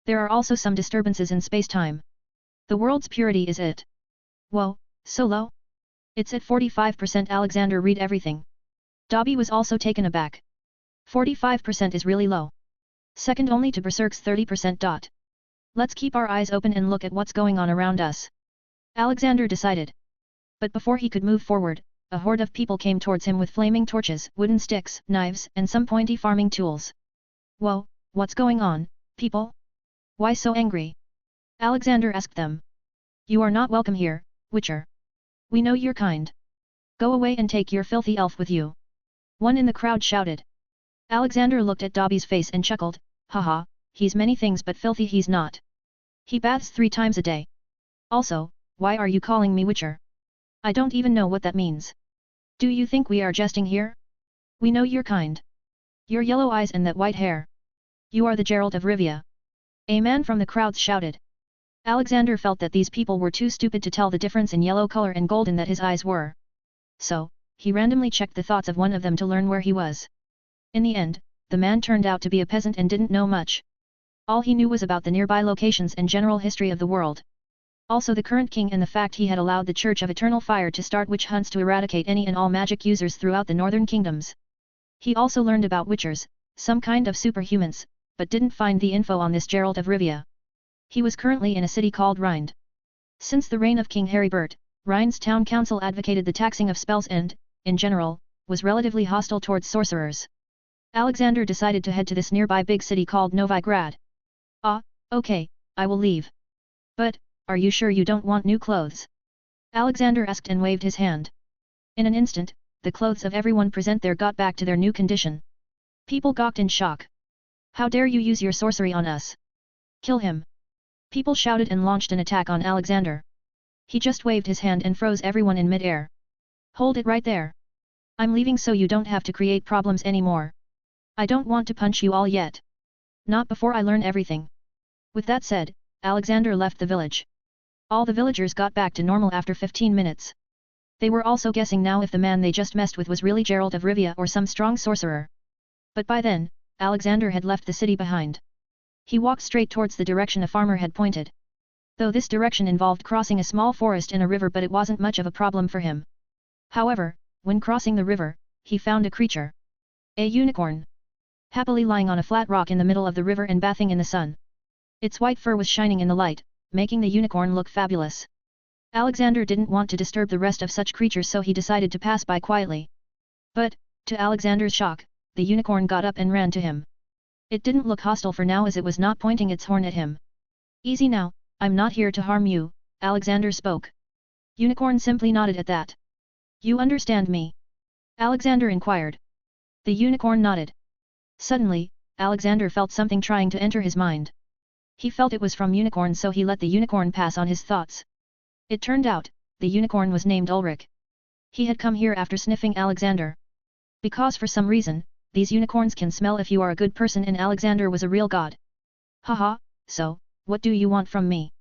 There are also some disturbances in space-time. The world's purity is it. Whoa, so low? It's at 45%. Alexander read everything. Dobby was also taken aback. 45% is really low. Second only to Berserk's 30%. Let's keep our eyes open and look at what's going on around us. Alexander decided. But before he could move forward, a horde of people came towards him with flaming torches, wooden sticks, knives, and some pointy farming tools. Whoa, what's going on, people? Why so angry? Alexander asked them. You are not welcome here, Witcher. We know your kind. Go away and take your filthy elf with you. One in the crowd shouted. Alexander looked at Dobby's face and chuckled, haha, he's many things but filthy he's not. He baths 3 times a day. Also, why are you calling me Witcher? I don't even know what that means. Do you think we are jesting here? We know your kind. Your yellow eyes and that white hair. You are the Geralt of Rivia. A man from the crowds shouted. Alexander felt that these people were too stupid to tell the difference in yellow color and golden that his eyes were. So, he randomly checked the thoughts of one of them to learn where he was. In the end, the man turned out to be a peasant and didn't know much. All he knew was about the nearby locations and general history of the world. Also the current king and the fact he had allowed the Church of Eternal Fire to start witch hunts to eradicate any and all magic users throughout the northern kingdoms. He also learned about witchers, some kind of superhumans, but didn't find the info on this Geralt of Rivia. He was currently in a city called Rind. Since the reign of King Heribert, Rind's town council advocated the taxing of spells and, in general, was relatively hostile towards sorcerers. Alexander decided to head to this nearby big city called Novigrad. Ah, okay, I will leave. But, are you sure you don't want new clothes? Alexander asked and waved his hand. In an instant, the clothes of everyone present there got back to their new condition. People gawked in shock. How dare you use your sorcery on us? Kill him! People shouted and launched an attack on Alexander. He just waved his hand and froze everyone in mid-air. Hold it right there. I'm leaving so you don't have to create problems anymore. I don't want to punch you all yet. Not before I learn everything. With that said, Alexander left the village. All the villagers got back to normal after 15 minutes. They were also guessing now if the man they just messed with was really Geralt of Rivia or some strong sorcerer. But by then, Alexander had left the city behind. He walked straight towards the direction a farmer had pointed. Though this direction involved crossing a small forest and a river, but it wasn't much of a problem for him. However, when crossing the river, he found a creature. A unicorn. Happily lying on a flat rock in the middle of the river and bathing in the sun. Its white fur was shining in the light, making the unicorn look fabulous. Alexander didn't want to disturb the rest of such creatures, so he decided to pass by quietly. But, to Alexander's shock, the unicorn got up and ran to him. It didn't look hostile for now as it was not pointing its horn at him. Easy now, I'm not here to harm you, Alexander spoke. Unicorn simply nodded at that. You understand me? Alexander inquired. The unicorn nodded. Suddenly, Alexander felt something trying to enter his mind. He felt it was from unicorn, so he let the unicorn pass on his thoughts. It turned out, the unicorn was named Ulrich. He had come here after sniffing Alexander. Because for some reason, these unicorns can smell if you are a good person, and Alexander was a real god. Haha, so, what do you want from me?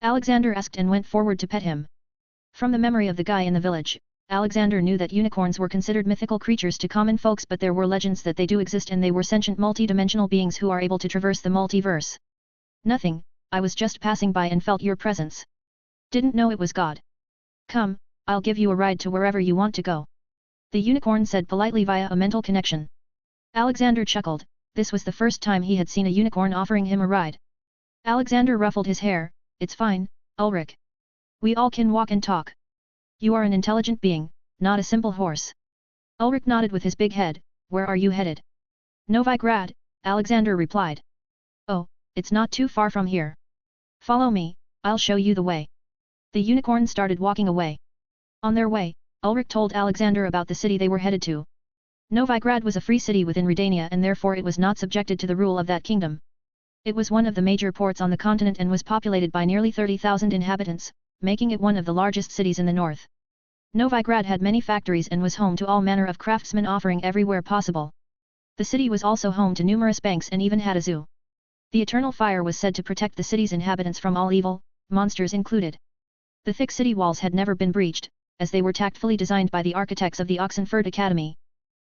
Alexander asked and went forward to pet him. From the memory of the guy in the village, Alexander knew that unicorns were considered mythical creatures to common folks, but there were legends that they do exist and they were sentient multi-dimensional beings who are able to traverse the multiverse. Nothing, I was just passing by and felt your presence. Didn't know it was God. Come, I'll give you a ride to wherever you want to go. The unicorn said politely via a mental connection. Alexander chuckled, this was the first time he had seen a unicorn offering him a ride. Alexander ruffled his hair, it's fine, Ulrich. We all can walk and talk. You are an intelligent being, not a simple horse. Ulrich nodded with his big head. Where are you headed? Novigrad, Alexander replied. Oh, it's not too far from here. Follow me, I'll show you the way. The unicorn started walking away. On their way, Ulrich told Alexander about the city they were headed to. Novigrad was a free city within Redania and therefore it was not subjected to the rule of that kingdom. It was one of the major ports on the continent and was populated by nearly 30,000 inhabitants, making it one of the largest cities in the north. Novigrad had many factories and was home to all manner of craftsmen offering everywhere possible. The city was also home to numerous banks and even had a zoo. The eternal fire was said to protect the city's inhabitants from all evil, monsters included. The thick city walls had never been breached, as they were tactfully designed by the architects of the Oxenford Academy.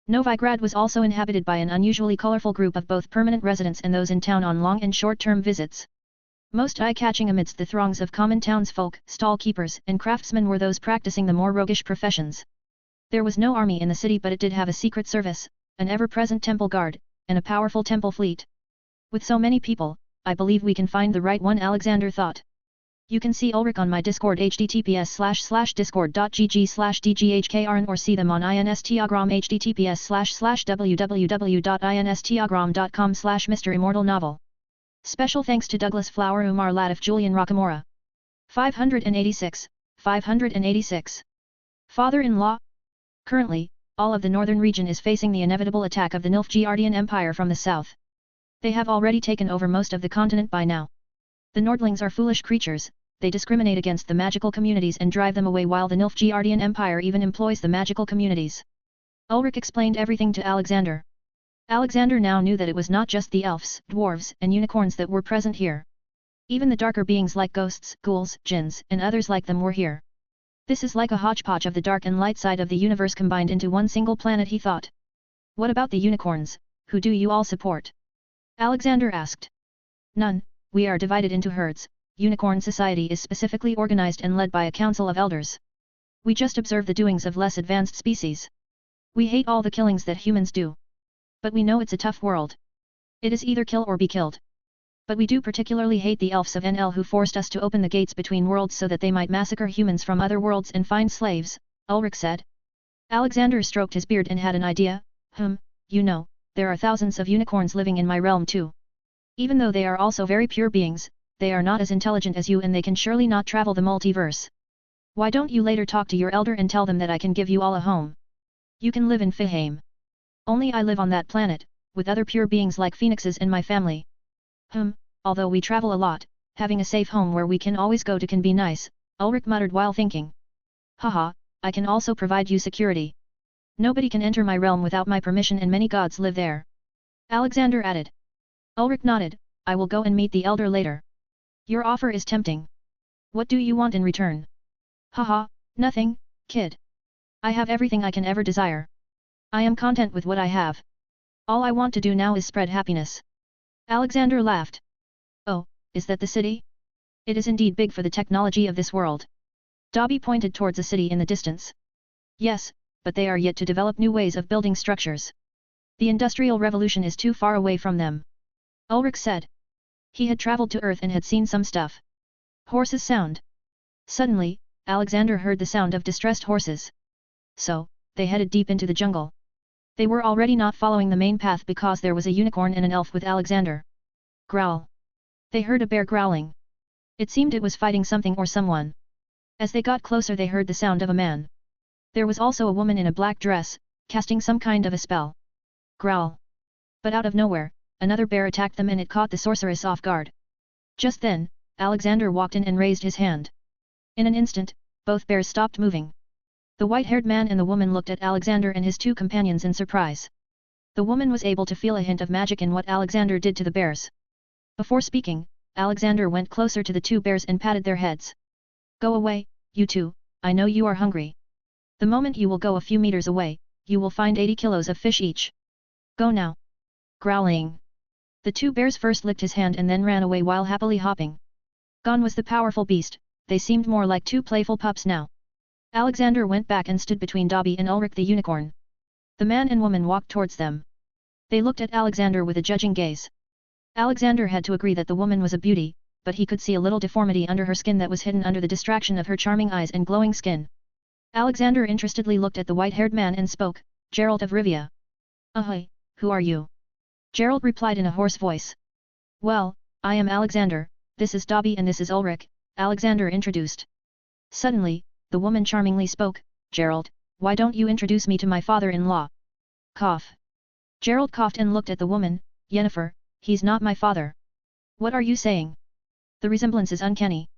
Novigrad was also inhabited by an unusually colorful group of both permanent residents and those in town on long and short-term visits. Most eye-catching amidst the throngs of common townsfolk, stall-keepers, and craftsmen were those practicing the more roguish professions. There was no army in the city but it did have a secret service, an ever-present temple guard, and a powerful temple fleet. With so many people, I believe we can find the right one, Alexander thought. You can see Ulrich on my Discord https://discord.gg/dghkrn or see them on Instagram https://www.instagram.com/MisterImmortal novel. Special thanks to Douglas Flower, Umar Latif, Julian Rockamora. 586. Father-in-law? Currently, all of the northern region is facing the inevitable attack of the Nilfgaardian Empire from the south. They have already taken over most of the continent by now. The Nordlings are foolish creatures, they discriminate against the magical communities and drive them away while the Nilfgaardian Empire even employs the magical communities. Ulrich explained everything to Alexander. Alexander now knew that it was not just the elves, dwarves, and unicorns that were present here. Even the darker beings like ghosts, ghouls, jinns, and others like them were here. This is like a hodgepodge of the dark and light side of the universe combined into one single planet, he thought. What about the unicorns, who do you all support? Alexander asked. None, we are divided into herds. Unicorn society is specifically organized and led by a council of elders. We just observe the doings of less advanced species. We hate all the killings that humans do. But we know it's a tough world. It is either kill or be killed. But we do particularly hate the elves of NL who forced us to open the gates between worlds so that they might massacre humans from other worlds and find slaves, Ulrich said. Alexander stroked his beard and had an idea. You know, there are thousands of unicorns living in my realm too. Even though they are also very pure beings, they are not as intelligent as you and they can surely not travel the multiverse. Why don't you later talk to your elder and tell them that I can give you all a home? You can live in Fiheim. Only I live on that planet, with other pure beings like phoenixes in my family. Although we travel a lot, having a safe home where we can always go to can be nice, Ulrich muttered while thinking. Haha, I can also provide you security. Nobody can enter my realm without my permission and many gods live there. Alexander added. Ulrich nodded, I will go and meet the elder later. Your offer is tempting. What do you want in return? Haha, nothing, kid. I have everything I can ever desire. I am content with what I have. All I want to do now is spread happiness. Alexander laughed. Oh, is that the city? It is indeed big for the technology of this world. Dobby pointed towards a city in the distance. Yes, but they are yet to develop new ways of building structures. The Industrial Revolution is too far away from them. Ulrich said. He had traveled to Earth and had seen some stuff. Horses sound. Suddenly, Alexander heard the sound of distressed horses. So, they headed deep into the jungle. They were already not following the main path because there was a unicorn and an elf with Alexander. Growl. They heard a bear growling. It seemed it was fighting something or someone. As they got closer they heard the sound of a man. There was also a woman in a black dress, casting some kind of a spell. Growl. But out of nowhere, another bear attacked them and it caught the sorceress off guard. Just then, Alexander walked in and raised his hand. In an instant, both bears stopped moving. The white-haired man and the woman looked at Alexander and his two companions in surprise. The woman was able to feel a hint of magic in what Alexander did to the bears. Before speaking, Alexander went closer to the two bears and patted their heads. Go away, you two, I know you are hungry. The moment you will go a few meters away, you will find 80 kilos of fish each. Go now. Growling. The two bears first licked his hand and then ran away while happily hopping. Gone was the powerful beast, they seemed more like two playful pups now. Alexander went back and stood between Dobby and Ulrich the unicorn. The man and woman walked towards them. They looked at Alexander with a judging gaze. Alexander had to agree that the woman was a beauty, but he could see a little deformity under her skin that was hidden under the distraction of her charming eyes and glowing skin. Alexander interestedly looked at the white-haired man and spoke, Gerald of Rivia. Ahoy, who are you? Gerald replied in a hoarse voice. Well, I am Alexander, this is Dobby and this is Ulrich, Alexander introduced. Suddenly, the woman charmingly spoke, Gerald, why don't you introduce me to my father-in-law? Cough. Gerald coughed and looked at the woman, Yennefer, he's not my father. What are you saying? The resemblance is uncanny.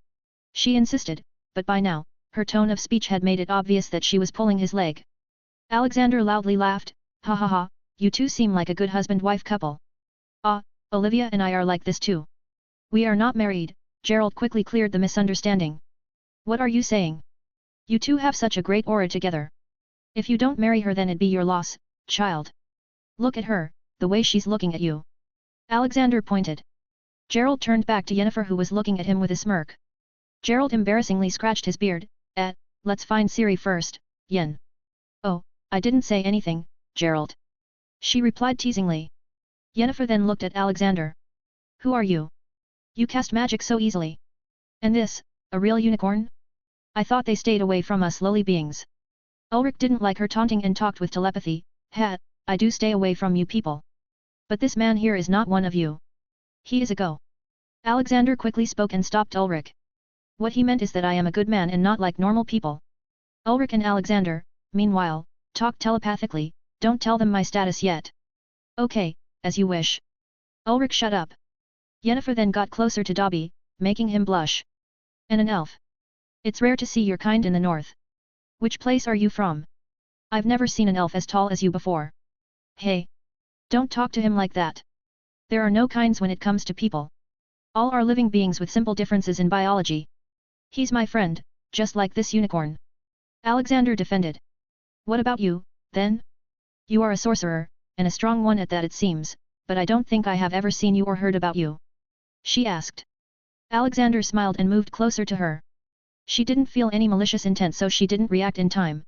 She insisted, but by now, her tone of speech had made it obvious that she was pulling his leg. Alexander loudly laughed, ha ha ha, you two seem like a good husband-wife couple. Ah, Olivia and I are like this too. We are not married, Gerald quickly cleared the misunderstanding. What are you saying? You two have such a great aura together. If you don't marry her then it'd be your loss, child. Look at her, the way she's looking at you. Alexander pointed. Gerald turned back to Yennefer who was looking at him with a smirk. Gerald embarrassingly scratched his beard, let's find Ciri first, Yen. Oh, I didn't say anything, Gerald. She replied teasingly. Yennefer then looked at Alexander. Who are you? You cast magic so easily. And this, a real unicorn? I thought they stayed away from us lowly beings. Ulrich didn't like her taunting and talked with telepathy, I do stay away from you people. But this man here is not one of you. He is a go. Alexander quickly spoke and stopped Ulrich. What he meant is that I am a good man and not like normal people. Ulrich and Alexander, meanwhile, talked telepathically, don't tell them my status yet. Okay, as you wish. Ulrich shut up. Yennefer then got closer to Dobby, making him blush. And an elf. It's rare to see your kind in the north. Which place are you from? I've never seen an elf as tall as you before. Hey! Don't talk to him like that. There are no kinds when it comes to people. All are living beings with simple differences in biology. He's my friend, just like this unicorn. Alexander defended. What about you, then? You are a sorcerer, and a strong one at that it seems, but I don't think I have ever seen you or heard about you. She asked. Alexander smiled and moved closer to her. She didn't feel any malicious intent so she didn't react in time.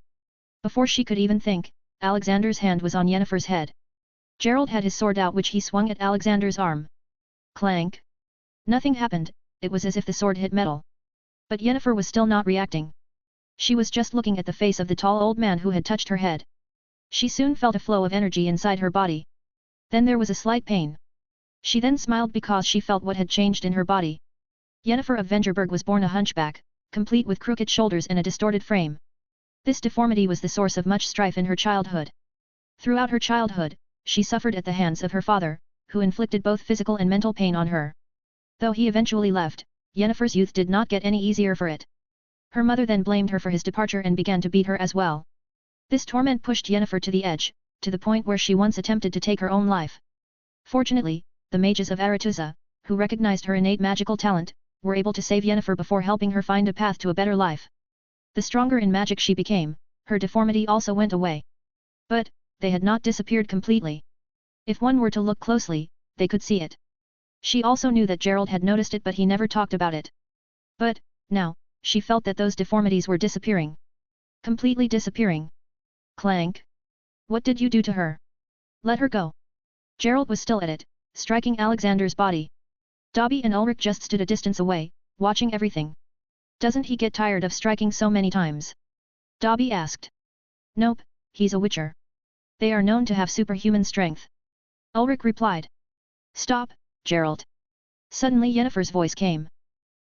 Before she could even think, Alexander's hand was on Yennefer's head. Gerald had his sword out which he swung at Alexander's arm. Clank! Nothing happened, it was as if the sword hit metal. But Yennefer was still not reacting. She was just looking at the face of the tall old man who had touched her head. She soon felt a flow of energy inside her body. Then there was a slight pain. She then smiled because she felt what had changed in her body. Yennefer of Vengerberg was born a hunchback, complete with crooked shoulders and a distorted frame. This deformity was the source of much strife in her childhood. Throughout her childhood, she suffered at the hands of her father, who inflicted both physical and mental pain on her. Though he eventually left, Yennefer's youth did not get any easier for it. Her mother then blamed her for his departure and began to beat her as well. This torment pushed Yennefer to the edge, to the point where she once attempted to take her own life. Fortunately, the mages of Aretuza, who recognized her innate magical talent, were able to save Yennefer before helping her find a path to a better life. The stronger in magic she became, her deformity also went away. But, they had not disappeared completely. If one were to look closely, they could see it. She also knew that Gerald had noticed it but he never talked about it. But, now, she felt that those deformities were disappearing. Completely disappearing. Clank! What did you do to her? Let her go. Gerald was still at it, striking Alexander's body. Dobby and Ulrich just stood a distance away, watching everything. Doesn't he get tired of striking so many times? Dobby asked. Nope, he's a witcher. They are known to have superhuman strength. Ulrich replied. Stop, Gerald. Suddenly Yennefer's voice came.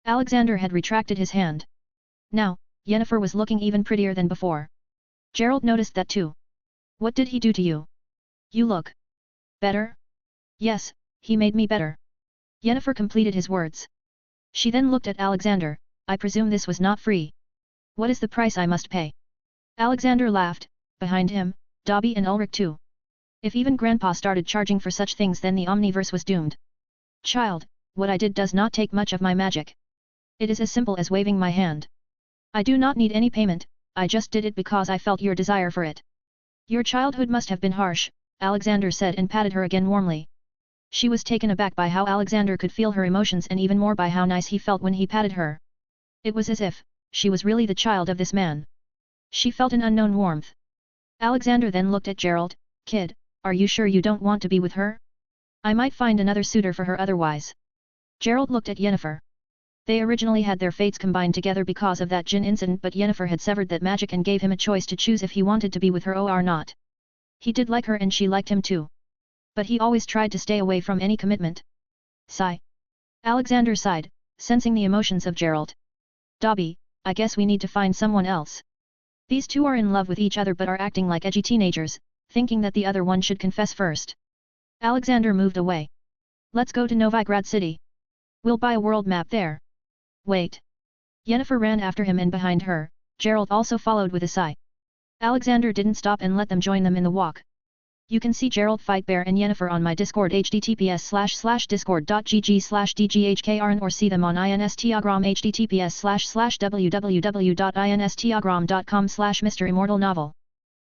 Alexander had retracted his hand. Now, Yennefer was looking even prettier than before. Gerald noticed that too. What did he do to you? You look better? Yes, he made me better. Yennefer completed his words. She then looked at Alexander. I presume this was not free. What is the price I must pay? Alexander laughed, behind him, Dobby and Ulrich too. If even Grandpa started charging for such things then the Omniverse was doomed. Child, what I did does not take much of my magic. It is as simple as waving my hand. I do not need any payment, I just did it because I felt your desire for it. Your childhood must have been harsh, Alexander said and patted her again warmly. She was taken aback by how Alexander could feel her emotions and even more by how nice he felt when he patted her. It was as if she was really the child of this man. She felt an unknown warmth. Alexander then looked at Gerald. Kid, are you sure you don't want to be with her? I might find another suitor for her otherwise. Gerald looked at Yennefer. They originally had their fates combined together because of that Jin incident, but Yennefer had severed that magic and gave him a choice to choose if he wanted to be with her or not. He did like her and she liked him too. But he always tried to stay away from any commitment. Sigh. Alexander sighed, sensing the emotions of Gerald. Dobby, I guess we need to find someone else. These two are in love with each other but are acting like edgy teenagers, thinking that the other one should confess first. Alexander moved away. Let's go to Novigrad City. We'll buy a world map there. Wait. Yennefer ran after him and behind her, Gerald also followed with a sigh. Alexander didn't stop and let them join them in the walk. You can see Gerald fight Bear and Yennefer on my Discord https://discord.gg/dghkrn or see them on Instagram https://www.instagram.com/MisterImmortal novel.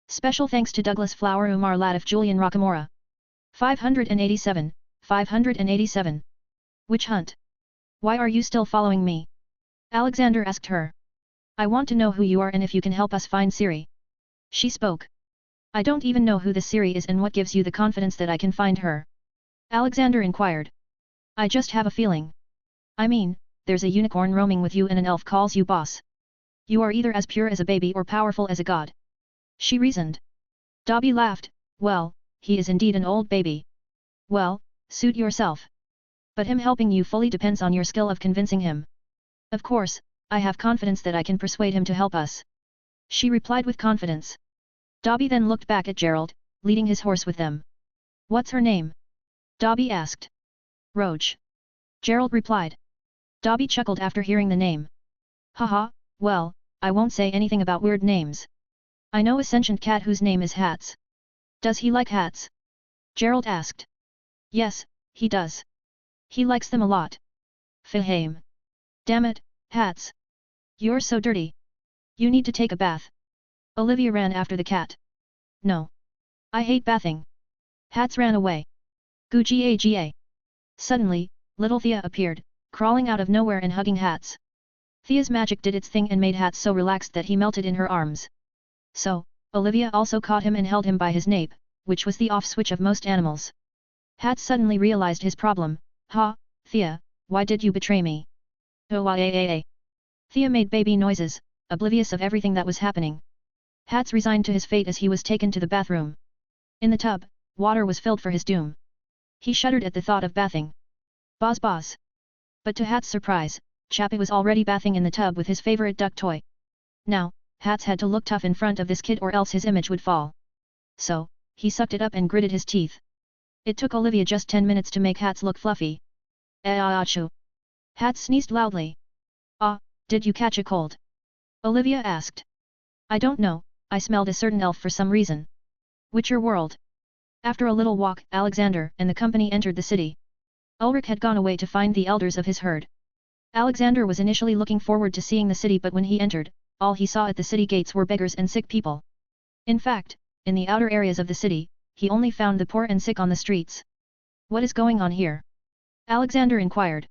Special thanks to Douglas Flower, Umar Latif, Julian Rockamora. 587, 587. Witch hunt. Why are you still following me? Alexander asked her. I want to know who you are and if you can help us find Ciri. She spoke. I don't even know who the Ciri is and what gives you the confidence that I can find her. Alexander inquired. I just have a feeling. I mean, there's a unicorn roaming with you and an elf calls you boss. You are either as pure as a baby or powerful as a god. She reasoned. Dobby laughed. Well, he is indeed an old baby. Well, suit yourself. But him helping you fully depends on your skill of convincing him. Of course, I have confidence that I can persuade him to help us. She replied with confidence. Dobby then looked back at Gerald, leading his horse with them. What's her name? Dobby asked. Roach. Gerald replied. Dobby chuckled after hearing the name. Haha, well, I won't say anything about weird names. I know a sentient cat whose name is Hats. Does he like hats? Gerald asked. Yes, he does. He likes them a lot. Fahame. Damn it, Hats. You're so dirty. You need to take a bath. Olivia ran after the cat. No. I hate bathing. Hats ran away. Goo-ga-ga. Suddenly, little Thea appeared, crawling out of nowhere and hugging Hats. Thea's magic did its thing and made Hats so relaxed that he melted in her arms. So, Olivia also caught him and held him by his nape, which was the off switch of most animals. Hats suddenly realized his problem. Ha, Thea, why did you betray me? Oh, Thea made baby noises, oblivious of everything that was happening. Hats resigned to his fate as he was taken to the bathroom. In the tub, water was filled for his doom. He shuddered at the thought of bathing. Boz. But to Hats' surprise, Chappie was already bathing in the tub with his favorite duck toy. Now, Hats had to look tough in front of this kid or else his image would fall. So, he sucked it up and gritted his teeth. It took Olivia just 10 minutes to make Hats look fluffy. Achoo. Hats sneezed loudly. Ah, did you catch a cold? Olivia asked. I don't know, I smelled a certain elf for some reason. Witcher world. After a little walk, Alexander and the company entered the city. Ulrich had gone away to find the elders of his herd. Alexander was initially looking forward to seeing the city, but when he entered, all he saw at the city gates were beggars and sick people. In fact, in the outer areas of the city, he only found the poor and sick on the streets. What is going on here? Alexander inquired.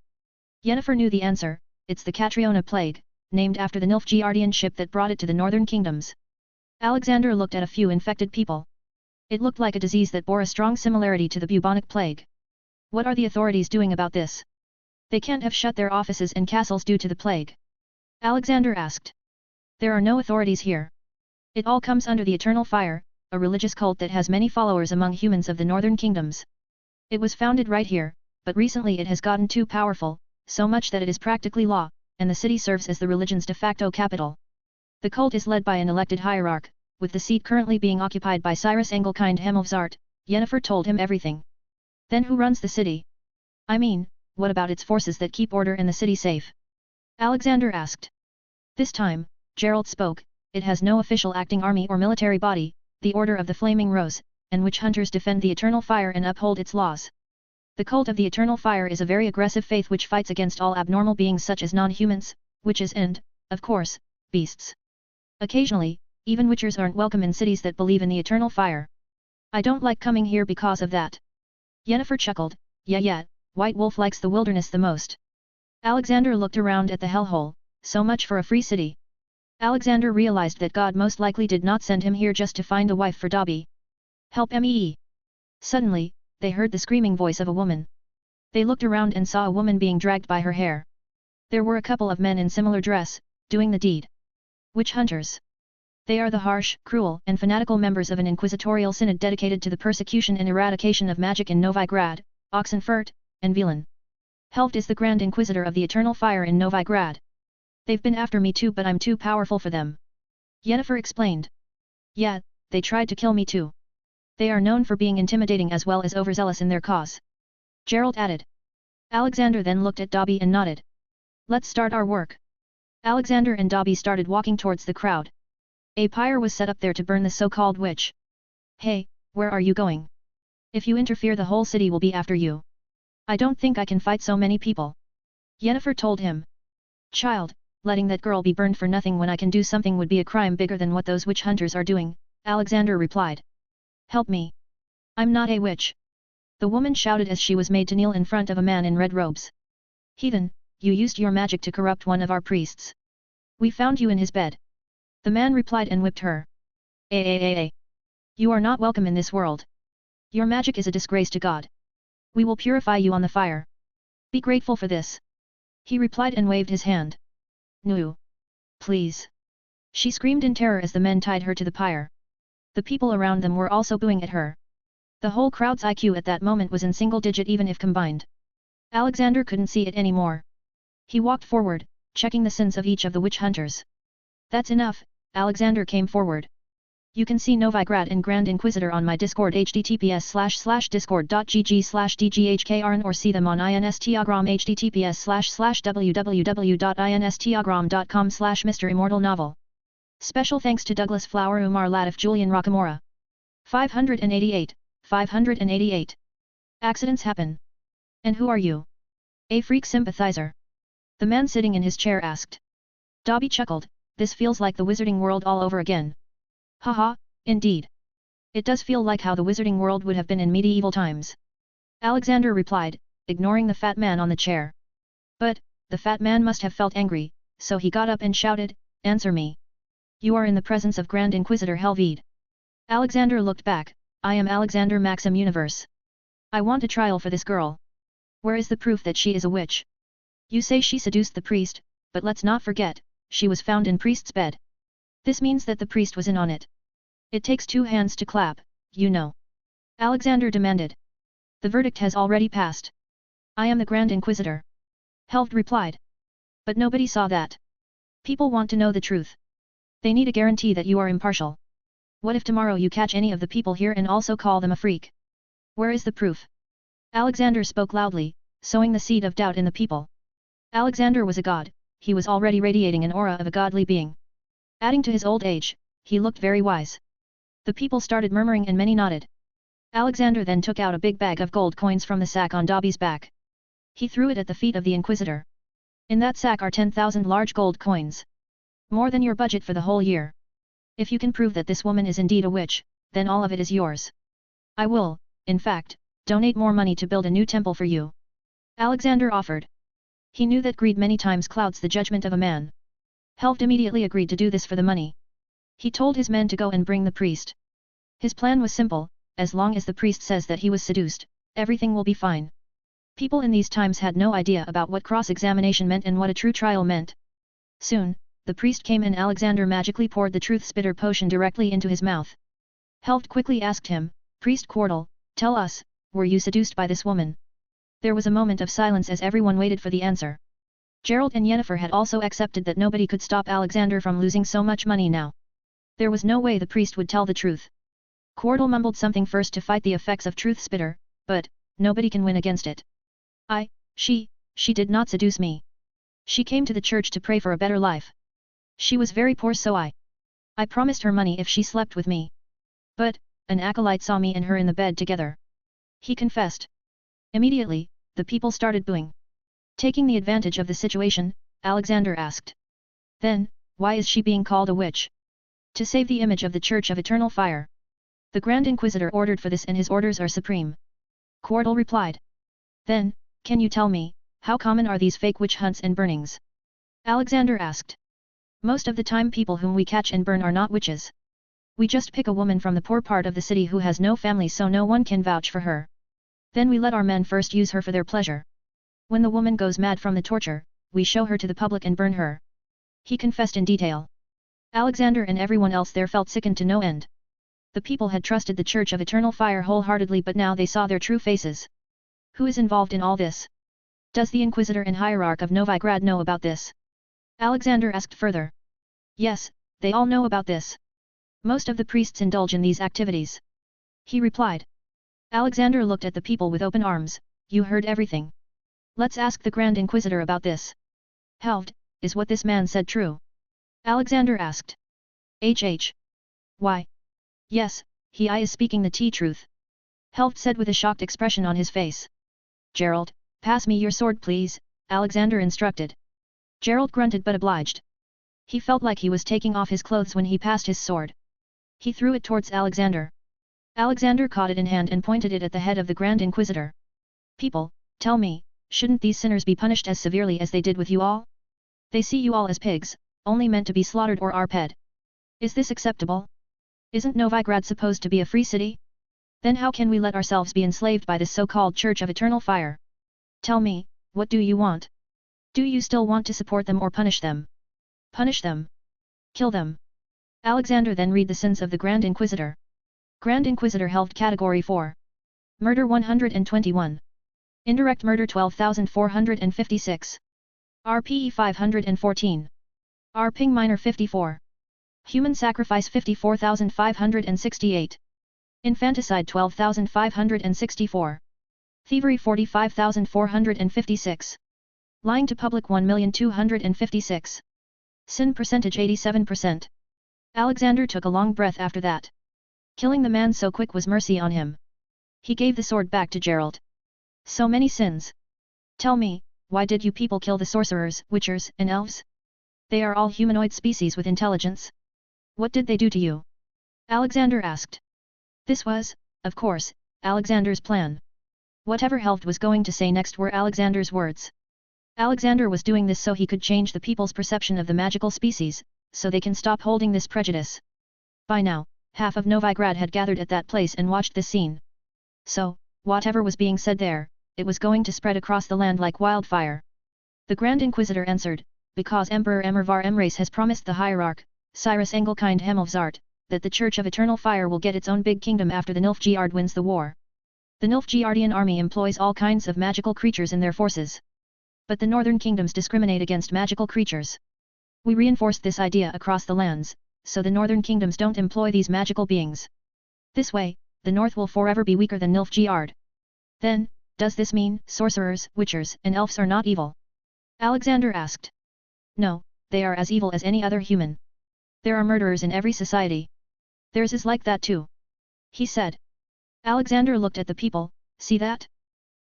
Yennefer knew the answer. It's the Catriona plague, named after the Nilfgaardian ship that brought it to the northern kingdoms. Alexander looked at a few infected people. It looked like a disease that bore a strong similarity to the bubonic plague. What are the authorities doing about this? They can't have shut their offices and castles due to the plague. Alexander asked. There are no authorities here. It all comes under the Eternal Fire, a religious cult that has many followers among humans of the northern kingdoms. It was founded right here, but recently it has gotten too powerful, so much that it is practically law, and the city serves as the religion's de facto capital. The cult is led by an elected hierarch, with the seat currently being occupied by Cyrus Engelkind Hemelvzart. Yennefer told him everything. Then who runs the city? I mean, what about its forces that keep order and the city safe? Alexander asked. This time, Gerald spoke. It has no official acting army or military body, the Order of the Flaming Rose, and witch hunters defend the Eternal Fire and uphold its laws. The cult of the Eternal Fire is a very aggressive faith which fights against all abnormal beings such as non-humans, witches and, of course, beasts. Occasionally, even witchers aren't welcome in cities that believe in the Eternal Fire. I don't like coming here because of that. Yennefer chuckled. Yeah, White Wolf likes the wilderness the most. Alexander looked around at the hellhole. So much for a free city. Alexander realized that God most likely did not send him here just to find a wife for Dobby. Help me! Suddenly, they heard the screaming voice of a woman. They looked around and saw a woman being dragged by her hair. There were a couple of men in similar dress, doing the deed. Witch hunters. They are the harsh, cruel, and fanatical members of an inquisitorial synod dedicated to the persecution and eradication of magic in Novigrad, Oxenfurt, and Vilan. Helvt is the Grand Inquisitor of the Eternal Fire in Novigrad. They've been after me too, but I'm too powerful for them. Yennefer explained. Yeah, they tried to kill me too. They are known for being intimidating as well as overzealous in their cause. Gerald added. Alexander then looked at Dobby and nodded. Let's start our work. Alexander and Dobby started walking towards the crowd. A pyre was set up there to burn the so-called witch. Hey, where are you going? If you interfere, the whole city will be after you. I don't think I can fight so many people. Yennefer told him. Child, letting that girl be burned for nothing when I can do something would be a crime bigger than what those witch hunters are doing, Alexander replied. Help me. I'm not a witch. The woman shouted as she was made to kneel in front of a man in red robes. Heathen, you used your magic to corrupt one of our priests. We found you in his bed. The man replied and whipped her. You are not welcome in this world. Your magic is a disgrace to God. We will purify you on the fire. Be grateful for this. He replied and waved his hand. No. Please. She screamed in terror as the men tied her to the pyre. The people around them were also booing at her. The whole crowd's IQ at that moment was in single digit even if combined. Alexander couldn't see it anymore. He walked forward, checking the sins of each of the witch hunters. That's enough, Alexander came forward. You can see Novigrad and Grand Inquisitor on my Discord https://discord.gg/dghkrn or see them on Instagram https://www.instagram.com/MisterImmortal novel. Special thanks to Douglas Flower, Umar Latif, Julian Rockamora. 588. 588. Accidents happen. And who are you? A freak sympathizer. The man sitting in his chair asked. Dobby chuckled, this feels like the wizarding world all over again. Haha, indeed. It does feel like how the wizarding world would have been in medieval times. Alexander replied, ignoring the fat man on the chair. But, the fat man must have felt angry, so he got up and shouted, answer me. You are in the presence of Grand Inquisitor Helvide. Alexander looked back, I am Alexander Maxim Universe. I want a trial for this girl. Where is the proof that she is a witch? You say she seduced the priest, but let's not forget, she was found in priest's bed. This means that the priest was in on it. It takes two hands to clap, you know. Alexander demanded. The verdict has already passed. I am the Grand Inquisitor. Helvd replied. But nobody saw that. People want to know the truth. They need a guarantee that you are impartial. What if tomorrow you catch any of the people here and also call them a freak? Where is the proof? Alexander spoke loudly, sowing the seed of doubt in the people. Alexander was a god, he was already radiating an aura of a godly being. Adding to his old age, he looked very wise. The people started murmuring and many nodded. Alexander then took out a big bag of gold coins from the sack on Dobby's back. He threw it at the feet of the Inquisitor. In that sack are 10,000 large gold coins. More than your budget for the whole year. If you can prove that this woman is indeed a witch, then all of it is yours. I will, in fact, donate more money to build a new temple for you. Alexander offered. He knew that greed many times clouds the judgment of a man. Helvd immediately agreed to do this for the money. He told his men to go and bring the priest. His plan was simple, as long as the priest says that he was seduced, everything will be fine. People in these times had no idea about what cross-examination meant and what a true trial meant. Soon, the priest came and Alexander magically poured the truth spitter potion directly into his mouth. Helvd quickly asked him, Priest Quardle, tell us, were you seduced by this woman? There was a moment of silence as everyone waited for the answer. Gerald and Yennefer had also accepted that nobody could stop Alexander from losing so much money now. There was no way the priest would tell the truth. Quardle mumbled something first to fight the effects of truth spitter, but, nobody can win against it. She did not seduce me. She came to the church to pray for a better life. She was very poor, so I promised her money if she slept with me. But, an acolyte saw me and her in the bed together. He confessed. Immediately, the people started booing. Taking the advantage of the situation, Alexander asked. Then, why is she being called a witch? To save the image of the Church of Eternal Fire. The Grand Inquisitor ordered for this and his orders are supreme. Quardle replied. Then, can you tell me, how common are these fake witch hunts and burnings? Alexander asked. Most of the time people whom we catch and burn are not witches. We just pick a woman from the poor part of the city who has no family so no one can vouch for her. Then we let our men first use her for their pleasure. When the woman goes mad from the torture, we show her to the public and burn her. He confessed in detail. Alexander and everyone else there felt sickened to no end. The people had trusted the Church of Eternal Fire wholeheartedly, but now they saw their true faces. Who is involved in all this? Does the Inquisitor and Hierarch of Novigrad know about this? Alexander asked further. Yes, they all know about this. Most of the priests indulge in these activities. He replied. Alexander looked at the people with open arms. You heard everything. Let's ask the Grand Inquisitor about this. Helved, is what this man said true? Alexander asked. Why? Yes, he is speaking the truth. Helved said with a shocked expression on his face. Gerald, pass me your sword please, Alexander instructed. Gerald grunted but obliged. He felt like he was taking off his clothes when he passed his sword. He threw it towards Alexander. Alexander caught it in hand and pointed it at the head of the Grand Inquisitor. People, tell me, shouldn't these sinners be punished as severely as they did with you all? They see you all as pigs, only meant to be slaughtered or arped. Is this acceptable? Isn't Novigrad supposed to be a free city? Then how can we let ourselves be enslaved by this so-called Church of Eternal Fire? Tell me, what do you want? Do you still want to support them or punish them? Punish them. Kill them. Alexander then read the sins of the Grand Inquisitor. Grand Inquisitor Helved Category 4. Murder 121. Indirect murder 12,456. RPE 514. RPing minor 54. Human sacrifice 54,568. Infanticide 12,564. Thievery 45,456. Lying to public 1,256,000. Sin percentage 87%. Alexander took a long breath after that. Killing the man so quick was mercy on him. He gave the sword back to Gerald. So many sins. Tell me, why did you people kill the sorcerers, witchers, and elves? They are all humanoid species with intelligence. What did they do to you? Alexander asked. This was, of course, Alexander's plan. Whatever Helved was going to say next were Alexander's words. Alexander was doing this so he could change the people's perception of the magical species, so they can stop holding this prejudice. By now, half of Novigrad had gathered at that place and watched the scene. So, whatever was being said there, it was going to spread across the land like wildfire. The Grand Inquisitor answered, because Emperor Emervar Emrace has promised the Hierarch, Cyrus Engelkind Hemelvzart, that the Church of Eternal Fire will get its own big kingdom after the Nilfgaard wins the war. The Nilfgaardian army employs all kinds of magical creatures in their forces. But the northern kingdoms discriminate against magical creatures. We reinforced this idea across the lands, so the northern kingdoms don't employ these magical beings. This way, the north will forever be weaker than Nilfgaard. Then, does this mean sorcerers, witchers, and elves are not evil? Alexander asked. No, they are as evil as any other human. There are murderers in every society. Theirs is like that too. He said. Alexander looked at the people, see that?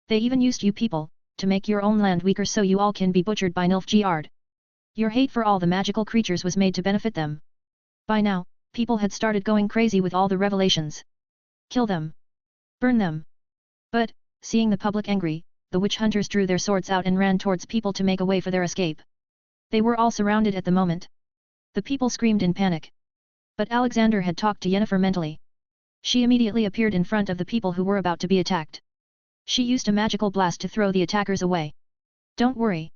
They even used you people, to make your own land weaker so you all can be butchered by Nilfgaard. Your hate for all the magical creatures was made to benefit them. By now, people had started going crazy with all the revelations. Kill them. Burn them. But, seeing the public angry, the witch hunters drew their swords out and ran towards people to make a way for their escape. They were all surrounded at the moment. The people screamed in panic. But Alexander had talked to Yennefer mentally. She immediately appeared in front of the people who were about to be attacked. She used a magical blast to throw the attackers away. Don't worry.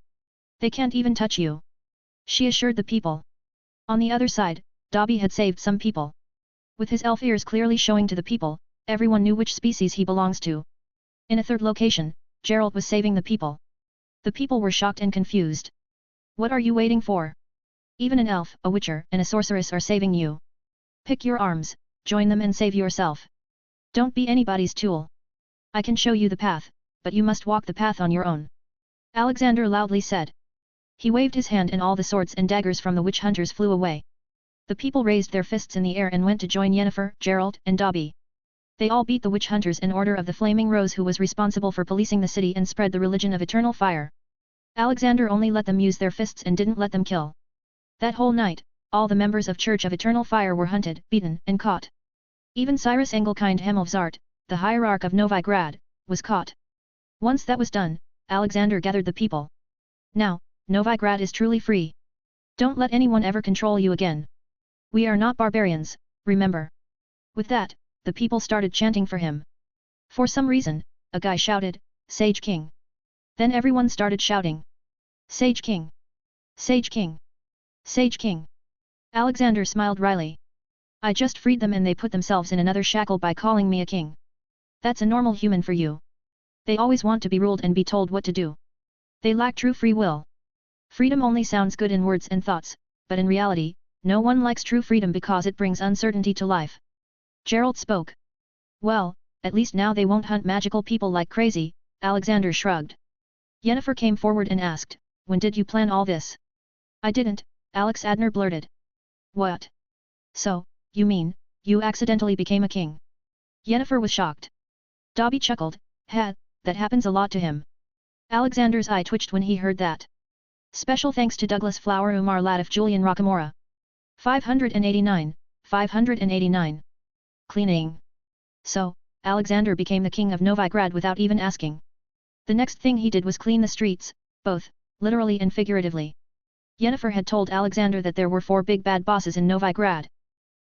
They can't even touch you. She assured the people. On the other side, Dobby had saved some people. With his elf ears clearly showing to the people, everyone knew which species he belongs to. In a third location, Gerald was saving the people. The people were shocked and confused. What are you waiting for? Even an elf, a witcher, and a sorceress are saving you. Pick your arms, join them and save yourself. Don't be anybody's tool. I can show you the path, but you must walk the path on your own. Alexander loudly said. He waved his hand and all the swords and daggers from the witch hunters flew away. The people raised their fists in the air and went to join Yennefer, Gerald, and Dobby. They all beat the witch hunters in order of the Flaming Rose who was responsible for policing the city and spread the religion of eternal fire. Alexander only let them use their fists and didn't let them kill. That whole night, all the members of Church of Eternal Fire were hunted, beaten, and caught. Even Cyrus Engelkind Hemelvzart, the Hierarch of Novigrad, was caught. Once that was done, Alexander gathered the people. Now, Novigrad is truly free. Don't let anyone ever control you again. We are not barbarians, remember. With that, the people started chanting for him. For some reason, a guy shouted, Sage King. Then everyone started shouting. Sage King! Sage King! Sage King! Alexander smiled wryly. I just freed them and they put themselves in another shackle by calling me a king. That's a normal human for you. They always want to be ruled and be told what to do. They lack true free will. Freedom only sounds good in words and thoughts, but in reality, no one likes true freedom because it brings uncertainty to life. Gerald spoke. Well, at least now they won't hunt magical people like crazy, Alexander shrugged. Yennefer came forward and asked, when did you plan all this? I didn't, Alex Adner blurted. What? So, you mean, you accidentally became a king? Yennefer was shocked. Dobby chuckled, that happens a lot to him. Alexander's eye twitched when he heard that. Special thanks to Douglas Flower Umar Latif Julian Rockamora. 589, 589. Cleaning. So, Alexander became the king of Novigrad without even asking. The next thing he did was clean the streets, both, literally and figuratively. Yennefer had told Alexander that there were 4 big bad bosses in Novigrad.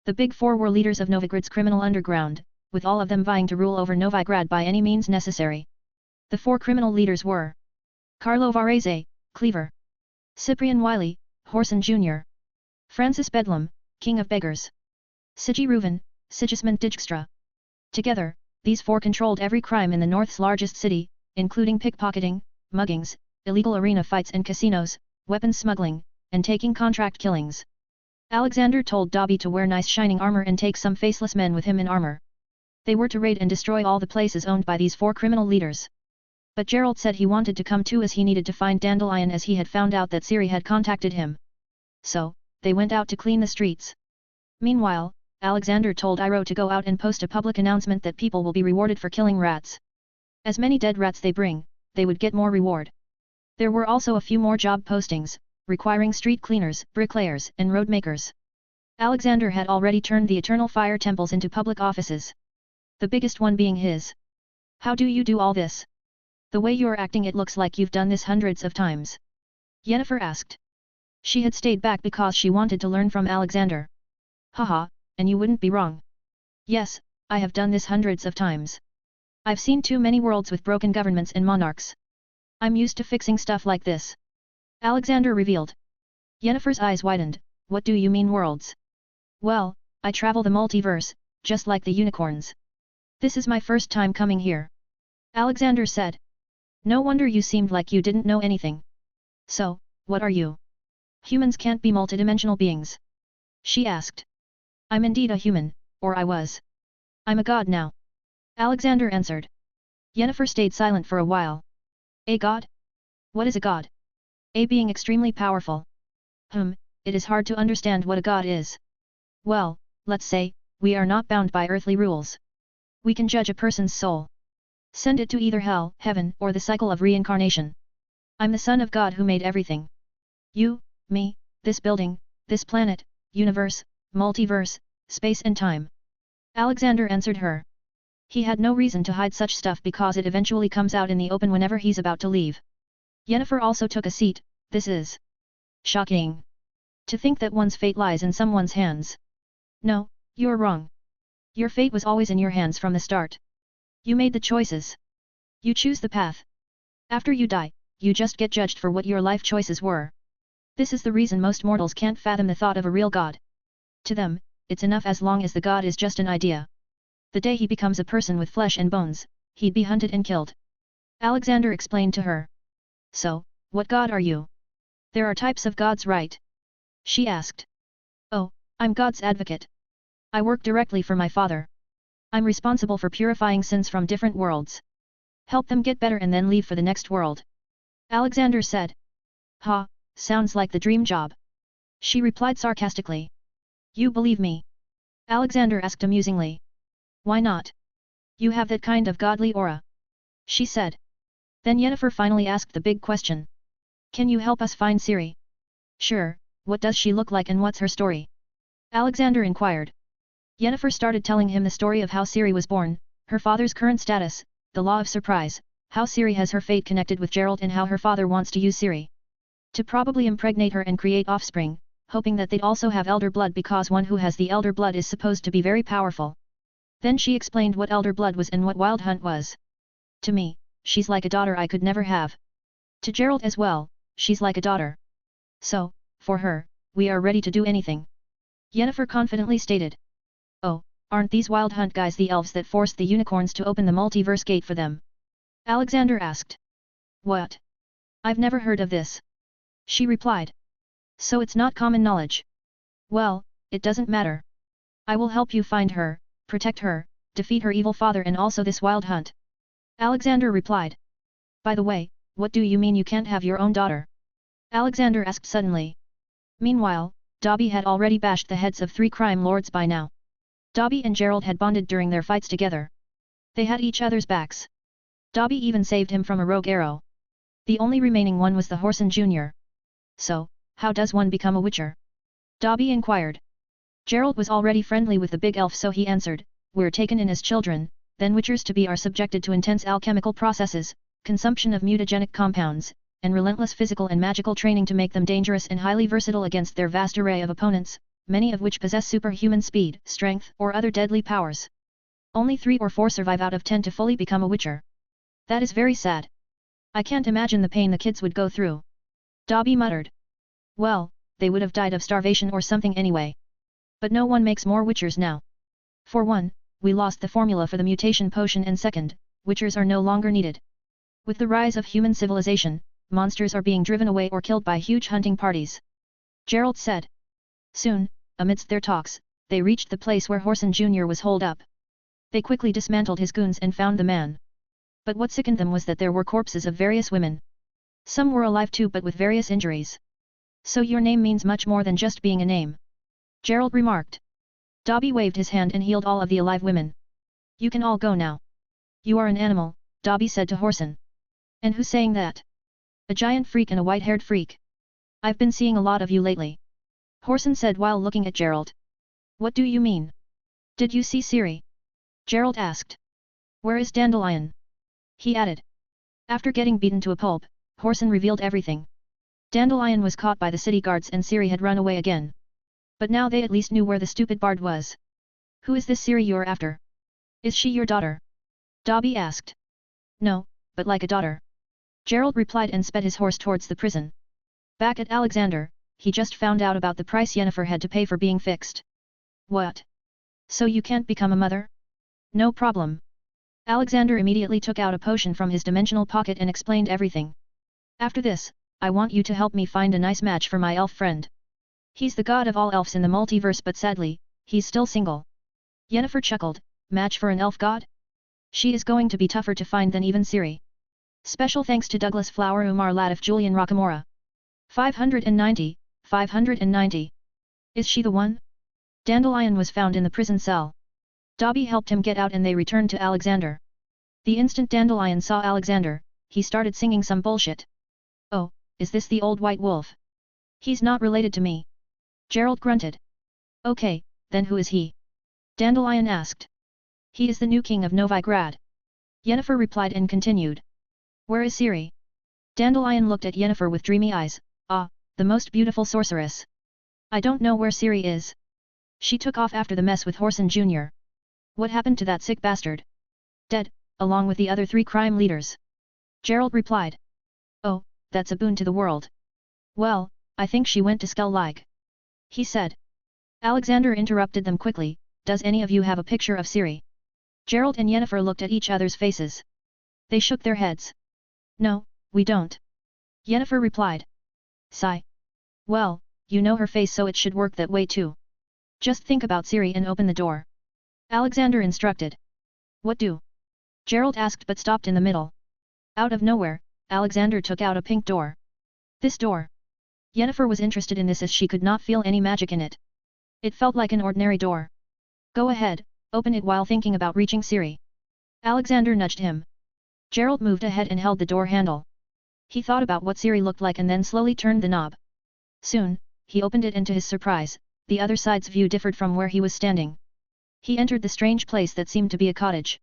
The big 4 were leaders of Novigrad's criminal underground, with all of them vying to rule over Novigrad by any means necessary. The 4 criminal leaders were Carlo Varese, Cleaver, Cyprian Wiley, Whoreson Jr., Francis Bedlam, King of Beggars, Sigi Reuven, Sigismund Dijkstra. Together, these 4 controlled every crime in the North's largest city, including pickpocketing, muggings, illegal arena fights and casinos, weapons smuggling, and taking contract killings. Alexander told Dobby to wear nice shining armor and take some faceless men with him in armor. They were to raid and destroy all the places owned by these 4 criminal leaders. But Gerald said he wanted to come too as he needed to find Dandelion as he had found out that Ciri had contacted him. So, they went out to clean the streets. Meanwhile, Alexander told Iroh to go out and post a public announcement that people will be rewarded for killing rats. As many dead rats they bring, they would get more reward. There were also a few more job postings, requiring street cleaners, bricklayers, and road makers. Alexander had already turned the Eternal Fire Temples into public offices. The biggest one being his. How do you do all this? The way you're acting, it looks like you've done this hundreds of times. Yennefer asked. She had stayed back because she wanted to learn from Alexander. Haha, and you wouldn't be wrong. Yes, I have done this hundreds of times. I've seen too many worlds with broken governments and monarchs. I'm used to fixing stuff like this. Alexander revealed. Yennefer's eyes widened. What do you mean worlds? Well, I travel the multiverse, just like the unicorns. This is my first time coming here. Alexander said. No wonder you seemed like you didn't know anything. So, what are you? Humans can't be multidimensional beings. She asked. I'm indeed a human, or I was. I'm a god now. Alexander answered. Yennefer stayed silent for a while. A god? What is a god? A being extremely powerful. It is hard to understand what a god is. Well, let's say, we are not bound by earthly rules. We can judge a person's soul. Send it to either hell, heaven, or the cycle of reincarnation. I'm the son of God who made everything. You, me, this building, this planet, universe, multiverse, space and time. Alexander answered her. He had no reason to hide such stuff because it eventually comes out in the open whenever he's about to leave. Yennefer also took a seat. This is shocking. To think that one's fate lies in someone's hands. No, you're wrong. Your fate was always in your hands from the start. You made the choices. You choose the path. After you die, you just get judged for what your life choices were. This is the reason most mortals can't fathom the thought of a real god. To them, it's enough as long as the god is just an idea. The day he becomes a person with flesh and bones, he'd be hunted and killed. Alexander explained to her. So, what god are you? There are types of gods, right? She asked. Oh, I'm God's advocate. I work directly for my father. I'm responsible for purifying sins from different worlds. Help them get better and then leave for the next world. Alexander said. Ha, sounds like the dream job. She replied sarcastically. You believe me? Alexander asked amusingly. Why not? You have that kind of godly aura. She said. Then Yennefer finally asked the big question. Can you help us find Ciri? Sure, what does she look like and what's her story? Alexander inquired. Yennefer started telling him the story of how Ciri was born, her father's current status, the law of surprise, how Ciri has her fate connected with Gerald and how her father wants to use Ciri to probably impregnate her and create offspring, hoping that they'd also have elder blood because one who has the elder blood is supposed to be very powerful. Then she explained what elder blood was and what wild hunt was. To me, she's like a daughter I could never have. To Gerald as well, she's like a daughter. So, for her, we are ready to do anything. Yennefer confidently stated. Oh, aren't these wild hunt guys the elves that forced the unicorns to open the multiverse gate for them? Alexander asked. What? I've never heard of this. She replied. So it's not common knowledge. Well, it doesn't matter. I will help you find her, protect her, defeat her evil father and also this wild hunt. Alexander replied. By the way, what do you mean you can't have your own daughter? Alexander asked suddenly. Meanwhile, Dobby had already bashed the heads of 3 crime lords by now. Dobby and Gerald had bonded during their fights together. They had each other's backs. Dobby even saved him from a rogue arrow. The only remaining one was the Whoreson Jr. So, how does one become a witcher? Dobby inquired. Gerald was already friendly with the big elf so he answered, we're taken in as children, then witchers to be are subjected to intense alchemical processes, consumption of mutagenic compounds, and relentless physical and magical training to make them dangerous and highly versatile against their vast array of opponents, many of which possess superhuman speed, strength, or other deadly powers. Only 3 or 4 survive out of 10 to fully become a witcher. That is very sad. I can't imagine the pain the kids would go through. Dobby muttered. Well, they would have died of starvation or something anyway. But no one makes more witchers now. For one, we lost the formula for the mutation potion and second, witchers are no longer needed. With the rise of human civilization, monsters are being driven away or killed by huge hunting parties. Gerald said. Soon, amidst their talks, they reached the place where Whoreson Jr. was holed up. They quickly dismantled his goons and found the man. But what sickened them was that there were corpses of various women. Some were alive too but with various injuries. So your name means much more than just being a name. Gerald remarked. Dobby waved his hand and healed all of the alive women. You can all go now. You are an animal, Dobby said to Whoreson. And who's saying that? A giant freak and a white-haired freak. I've been seeing a lot of you lately. Whoreson said while looking at Gerald. What do you mean? Did you see Ciri? Gerald asked. Where is Dandelion? He added. After getting beaten to a pulp, Whoreson revealed everything. Dandelion was caught by the city guards and Ciri had run away again. But now they at least knew where the stupid bard was. Who is this Ciri you're after? Is she your daughter? Dobby asked. No, but like a daughter. Gerald replied and sped his horse towards the prison. Back at Alexander, he just found out about the price Yennefer had to pay for being fixed. What? So you can't become a mother? No problem. Alexander immediately took out a potion from his dimensional pocket and explained everything. After this, I want you to help me find a nice match for my elf friend. He's the god of all elves in the multiverse but sadly, he's still single. Yennefer chuckled, match for an elf god? She is going to be tougher to find than even Ciri. Special thanks to Douglas Flower Umar Latif Julian Rockamora. 590, 590. Is she the one? Dandelion was found in the prison cell. Dobby helped him get out and they returned to Alexander. The instant Dandelion saw Alexander, he started singing some bullshit. Oh, is this the old white wolf? He's not related to me. Gerald grunted. Okay, then who is he? Dandelion asked. He is the new king of Novigrad. Yennefer replied and continued. Where is Ciri? Dandelion looked at Yennefer with dreamy eyes. Ah, the most beautiful sorceress. I don't know where Ciri is. She took off after the mess with Whoreson Jr. What happened to that sick bastard? Dead, along with the other 3 crime leaders. Gerald replied. Oh, that's a boon to the world. Well, I think she went to Skull-like. He said. Alexander interrupted them quickly, does any of you have a picture of Ciri? Gerald and Yennefer looked at each other's faces. They shook their heads. No, we don't. Yennefer replied. Sigh. Well, you know her face so it should work that way too. Just think about Ciri and open the door. Alexander instructed. What do? Gerald asked but stopped in the middle. Out of nowhere, Alexander took out a pink door. This door. Yennefer was interested in this as she could not feel any magic in it. It felt like an ordinary door. Go ahead, open it while thinking about reaching Ciri. Alexander nudged him. Gerald moved ahead and held the door handle. He thought about what Ciri looked like and then slowly turned the knob. Soon, he opened it and to his surprise, the other side's view differed from where he was standing. He entered the strange place that seemed to be a cottage.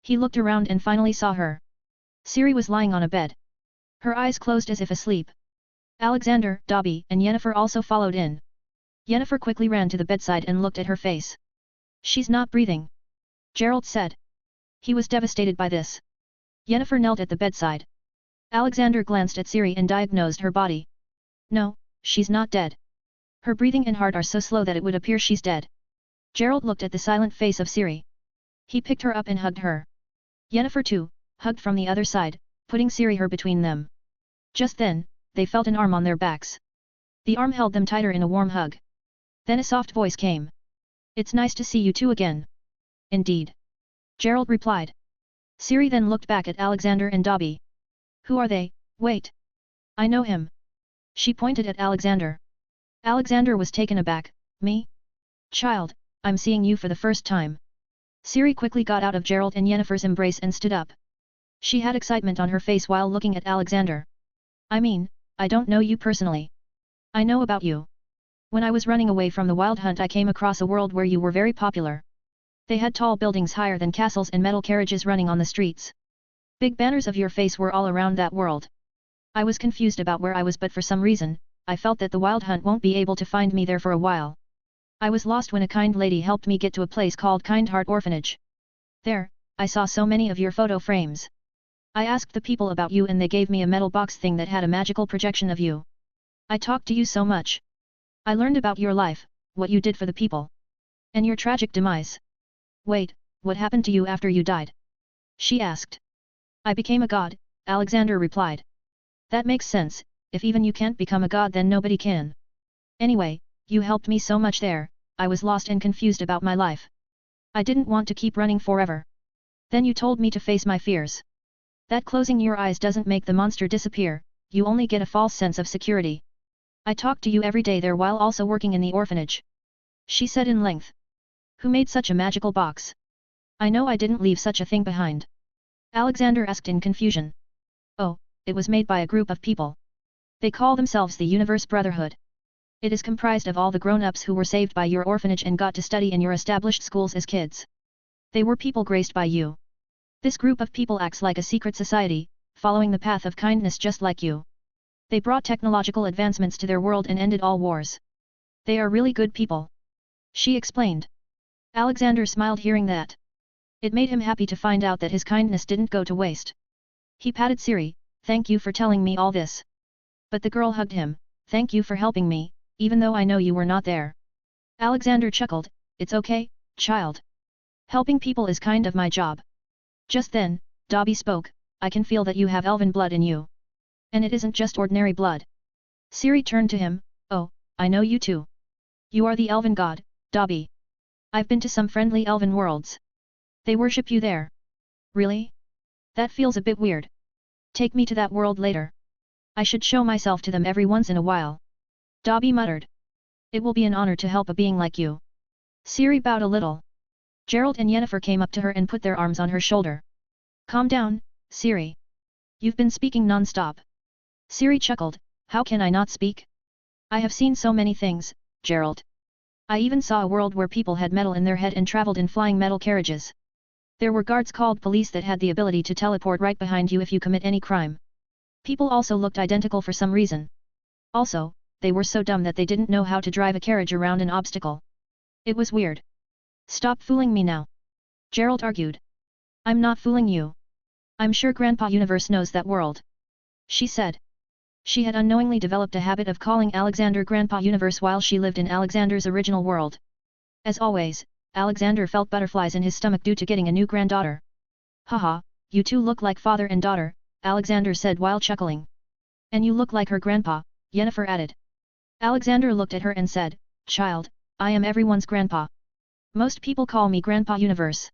He looked around and finally saw her. Ciri was lying on a bed. Her eyes closed as if asleep. Alexander, Dobby, and Yennefer also followed in. Yennefer quickly ran to the bedside and looked at her face. She's not breathing. Gerald said. He was devastated by this. Yennefer knelt at the bedside. Alexander glanced at Siri and diagnosed her body. No, she's not dead. Her breathing and heart are so slow that it would appear she's dead. Gerald looked at the silent face of Siri. He picked her up and hugged her. Yennefer too, hugged from the other side, putting Siri her between them. Just then, they felt an arm on their backs. The arm held them tighter in a warm hug. Then a soft voice came. It's nice to see you two again. Indeed. Gerald replied. Siri then looked back at Alexander and Dobby. Who are they? Wait. I know him. She pointed at Alexander. Alexander was taken aback. Me? Child, I'm seeing you for the first time. Siri quickly got out of Gerald and Yennefer's embrace and stood up. She had excitement on her face while looking at Alexander. I mean, I don't know you personally. I know about you. When I was running away from the wild hunt I came across a world where you were very popular. They had tall buildings higher than castles and metal carriages running on the streets. Big banners of your face were all around that world. I was confused about where I was, but for some reason, I felt that the wild hunt won't be able to find me there for a while. I was lost when a kind lady helped me get to a place called Kind Heart Orphanage. There, I saw so many of your photo frames. I asked the people about you and they gave me a metal box thing that had a magical projection of you. I talked to you so much. I learned about your life, what you did for the people. And your tragic demise. Wait, what happened to you after you died? She asked. I became a god, Alexander replied. That makes sense, if even you can't become a god then nobody can. Anyway, you helped me so much there, I was lost and confused about my life. I didn't want to keep running forever. Then you told me to face my fears. That closing your eyes doesn't make the monster disappear, you only get a false sense of security. I talked to you every day there while also working in the orphanage. She said in length. Who made such a magical box? I know I didn't leave such a thing behind. Alexander asked in confusion. Oh, it was made by a group of people. They call themselves the Universe Brotherhood. It is comprised of all the grown-ups who were saved by your orphanage and got to study in your established schools as kids. They were people graced by you. This group of people acts like a secret society, following the path of kindness just like you. They brought technological advancements to their world and ended all wars. They are really good people. She explained. Alexander smiled hearing that. It made him happy to find out that his kindness didn't go to waste. He patted Siri, thank you for telling me all this. But the girl hugged him, thank you for helping me, even though I know you were not there. Alexander chuckled, it's okay, child. Helping people is kind of my job. Just then, Dobby spoke, I can feel that you have elven blood in you. And it isn't just ordinary blood. Siri turned to him, oh, I know you too. You are the elven god, Dobby. I've been to some friendly elven worlds. They worship you there. Really? That feels a bit weird. Take me to that world later. I should show myself to them every once in a while. Dobby muttered. It will be an honor to help a being like you. Siri bowed a little. Gerald and Yennefer came up to her and put their arms on her shoulder. Calm down, Siri. You've been speaking non-stop. Siri chuckled, how can I not speak? I have seen so many things, Gerald. I even saw a world where people had metal in their head and traveled in flying metal carriages. There were guards called police that had the ability to teleport right behind you if you commit any crime. People also looked identical for some reason. Also, they were so dumb that they didn't know how to drive a carriage around an obstacle. It was weird. Stop fooling me now. Gerald argued. I'm not fooling you. I'm sure Grandpa Universe knows that world. She said. She had unknowingly developed a habit of calling Alexander Grandpa Universe while she lived in Alexander's original world. As always, Alexander felt butterflies in his stomach due to getting a new granddaughter. Haha, you two look like father and daughter, Alexander said while chuckling. And you look like her grandpa, Yennefer added. Alexander looked at her and said, child, I am everyone's grandpa. Most people call me Grandpa Universe.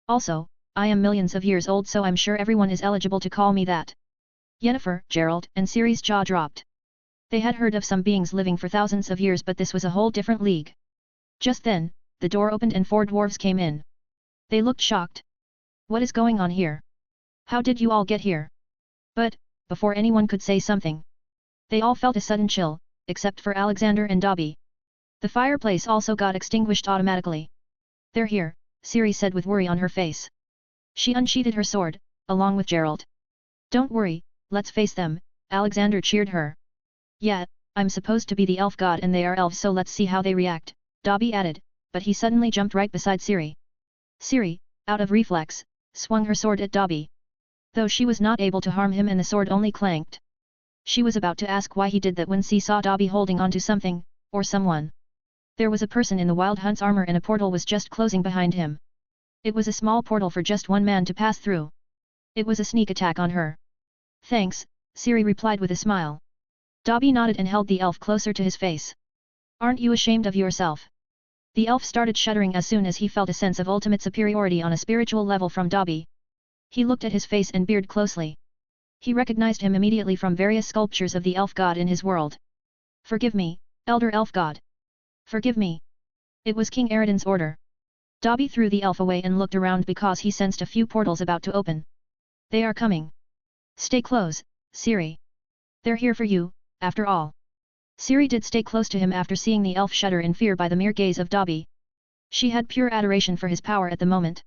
Also, I am millions of years old so I'm sure everyone is eligible to call me that. Yennefer, Gerald, and Siri's jaw dropped. They had heard of some beings living for thousands of years but this was a whole different league. Just then, the door opened and 4 dwarves came in. They looked shocked. What is going on here? How did you all get here? But, before anyone could say something, they all felt a sudden chill, except for Alexander and Dobby. The fireplace also got extinguished automatically. They're here, Siri said with worry on her face. She unsheathed her sword, along with Gerald. Don't worry, let's face them, Alexander cheered her. Yeah, I'm supposed to be the elf god and they are elves so let's see how they react, Dobby added, but he suddenly jumped right beside Siri. Siri, out of reflex, swung her sword at Dobby. though she was not able to harm him and the sword only clanked. She was about to ask why he did that when she saw Dobby holding onto something, or someone. There was a person in the Wild Hunt's armor and a portal was just closing behind him. It was a small portal for just one man to pass through. It was a sneak attack on her. Thanks, Ciri replied with a smile. Dobby nodded and held the elf closer to his face. Aren't you ashamed of yourself? The elf started shuddering as soon as he felt a sense of ultimate superiority on a spiritual level from Dobby. He looked at his face and beard closely. He recognized him immediately from various sculptures of the elf god in his world. Forgive me, elder elf god. Forgive me. It was King Eridan's order. Dobby threw the elf away and looked around because he sensed a few portals about to open. They are coming. Stay close, Ciri. They're here for you, after all. Ciri did stay close to him after seeing the elf shudder in fear by the mere gaze of Dobby. She had pure adoration for his power at the moment.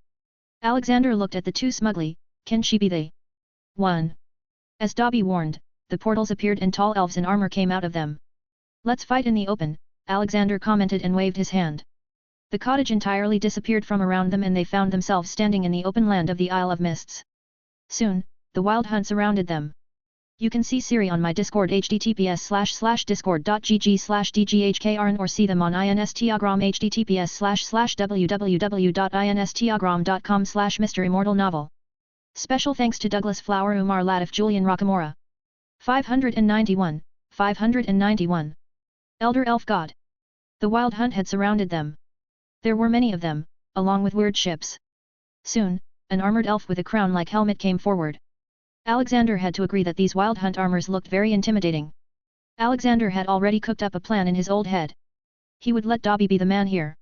Alexander looked at the two smugly. Can she be the one? As Dobby warned, the portals appeared and tall elves in armor came out of them. Let's fight in the open, Alexander commented and waved his hand. The cottage entirely disappeared from around them and they found themselves standing in the open land of the Isle of Mists. Soon, the Wild Hunt surrounded them. You can see Ciri on my Discord https://discord.gg/dghkrn or see them on Instagram https://www.instagram.com/MisterImmortal Special thanks to Douglas Flower, Umar Latif, Julian Rockamora. 591, 591. Elder Elf God. The Wild Hunt had surrounded them. There were many of them, along with weird ships. Soon, an armored elf with a crown-like helmet came forward. Alexander had to agree that these Wild Hunt armors looked very intimidating. Alexander had already cooked up a plan in his old head. He would let Dobby be the man here.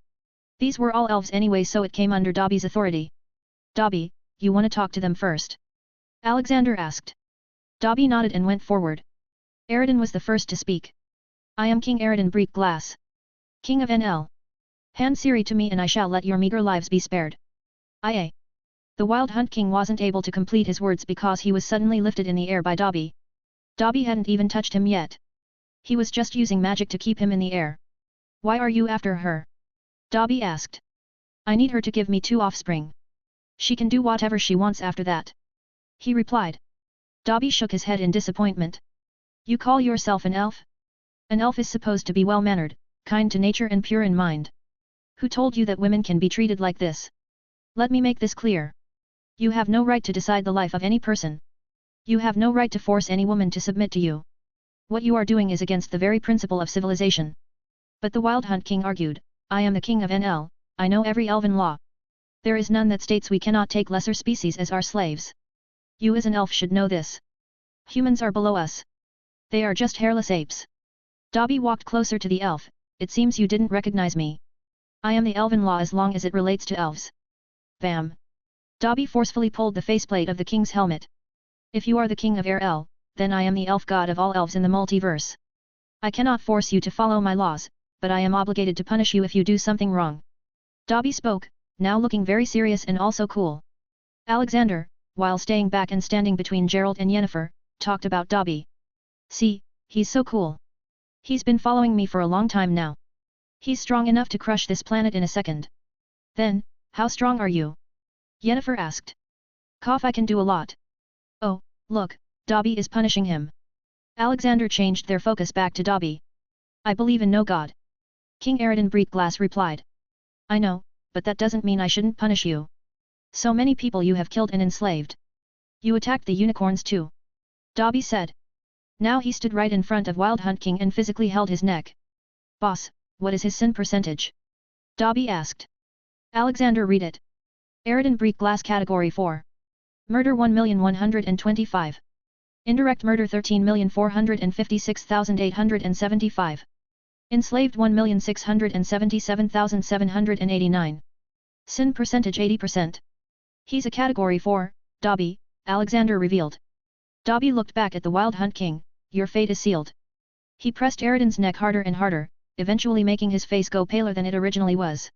These were all elves anyway, so it came under Dobby's authority. Dobby, you want to talk to them first? Alexander asked. Dobby nodded and went forward. Eridan was the first to speak. I am King Eridan Break Glass. King of NL. Hand Ciri to me and I shall let your meager lives be spared. Aye. The Wild Hunt King wasn't able to complete his words because he was suddenly lifted in the air by Dobby. Dobby hadn't even touched him yet. He was just using magic to keep him in the air. Why are you after her? Dobby asked. I need her to give me 2 offspring. She can do whatever she wants after that. He replied. Dobby shook his head in disappointment. You call yourself an elf? An elf is supposed to be well-mannered, kind to nature and pure in mind. Who told you that women can be treated like this? Let me make this clear. You have no right to decide the life of any person. You have no right to force any woman to submit to you. What you are doing is against the very principle of civilization. But the Wild Hunt King argued, I am the king of NL, I know every elven law. There is none that states we cannot take lesser species as our slaves. You as an elf should know this. Humans are below us. They are just hairless apes. Dobby walked closer to the elf. It seems you didn't recognize me. I am the elven law as long as it relates to elves. Bam! Dobby forcefully pulled the faceplate of the king's helmet. If you are the king of Air-El, then I am the elf god of all elves in the multiverse. I cannot force you to follow my laws, but I am obligated to punish you if you do something wrong. Dobby spoke, now looking very serious and also cool. Alexander, while staying back and standing between Gerald and Yennefer, talked about Dobby. See, he's so cool. He's been following me for a long time now. He's strong enough to crush this planet in a second. Then, how strong are you? Yennefer asked. Cough, I can do a lot. Oh, look, Dobby is punishing him. Alexander changed their focus back to Dobby. I believe in no god. King Eridan Breakglass replied. I know, but that doesn't mean I shouldn't punish you. So many people you have killed and enslaved. You attacked the unicorns too. Dobby said. Now he stood right in front of Wild Hunt King and physically held his neck. Boss, what is his sin percentage? Dobby asked. Alexander read it. Eridan Breakglass Category 4. Murder 1,125. Indirect murder 13,456,875. Enslaved 1,677,789. Sin percentage 80%. He's a Category 4, Dobby, Alexander revealed. Dobby looked back at the Wild Hunt King, your fate is sealed. He pressed Eridan's neck harder and harder, eventually making his face go paler than it originally was.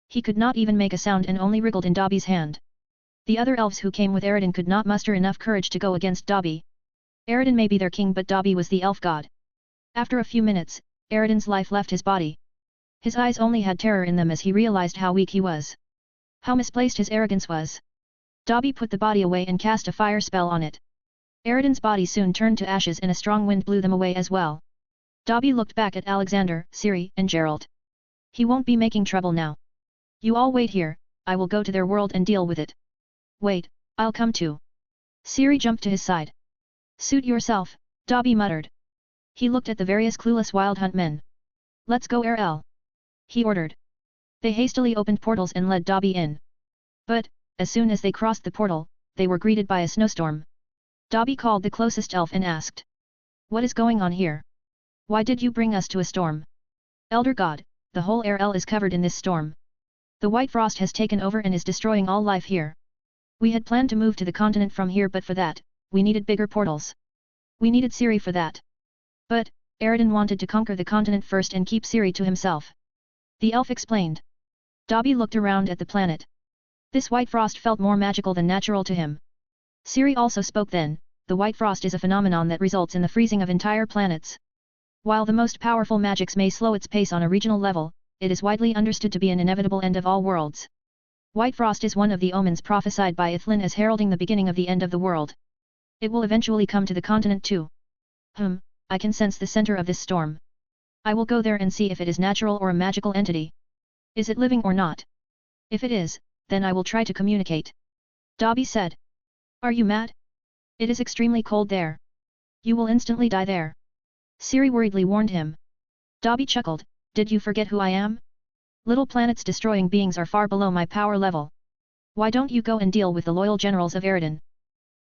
He could not even make a sound and only wriggled in Dobby's hand. The other elves who came with Eridan could not muster enough courage to go against Dobby. Eridan may be their king, but Dobby was the elf god. After a few minutes, Eridan's life left his body. His eyes only had terror in them as he realized how weak he was. How misplaced his arrogance was. Dobby put the body away and cast a fire spell on it. Eridan's body soon turned to ashes and a strong wind blew them away as well. Dobby looked back at Alexander, Ciri, and Gerald. He won't be making trouble now. You all wait here, I will go to their world and deal with it. Wait, I'll come too. Ciri jumped to his side. Suit yourself, Dobby muttered. He looked at the various clueless wild hunt men. Let's go RL. He ordered. They hastily opened portals and led Dobby in. But, as soon as they crossed the portal, they were greeted by a snowstorm. Dobby called the closest elf and asked. What is going on here? Why did you bring us to a storm? Elder God, the whole RL is covered in this storm. The white frost has taken over and is destroying all life here. We had planned to move to the continent from here, but for that, we needed bigger portals. We needed Ciri for that. But, Eridan wanted to conquer the continent first and keep Ciri to himself. The elf explained. Dobby looked around at the planet. This white frost felt more magical than natural to him. Ciri also spoke then, the white frost is a phenomenon that results in the freezing of entire planets. While the most powerful magics may slow its pace on a regional level, it is widely understood to be an inevitable end of all worlds. White frost is one of the omens prophesied by Ithlin as heralding the beginning of the end of the world. It will eventually come to the continent too. I can sense the center of this storm. I will go there and see if it is natural or a magical entity. Is it living or not? If it is, then I will try to communicate. Dobby said. Are you mad? It is extremely cold there. You will instantly die there. Ciri worriedly warned him. Dobby chuckled, did you forget who I am? Little planets destroying beings are far below my power level. Why don't you go and deal with the loyal generals of Eridan?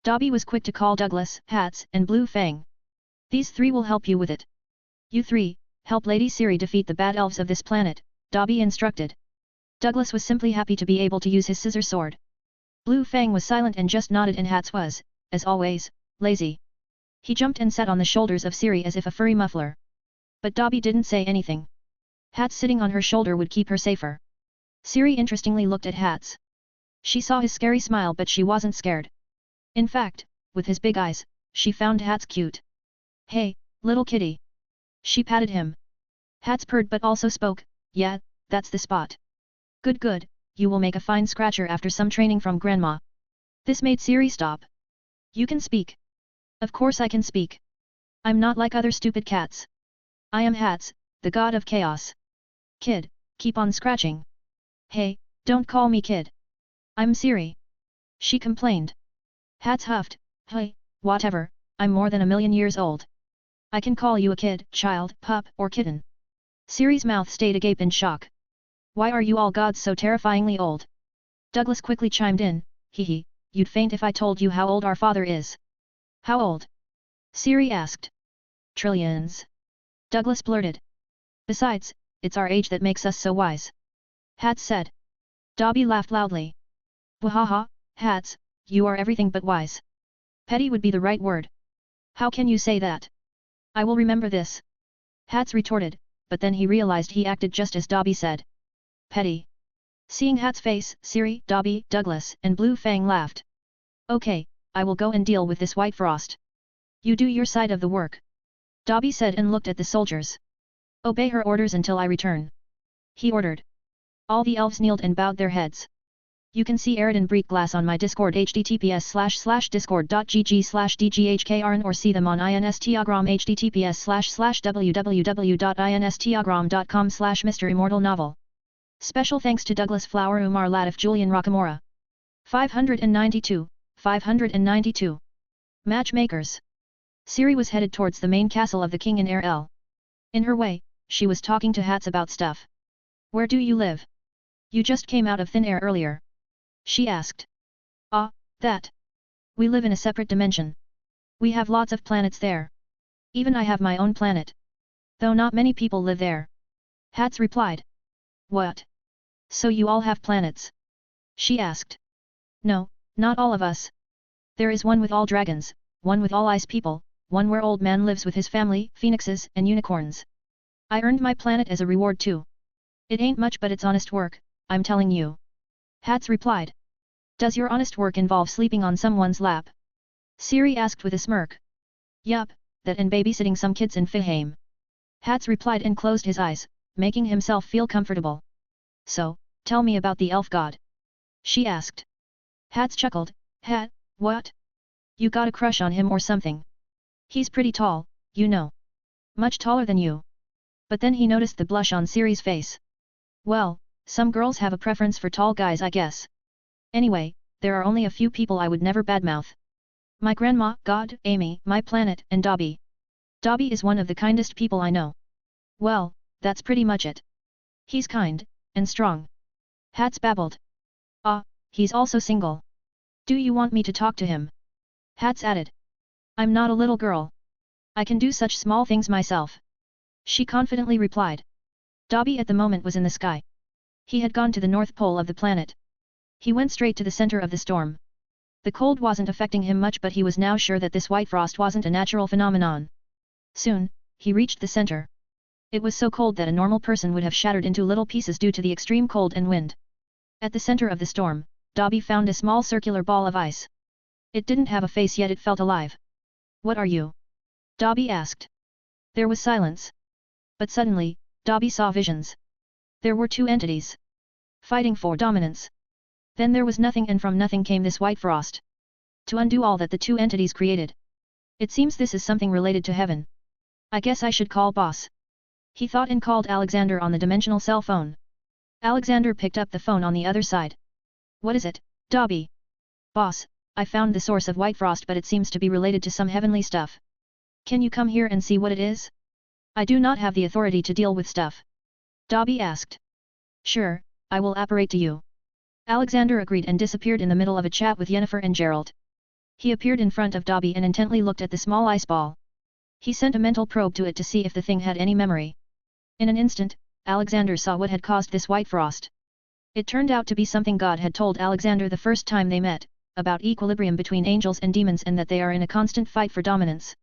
Dobby was quick to call Douglas, Hats, and Blue Fang. These three will help you with it. You three, help Lady Ciri defeat the bad elves of this planet, Dobby instructed. Douglas was simply happy to be able to use his scissor sword. Blue Fang was silent and just nodded, and Hats was, as always, lazy. He jumped and sat on the shoulders of Ciri as if a furry muffler. But Dobby didn't say anything. Hats sitting on her shoulder would keep her safer. Ciri interestingly looked at Hats. She saw his scary smile, but she wasn't scared. In fact, with his big eyes, she found Hats cute. Hey, little kitty. She patted him. Hats purred but also spoke, yeah, that's the spot. Good, you will make a fine scratcher after some training from Grandma. This made Ciri stop. You can speak. Of course I can speak. I'm not like other stupid cats. I am Hats, the god of chaos. Kid, keep on scratching. Hey, don't call me kid. I'm Ciri. She complained. Hats huffed, hey, whatever, I'm more than 1,000,000 years old. I can call you a kid, child, pup, or kitten. Ciri's mouth stayed agape in shock. Why are you all gods so terrifyingly old? Douglas quickly chimed in, hee, you'd faint if I told you how old our father is. How old? Ciri asked. Trillions. Douglas blurted. Besides, it's our age that makes us so wise. Hats said. Dobby laughed loudly. Wahaha, Hats, you are everything but wise. Petty would be the right word. How can you say that? I will remember this. Hats retorted, but then he realized he acted just as Dobby said. Petty. Seeing Hats' face, Ciri, Dobby, Douglas, and Blue Fang laughed. Okay, I will go and deal with this white frost. You do your side of the work. Dobby said and looked at the soldiers. Obey her orders until I return. He ordered. All the elves kneeled and bowed their heads. You can see Eridan break glass on my Discord https://discord.gg/dghkrn or see them on Instagram https://www.instagram.com/MisterImmortal novel. Special thanks to Douglas Flower, Umar Latif, Julian Rockamora. 592. Matchmakers. Ciri was headed towards the main castle of the king in RL. In her way, she was talking to Hats about stuff. Where do you live? You just came out of thin air earlier. She asked. Ah, that. We live in a separate dimension. We have lots of planets there. Even I have my own planet. Though not many people live there. Hats replied. What? So you all have planets? She asked. No, not all of us. There is one with all dragons, one with all ice people, one where old man lives with his family, phoenixes and unicorns. I earned my planet as a reward too. It ain't much, but it's honest work, I'm telling you. Hats replied. Does your honest work involve sleeping on someone's lap? Ciri asked with a smirk. Yup, that and babysitting some kids in Fihame. Hats replied and closed his eyes, making himself feel comfortable. So, tell me about the elf god. She asked. Hats chuckled, Hat, what? You got a crush on him or something? He's pretty tall, you know. Much taller than you. But then he noticed the blush on Siri's face. Well, some girls have a preference for tall guys I guess. Anyway, there are only a few people I would never badmouth. My grandma, God, Amy, my planet, and Dobby. Dobby is one of the kindest people I know. Well, that's pretty much it. He's kind, and strong. Hats babbled. Ah, he's also single. Do you want me to talk to him? Hats added. I'm not a little girl. I can do such small things myself. She confidently replied. Dobby at the moment was in the sky. He had gone to the North Pole of the planet. He went straight to the center of the storm. The cold wasn't affecting him much but he was now sure that this white frost wasn't a natural phenomenon. Soon, he reached the center. It was so cold that a normal person would have shattered into little pieces due to the extreme cold and wind. At the center of the storm, Dobby found a small circular ball of ice. It didn't have a face yet it felt alive. What are you? Dobby asked. There was silence. But suddenly, Dobby saw visions. There were two entities. Fighting for dominance. Then there was nothing and from nothing came this white frost. To undo all that the two entities created. It seems this is something related to heaven. I guess I should call boss. He thought and called Alexander on the dimensional cell phone. Alexander picked up the phone on the other side. What is it, Dobby? Boss, I found the source of white frost but it seems to be related to some heavenly stuff. Can you come here and see what it is? I do not have the authority to deal with stuff. Dobby asked. Sure, I will apparate to you. Alexander agreed and disappeared in the middle of a chat with Yennefer and Gerald. He appeared in front of Dobby and intently looked at the small ice ball. He sent a mental probe to it to see if the thing had any memory. In an instant, Alexander saw what had caused this white frost. It turned out to be something God had told Alexander the first time they met, about equilibrium between angels and demons and that they are in a constant fight for dominance.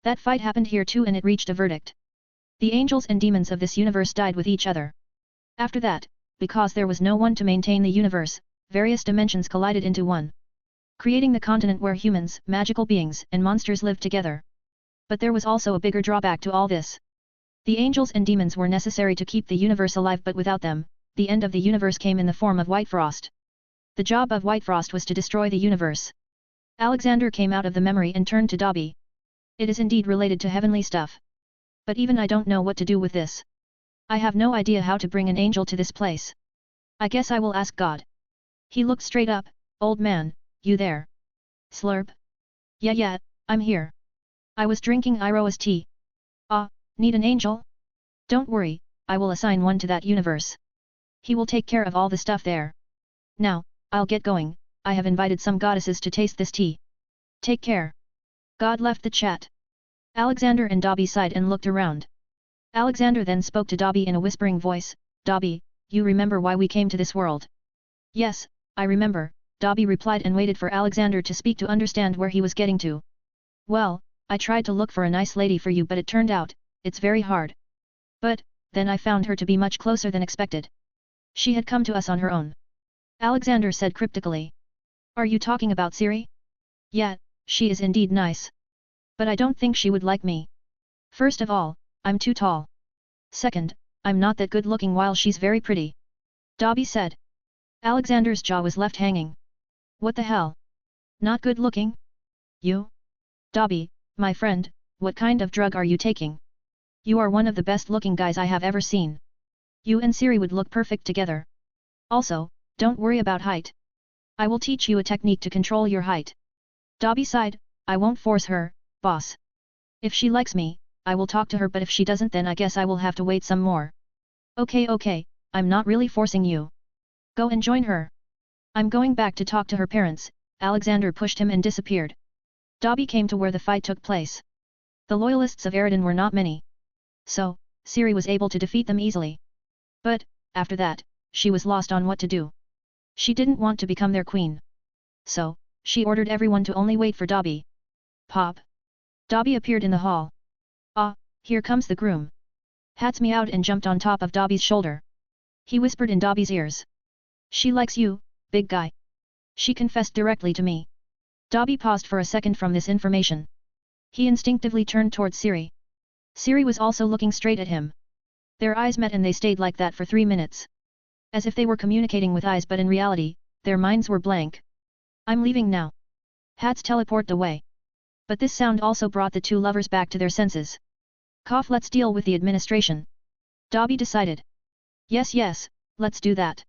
That fight happened here too and it reached a verdict. The angels and demons of this universe died with each other. After that, because there was no one to maintain the universe, various dimensions collided into one. Creating the continent where humans, magical beings, and monsters lived together. But there was also a bigger drawback to all this. The angels and demons were necessary to keep the universe alive but without them, the end of the universe came in the form of white frost. The job of white frost was to destroy the universe. Alexander came out of the memory and turned to Dobby. It is indeed related to heavenly stuff. But even I don't know what to do with this. I have no idea how to bring an angel to this place. I guess I will ask God. He looked straight up. Old man, you there? Slurp. Yeah, I'm here. I was drinking Iroha's tea. Ah, need an angel? Don't worry, I will assign one to that universe. He will take care of all the stuff there. Now, I'll get going, I have invited some goddesses to taste this tea. Take care. God left the chat. Alexander and Dobby sighed and looked around. Alexander then spoke to Dobby in a whispering voice, Dobby, you remember why we came to this world? Yes, I remember, Dobby replied and waited for Alexander to speak to understand where he was getting to. Well, I tried to look for a nice lady for you but it turned out, it's very hard. But, then I found her to be much closer than expected. She had come to us on her own. Alexander said cryptically. Are you talking about Siri? Yeah, she is indeed nice. But I don't think she would like me. First of all, I'm too tall. Second, I'm not that good looking while she's very pretty. Dobby said. Alexander's jaw was left hanging. What the hell? Not good looking? You? Dobby, my friend, what kind of drug are you taking? You are one of the best looking guys I have ever seen. You and Siri would look perfect together. Also, don't worry about height. I will teach you a technique to control your height. Dobby sighed, I won't force her, boss. If she likes me, I will talk to her but if she doesn't then I guess I will have to wait some more. Okay, I'm not really forcing you. Go and join her. I'm going back to talk to her parents. Alexander pushed him and disappeared. Dobby came to where the fight took place. The loyalists of Eridan were not many. So, Siri was able to defeat them easily. But, after that, she was lost on what to do. She didn't want to become their queen. So, she ordered everyone to only wait for Dobby. Pop. Dobby appeared in the hall. Ah, here comes the groom. Hats meowed and jumped on top of Dobby's shoulder. He whispered in Dobby's ears. She likes you, big guy. She confessed directly to me. Dobby paused for a second from this information. He instinctively turned towards Siri. Siri was also looking straight at him. Their eyes met and they stayed like that for 3 minutes. As if they were communicating with eyes but in reality, their minds were blank. I'm leaving now. Hats teleport away. But this sound also brought the two lovers back to their senses. Cough, let's deal with the administration. Dobby decided. Yes, let's do that.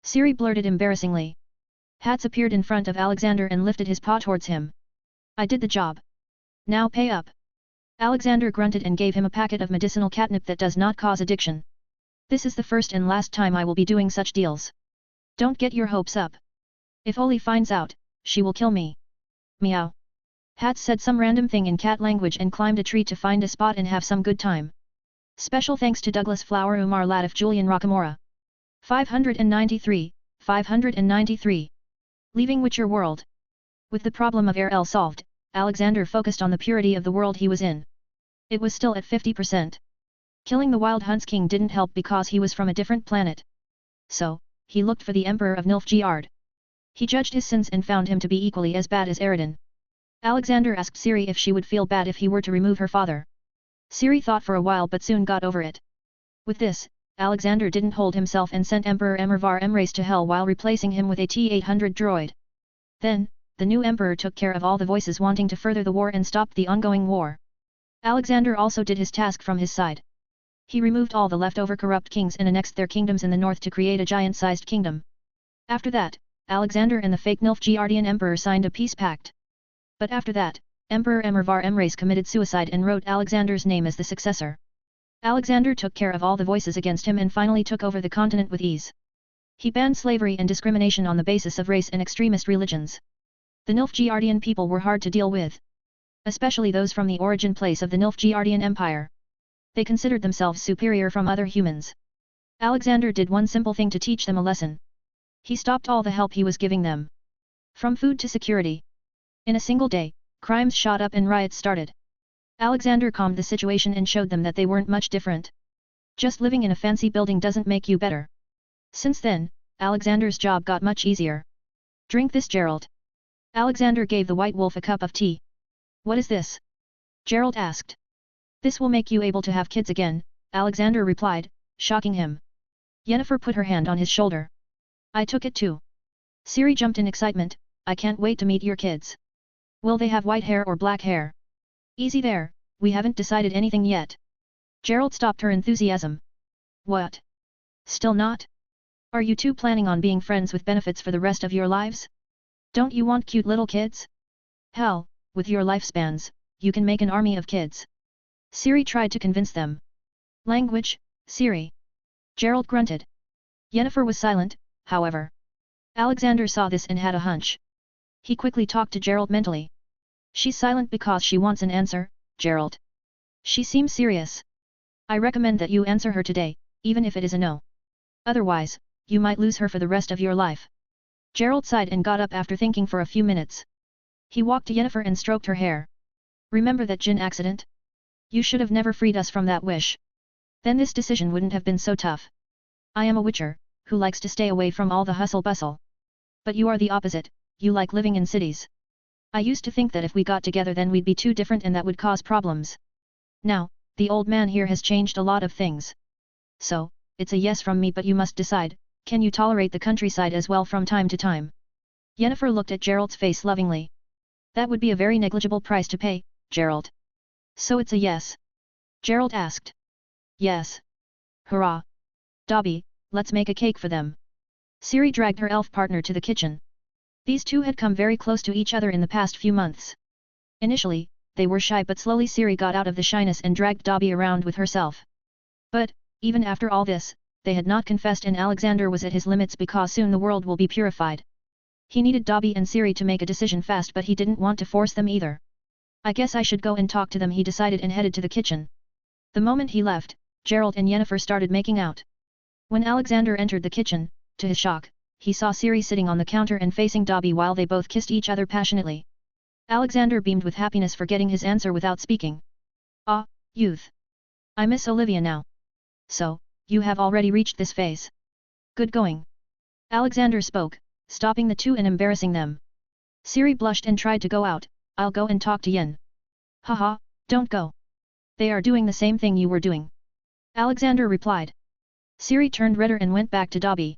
Siri blurted embarrassingly. Hats appeared in front of Alexander and lifted his paw towards him. I did the job. Now pay up. Alexander grunted and gave him a packet of medicinal catnip that does not cause addiction. This is the first and last time I will be doing such deals. Don't get your hopes up. If Oli finds out, she will kill me. Meow. Hats said some random thing in cat language and climbed a tree to find a spot and have some good time. Special thanks to Douglas Flower, Umar Latif, Julian Rockamora. 593, 593. Leaving Witcher World. With the problem of Air solved, Alexander focused on the purity of the world he was in. It was still at 50%. Killing the Wild Hunts King didn't help because he was from a different planet. So, he looked for the Emperor of Nilfgaard. He judged his sins and found him to be equally as bad as Eridan. Alexander asked Siri if she would feel bad if he were to remove her father. Siri thought for a while but soon got over it. With this, Alexander didn't hold himself and sent Emperor Emervar Emrace to hell while replacing him with a T-800 droid. Then, the new emperor took care of all the voices wanting to further the war and stopped the ongoing war. Alexander also did his task from his side. He removed all the leftover corrupt kings and annexed their kingdoms in the north to create a giant-sized kingdom. After that, Alexander and the fake Nilfgaardian emperor signed a peace pact. But after that, Emperor Emervar Emrace committed suicide and wrote Alexander's name as the successor. Alexander took care of all the voices against him and finally took over the continent with ease. He banned slavery and discrimination on the basis of race and extremist religions. The Nilfgaardian people were hard to deal with. Especially those from the origin place of the Nilfgaardian Empire. They considered themselves superior from other humans. Alexander did one simple thing to teach them a lesson. He stopped all the help he was giving them. From food to security. In a single day, crimes shot up and riots started. Alexander calmed the situation and showed them that they weren't much different. Just living in a fancy building doesn't make you better. Since then, Alexander's job got much easier. Drink this, Gerald. Alexander gave the white wolf a cup of tea. What is this? Gerald asked. This will make you able to have kids again, Alexander replied, shocking him. Yennefer put her hand on his shoulder. I took it too. Siri jumped in excitement, I can't wait to meet your kids. Will they have white hair or black hair? Easy there, we haven't decided anything yet. Gerald stopped her enthusiasm. What? Still not? Are you two planning on being friends with benefits for the rest of your lives? Don't you want cute little kids? Hell, with your lifespans, you can make an army of kids. Siri tried to convince them. Language, Siri. Gerald grunted. Yennefer was silent, however. Alexander saw this and had a hunch. He quickly talked to Gerald mentally. She's silent because she wants an answer, Gerald. She seems serious. I recommend that you answer her today, even if it is a no. Otherwise, you might lose her for the rest of your life. Gerald sighed and got up after thinking for a few minutes. He walked to Yennefer and stroked her hair. Remember that Jinn accident? You should have never freed us from that wish. Then this decision wouldn't have been so tough. I am a witcher, who likes to stay away from all the hustle-bustle. But you are the opposite, you like living in cities. I used to think that if we got together then we'd be too different and that would cause problems. Now, the old man here has changed a lot of things. So, it's a yes from me, but you must decide, can you tolerate the countryside as well from time to time? Yennefer looked at Gerald's face lovingly. That would be a very negligible price to pay, Gerald. So it's a yes? Gerald asked. Yes. Hurrah! Dobby, let's make a cake for them. Siri dragged her elf partner to the kitchen. These two had come very close to each other in the past few months. Initially, they were shy, but slowly Siri got out of the shyness and dragged Dobby around with herself. But, even after all this, they had not confessed and Alexander was at his limits because soon the world will be purified. He needed Dobby and Siri to make a decision fast, but he didn't want to force them either. I guess I should go and talk to them, he decided, and headed to the kitchen. The moment he left, Gerald and Yennefer started making out. When Alexander entered the kitchen, to his shock, he saw Siri sitting on the counter and facing Dobby while they both kissed each other passionately. Alexander beamed with happiness for getting his answer without speaking. Ah, youth. I miss Olivia now. So, you have already reached this phase. Good going. Alexander spoke, stopping the two and embarrassing them. Siri blushed and tried to go out. I'll go and talk to Yen. Haha, don't go. They are doing the same thing you were doing. Alexander replied. Siri turned redder and went back to Dobby.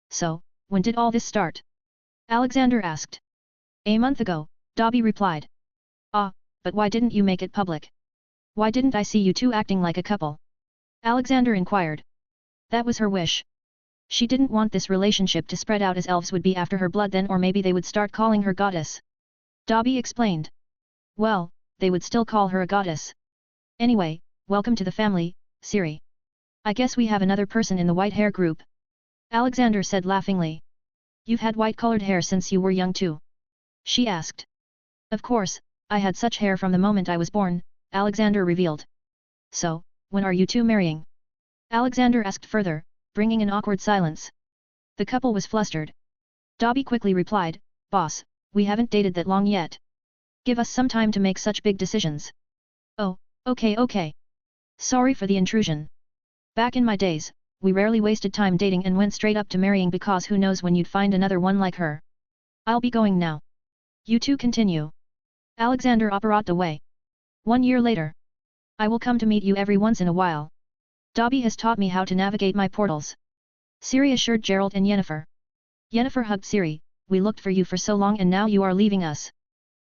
So, when did all this start? Alexander asked. A month ago, Dobby replied. Ah, but why didn't you make it public? Why didn't I see you two acting like a couple? Alexander inquired. That was her wish. She didn't want this relationship to spread out as elves would be after her blood then, or maybe they would start calling her goddess. Dobby explained. Well, they would still call her a goddess. Anyway, welcome to the family, Siri. I guess we have another person in the white hair group. Alexander said laughingly. You've had white-colored hair since you were young too? She asked. Of course, I had such hair from the moment I was born, Alexander revealed. So, when are you two marrying? Alexander asked further, bringing an awkward silence. The couple was flustered. Dobby quickly replied, Boss, we haven't dated that long yet. Give us some time to make such big decisions. Oh, okay. Sorry for the intrusion. Back in my days, we rarely wasted time dating and went straight up to marrying because who knows when you'd find another one like her. I'll be going now. You two continue. Alexander operated away. 1 year later. I will come to meet you every once in a while. Dobby has taught me how to navigate my portals. Siri assured Gerald and Yennefer. Yennefer hugged Siri, we looked for you for so long and now you are leaving us.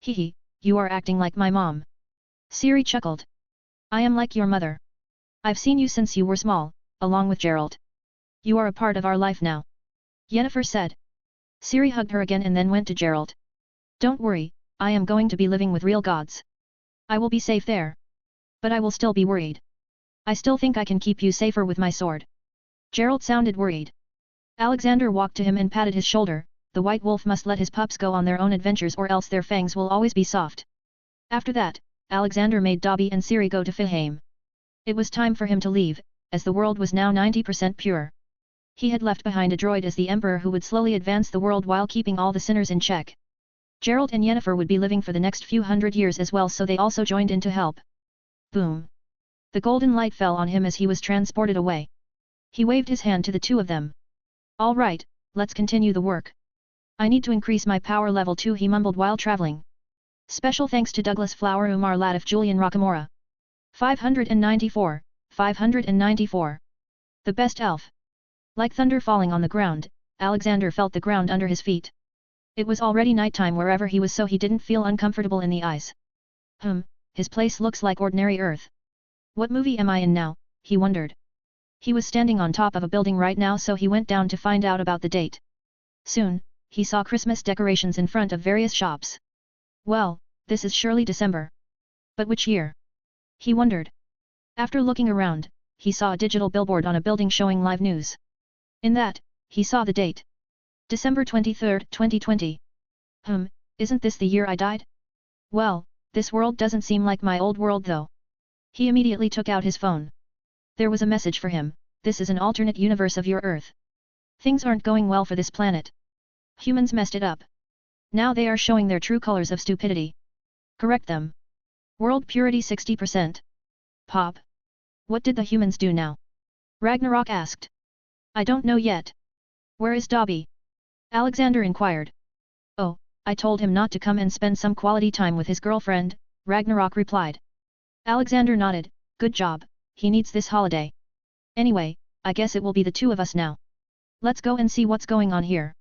Hehe, you are acting like my mom. Siri chuckled. I am like your mother. I've seen you since you were small, along with Gerald. You are a part of our life now. Yennefer said. Siri hugged her again and then went to Gerald. Don't worry, I am going to be living with real gods. I will be safe there. But I will still be worried. I still think I can keep you safer with my sword. Gerald sounded worried. Alexander walked to him and patted his shoulder. The white wolf must let his pups go on their own adventures or else their fangs will always be soft. After that, Alexander made Dobby and Siri go to Fihame. It was time for him to leave, as the world was now 90% pure. He had left behind a droid as the emperor who would slowly advance the world while keeping all the sinners in check. Gerald and Yennefer would be living for the next few hundred years as well, so they also joined in to help. Boom! The golden light fell on him as he was transported away. He waved his hand to the two of them. All right, let's continue the work. I need to increase my power level too, he mumbled while traveling. Special thanks to Douglas Flower, Umar Latif, Julian Rockamora. 594, 594. The best elf. Like thunder falling on the ground, Alexander felt the ground under his feet. It was already nighttime wherever he was, so he didn't feel uncomfortable in the eyes. His place looks like ordinary earth. What movie am I in now, he wondered. He was standing on top of a building right now, so he went down to find out about the date. Soon, he saw Christmas decorations in front of various shops. Well, this is surely December. But which year? He wondered. After looking around, he saw a digital billboard on a building showing live news. In that, he saw the date. December 23, 2020. Isn't this the year I died? Well, this world doesn't seem like my old world though. He immediately took out his phone. There was a message for him, this is an alternate universe of your Earth. Things aren't going well for this planet. Humans messed it up. Now they are showing their true colors of stupidity. Correct them. World purity 60%. Pop. What did the humans do now? Ragnarok asked. I don't know yet. Where is Dobby? Alexander inquired. Oh, I told him not to come and spend some quality time with his girlfriend, Ragnarok replied. Alexander nodded, good job, he needs this holiday. Anyway, I guess it will be the two of us now. Let's go and see what's going on here.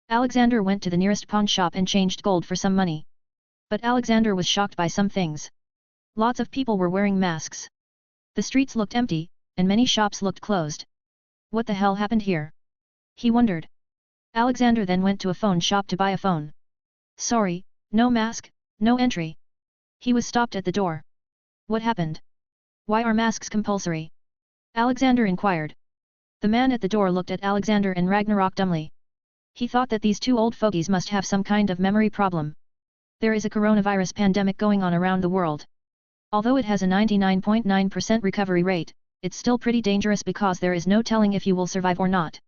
Alexander went to the nearest pawn shop and changed gold for some money. But Alexander was shocked by some things. Lots of people were wearing masks. The streets looked empty, and many shops looked closed. What the hell happened here? He wondered. Alexander then went to a phone shop to buy a phone. Sorry, no mask, no entry. He was stopped at the door. What happened? Why are masks compulsory? Alexander inquired. The man at the door looked at Alexander and Ragnarok dumbly. He thought that these two old fogies must have some kind of memory problem. There is a coronavirus pandemic going on around the world. Although it has a 99.9% recovery rate, it's still pretty dangerous because there is no telling if you will survive or not.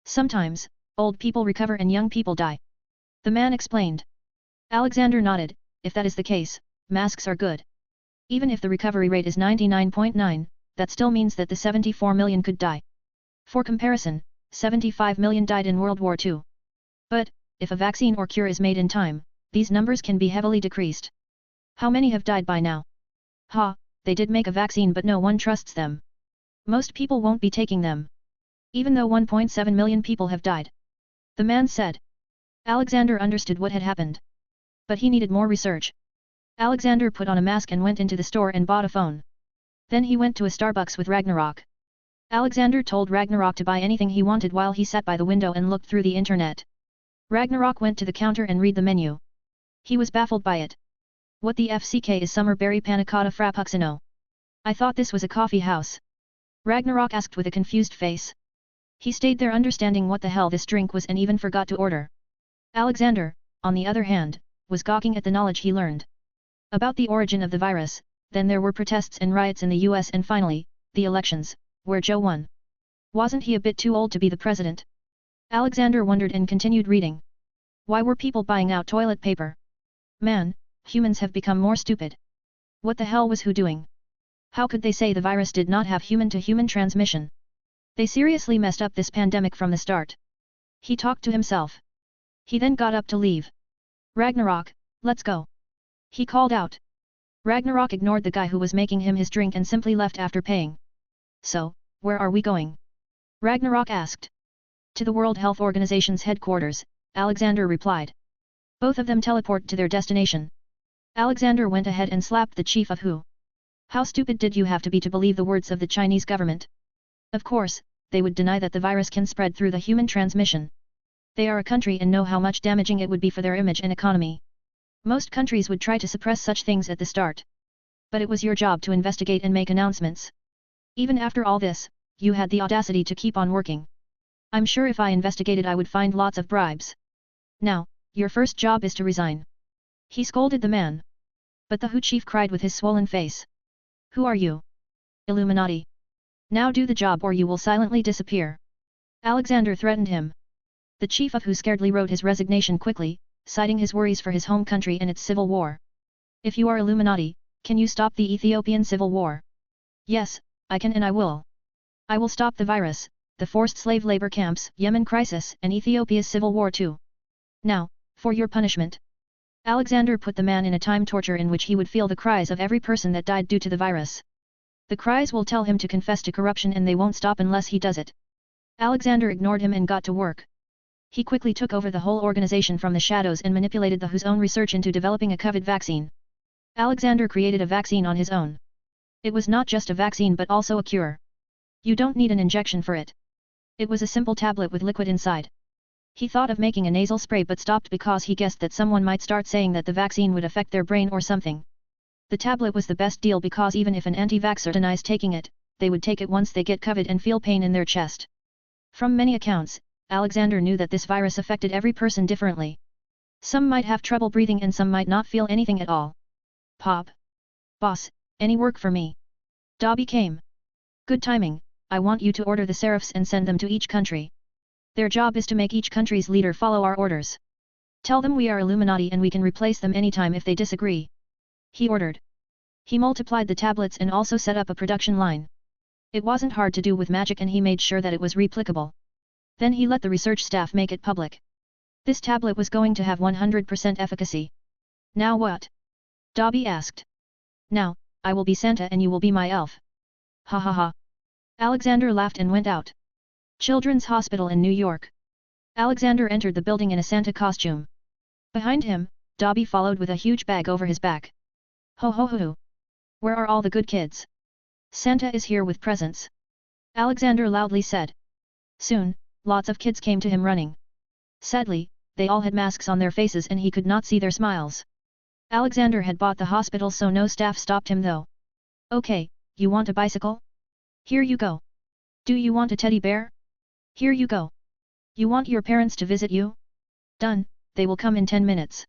Sometimes, old people recover and young people die. The man explained. Alexander nodded, if that is the case, masks are good. Even if the recovery rate is 99.9, that still means that the 74 million could die. For comparison, 75 million died in World War II. But, if a vaccine or cure is made in time, these numbers can be heavily decreased. How many have died by now? They did make a vaccine but no one trusts them. Most people won't be taking them. Even though 1.7 million people have died. The man said. Alexander understood what had happened. But he needed more research. Alexander put on a mask and went into the store and bought a phone. Then he went to a Starbucks with Ragnarok. Alexander told Ragnarok to buy anything he wanted while he sat by the window and looked through the internet. Ragnarok went to the counter and read the menu. He was baffled by it. What the FCK is summer berry panna cotta frappuccino? I thought this was a coffee house. Ragnarok asked with a confused face. He stayed there understanding what the hell this drink was and even forgot to order. Alexander, on the other hand, was gawking at the knowledge he learned about the origin of the virus. Then there were protests and riots in the US and finally, the elections, where Joe won. Wasn't he a bit too old to be the president? Alexander wondered and continued reading. Why were people buying out toilet paper? Man, humans have become more stupid. What the hell was who doing? How could they say the virus did not have human-to-human transmission? They seriously messed up this pandemic from the start. He talked to himself. He then got up to leave. Ragnarok, let's go. He called out. Ragnarok ignored the guy who was making him his drink and simply left after paying. So, where are we going? Ragnarok asked. To the World Health Organization's headquarters, Alexander replied. Both of them teleport to their destination. Alexander went ahead and slapped the chief of WHO. How stupid did you have to be to believe the words of the Chinese government? Of course, they would deny that the virus can spread through the human transmission. They are a country and know how much damaging it would be for their image and economy. Most countries would try to suppress such things at the start. But it was your job to investigate and make announcements. Even after all this, you had the audacity to keep on working. I'm sure if I investigated I would find lots of bribes. Now, your first job is to resign. He scolded the man. But the WHO chief cried with his swollen face. Who are you? Illuminati. Now do the job or you will silently disappear. Alexander threatened him. The chief of WHO scaredly wrote his resignation quickly, citing his worries for his home country and its civil war. If you are Illuminati, can you stop the Ethiopian civil war? Yes, I can and I will. I will stop the virus, the forced slave labor camps, Yemen crisis and Ethiopia's civil war too. Now, for your punishment. Alexander put the man in a time torture in which he would feel the cries of every person that died due to the virus. The cries will tell him to confess to corruption and they won't stop unless he does it. Alexander ignored him and got to work. He quickly took over the whole organization from the shadows and manipulated the WHO's own research into developing a COVID vaccine. Alexander created a vaccine on his own. It was not just a vaccine but also a cure. You don't need an injection for it. It was a simple tablet with liquid inside. He thought of making a nasal spray but stopped because he guessed that someone might start saying that the vaccine would affect their brain or something. The tablet was the best deal because even if an anti-vaxxer denies taking it, they would take it once they get COVID and feel pain in their chest. From many accounts, Alexander knew that this virus affected every person differently. Some might have trouble breathing and some might not feel anything at all. Pop. Boss, any work for me? Dobby came. Good timing, I want you to order the seraphs and send them to each country. Their job is to make each country's leader follow our orders. Tell them we are Illuminati and we can replace them anytime if they disagree. He ordered. He multiplied the tablets and also set up a production line. It wasn't hard to do with magic and he made sure that it was replicable. Then he let the research staff make it public. This tablet was going to have 100% efficacy. Now what? Dobby asked. Now, I will be Santa and you will be my elf. Ha ha ha. Alexander laughed and went out. Children's Hospital in New York. Alexander entered the building in a Santa costume. Behind him, Dobby followed with a huge bag over his back. Ho ho ho. Where are all the good kids? Santa is here with presents. Alexander loudly said. Soon, lots of kids came to him running. Sadly, they all had masks on their faces and he could not see their smiles. Alexander had bought the hospital so no staff stopped him though. Okay, you want a bicycle? Here you go. Do you want a teddy bear? Here you go. You want your parents to visit you? Done, they will come in 10 minutes.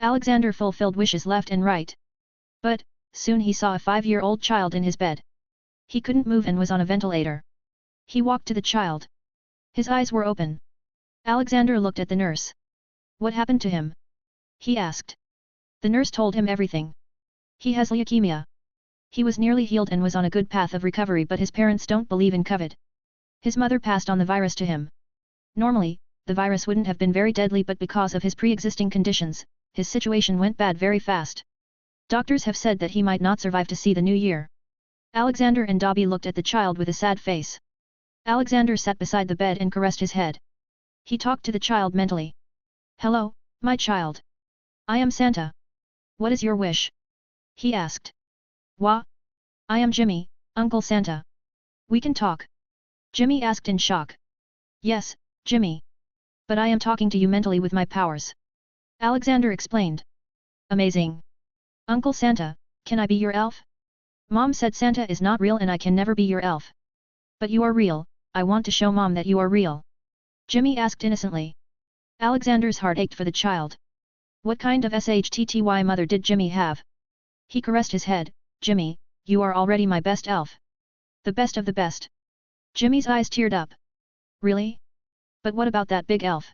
Alexander fulfilled wishes left and right. But, soon he saw a 5-year-old child in his bed. He couldn't move and was on a ventilator. He walked to the child. His eyes were open. Alexander looked at the nurse. What happened to him? He asked. The nurse told him everything. He has leukemia. He was nearly healed and was on a good path of recovery but his parents don't believe in COVID. His mother passed on the virus to him. Normally, the virus wouldn't have been very deadly but because of his pre-existing conditions, his situation went bad very fast. Doctors have said that he might not survive to see the new year. Alexander and Dobby looked at the child with a sad face. Alexander sat beside the bed and caressed his head. He talked to the child mentally. Hello, my child. I am Santa. What is your wish? He asked. Wah? I am Jimmy, Uncle Santa. We can talk? Jimmy asked in shock. Yes, Jimmy. But I am talking to you mentally with my powers. Alexander explained. Amazing. Uncle Santa, can I be your elf? Mom said Santa is not real and I can never be your elf. But you are real, I want to show Mom that you are real. Jimmy asked innocently. Alexander's heart ached for the child. What kind of SHTTY mother did Jimmy have? He caressed his head. Jimmy, you are already my best elf. The best of the best. Jimmy's eyes teared up. Really? But what about that big elf?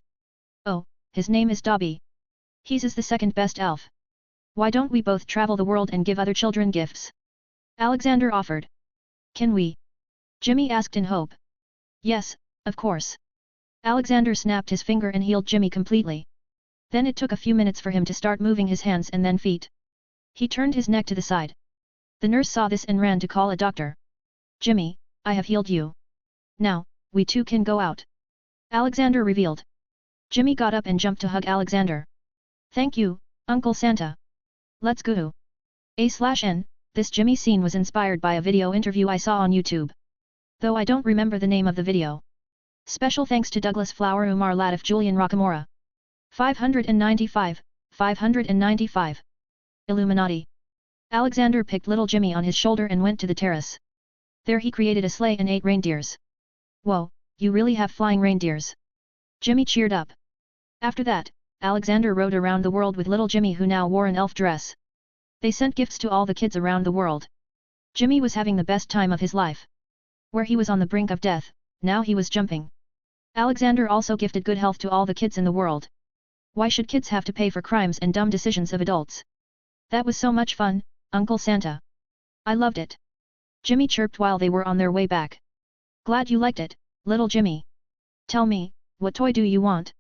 Oh, his name is Dobby. He's the second best elf. Why don't we both travel the world and give other children gifts? Alexander offered. Can we? Jimmy asked in hope. Yes, of course. Alexander snapped his finger and healed Jimmy completely. Then it took a few minutes for him to start moving his hands and then feet. He turned his neck to the side. The nurse saw this and ran to call a doctor. Jimmy, I have healed you. Now, we two can go out. Alexander revealed. Jimmy got up and jumped to hug Alexander. Thank you, Uncle Santa. Let's go. A/N, this Jimmy scene was inspired by a video interview I saw on YouTube. Though I don't remember the name of the video. Special thanks to Douglas Flower, Umar Latif, Julian Rockamora. 595, 595. Illuminati. Alexander picked little Jimmy on his shoulder and went to the terrace. There he created a sleigh and 8 reindeers. Whoa, you really have flying reindeers. Jimmy cheered up. After that, Alexander rode around the world with little Jimmy, who now wore an elf dress. They sent gifts to all the kids around the world. Jimmy was having the best time of his life. Where he was on the brink of death, now he was jumping. Alexander also gifted good health to all the kids in the world. Why should kids have to pay for crimes and dumb decisions of adults? That was so much fun, Uncle Santa. I loved it. Jimmy chirped while they were on their way back. Glad you liked it, little Jimmy. Tell me, what toy do you want?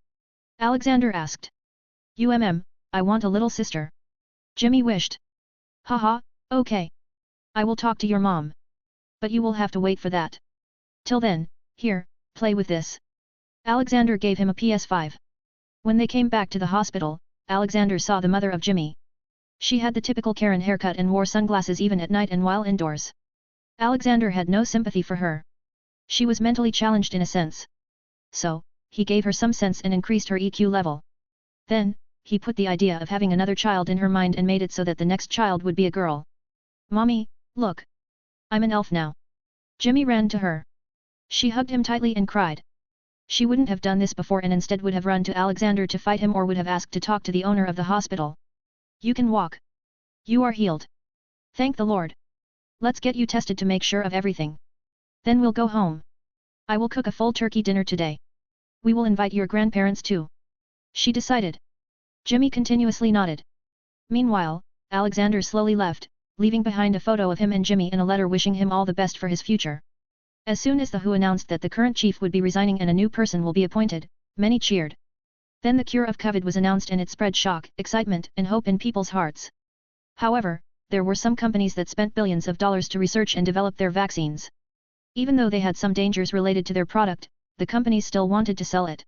Alexander asked. I want a little sister. Jimmy wished. Haha, okay. I will talk to your mom. But you will have to wait for that. Till then, here, play with this. Alexander gave him a PS5. When they came back to the hospital, Alexander saw the mother of Jimmy. She had the typical Karen haircut and wore sunglasses even at night and while indoors. Alexander had no sympathy for her. She was mentally challenged in a sense. So, he gave her some sense and increased her EQ level. Then, he put the idea of having another child in her mind and made it so that the next child would be a girl. Mommy, look. I'm an elf now. Jimmy ran to her. She hugged him tightly and cried. She wouldn't have done this before and instead would have run to Alexander to fight him or would have asked to talk to the owner of the hospital. You can walk. You are healed. Thank the Lord. Let's get you tested to make sure of everything. Then we'll go home. I will cook a full turkey dinner today. We will invite your grandparents too. She decided. Jimmy continuously nodded. Meanwhile, Alexander slowly left, leaving behind a photo of him and Jimmy and a letter wishing him all the best for his future. As soon as the WHO announced that the current chief would be resigning and a new person will be appointed, many cheered. Then the cure of COVID was announced and it spread shock, excitement and hope in people's hearts. However, there were some companies that spent billions of dollars to research and develop their vaccines. Even though they had some dangers related to their product, the companies still wanted to sell it.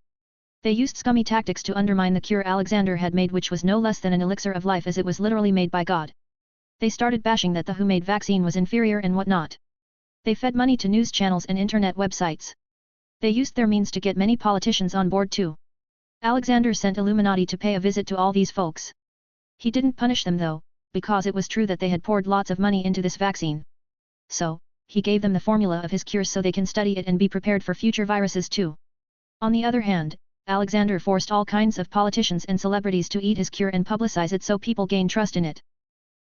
They used scummy tactics to undermine the cure Alexander had made, which was no less than an elixir of life as it was literally made by God. They started bashing that the WHO made vaccine was inferior and whatnot. They fed money to news channels and internet websites. They used their means to get many politicians on board too. Alexander sent Illuminati to pay a visit to all these folks. He didn't punish them though, because it was true that they had poured lots of money into this vaccine. So, he gave them the formula of his cure so they can study it and be prepared for future viruses too. On the other hand, Alexander forced all kinds of politicians and celebrities to eat his cure and publicize it so people gain trust in it.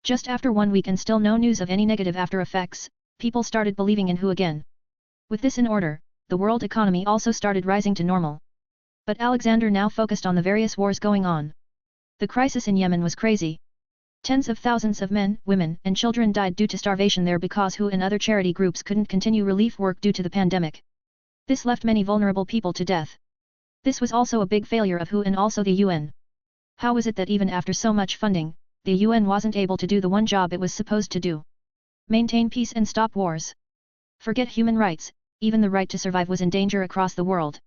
Just after 1 week and still no news of any negative after effects, people started believing in WHO again. With this in order, the world economy also started rising to normal. But Alexander now focused on the various wars going on. The crisis in Yemen was crazy. Tens of thousands of men, women, and children died due to starvation there because WHO and other charity groups couldn't continue relief work due to the pandemic. This left many vulnerable people to death. This was also a big failure of WHO and also the UN. How was it that even after so much funding, the UN wasn't able to do the one job it was supposed to do? Maintain peace and stop wars. Forget human rights, even the right to survive was in danger across the world.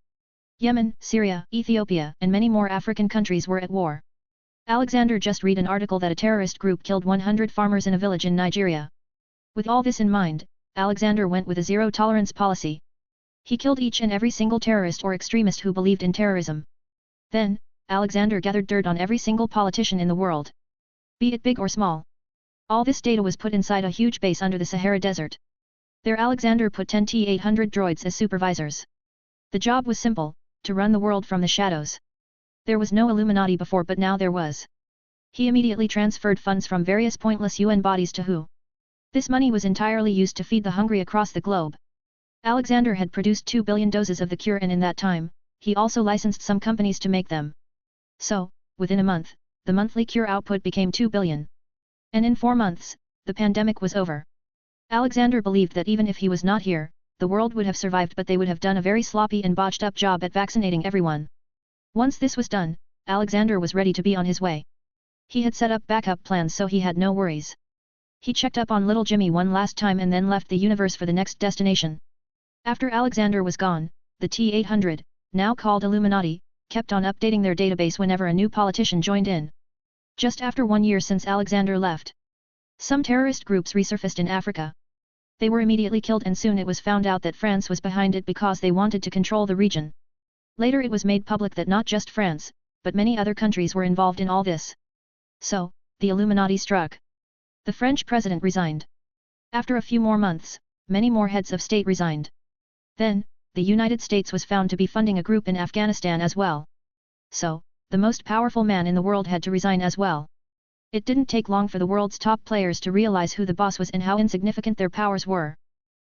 Yemen, Syria, Ethiopia, and many more African countries were at war. Alexander just read an article that a terrorist group killed 100 farmers in a village in Nigeria. With all this in mind, Alexander went with a zero-tolerance policy. He killed each and every single terrorist or extremist who believed in terrorism. Then, Alexander gathered dirt on every single politician in the world. Be it big or small. All this data was put inside a huge base under the Sahara Desert. There Alexander put 10 T-800 droids as supervisors. The job was simple, to run the world from the shadows. There was no Illuminati before, but now there was. He immediately transferred funds from various pointless UN bodies to WHO. This money was entirely used to feed the hungry across the globe. Alexander had produced 2 billion doses of the cure, and in that time, he also licensed some companies to make them. So, within a month, the monthly cure output became 2 billion. And in 4 months, the pandemic was over. Alexander believed that even if he was not here, the world would have survived, but they would have done a very sloppy and botched up job at vaccinating everyone. Once this was done, Alexander was ready to be on his way. He had set up backup plans, so he had no worries. He checked up on little Jimmy one last time and then left the universe for the next destination. After Alexander was gone, the T-800, now called Illuminati, kept on updating their database whenever a new politician joined in. Just after 1 year since Alexander left, some terrorist groups resurfaced in Africa. They were immediately killed, and soon it was found out that France was behind it because they wanted to control the region. Later it was made public that not just France, but many other countries were involved in all this. So, the Illuminati struck. The French president resigned. After a few more months, many more heads of state resigned. Then, the United States was found to be funding a group in Afghanistan as well. So, the most powerful man in the world had to resign as well. It didn't take long for the world's top players to realize who the boss was and how insignificant their powers were.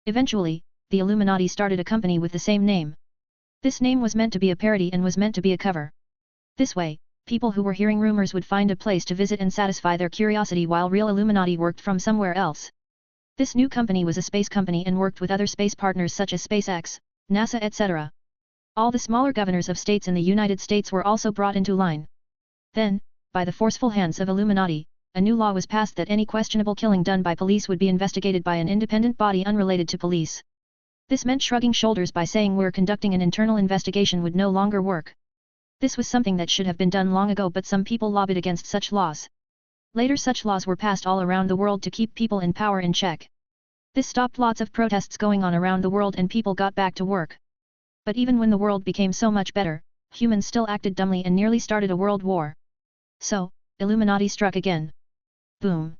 Eventually, the Illuminati started a company with the same name. This name was meant to be a parody and was meant to be a cover. This way, people who were hearing rumors would find a place to visit and satisfy their curiosity, while real Illuminati worked from somewhere else. This new company was a space company and worked with other space partners such as SpaceX, NASA, etc. All the smaller governors of states in the United States were also brought into line. Then, by the forceful hands of Illuminati, a new law was passed that any questionable killing done by police would be investigated by an independent body unrelated to police. This meant shrugging shoulders by saying we're conducting an internal investigation would no longer work. This was something that should have been done long ago, but some people lobbied against such laws. Later such laws were passed all around the world to keep people in power in check. This stopped lots of protests going on around the world and people got back to work. But even when the world became so much better, humans still acted dumbly and nearly started a world war. So, Illuminati struck again. Boom.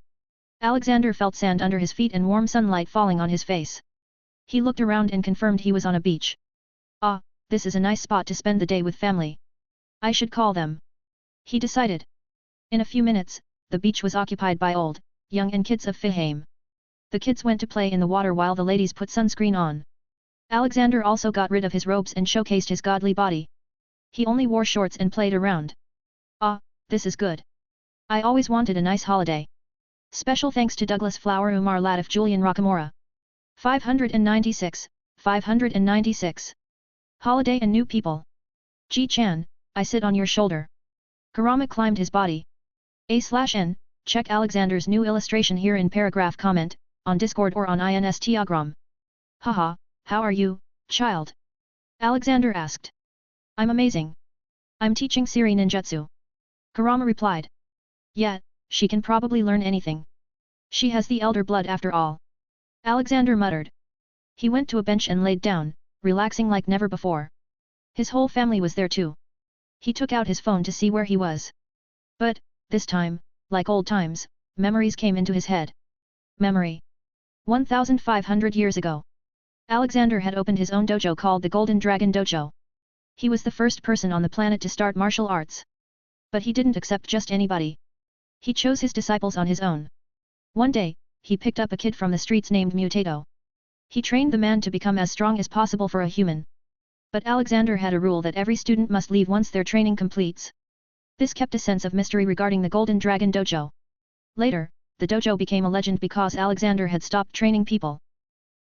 Alexander felt sand under his feet and warm sunlight falling on his face. He looked around and confirmed he was on a beach. Ah, this is a nice spot to spend the day with family. I should call them. He decided. In a few minutes, the beach was occupied by old, young and kids of Fihame. The kids went to play in the water while the ladies put sunscreen on. Alexander also got rid of his robes and showcased his godly body. He only wore shorts and played around. Ah, this is good. I always wanted a nice holiday. Special thanks to Douglas Flower, Umar Latif, Julian Rockamora. 596, 596. Holiday and new people. Ji-chan, I sit on your shoulder. Kurama climbed his body. A/N, check Alexander's new illustration here in paragraph comment, on Discord or on Instagram. Haha, how are you, child? Alexander asked. I'm amazing. I'm teaching Siri ninjutsu. Kurama replied. Yeah, she can probably learn anything. She has the elder blood after all. Alexander muttered. He went to a bench and laid down, relaxing like never before. His whole family was there too. He took out his phone to see where he was. But, this time, like old times, memories came into his head. Memory. 1,500 years ago. Alexander had opened his own dojo called the Golden Dragon Dojo. He was the first person on the planet to start martial arts. But he didn't accept just anybody. He chose his disciples on his own. One day, he picked up a kid from the streets named Mutato. He trained the man to become as strong as possible for a human. But Alexander had a rule that every student must leave once their training completes. This kept a sense of mystery regarding the Golden Dragon Dojo. Later, the dojo became a legend because Alexander had stopped training people.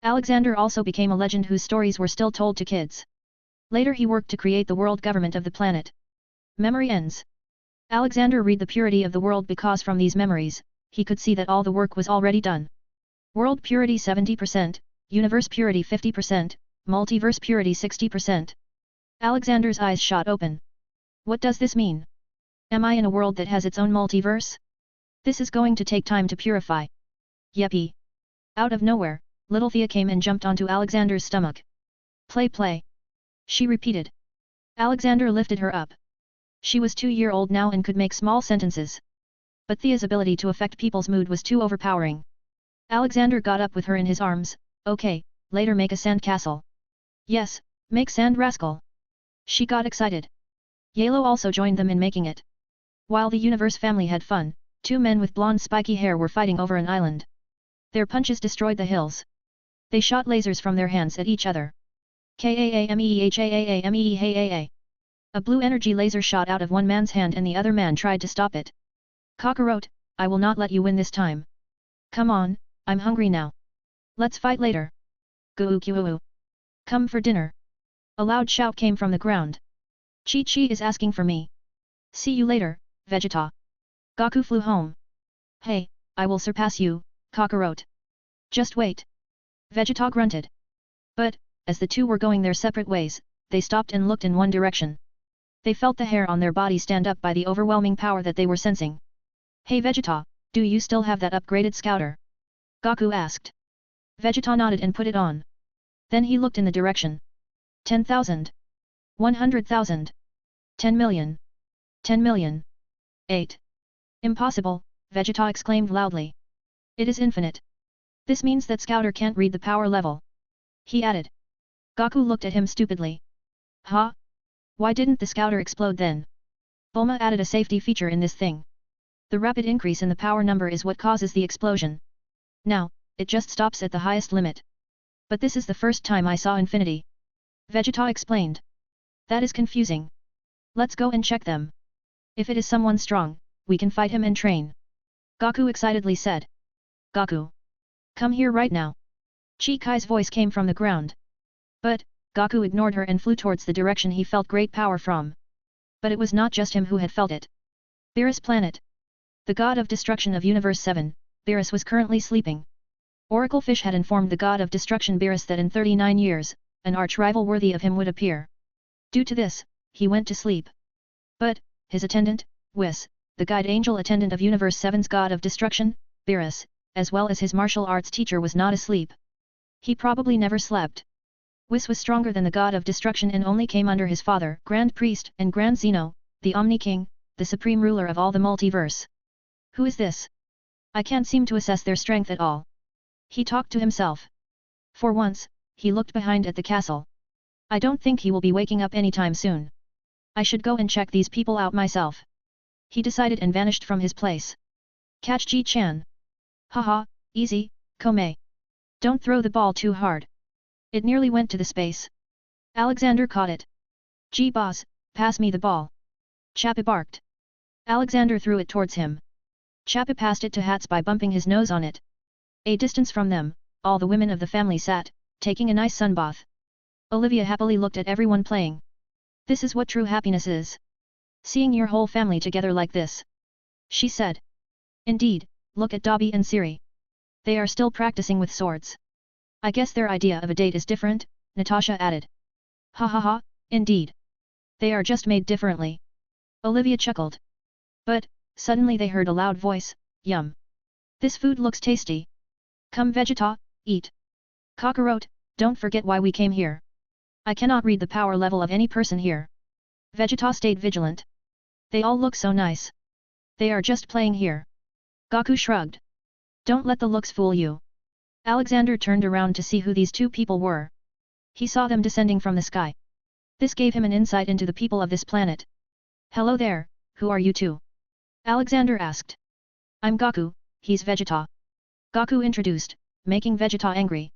Alexander also became a legend whose stories were still told to kids. Later he worked to create the world government of the planet. Memory ends. Alexander read the purity of the world because from these memories, he could see that all the work was already done. World purity 70%, universe purity 50%, multiverse purity 60%. Alexander's eyes shot open. What does this mean? Am I in a world that has its own multiverse? This is going to take time to purify. Yeppy. Out of nowhere, little Thea came and jumped onto Alexander's stomach. Play. She repeated. Alexander lifted her up. She was 2-year-old now and could make small sentences. But Thea's ability to affect people's mood was too overpowering. Alexander got up with her in his arms. Okay, later make a sand castle. Yes, make sand rascal. She got excited. Yalo also joined them in making it. While the Universe family had fun, 2 men with blonde spiky hair were fighting over an island. Their punches destroyed the hills. They shot lasers from their hands at each other. Kaamehaameehaa. A blue energy laser shot out of one man's hand and the other man tried to stop it. Cockroach, I will not let you win this time. Come on, I'm hungry now. Let's fight later. Goo. Come for dinner. A loud shout came from the ground. Chi is asking for me. See you later, Vegeta. Goku flew home. Hey, I will surpass you, Cockroach. Just wait. Vegeta grunted. But, as the two were going their separate ways, they stopped and looked in one direction. They felt the hair on their body stand up by the overwhelming power that they were sensing. Hey Vegeta, do you still have that upgraded scouter? Goku asked. Vegeta nodded and put it on. Then he looked in the direction. 10,000. 100,000. 10 million. 10 million. 8. Impossible, Vegeta exclaimed loudly. It is infinite. This means that Scouter can't read the power level. He added. Goku looked at him stupidly. Huh? Why didn't the Scouter explode then? Bulma added a safety feature in this thing. The rapid increase in the power number is what causes the explosion. Now, it just stops at the highest limit. But this is the first time I saw infinity. Vegeta explained. That is confusing. Let's go and check them. If it is someone strong, we can fight him and train. Goku excitedly said. Goku. Come here right now. Chi-Kai's voice came from the ground. But, Goku ignored her and flew towards the direction he felt great power from. But it was not just him who had felt it. Beerus Planet. The god of destruction of Universe 7, Beerus was currently sleeping. Oracle Fish had informed the god of destruction Beerus that in 39 years, an arch-rival worthy of him would appear. Due to this, he went to sleep. But, his attendant, Whis, the guide angel attendant of Universe 7's god of destruction, Beerus, as well as his martial arts teacher was not asleep. He probably never slept. Whis was stronger than the god of destruction and only came under his father, Grand Priest, and Grand Zeno, the Omni King, the supreme ruler of all the multiverse. Who is this? I can't seem to assess their strength at all. He talked to himself. For once, he looked behind at the castle. I don't think he will be waking up anytime soon. I should go and check these people out myself. He decided and vanished from his place. Catch Ji-chan. Haha, easy, Komei. Don't throw the ball too hard. It nearly went to the space. Alexander caught it. G-boss, pass me the ball. Chappa barked. Alexander threw it towards him. Chappa passed it to Hats by bumping his nose on it. A distance from them, all the women of the family sat, taking a nice sunbath. Olivia happily looked at everyone playing. This is what true happiness is. Seeing your whole family together like this. She said. Indeed, look at Dobby and Siri. They are still practicing with swords. I guess their idea of a date is different, Natasha added. Ha ha ha, indeed. They are just made differently. Olivia chuckled. But, suddenly they heard a loud voice, yum. This food looks tasty. Come Vegeta, eat. Cockroach, don't forget why we came here. I cannot read the power level of any person here. Vegeta stayed vigilant. They all look so nice. They are just playing here. Goku shrugged. Don't let the looks fool you. Alexander turned around to see who these two people were. He saw them descending from the sky. This gave him an insight into the people of this planet. Hello there, who are you two? Alexander asked. I'm Goku, he's Vegeta. Goku introduced, making Vegeta angry.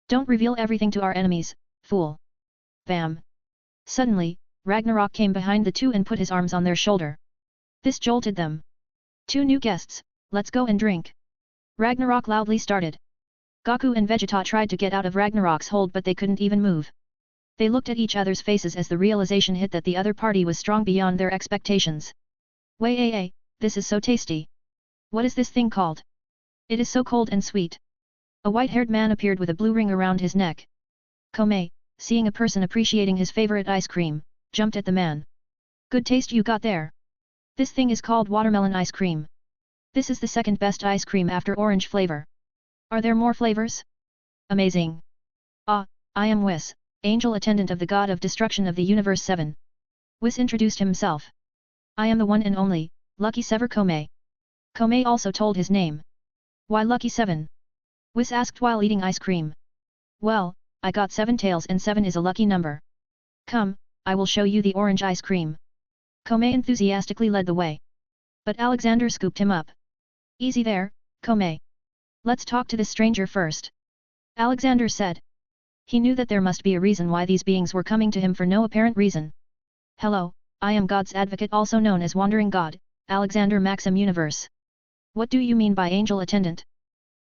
Don't reveal everything to our enemies, fool. Bam. Suddenly, Ragnarok came behind the two and put his arms on their shoulder. This jolted them. Two new guests, let's go and drink. Ragnarok loudly started. Goku and Vegeta tried to get out of Ragnarok's hold but they couldn't even move. They looked at each other's faces as the realization hit that the other party was strong beyond their expectations. Wait, this is so tasty. What is this thing called? It is so cold and sweet. A white-haired man appeared with a blue ring around his neck. Komei, seeing a person appreciating his favorite ice cream, jumped at the man. Good taste you got there. This thing is called watermelon ice cream. This is the second best ice cream after orange flavor. Are there more flavors? Amazing. Ah, I am Whis, angel attendant of the god of destruction of the universe 7. Whis introduced himself. I am the one and only, Lucky Sever Komei. Komei also told his name. Why Lucky 7? Whis asked while eating ice cream. Well, I got 7 tails and 7 is a lucky number. Come, I will show you the orange ice cream. Komei enthusiastically led the way. But Alexander scooped him up. Easy there, Komei. Let's talk to this stranger first. Alexander said. He knew that there must be a reason why these beings were coming to him for no apparent reason. Hello, I am God's advocate, also known as Wandering God, Alexander Maxim Universe. What do you mean by angel attendant?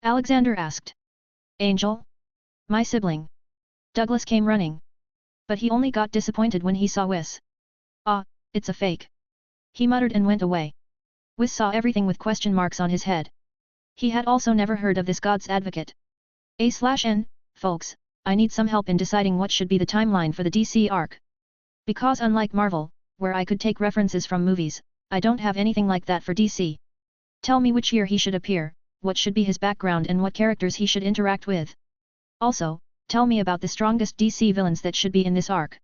Alexander asked. Angel? My sibling. Douglas came running. But he only got disappointed when he saw Whis. Ah, it's a fake. He muttered and went away. Whis saw everything with question marks on his head. He had also never heard of this God's advocate. A/N, folks, I need some help in deciding what should be the timeline for the DC arc. Because unlike Marvel, where I could take references from movies, I don't have anything like that for DC. Tell me which year he should appear, what should be his background and what characters he should interact with. Also, tell me about the strongest DC villains that should be in this arc.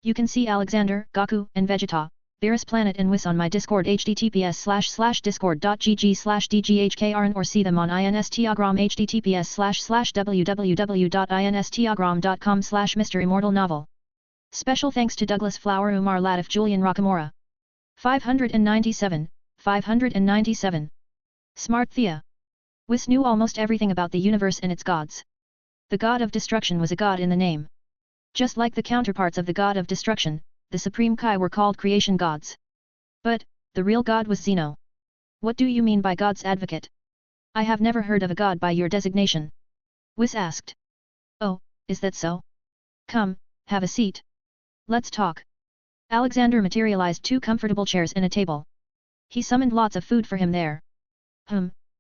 You can see Alexander, Gaku, and Vegeta, Beerus Planet and Whis on my Discord https://discord.gg/dghkrn or see them on Instagram https://www.instagram.com/MisterImmortal novel. Special thanks to Douglas Flower, Umar Latif, Julian Rockamora. 597, 597. Smart Thea. Whis knew almost everything about the universe and its gods. The god of destruction was a god in the name. Just like the counterparts of the god of destruction, the Supreme Kai were called creation gods. But, the real god was Zeno. What do you mean by God's advocate? I have never heard of a god by your designation. Whis asked. Oh, is that so? Come, have a seat. Let's talk. Alexander materialized 2 comfortable chairs and a table. He summoned lots of food for him there.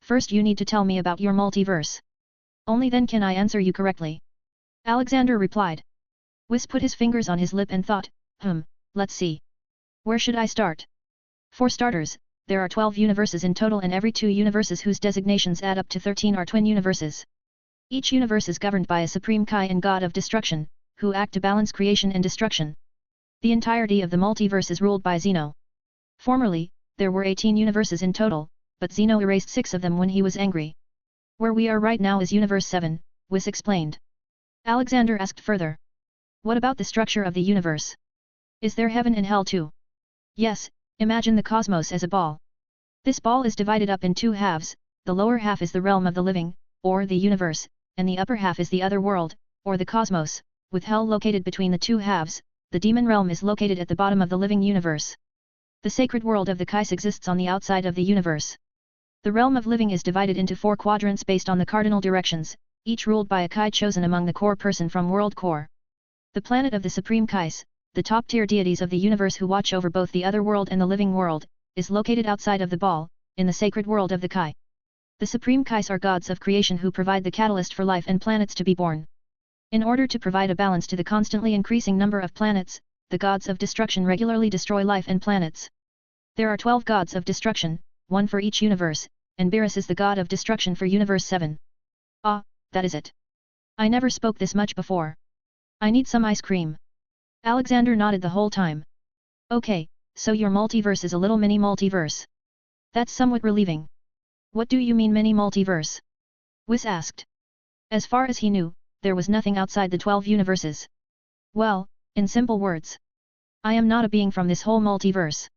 First you need to tell me about your multiverse. Only then can I answer you correctly. Alexander replied. Whis put his fingers on his lip and thought, let's see. Where should I start? For starters, there are 12 universes in total and every 2 universes whose designations add up to 13 are twin universes. Each universe is governed by a Supreme Kai and God of Destruction, who act to balance creation and destruction. The entirety of the multiverse is ruled by Zeno. Formerly, there were 18 universes in total, but Zeno erased 6 of them when he was angry. Where we are right now is Universe 7, Whis explained. Alexander asked further. What about the structure of the universe? Is there heaven and hell too? Yes, imagine the cosmos as a ball. This ball is divided up in 2 halves, the lower half is the realm of the living, or the universe, and the upper half is the other world, or the cosmos, with hell located between the 2 halves. The demon realm is located at the bottom of the living universe. The sacred world of the Kais exists on the outside of the universe. The realm of living is divided into 4 quadrants based on the cardinal directions, each ruled by a Kai chosen among the core person from World Core. The planet of the Supreme Kais, the top-tier deities of the universe who watch over both the other world and the living world, is located outside of the ball, in the sacred world of the Kai. The Supreme Kais are gods of creation who provide the catalyst for life and planets to be born. In order to provide a balance to the constantly increasing number of planets, the gods of destruction regularly destroy life and planets. There are 12 gods of destruction, 1 for each universe, and Beerus is the god of destruction for Universe 7. Ah, that is it. I never spoke this much before. I need some ice cream. Alexander nodded the whole time. Okay, so your multiverse is a little mini multiverse. That's somewhat relieving. What do you mean mini multiverse? Whis asked. As far as he knew, there was nothing outside the 12 universes. Well, in simple words, I am not a being from this whole multiverse.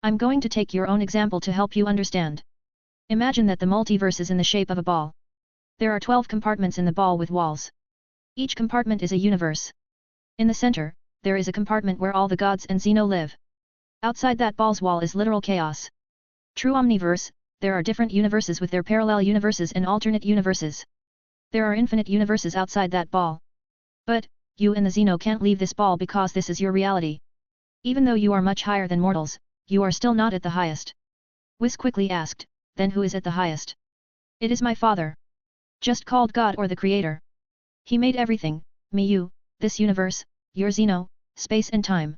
I'm going to take your own example to help you understand. Imagine that the multiverse is in the shape of a ball. There are 12 compartments in the ball with walls. Each compartment is a universe. In the center, there is a compartment where all the gods and Zeno live. Outside that ball's wall is literal chaos. True omniverse, there are different universes with their parallel universes and alternate universes. There are infinite universes outside that ball. But, you and the Zeno can't leave this ball because this is your reality. Even though you are much higher than mortals, you are still not at the highest. Whis quickly asked, then who is at the highest? It is my father. Just called God or the Creator. He made everything, me, you, this universe, your Zeno, space and time.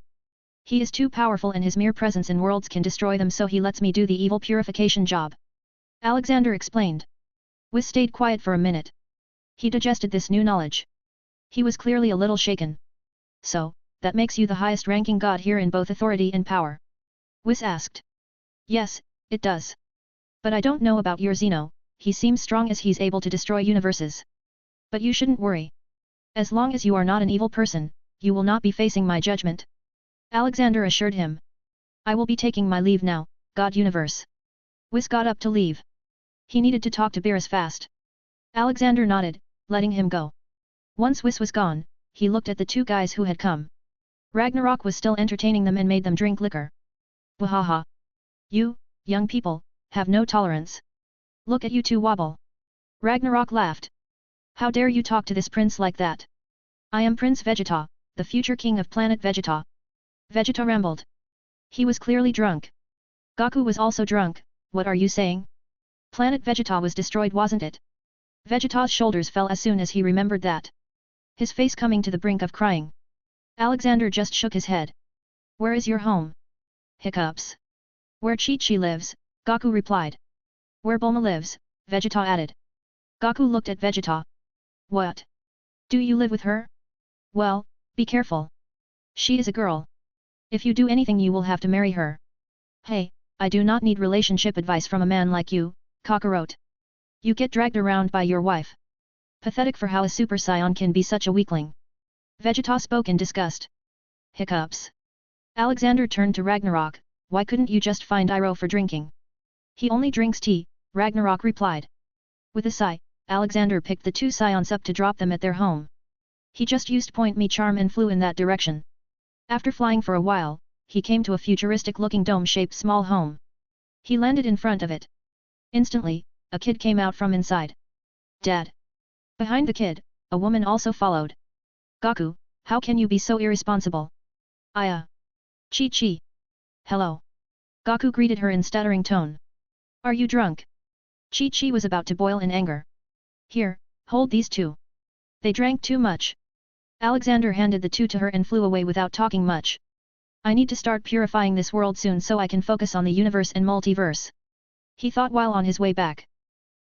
He is too powerful and his mere presence in worlds can destroy them, so he lets me do the evil purification job. Alexander explained. Whis stayed quiet for a minute. He digested this new knowledge. He was clearly a little shaken. So, that makes you the highest ranking god here in both authority and power? Whis asked. Yes, it does. But I don't know about your Xeno, he seems strong as he's able to destroy universes. But you shouldn't worry. As long as you are not an evil person, you will not be facing my judgment. Alexander assured him. I will be taking my leave now, God Universe. Whis got up to leave. He needed to talk to Beerus fast. Alexander nodded, letting him go. Once Whis was gone, he looked at the two guys who had come. Ragnarok was still entertaining them and made them drink liquor. Wahaha! You, young people, have no tolerance. Look at you two wobble. Ragnarok laughed. How dare you talk to this prince like that? I am Prince Vegeta, the future king of planet Vegeta. Vegeta rambled. He was clearly drunk. Goku was also drunk. What are you saying? Planet Vegeta was destroyed, wasn't it? Vegeta's shoulders fell as soon as he remembered that. His face coming to the brink of crying. Alexander just shook his head. Where is your home? Hiccups. Where Chi-Chi lives, Goku replied. Where Bulma lives, Vegeta added. Goku looked at Vegeta. What? Do you live with her? Well, be careful. She is a girl. If you do anything you will have to marry her. Hey, I do not need relationship advice from a man like you, Kakarot. You get dragged around by your wife. Pathetic for how a Super Saiyan can be such a weakling. Vegeta spoke in disgust. Hiccups. Alexander turned to Ragnarok, why couldn't you just find Iroh for drinking? He only drinks tea, Ragnarok replied. With a sigh, Alexander picked the two Scions up to drop them at their home. He just used Point Me Charm and flew in that direction. After flying for a while, he came to a futuristic-looking dome-shaped small home. He landed in front of it. Instantly, a kid came out from inside. Dad. Behind the kid, a woman also followed. Goku, how can you be so irresponsible? Chi-Chi. Hello. Goku greeted her in stuttering tone. Are you drunk? Chi-Chi was about to boil in anger. Here, hold these two. They drank too much. Alexander handed the two to her and flew away without talking much. I need to start purifying this world soon so I can focus on the universe and multiverse. He thought while on his way back.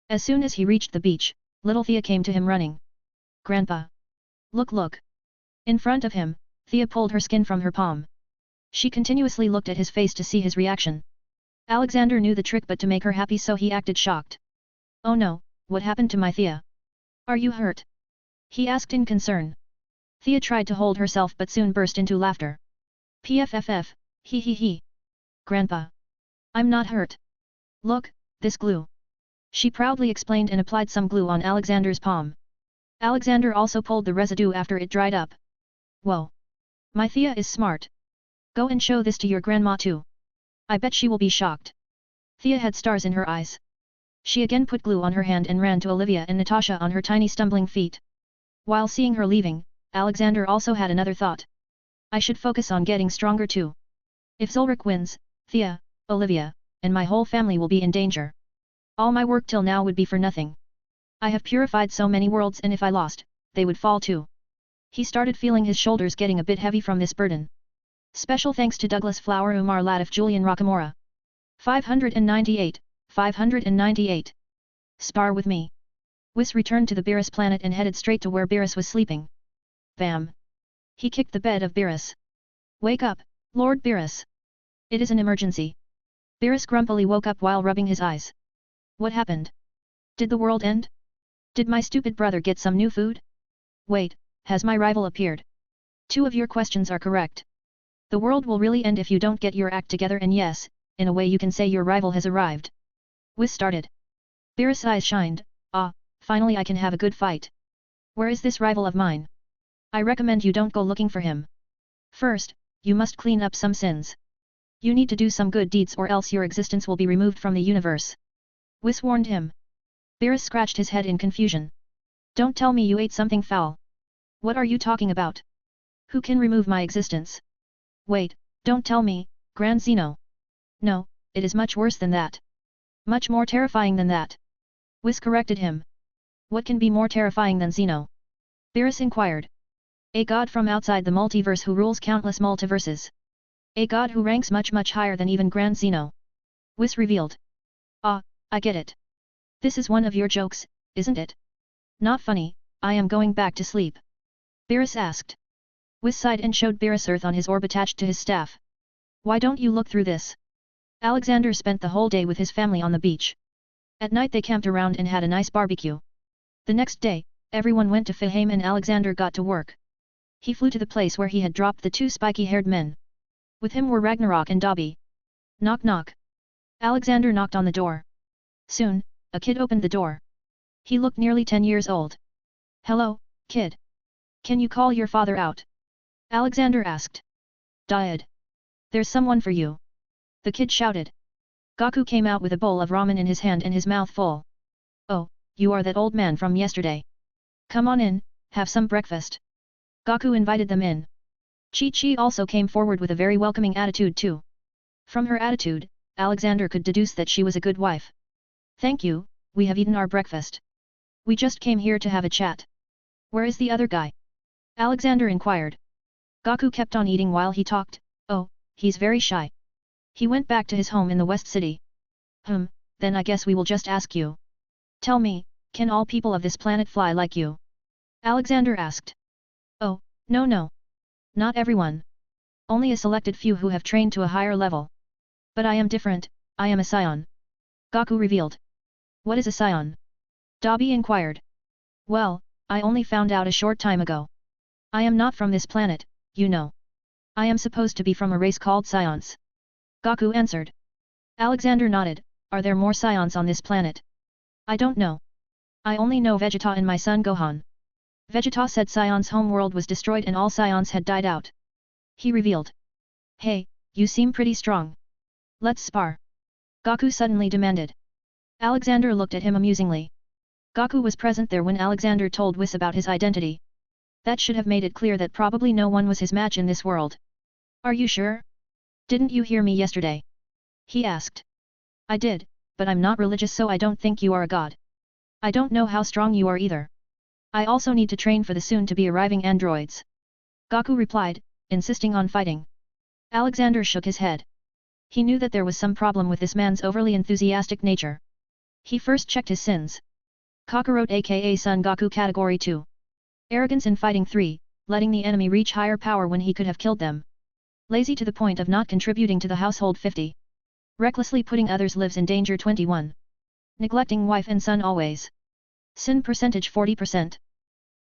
As soon as he reached the beach, little Thea came to him running. Grandpa. Look. In front of him, Thea pulled her skin from her palm. She continuously looked at his face to see his reaction. Alexander knew the trick, but to make her happy, so he acted shocked. Oh no, what happened to my Thea? Are you hurt? He asked in concern. Thea tried to hold herself but soon burst into laughter. Pfff, he. Grandpa. I'm not hurt. Look, this glue. She proudly explained and applied some glue on Alexander's palm. Alexander also pulled the residue after it dried up. Whoa. My Thea is smart. Go and show this to your grandma too. I bet she will be shocked. Thea had stars in her eyes. She again put glue on her hand and ran to Olivia and Natasha on her tiny stumbling feet. While seeing her leaving, Alexander also had another thought. I should focus on getting stronger too. If Zulrich wins, Thea, Olivia, and my whole family will be in danger. All my work till now would be for nothing. I have purified so many worlds, and if I lost, they would fall too. He started feeling his shoulders getting a bit heavy from this burden. Special thanks to Douglas Flower, Umar Latif, Julian Rockamora. 598. Spar with me. Whis returned to the Beerus planet and headed straight to where Beerus was sleeping. Bam! He kicked the bed of Beerus. Wake up, Lord Beerus. It is an emergency. Beerus grumpily woke up while rubbing his eyes. What happened? Did the world end? Did my stupid brother get some new food? Wait, has my rival appeared? Two of your questions are correct. The world will really end if you don't get your act together, and yes, in a way you can say your rival has arrived. Whis started. Beerus' eyes shined. Ah, finally I can have a good fight. Where is this rival of mine? I recommend you don't go looking for him. First, you must clean up some sins. You need to do some good deeds or else your existence will be removed from the universe. Whis warned him. Beerus scratched his head in confusion. Don't tell me you ate something foul. What are you talking about? Who can remove my existence? Wait, don't tell me, Grand Zeno. No, it is much worse than that. Much more terrifying than that. Whis corrected him. What can be more terrifying than Zeno? Beerus inquired. A god from outside the multiverse who rules countless multiverses. A god who ranks much higher than even Grand Zeno. Whis revealed. Ah, I get it. This is one of your jokes, isn't it? Not funny, I am going back to sleep. Beerus asked. Whis sighed and showed Beerus earth on his orb attached to his staff. Why don't you look through this? Alexander spent the whole day with his family on the beach. At night they camped around and had a nice barbecue. The next day, everyone went to Fahame and Alexander got to work. He flew to the place where he had dropped the two spiky-haired men. With him were Ragnarok and Dobby. Knock knock. Alexander knocked on the door. Soon, a kid opened the door. He looked nearly 10 years old. Hello, kid. Can you call your father out? Alexander asked. Died. There's someone for you. The kid shouted. Gaku came out with a bowl of ramen in his hand and his mouth full. Oh, you are that old man from yesterday. Come on in, have some breakfast. Gaku invited them in. Chi-Chi also came forward with a very welcoming attitude too. From her attitude, Alexander could deduce that she was a good wife. Thank you, we have eaten our breakfast. We just came here to have a chat. Where is the other guy? Alexander inquired. Gaku kept on eating while he talked. Oh, he's very shy. He went back to his home in the West City. Then I guess we will just ask you. Tell me, can all people of this planet fly like you? Alexander asked. Oh, no. Not everyone. Only a selected few who have trained to a higher level. But I am different, I am a scion. Gaku revealed. What is a scion? Dobby inquired. Well, I only found out a short time ago. I am not from this planet, you know. I am supposed to be from a race called scions. Gaku answered. Alexander nodded. Are there more scions on this planet? I don't know. I only know Vegeta and my son Gohan. Vegeta said Scion's homeworld was destroyed and all scions had died out. He revealed. Hey, you seem pretty strong. Let's spar. Gaku suddenly demanded. Alexander looked at him amusingly. Gaku was present there when Alexander told Whis about his identity. That should have made it clear that probably no one was his match in this world. Are you sure? Didn't you hear me yesterday? He asked. I did, but I'm not religious so I don't think you are a god. I don't know how strong you are either. I also need to train for the soon-to-be arriving androids. Gaku replied, insisting on fighting. Alexander shook his head. He knew that there was some problem with this man's overly enthusiastic nature. He first checked his sins. Kakarot aka Son Goku Category 2. Arrogance in fighting 3, letting the enemy reach higher power when he could have killed them. Lazy to the point of not contributing to the household 50. Recklessly putting others' lives in danger 21. Neglecting wife and son always. Sin percentage 40%.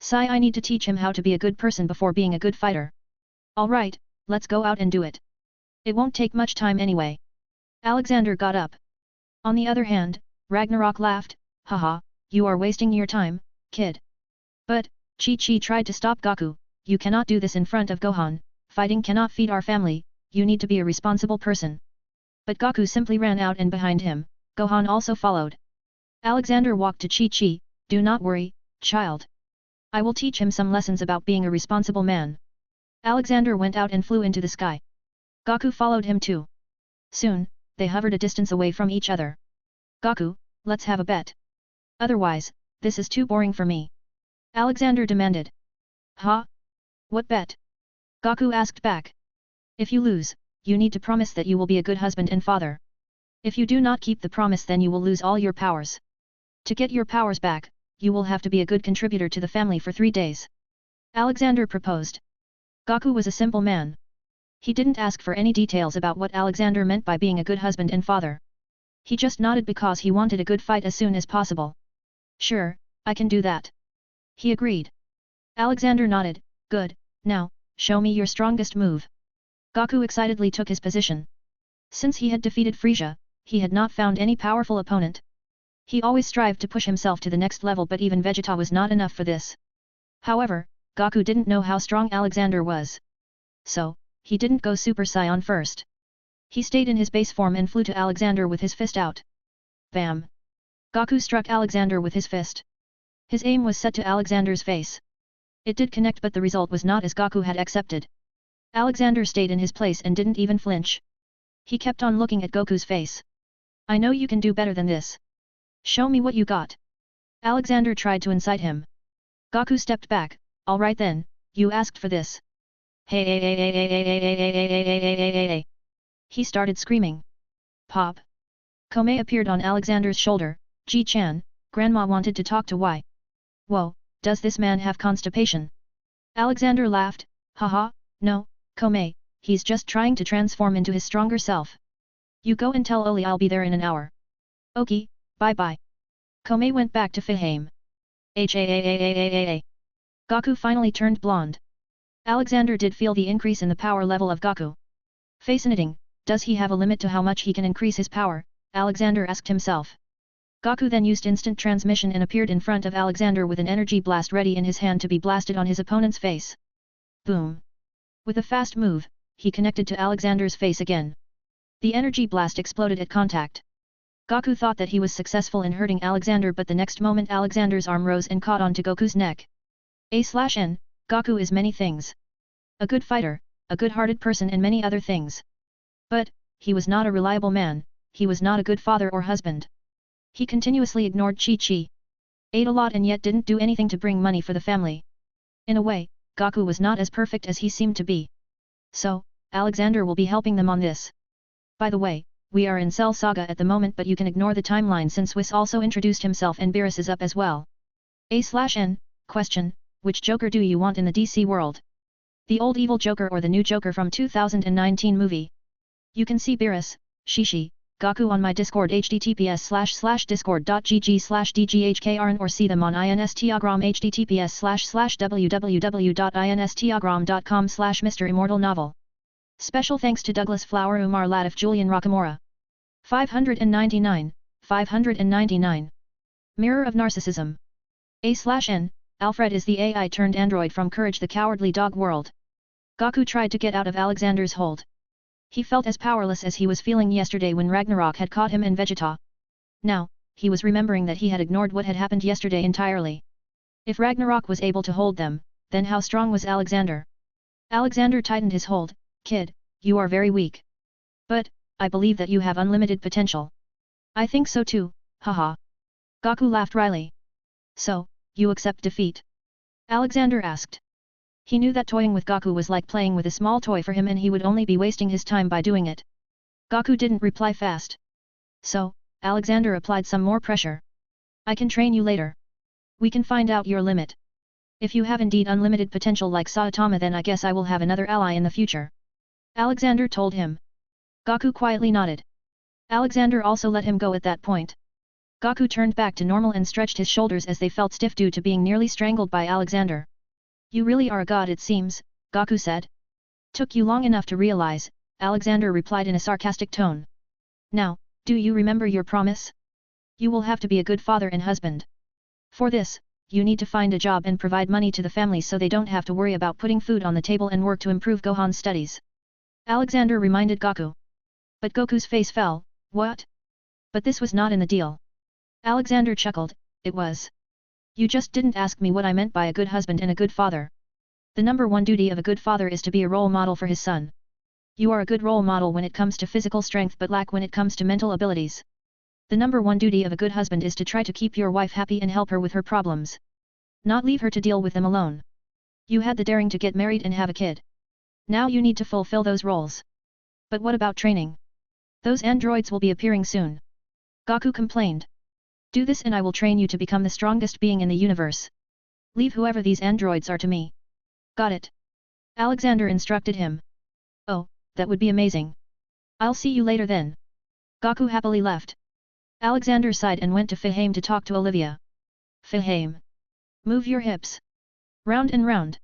Sigh I need to teach him how to be a good person before being a good fighter. Alright, let's go out and do it. It won't take much time anyway. Alexander got up. On the other hand, Ragnarok laughed, haha, you are wasting your time, kid. But, Chi-Chi tried to stop Gaku, you cannot do this in front of Gohan, fighting cannot feed our family, you need to be a responsible person. But Gaku simply ran out and behind him, Gohan also followed. Alexander walked to Chi-Chi, do not worry, child. I will teach him some lessons about being a responsible man. Alexander went out and flew into the sky. Gaku followed him too. Soon, they hovered a distance away from each other. Gaku, let's have a bet. Otherwise, this is too boring for me. Alexander demanded. Huh? What bet? Gaku asked back. If you lose, you need to promise that you will be a good husband and father. If you do not keep the promise then you will lose all your powers. To get your powers back, you will have to be a good contributor to the family for 3 days. Alexander proposed. Gaku was a simple man. He didn't ask for any details about what Alexander meant by being a good husband and father. He just nodded because he wanted a good fight as soon as possible. Sure, I can do that. He agreed. Alexander nodded, good, now, show me your strongest move. Gaku excitedly took his position. Since he had defeated Frieza, he had not found any powerful opponent. He always strived to push himself to the next level but even Vegeta was not enough for this. However, Gaku didn't know how strong Alexander was. So, he didn't go Super Saiyan first. He stayed in his base form and flew to Alexander with his fist out. Bam! Gaku struck Alexander with his fist. His aim was set to Alexander's face. It did connect but the result was not as Gaku had accepted. Alexander stayed in his place and didn't even flinch. He kept on looking at Goku's face. I know you can do better than this. Show me what you got. Alexander tried to incite him. Gaku stepped back, alright then, you asked for this. Hey hey hey hey hey hey hey hey hey hey hey hey hey hey hey. He started screaming. Pop. Komei appeared on Alexander's shoulder. Ji-chan, Grandma wanted to talk to Y. Whoa, does this man have constipation? Alexander laughed. Haha, no, Komei, he's just trying to transform into his stronger self. You go and tell Oli I'll be there in an hour. Okay, bye-bye. Komei went back to Fihame. Gaku finally turned blonde. Alexander did feel the increase in the power level of Gaku. Fascinating, does he have a limit to how much he can increase his power? Alexander asked himself. Gaku then used instant transmission and appeared in front of Alexander with an energy blast ready in his hand to be blasted on his opponent's face. Boom! With a fast move, he connected to Alexander's face again. The energy blast exploded at contact. Gaku thought that he was successful in hurting Alexander, but the next moment Alexander's arm rose and caught onto Goku's neck. A/N, Gaku is many things. A good fighter, a good-hearted person and many other things. But, he was not a reliable man, he was not a good father or husband. He continuously ignored Chi-Chi. Ate a lot and yet didn't do anything to bring money for the family. In a way, Gaku was not as perfect as he seemed to be. So, Alexander will be helping them on this. By the way, we are in Cell Saga at the moment, but you can ignore the timeline since Whis also introduced himself and Beerus is up as well. A/N, question, which Joker do you want in the DC world? The old evil Joker or the new Joker from 2019 movie? You can see Beerus, Shishi, Gaku on my Discord https://discord.gg/dghkrn or see them on Instagram https://www.instagram.com/MisterImmortal Special thanks to Douglas Flower, Umar Latif, Julian Rockamora. 599, 599. Mirror of Narcissism. A/N, Alfred is the AI turned android from Courage the Cowardly Dog world. Gaku tried to get out of Alexander's hold. He felt as powerless as he was feeling yesterday when Ragnarok had caught him in Vegeta. Now, he was remembering that he had ignored what had happened yesterday entirely. If Ragnarok was able to hold them, then how strong was Alexander? Alexander tightened his hold. Kid, you are very weak. But, I believe that you have unlimited potential. I think so too, haha. Gaku laughed wryly. So, you accept defeat? Alexander asked. He knew that toying with Gaku was like playing with a small toy for him and he would only be wasting his time by doing it. Gaku didn't reply fast. So, Alexander applied some more pressure. I can train you later. We can find out your limit. If you have indeed unlimited potential like Saitama, then I guess I will have another ally in the future. Alexander told him. Gaku quietly nodded. Alexander also let him go at that point. Gaku turned back to normal and stretched his shoulders as they felt stiff due to being nearly strangled by Alexander. You really are a god it seems, Gaku said. Took you long enough to realize, Alexander replied in a sarcastic tone. Now, do you remember your promise? You will have to be a good father and husband. For this, you need to find a job and provide money to the family so they don't have to worry about putting food on the table and work to improve Gohan's studies. Alexander reminded Gaku. But Goku's face fell. What? But this was not in the deal. Alexander chuckled. It was. You just didn't ask me what I meant by a good husband and a good father. The number one duty of a good father is to be a role model for his son. You are a good role model when it comes to physical strength but lack when it comes to mental abilities. The number one duty of a good husband is to try to keep your wife happy and help her with her problems. Not leave her to deal with them alone. You had the daring to get married and have a kid. Now you need to fulfill those roles. But what about training? Those androids will be appearing soon. Gaku complained. Do this and I will train you to become the strongest being in the universe. Leave whoever these androids are to me. Got it. Alexander instructed him. Oh, that would be amazing. I'll see you later then. Gaku happily left. Alexander sighed and went to Fihame to talk to Olivia. Fihame. Move your hips. Round and round.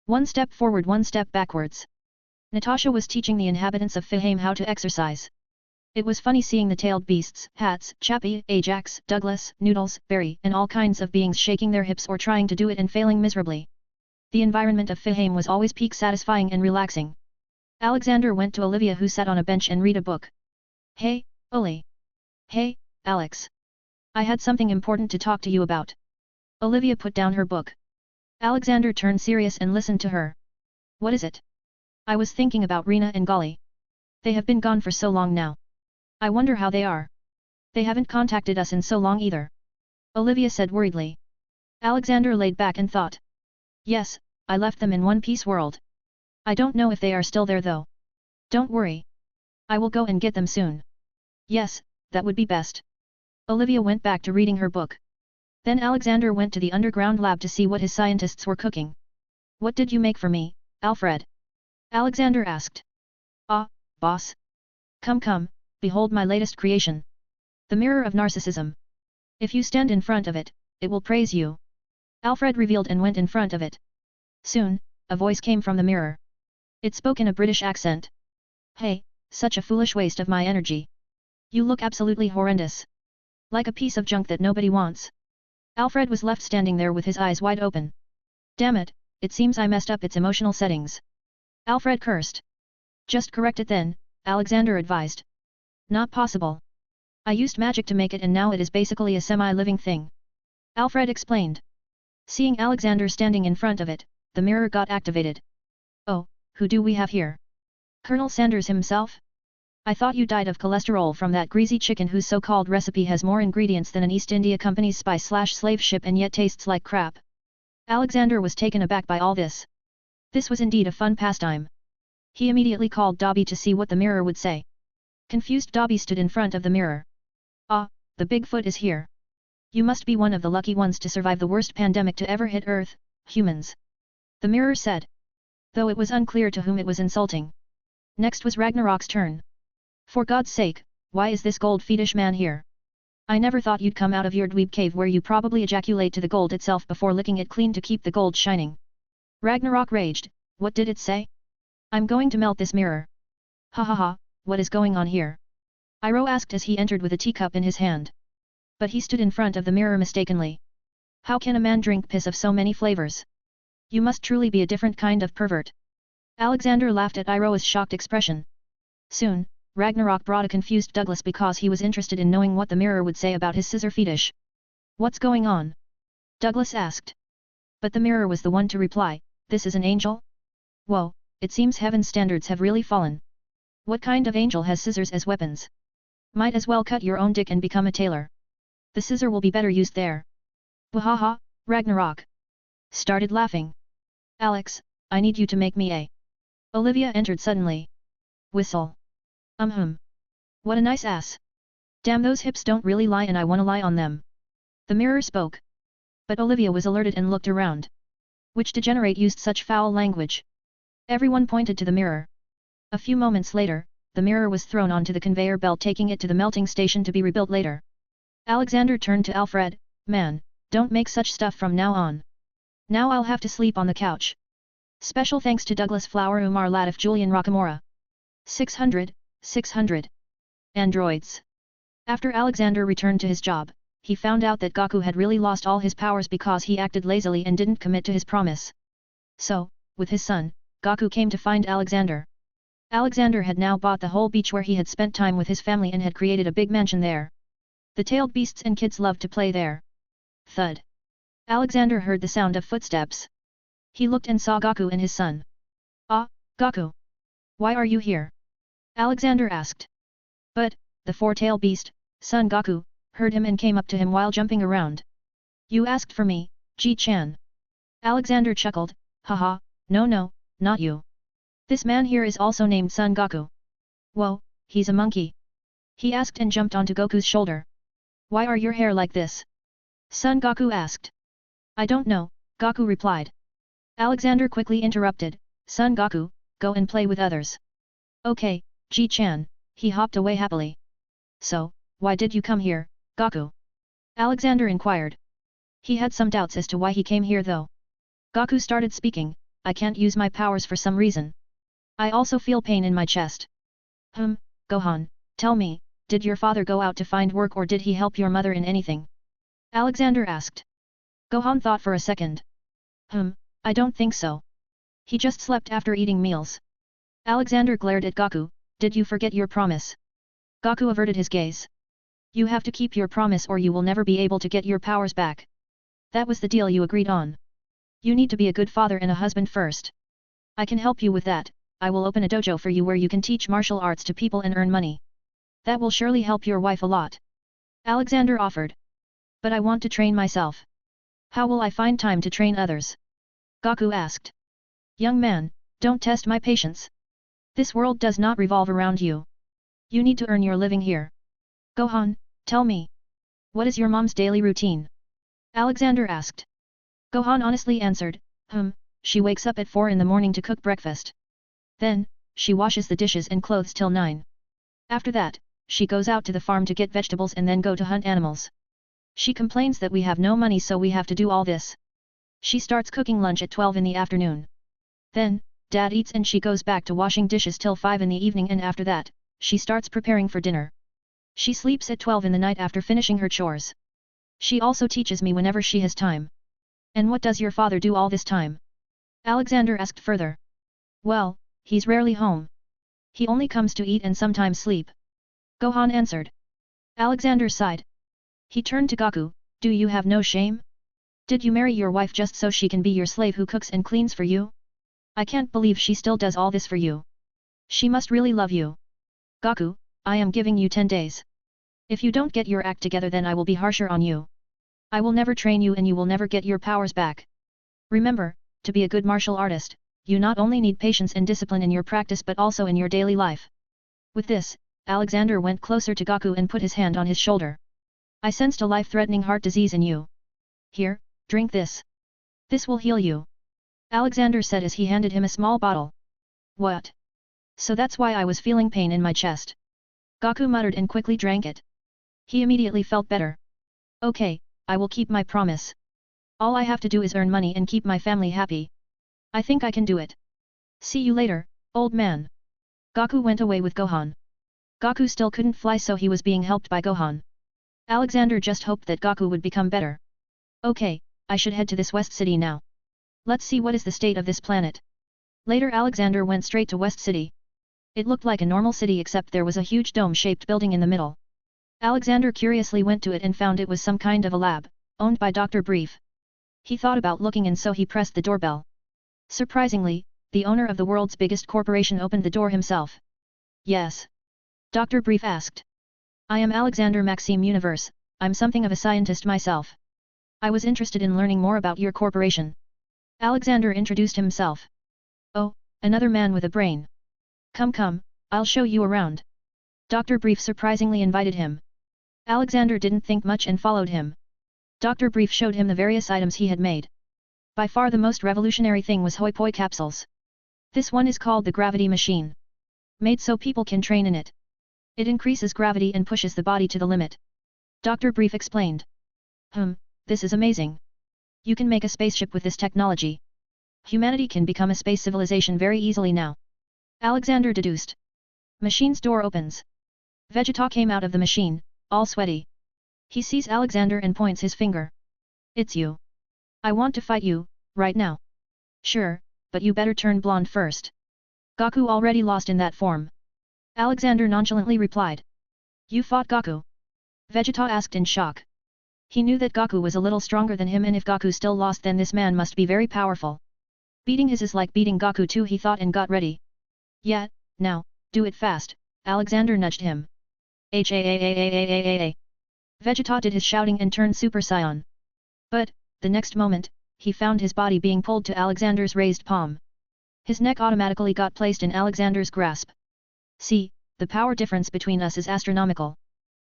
One step forward, one step backwards. Natasha was teaching the inhabitants of Fihame how to exercise. It was funny seeing the tailed beasts, Hats, Chappie, Ajax, Douglas, Noodles, Barry, and all kinds of beings shaking their hips or trying to do it and failing miserably. The environment of Fihame was always peak satisfying and relaxing. Alexander went to Olivia who sat on a bench and read a book. Hey, Oli. Hey, Alex. I had something important to talk to you about. Olivia put down her book. Alexander turned serious and listened to her. What is it? I was thinking about Rena and Golly. They have been gone for so long now. I wonder how they are. They haven't contacted us in so long either. Olivia said worriedly. Alexander laid back and thought. Yes, I left them in One Piece world. I don't know if they are still there though. Don't worry. I will go and get them soon. Yes, that would be best. Olivia went back to reading her book. Then Alexander went to the underground lab to see what his scientists were cooking. What did you make for me, Alfred? Alexander asked. Ah, boss. Come, behold my latest creation. The mirror of narcissism. If you stand in front of it, it will praise you. Alfred revealed and went in front of it. Soon, a voice came from the mirror. It spoke in a British accent. Hey, such a foolish waste of my energy. You look absolutely horrendous. Like a piece of junk that nobody wants. Alfred was left standing there with his eyes wide open. Damn it, it seems I messed up its emotional settings. Alfred cursed. Just correct it then, Alexander advised. Not possible. I used magic to make it and now it is basically a semi-living thing. Alfred explained. Seeing Alexander standing in front of it, the mirror got activated. Oh, who do we have here? Colonel Sanders himself? I thought you died of cholesterol from that greasy chicken whose so-called recipe has more ingredients than an East India Company's spy/slave ship and yet tastes like crap. Alexander was taken aback by all this. This was indeed a fun pastime. He immediately called Dobby to see what the mirror would say. Confused Dobby stood in front of the mirror. Ah, the Bigfoot is here. You must be one of the lucky ones to survive the worst pandemic to ever hit Earth, humans. The mirror said. Though it was unclear to whom it was insulting. Next was Ragnarok's turn. For God's sake, why is this gold fetish man here? I never thought you'd come out of your dweeb cave where you probably ejaculate to the gold itself before licking it clean to keep the gold shining. Ragnarok raged. What did it say? I'm going to melt this mirror. Ha ha ha, what is going on here? Iroh asked as he entered with a teacup in his hand. But he stood in front of the mirror mistakenly. How can a man drink piss of so many flavors? You must truly be a different kind of pervert. Alexander laughed at Iroh's shocked expression. Soon, Ragnarok brought a confused Douglas because he was interested in knowing what the mirror would say about his scissor fetish. What's going on? Douglas asked. But the mirror was the one to reply, this is an angel? Whoa, it seems heaven's standards have really fallen. What kind of angel has scissors as weapons? Might as well cut your own dick and become a tailor. The scissor will be better used there. Wahaha, Ragnarok started laughing. Alex, I need you to make me a. Olivia entered suddenly. Whistle. What a nice ass. Damn, those hips don't really lie and I wanna lie on them. The mirror spoke. But Olivia was alerted and looked around. Which degenerate used such foul language? Everyone pointed to the mirror. A few moments later, the mirror was thrown onto the conveyor belt taking it to the melting station to be rebuilt later. Alexander turned to Alfred, man, don't make such stuff from now on. Now I'll have to sleep on the couch. Special thanks to Douglas Flower Umar Latif Julian Rockamora. 600. Androids. After Alexander returned to his job, he found out that Goku had really lost all his powers because he acted lazily and didn't commit to his promise. So, with his son, Goku came to find Alexander. Alexander had now bought the whole beach where he had spent time with his family and had created a big mansion there. The tailed beasts and kids loved to play there. Thud. Alexander heard the sound of footsteps. He looked and saw Goku and his son. Ah, Goku. Why are you here? Alexander asked. But, the four-tailed beast, son Goku, heard him and came up to him while jumping around. You asked for me, Ji-chan. Alexander chuckled, haha, no, not you. This man here is also named Son Goku. Whoa, he's a monkey. He asked and jumped onto Goku's shoulder. Why are your hair like this? Son Goku asked. I don't know, Goku replied. Alexander quickly interrupted, Son Goku, go and play with others. Okay, Ji-chan, he hopped away happily. So, why did you come here, Goku? Alexander inquired. He had some doubts as to why he came here though. Goku started speaking, I can't use my powers for some reason. I also feel pain in my chest. Gohan, tell me, did your father go out to find work or did he help your mother in anything? Alexander asked. Gohan thought for a second. I don't think so. He just slept after eating meals. Alexander glared at Goku, did you forget your promise? Goku averted his gaze. You have to keep your promise or you will never be able to get your powers back. That was the deal you agreed on. You need to be a good father and a husband first. I can help you with that, I will open a dojo for you where you can teach martial arts to people and earn money. That will surely help your wife a lot. Alexander offered. But I want to train myself. How will I find time to train others? Goku asked. Young man, Don't test my patience. This world does not revolve around you. You need to earn your living here. Gohan, tell me. What is your mom's daily routine? Alexander asked. Gohan honestly answered, she wakes up at 4 in the morning to cook breakfast. Then, she washes the dishes and clothes till 9. After that, she goes out to the farm to get vegetables and then go to hunt animals. She complains that we have no money so we have to do all this. She starts cooking lunch at 12 in the afternoon. Then, Dad eats and she goes back to washing dishes till 5 in the evening and after that, she starts preparing for dinner. She sleeps at 12 in the night after finishing her chores. She also teaches me whenever she has time. And what does your father do all this time? Alexander asked further. Well, he's rarely home. He only comes to eat and sometimes sleep. Gohan answered. Alexander sighed. He turned to Goku, do you have no shame? Did you marry your wife just so she can be your slave who cooks and cleans for you? I can't believe she still does all this for you. She must really love you. Goku, I am giving you 10 days. If you don't get your act together then I will be harsher on you. I will never train you and you will never get your powers back. Remember, to be a good martial artist, you not only need patience and discipline in your practice but also in your daily life. With this, Alexander went closer to Goku and put his hand on his shoulder. I sensed a life-threatening heart disease in you. Here, drink this. This will heal you. Alexander said as he handed him a small bottle. What? So that's why I was feeling pain in my chest. Goku muttered and quickly drank it. He immediately felt better. Okay, I will keep my promise. All I have to do is earn money and keep my family happy. I think I can do it. See you later, old man. Goku went away with Gohan. Goku still couldn't fly so he was being helped by Gohan. Alexander just hoped that Goku would become better. Okay, I should head to this West City now. Let's see what is the state of this planet. Later Alexander went straight to West City. It looked like a normal city except there was a huge dome-shaped building in the middle. Alexander curiously went to it and found it was some kind of a lab, owned by Dr. Brief. He thought about looking and so he pressed the doorbell. Surprisingly, the owner of the world's biggest corporation opened the door himself. Yes. Dr. Brief asked. I am Alexander Maxim Universe, I'm something of a scientist myself. I was interested in learning more about your corporation. Alexander introduced himself. Oh, another man with a brain. Come, I'll show you around. Dr. Brief surprisingly invited him. Alexander didn't think much and followed him. Dr. Brief showed him the various items he had made. By far the most revolutionary thing was hoi poi capsules. This one is called the gravity machine. Made so people can train in it. It increases gravity and pushes the body to the limit. Dr. Brief explained. This is amazing. You can make a spaceship with this technology. Humanity can become a space civilization very easily now. Alexander deduced. Machine's door opens. Vegeta came out of the machine, all sweaty. He sees Alexander and points his finger. It's you. I want to fight you, right now. Sure, but you better turn blonde first. Goku already lost in that form. Alexander nonchalantly replied. You fought Goku? Vegeta asked in shock. He knew that Goku was a little stronger than him and if Goku still lost then this man must be very powerful. Beating his is like beating Goku too he thought and got ready. Yeah, now, do it fast, Alexander nudged him. H-A-A-A-A-A-A-A. Vegeta did his shouting and turned Super Saiyan. But, the next moment, he found his body being pulled to Alexander's raised palm. His neck automatically got placed in Alexander's grasp. See, the power difference between us is astronomical.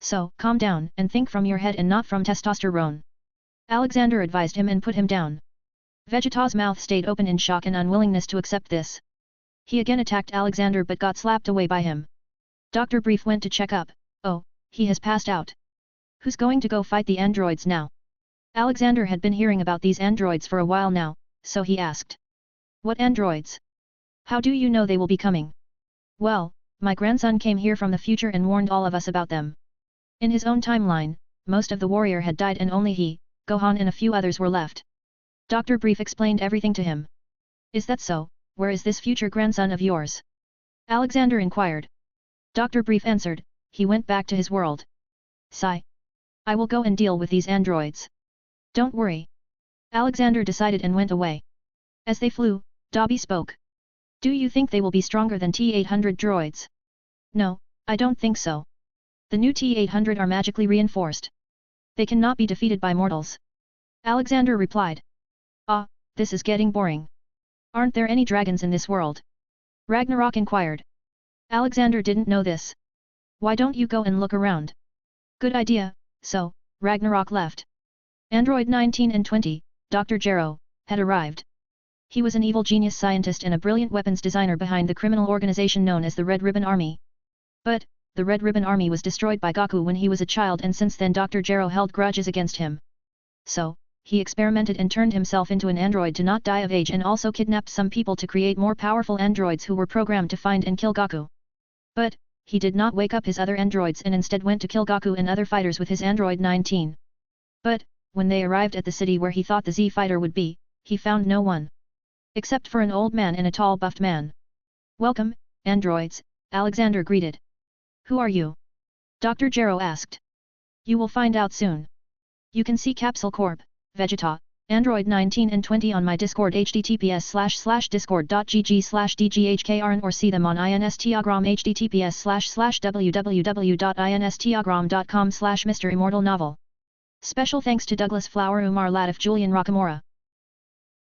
So, calm down and think from your head and not from testosterone. Alexander advised him and put him down. Vegeta's mouth stayed open in shock and unwillingness to accept this. He again attacked Alexander but got slapped away by him. Dr. Brief went to check up. Oh, he has passed out. Who's going to go fight the androids now? Alexander had been hearing about these androids for a while now, so he asked. What androids? How do you know they will be coming? Well, my grandson came here from the future and warned all of us about them. In his own timeline, most of the warrior had died and only he, Gohan and a few others were left. Dr. Brief explained everything to him. Is that so? Where is this future grandson of yours? Alexander inquired. Dr. Brief answered, he went back to his world. Sigh. I will go and deal with these androids. Don't worry. Alexander decided and went away. As they flew, Dobby spoke. Do you think they will be stronger than T-800 droids? No, I don't think so. The new T-800 are magically reinforced. They cannot be defeated by mortals. Alexander replied. Ah, this is getting boring. Aren't there any dragons in this world? Ragnarok inquired. Alexander didn't know this. Why don't you go and look around? Good idea. So, Ragnarok left. Android 19 and 20, Dr. Gero, had arrived. He was an evil genius scientist and a brilliant weapons designer behind the criminal organization known as the Red Ribbon Army. But, the Red Ribbon Army was destroyed by Goku when he was a child, and since then Dr. Gero held grudges against him. So, he experimented and turned himself into an android to not die of age, and also kidnapped some people to create more powerful androids who were programmed to find and kill Goku. But, he did not wake up his other androids and instead went to kill Goku and other fighters with his Android 19. But, when they arrived at the city where he thought the Z fighter would be, he found no one. Except for an old man and a tall buffed man. Welcome, androids, Alexander greeted. Who are you? Dr. Gero asked. You will find out soon. You can see Capsule Corp, Vegeta, Android 19 and 20 on my Discord https://discord.gg/dghkrn or see them on Instagram https://www.instagram.com/MisterImmortal novel. Special thanks to Douglas Flower, Umar Latif, Julian Rockamora.